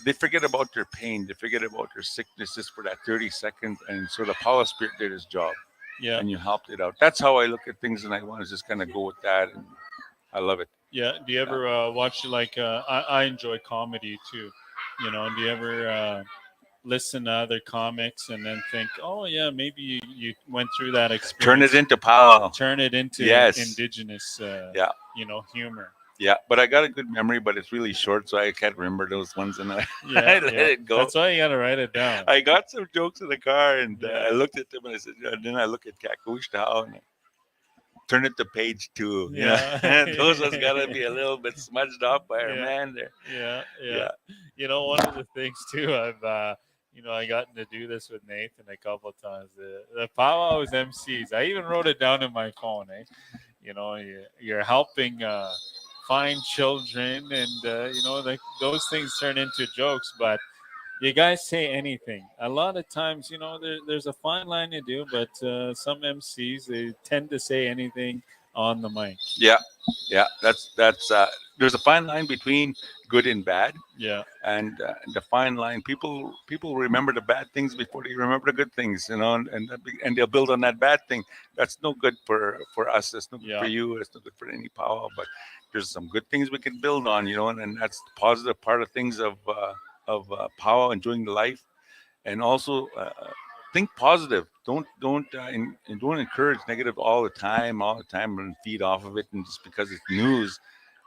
they forget about their pain, they forget about their sickness just for that 30 seconds, and so the power spirit did his job. Yeah. And you helped it out. That's how I look at things, and I want to just kind of go with that, and I love it. Yeah. Do you ever watch I enjoy comedy too? Do you ever listen to other comics and then think, oh yeah, maybe you went through that experience. Turn it into pow. Turn it into Yes. indigenous, Yeah. humor. Yeah, but I got a good memory, but it's really short, so I can't remember those ones, and I, Yeah, I let it go. That's why you gotta write it down. I got some jokes in the car, and Yeah. I looked at them, and I said, and then I look at Kahkewistahaw, and I turn it to page 2. Yeah. And those ones gotta be a little bit smudged off by our man there. Yeah. One of the things too, I've I gotten to do this with Nathan a couple of times. The powwows MCs. I even wrote it down in my phone. You're helping find children, and those things turn into jokes, but you guys say anything. A lot of times, there's a fine line to do, but some MCs, they tend to say anything on the mic. Yeah, that's there's a fine line between good and bad. Yeah. And the fine line, people remember the bad things before they remember the good things, and they'll build on that bad thing. That's no good for us. That's no good for you. It's no good for any power. But there's some good things we can build on, and that's the positive part of things of power, enjoying the life, and also think positive. Don't encourage negative all the time, and feed off of it, and just because it's news.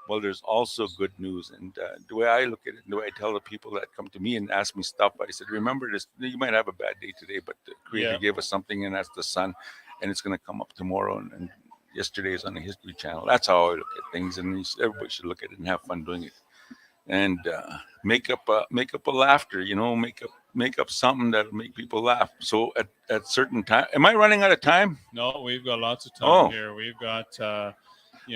Well, there's also good news, and the way I look at it, and the way I tell the people that come to me and ask me stuff, I said, remember this: you might have a bad day today, but the Creator gave us something, and that's the sun, and it's going to come up tomorrow. And yesterday is on the History Channel. That's how I look at things, and everybody should look at it and have fun doing it, and make up a laughter. Make up something that'll make people laugh. So at certain time, am I running out of time? No, we've got lots of time here. We've got.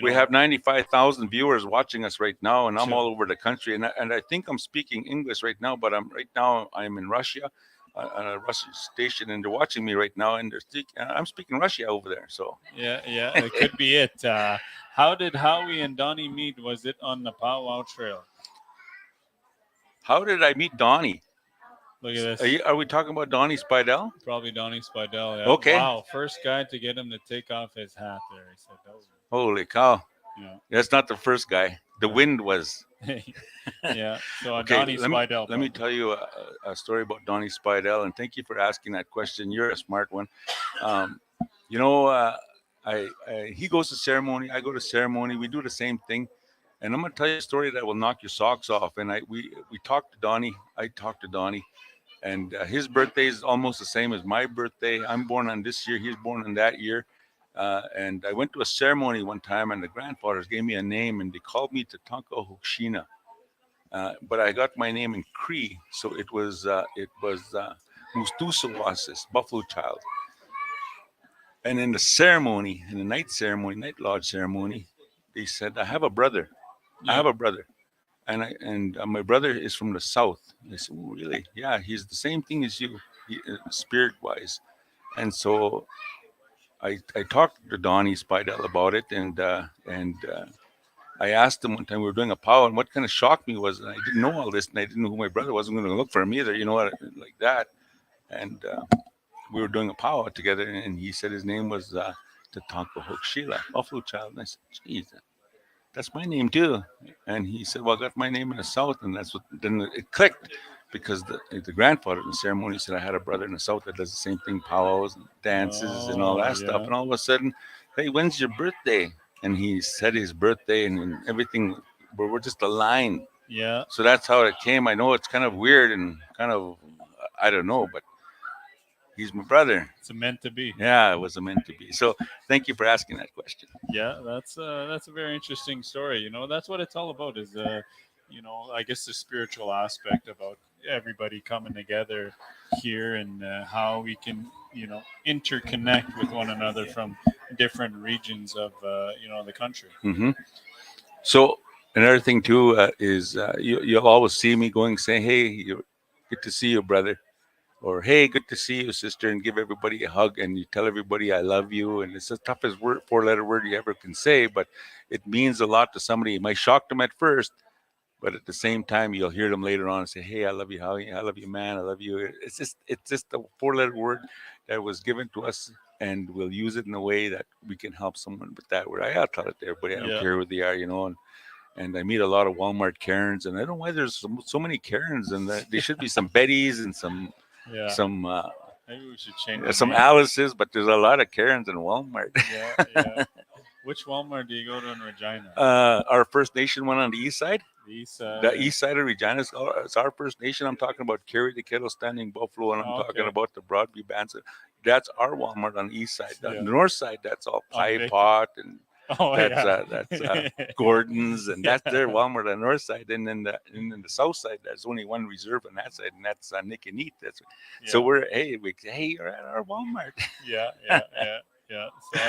We have 95,000 viewers watching us right now, and I'm all over the country. And I think I'm speaking English right now, but I'm in Russia, on a Russian station, and they're watching me right now, and I'm speaking Russia over there. So yeah, it could be it. How did Howie and Donnie meet? Was it on the Pow Wow Trail? How did I meet Donnie? Look at this. Are we talking about Donnie Spidell? Probably Donnie Spidell. Yeah. Okay. Wow, first guy to get him to take off his hat there. He said, Holy cow. Yeah. That's not the first guy. The wind was. Yeah. So okay, Donnie Spidell. Let me tell you a story about Donnie Spidell, and thank you for asking that question. You're a smart one. He goes to ceremony. I go to ceremony. We do the same thing. And I'm going to tell you a story that will knock your socks off. And we talked to Donnie. I talked to Donnie. And his birthday is almost the same as my birthday. I'm born on this year. He's born on that year. And I went to a ceremony one time, and the grandfathers gave me a name, and they called me Tatanka Hokshina. But I got my name in Cree, so it was Mustusawasis, Buffalo Child. And in the ceremony, in the night lodge ceremony, they said, I have a brother. Yeah. I have a brother. And my brother is from the south. I said, oh, really? Yeah, he's the same thing as you, spirit-wise. And so I talked to Donnie Spidell about it, and I asked him one time, we were doing a pow, and what kind of shocked me was I didn't know all this, and I didn't know who my brother was. I wasn't going to look for him either, like that. And we were doing a pow together, and he said his name was Tatanka Hokshila, Buffalo Child. And I said, geez, that's my name too. And he said, well, I got my name in the south, and then it clicked, because the grandfather in the ceremony said I had a brother in the south that does the same thing, powwows and dances and all that stuff. And all of a sudden, hey, when's your birthday? And he said his birthday, and everything, we're just aligned. Yeah. So that's how it came. I know it's kind of weird and kind of, I don't know, but he's my brother. It's meant to be. Yeah, it was meant to be. So thank you for asking that question. Yeah, that's a very interesting story. That's what it's all about, is I guess the spiritual aspect about everybody coming together here, and how we can interconnect with one another from different regions of the country. Mm-hmm. So another thing too is you'll always see me saying, hey, good to see you, brother, or hey, good to see you, sister, and give everybody a hug, and you tell everybody I love you. And it's the toughest four-letter word you ever can say, but it means a lot to somebody. It might shock them at first, but at the same time, you'll hear them later on and say, hey, I love you, Howie. I love you, man. I love you. It's just a four-letter word that was given to us, and we'll use it in a way that we can help someone with that word. I'll tell it to everybody. I don't care who they are, and I meet a lot of Walmart Karens, and I don't know why there's so many Karens, and there should be some Bettys and some Yeah. some Maybe we should change the some name. Alice's, but there's a lot of Karens in Walmart. Yeah, yeah. Which Walmart do you go to in Regina? Our First Nation one on the east side. The east side. The east side of Regina is it's our First Nation. I'm talking about Carry the Kettle, Standing Buffalo, and I'm talking Okay. about the Broadview Bands. That's our Walmart on the east side. The Yeah. north side, that's all On Pie Vic. Pot, and Oh, yeah. that's Gordon's, and that's their Walmart on the north side. And then the south side, there's only one reserve on that side, and that's Nick and Eat. That's so Yeah. hey, you're at our Walmart. Yeah, yeah, yeah, yeah. So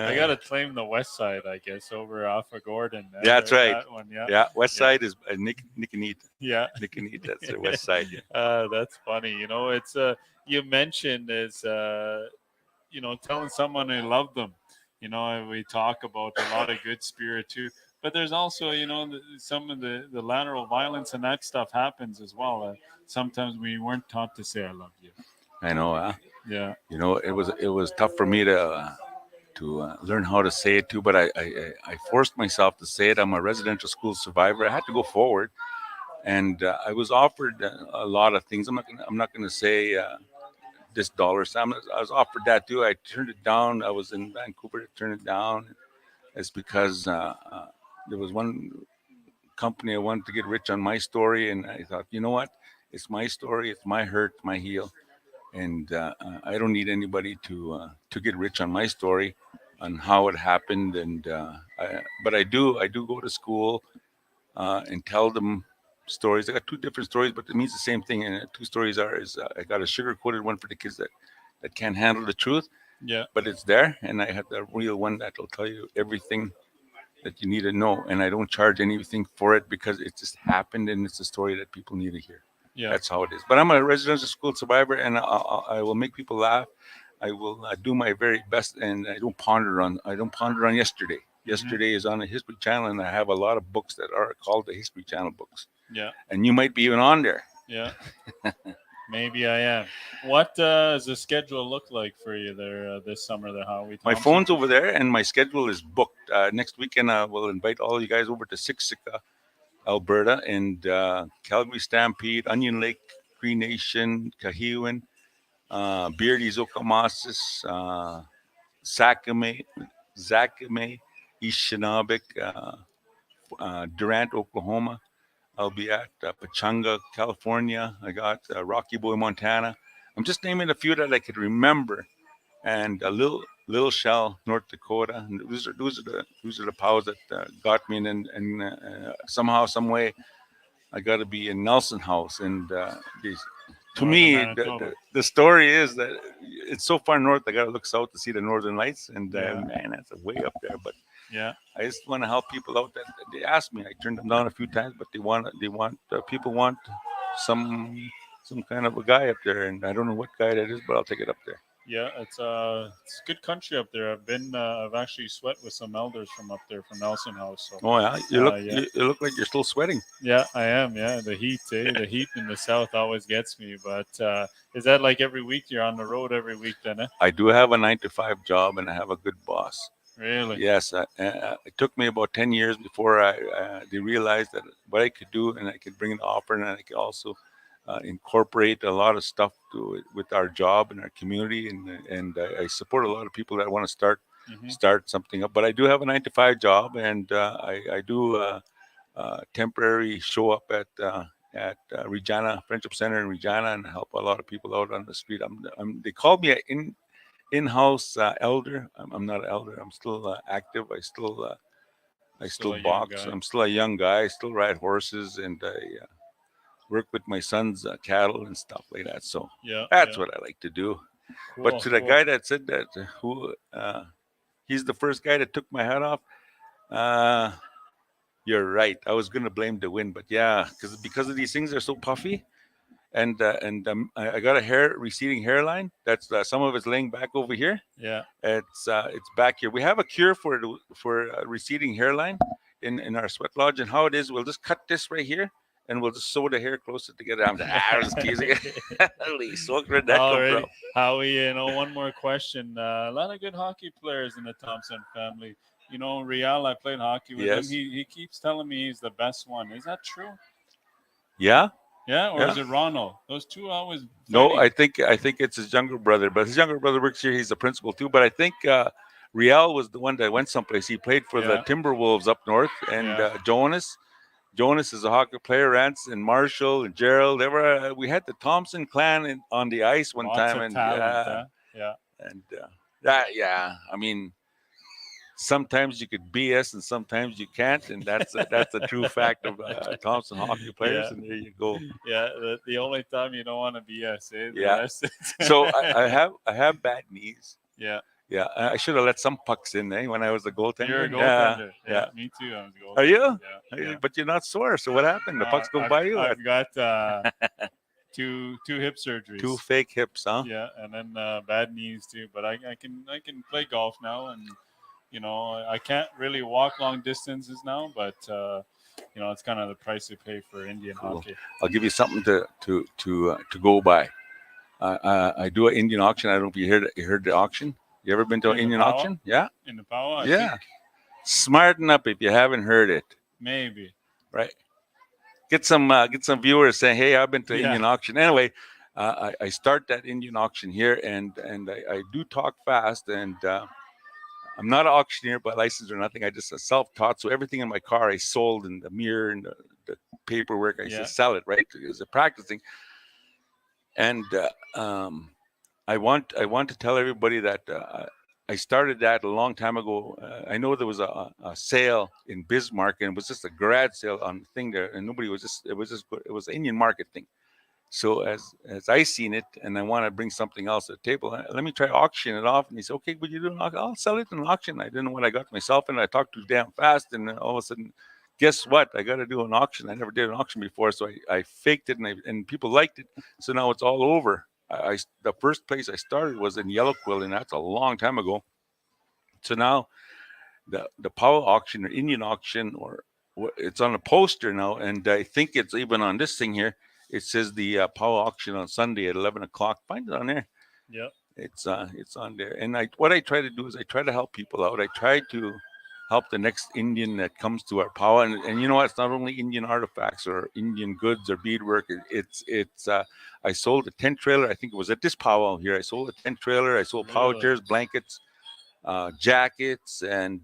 I gotta claim the west side, I guess, over off of Gordon. That's right. That one, yeah. Yeah, west side is Nick and Eat. Yeah. Nick and Eat. That's the west side. That's funny. You know, it's you mentioned is you know, telling someone I love them. You know, we talk about a lot of good spirit too, but there's also, you know, some of the lateral violence and that stuff happens as well. Sometimes we weren't taught to say I love you. I know. Yeah. You know, it was tough for me to learn how to say it too, but I forced myself to say it. I'm a residential school survivor. I had to go forward, and I was offered a lot of things. I'm not gonna say this dollar sign. I was offered that too. I turned it down. I was in Vancouver to turn it down. It's because there was one company I wanted to get rich on my story, and I thought, you know what? It's my story. It's my hurt, my heel, and I don't need anybody to get rich on my story, on how it happened. And but I do go to school and tell them stories. I got two different stories, but it means the same thing. And two stories is I got a sugar coated one for the kids that can't handle the truth. Yeah. But it's there, and I have the real one that'll tell you everything that you need to know. And I don't charge anything for it because it just happened, and it's a story that people need to hear. Yeah. That's how it is. But I'm a residential school survivor, and I will make people laugh. I will do my very best, and I don't ponder on yesterday. Yesterday is on the History Channel, and I have a lot of books that are called the History Channel books. Yeah. And you might be even on there. Yeah. Maybe I am. What does the schedule look like for you there this summer there, Howie? My phone's over there, and my schedule is booked. Next weekend, I will invite all you guys over to Siksika, Alberta, and Calgary Stampede, Onion Lake, Cree Nation, Kahkewistahaw, Beardy's Okamasis, Zakame, East Chinabik, Durant, Oklahoma. I'll be at Pachanga, California. I got Rocky Boy, Montana. I'm just naming a few that I could remember, and Little Shell, North Dakota. And those are the POWs that got me. And somehow, some way, I got to be in Nelson House. And to me, the story is that it's so far north. I got to look south to see the Northern Lights. And man, that's way up there. But yeah, I just want to help people out. That they asked me. I turned them down a few times, but people want some kind of a guy up there, and I don't know what guy that is, but I'll take it up there. Yeah, it's good country up there. I've actually sweat with some elders from up there from Nelson House. So, oh yeah, you look like you're still sweating. Yeah, I am. Yeah, the heat, the heat in the south always gets me. But is that like every week? You're on the road every week, then? I do have a 9-to-5 job, and I have a good boss. Really? Yes. It took me about 10 years before they realized that what I could do, and I could bring an offer, and I could also incorporate a lot of stuff with our job and our community, and I support a lot of people that want to start something up. But I do have a 9-to-5 job, and I do temporary show up at Regina Friendship Center in Regina and help a lot of people out on the street. They called me an in-house elder. I'm not an elder. I'm still active. I still box. I'm still a young guy. I still ride horses, and I work with my son's cattle and stuff like that. So that's what I like to do. Cool, but to the guy that said that, he's the first guy that took my hat off. You're right. I was gonna blame the wind, but yeah, because of these things are so puffy, and I got a receding hairline. That's some of it's laying back over here. Yeah, it's back here. We have a cure for receding hairline in our sweat lodge, and how it is, we'll just cut this right here, and we'll just sew the hair closer together. I'm just teasing. All right, Howie. One more question. A lot of good hockey players in the Thompson family. You know, Real, I played hockey with Yes. him. He keeps telling me he's the best one. Is that true? Yeah. Yeah, or Yeah. is it Ronald? Those two always No, fighting. I think it's his younger brother, but his younger brother works here. He's the principal too. But I think Riel was the one that went someplace. He played for the Yeah. Timberwolves up north, and Yeah. Jonas is a hockey player. Rance and Marshall and Gerald. We had the Thompson clan on the ice one Lots time, of and talent, huh? Yeah. and yeah. I mean, sometimes you could BS and sometimes you can't, and that's a true fact of Thompson hockey players. Yeah. And there you go. Yeah, the only time you don't want to BS, eh? The Yeah. rest. So I have bad knees. Yeah. Yeah, I should have let some pucks in, when I was a goaltender. You're a goaltender. Yeah, me too. I was a goaltender. Are you? Yeah. But you're not sore. So what happened? The pucks go by you. I've got two hip surgeries. Two fake hips, huh? Yeah, and then bad knees too. But I can play golf now, and you know I can't really walk long distances now, but you know it's kind of the price you pay for Indian hockey. I'll give you something to go by. I do an Indian auction. I don't know if you heard the auction. You ever been to an Indian auction? Yeah. In the Pow Wow? Yeah. Smarten up if you haven't heard it. Maybe. Right. Get some viewers saying, "Hey, I've been to Indian auction." Anyway, I start that Indian auction here, and I do talk fast, and I'm not an auctioneer by license or nothing. I just self-taught. So everything in my car I sold, and the mirror and the paperwork I just sell it, right? It's a practicing. And I want to tell everybody that I started that a long time ago. I know there was a sale in Bismarck, and it was just a garage sale on the thing there, and nobody was just. It was an Indian market thing. So as I seen it, and I want to bring something else to the table, let me try auction it off. And he said, "Okay, would you do an auction? I'll sell it in an auction." I didn't know what I got myself in. I talked too damn fast, and then all of a sudden, guess what? I got to do an auction. I never did an auction before, so I faked it, and people liked it. So now it's all over. The first place I started was in Yellow Quill, and that's a long time ago. So now the Pow auction or Indian auction, or it's on a poster now, and I think it's even on this thing here. It says the Pow auction on Sunday at 11 o'clock. Find it on there. Yep. It's on there. And what I try to do is I try to help people out. I try to help the next Indian that comes to our Pow. And you know what? It's not only Indian artifacts or Indian goods or beadwork. It's I sold a tent trailer. I think it was at this Pow here. I sold a tent trailer. I sold Pow chairs, blankets, jackets, and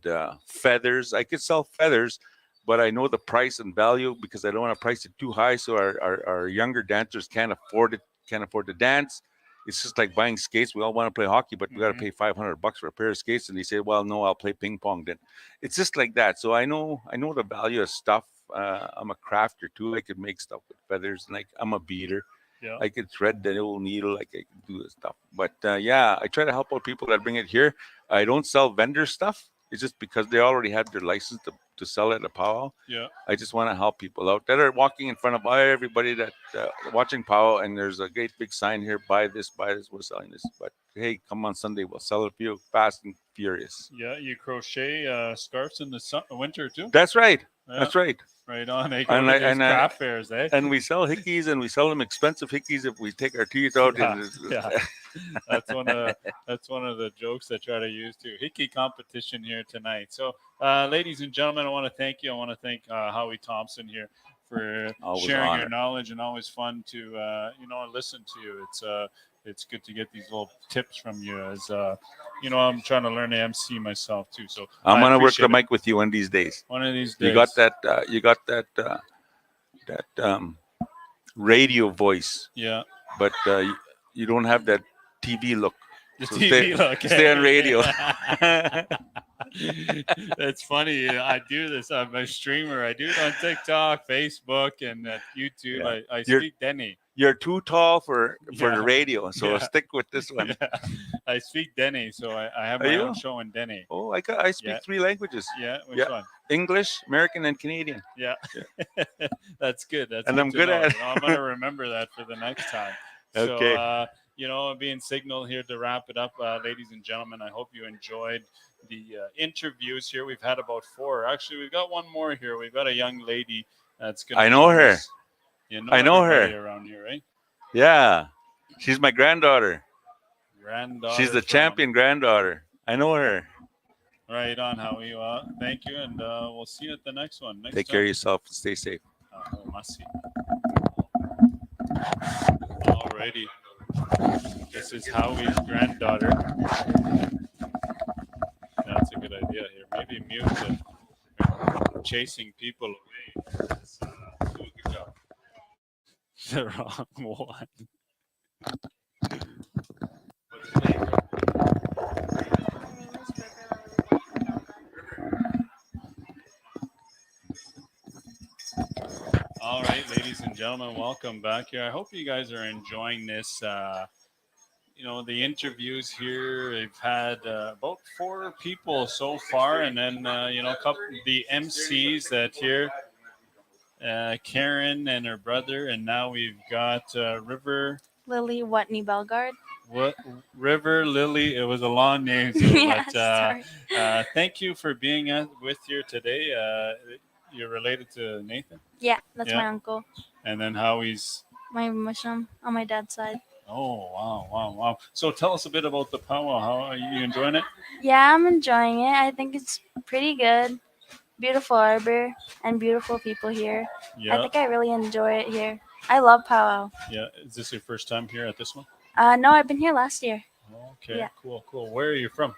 feathers. I could sell feathers, but I know the price and value because I don't want to price it too high, so our younger dancers can't afford to dance. It's just like buying skates. We all want to play hockey, but we got to pay $500 for a pair of skates. And they say, "Well, no, I'll play ping pong then." It's just like that. So I know the value of stuff. I'm a crafter too. I could make stuff with feathers, and I'm a beater. Yeah. I could thread the old needle. I could do this stuff. But yeah, I try to help out people that bring it here. I don't sell vendor stuff. It's just because they already have their license to sell at a powwow. Yeah. I just want to help people out that are walking in front of everybody that watching powwow, and there's a great big sign here: buy this, we're selling this. But hey, come on Sunday, we'll sell it for you fast and furious. Yeah, you crochet scarves in the winter too? That's right. Yeah. That's right. Right on. They go to these craft fairs, eh? And we sell hickeys, and we sell them expensive hickeys if we take our teeth out. Yeah. That's one of the jokes I try to use too. Hickey competition here tonight. So, ladies and gentlemen, I want to thank you. I want to thank Howie Thompson here for Always sharing honor. your knowledge, and always fun to listen to you. It's good to get these little tips from you. As I'm trying to learn to MC myself too. So I'm gonna work the appreciate it. mic with you one of these days. One of these days. You got that radio voice. Yeah. But you don't have that TV look. The So TV look. Stay on radio. That's funny. I do this. I'm a streamer. I do it on TikTok, Facebook, and YouTube. Yeah. I You're- speak Denny. You're too tall for Yeah. the radio, so Yeah. stick with this one. Yeah. I speak Denny, so I have Are my you? own show in Denny. Oh, I speak Yeah. 3 languages. Yeah, which Yeah. one? English, American, and Canadian. Yeah. That's good. That's And good I'm to good know. at it. I'm going to remember that for the next time. Okay. So, being signaled here to wrap it up, ladies and gentlemen, I hope you enjoyed the interviews here. We've had about 4. Actually, we've got one more here. We've got a young lady that's going to I know her. I know her. everybody around here, right? Yeah, she's my granddaughter. Granddaughter. She's the from- champion granddaughter. I know her. Right on, Howie. Thank you, and we'll see you at the next one. Next Take care of yourself. Stay safe. Masi. Alrighty. This is Howie's granddaughter. That's a good idea here. Maybe mute it. Chasing people away. Let's do a good job. The wrong one. All right, ladies and gentlemen, welcome back here. I hope you guys are enjoying this. The interviews here. We've had about 4 people so far, and then a couple the MCs that here. Karen and her brother, and now we've got River. Lily Watney Belgard. What River Lily? It was a long name, too, Yeah, but sorry. thank you for being with here today. You're related to Nathan. Yeah, that's my uncle. And then Howie's My mushroom on my dad's side. Oh wow! So tell us a bit about the powwow. How are you enjoying it? Yeah, I'm enjoying it. I think it's pretty good. Beautiful arbor and beautiful people here. Yeah. I think I really enjoy it here. I love powwow. Yeah. Is this your first time here at this one? No, I've been here last year. Okay. Yeah. Cool. Where are you from?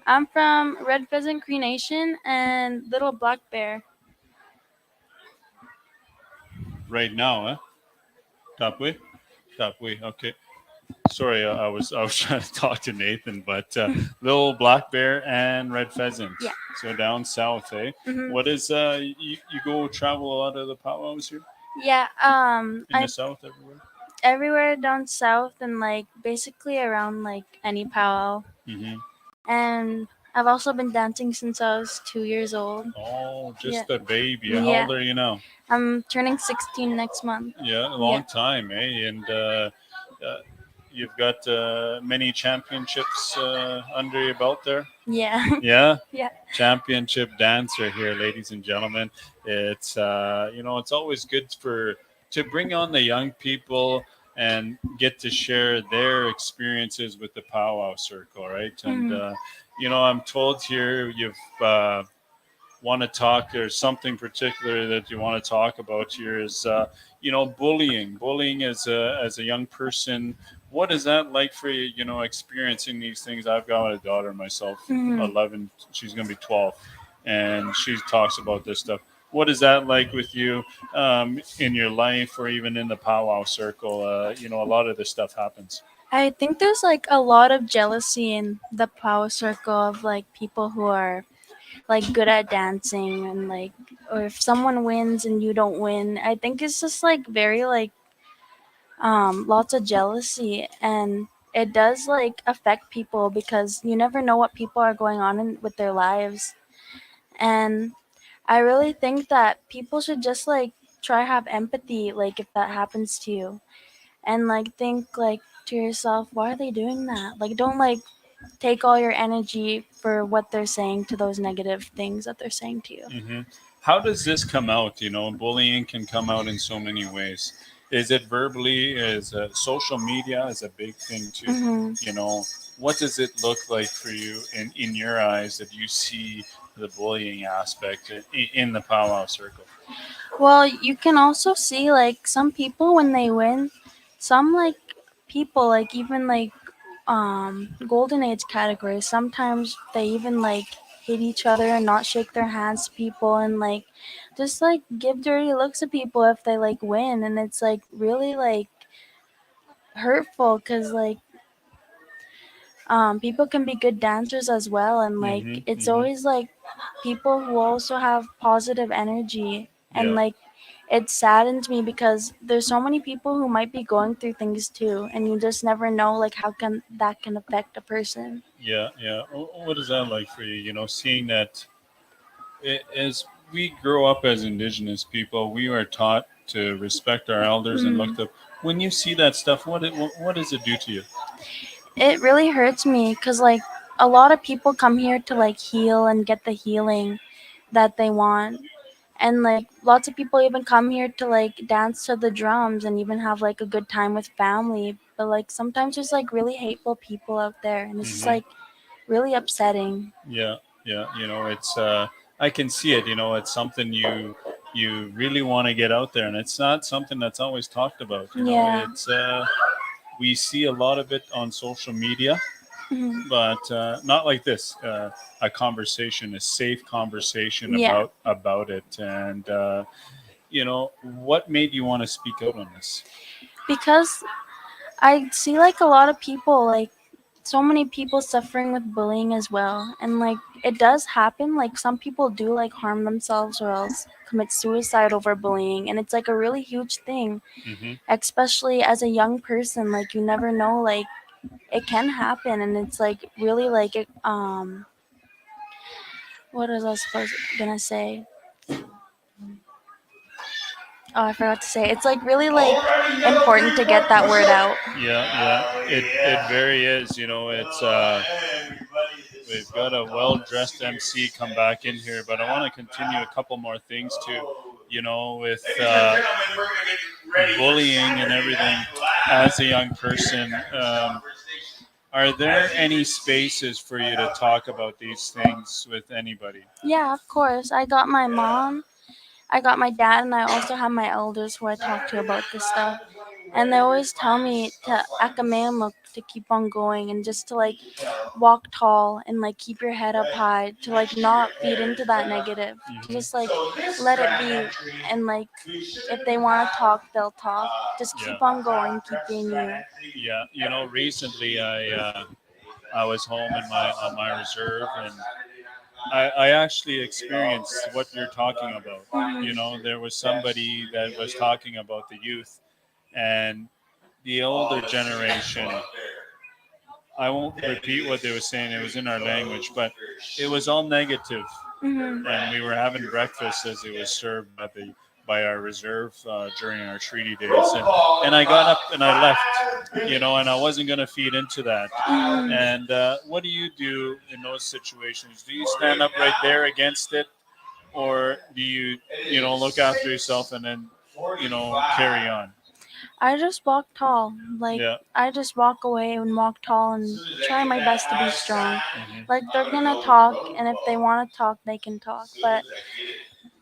I'm from Red Pheasant Cree Nation and Little Black Bear. Right now, huh? Tapwe. Okay. Sorry, I was trying to talk to Nathan, but Little Black Bear and Red Pheasant. Yeah. So down south, eh? Mhm. What is you go travel a lot of the powwows here Yeah. in the south everywhere? Everywhere down south and basically around any powwow. Mm-hmm. And I've also been dancing since I was 2 years old. Oh, just Yeah. a baby. How Yeah. old are you now? I'm turning 16 next month. Yeah, a long time, eh? And you've got many championships under your belt there. Yeah. Yeah. Yeah. Championship dancer here, ladies and gentlemen. It's it's always good to bring on the young people and get to share their experiences with the powwow circle, right? And I'm told here you've want to talk. There's something particular that you want to talk about here is bullying as a young person. What is that like for you, experiencing these things? I've got a daughter myself, 11, she's going to be 12, and she talks about this stuff. What is that like with you in your life or even in the powwow circle? A lot of this stuff happens. I think there's a lot of jealousy in the powwow circle of people who are good at dancing and or if someone wins and you don't win. I think it's just very lots of jealousy, and it does affect people because you never know what people are going on with their lives. And I really think that people should just try have empathy if that happens to you, and think to yourself, why are they doing that? Don't take all your energy for what they're saying to those negative things that they're saying to you. Mm-hmm. How does this come out? Bullying can come out in so many ways. Is it verbally? Is social media is a big thing too? Mm-hmm. What does it look like for you in your eyes that you see the bullying aspect in the powwow circle? Well, you can also see some people when they win, some people even golden age category. Sometimes they even hit each other and not shake their hands to people and just give dirty looks at people if they win, and it's really hurtful because people can be good dancers as well, and it's always people who also have positive energy, and Yeah. it saddens me because there's so many people who might be going through things too, and you just never know how can that can affect a person. Yeah. What is that like for you? Seeing that as we grow up as Indigenous people, we are taught to respect our elders and look up. When you see that stuff, what does it do to you? It really hurts me because a lot of people come here to heal and get the healing that they want, and lots of people even come here to dance to the drums and even have a good time with family, but sometimes there's really hateful people out there, and it's just really upsetting. Yeah. Yeah, it's I can see it. It's something you really want to get out there, and it's not something that's always talked about. Yeah. It's we see a lot of it on social media, Mhm. but not like this. A conversation, a safe conversation Yeah. about it, and what made you want to speak out on this? Because I see like a lot of people, like so many people suffering with bullying as well. And like it does happen. Like some people do like harm themselves or else commit suicide over bullying. And it's like a really huge thing, Mm-hmm. especially as a young person. Like you never know, like it can happen. And it's like really like, what was I gonna say? Oh, I forgot to say. It's like really like important to get that word out. Yeah, it very is. It's we've got a well-dressed MC come back in here, but I want to continue a couple more things too. With bullying and everything as a young person. Are there any spaces for you to talk about these things with anybody? Yeah, of course. I got my mom, I got my dad, and I also have my elders who I talk to about this stuff. And they always tell me to akameamuk, to keep on going and just to like walk tall and like keep your head up high, to like not feed into that negative, to just like let it be. And like if they want to talk, they'll talk. Just keep on going, keep being you. Yeah, recently I was home in my on my reserve, and I actually experienced what you're talking about. There was somebody that was talking about the youth and the older generation. I won't repeat what they were saying. It was in our language, but it was all negative. Mhm. And we were having breakfast as it was served by our reserve during our treaty days. And I got up and I left, and I wasn't going to feed into that. Mhm. And what do you do in those situations? Do you stand up right there against it, or do you, look after yourself and then, carry on? I just walk tall. Like Yeah. I just walk away and walk tall and try my best to be strong. Mhm. Like they're gonna talk, and if they want to talk, they can talk. But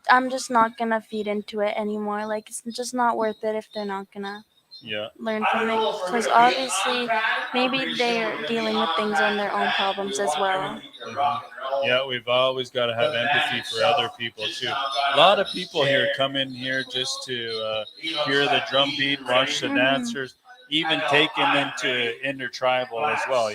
I'm just not gonna feed into it anymore. Like it's just not worth it if they're not gonna Yeah. learn from it. Because obviously, maybe they're dealing with things on their own problems as well. Mhm. Yeah, we've always got to have empathy for other people too. A lot of people here come in here just to hear the drum beat, watch the dancers, even take them into intertribal as well.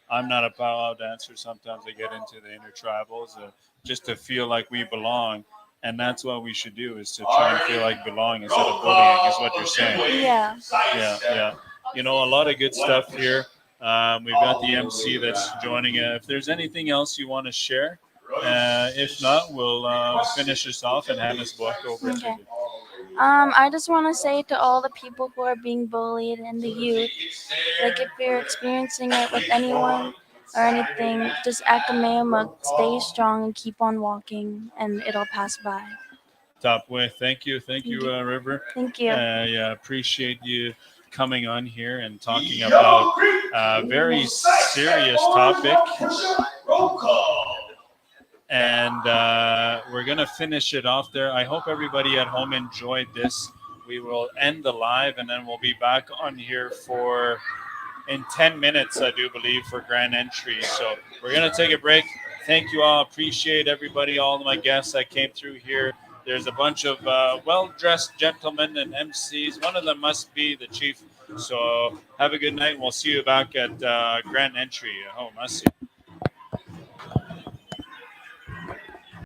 I'm not a powwow dancer. Sometimes I get into the intertribals just to feel like we belong. And that's what we should do, is to try and feel like belonging instead of bullying, is what you're saying. Yeah. Yeah. A lot of good stuff here. We've got the MC that's joining. If there's anything else you want to share, if not, we'll finish this off and hand this book over to Okay. you. I just want to say to all the people who are being bullied and the youth, like if you're experiencing it with anyone or anything, just akameamuk, stay strong and keep on walking, and it'll pass by. Top way. Thank you, River. Thank you. Yeah, appreciate you coming on here and talking about a very serious topic. And we're going to finish it off there. I hope everybody at home enjoyed this. We will end the live, and then we'll be back on here in 10 minutes, I do believe, for grand entry. So we're going to take a break. Thank you all. Appreciate everybody, all of my guests that came through here. There's a bunch of well-dressed gentlemen and MCs. One of them must be the chief. So have a good night, and we'll see you back at grand entry. Oh, must see.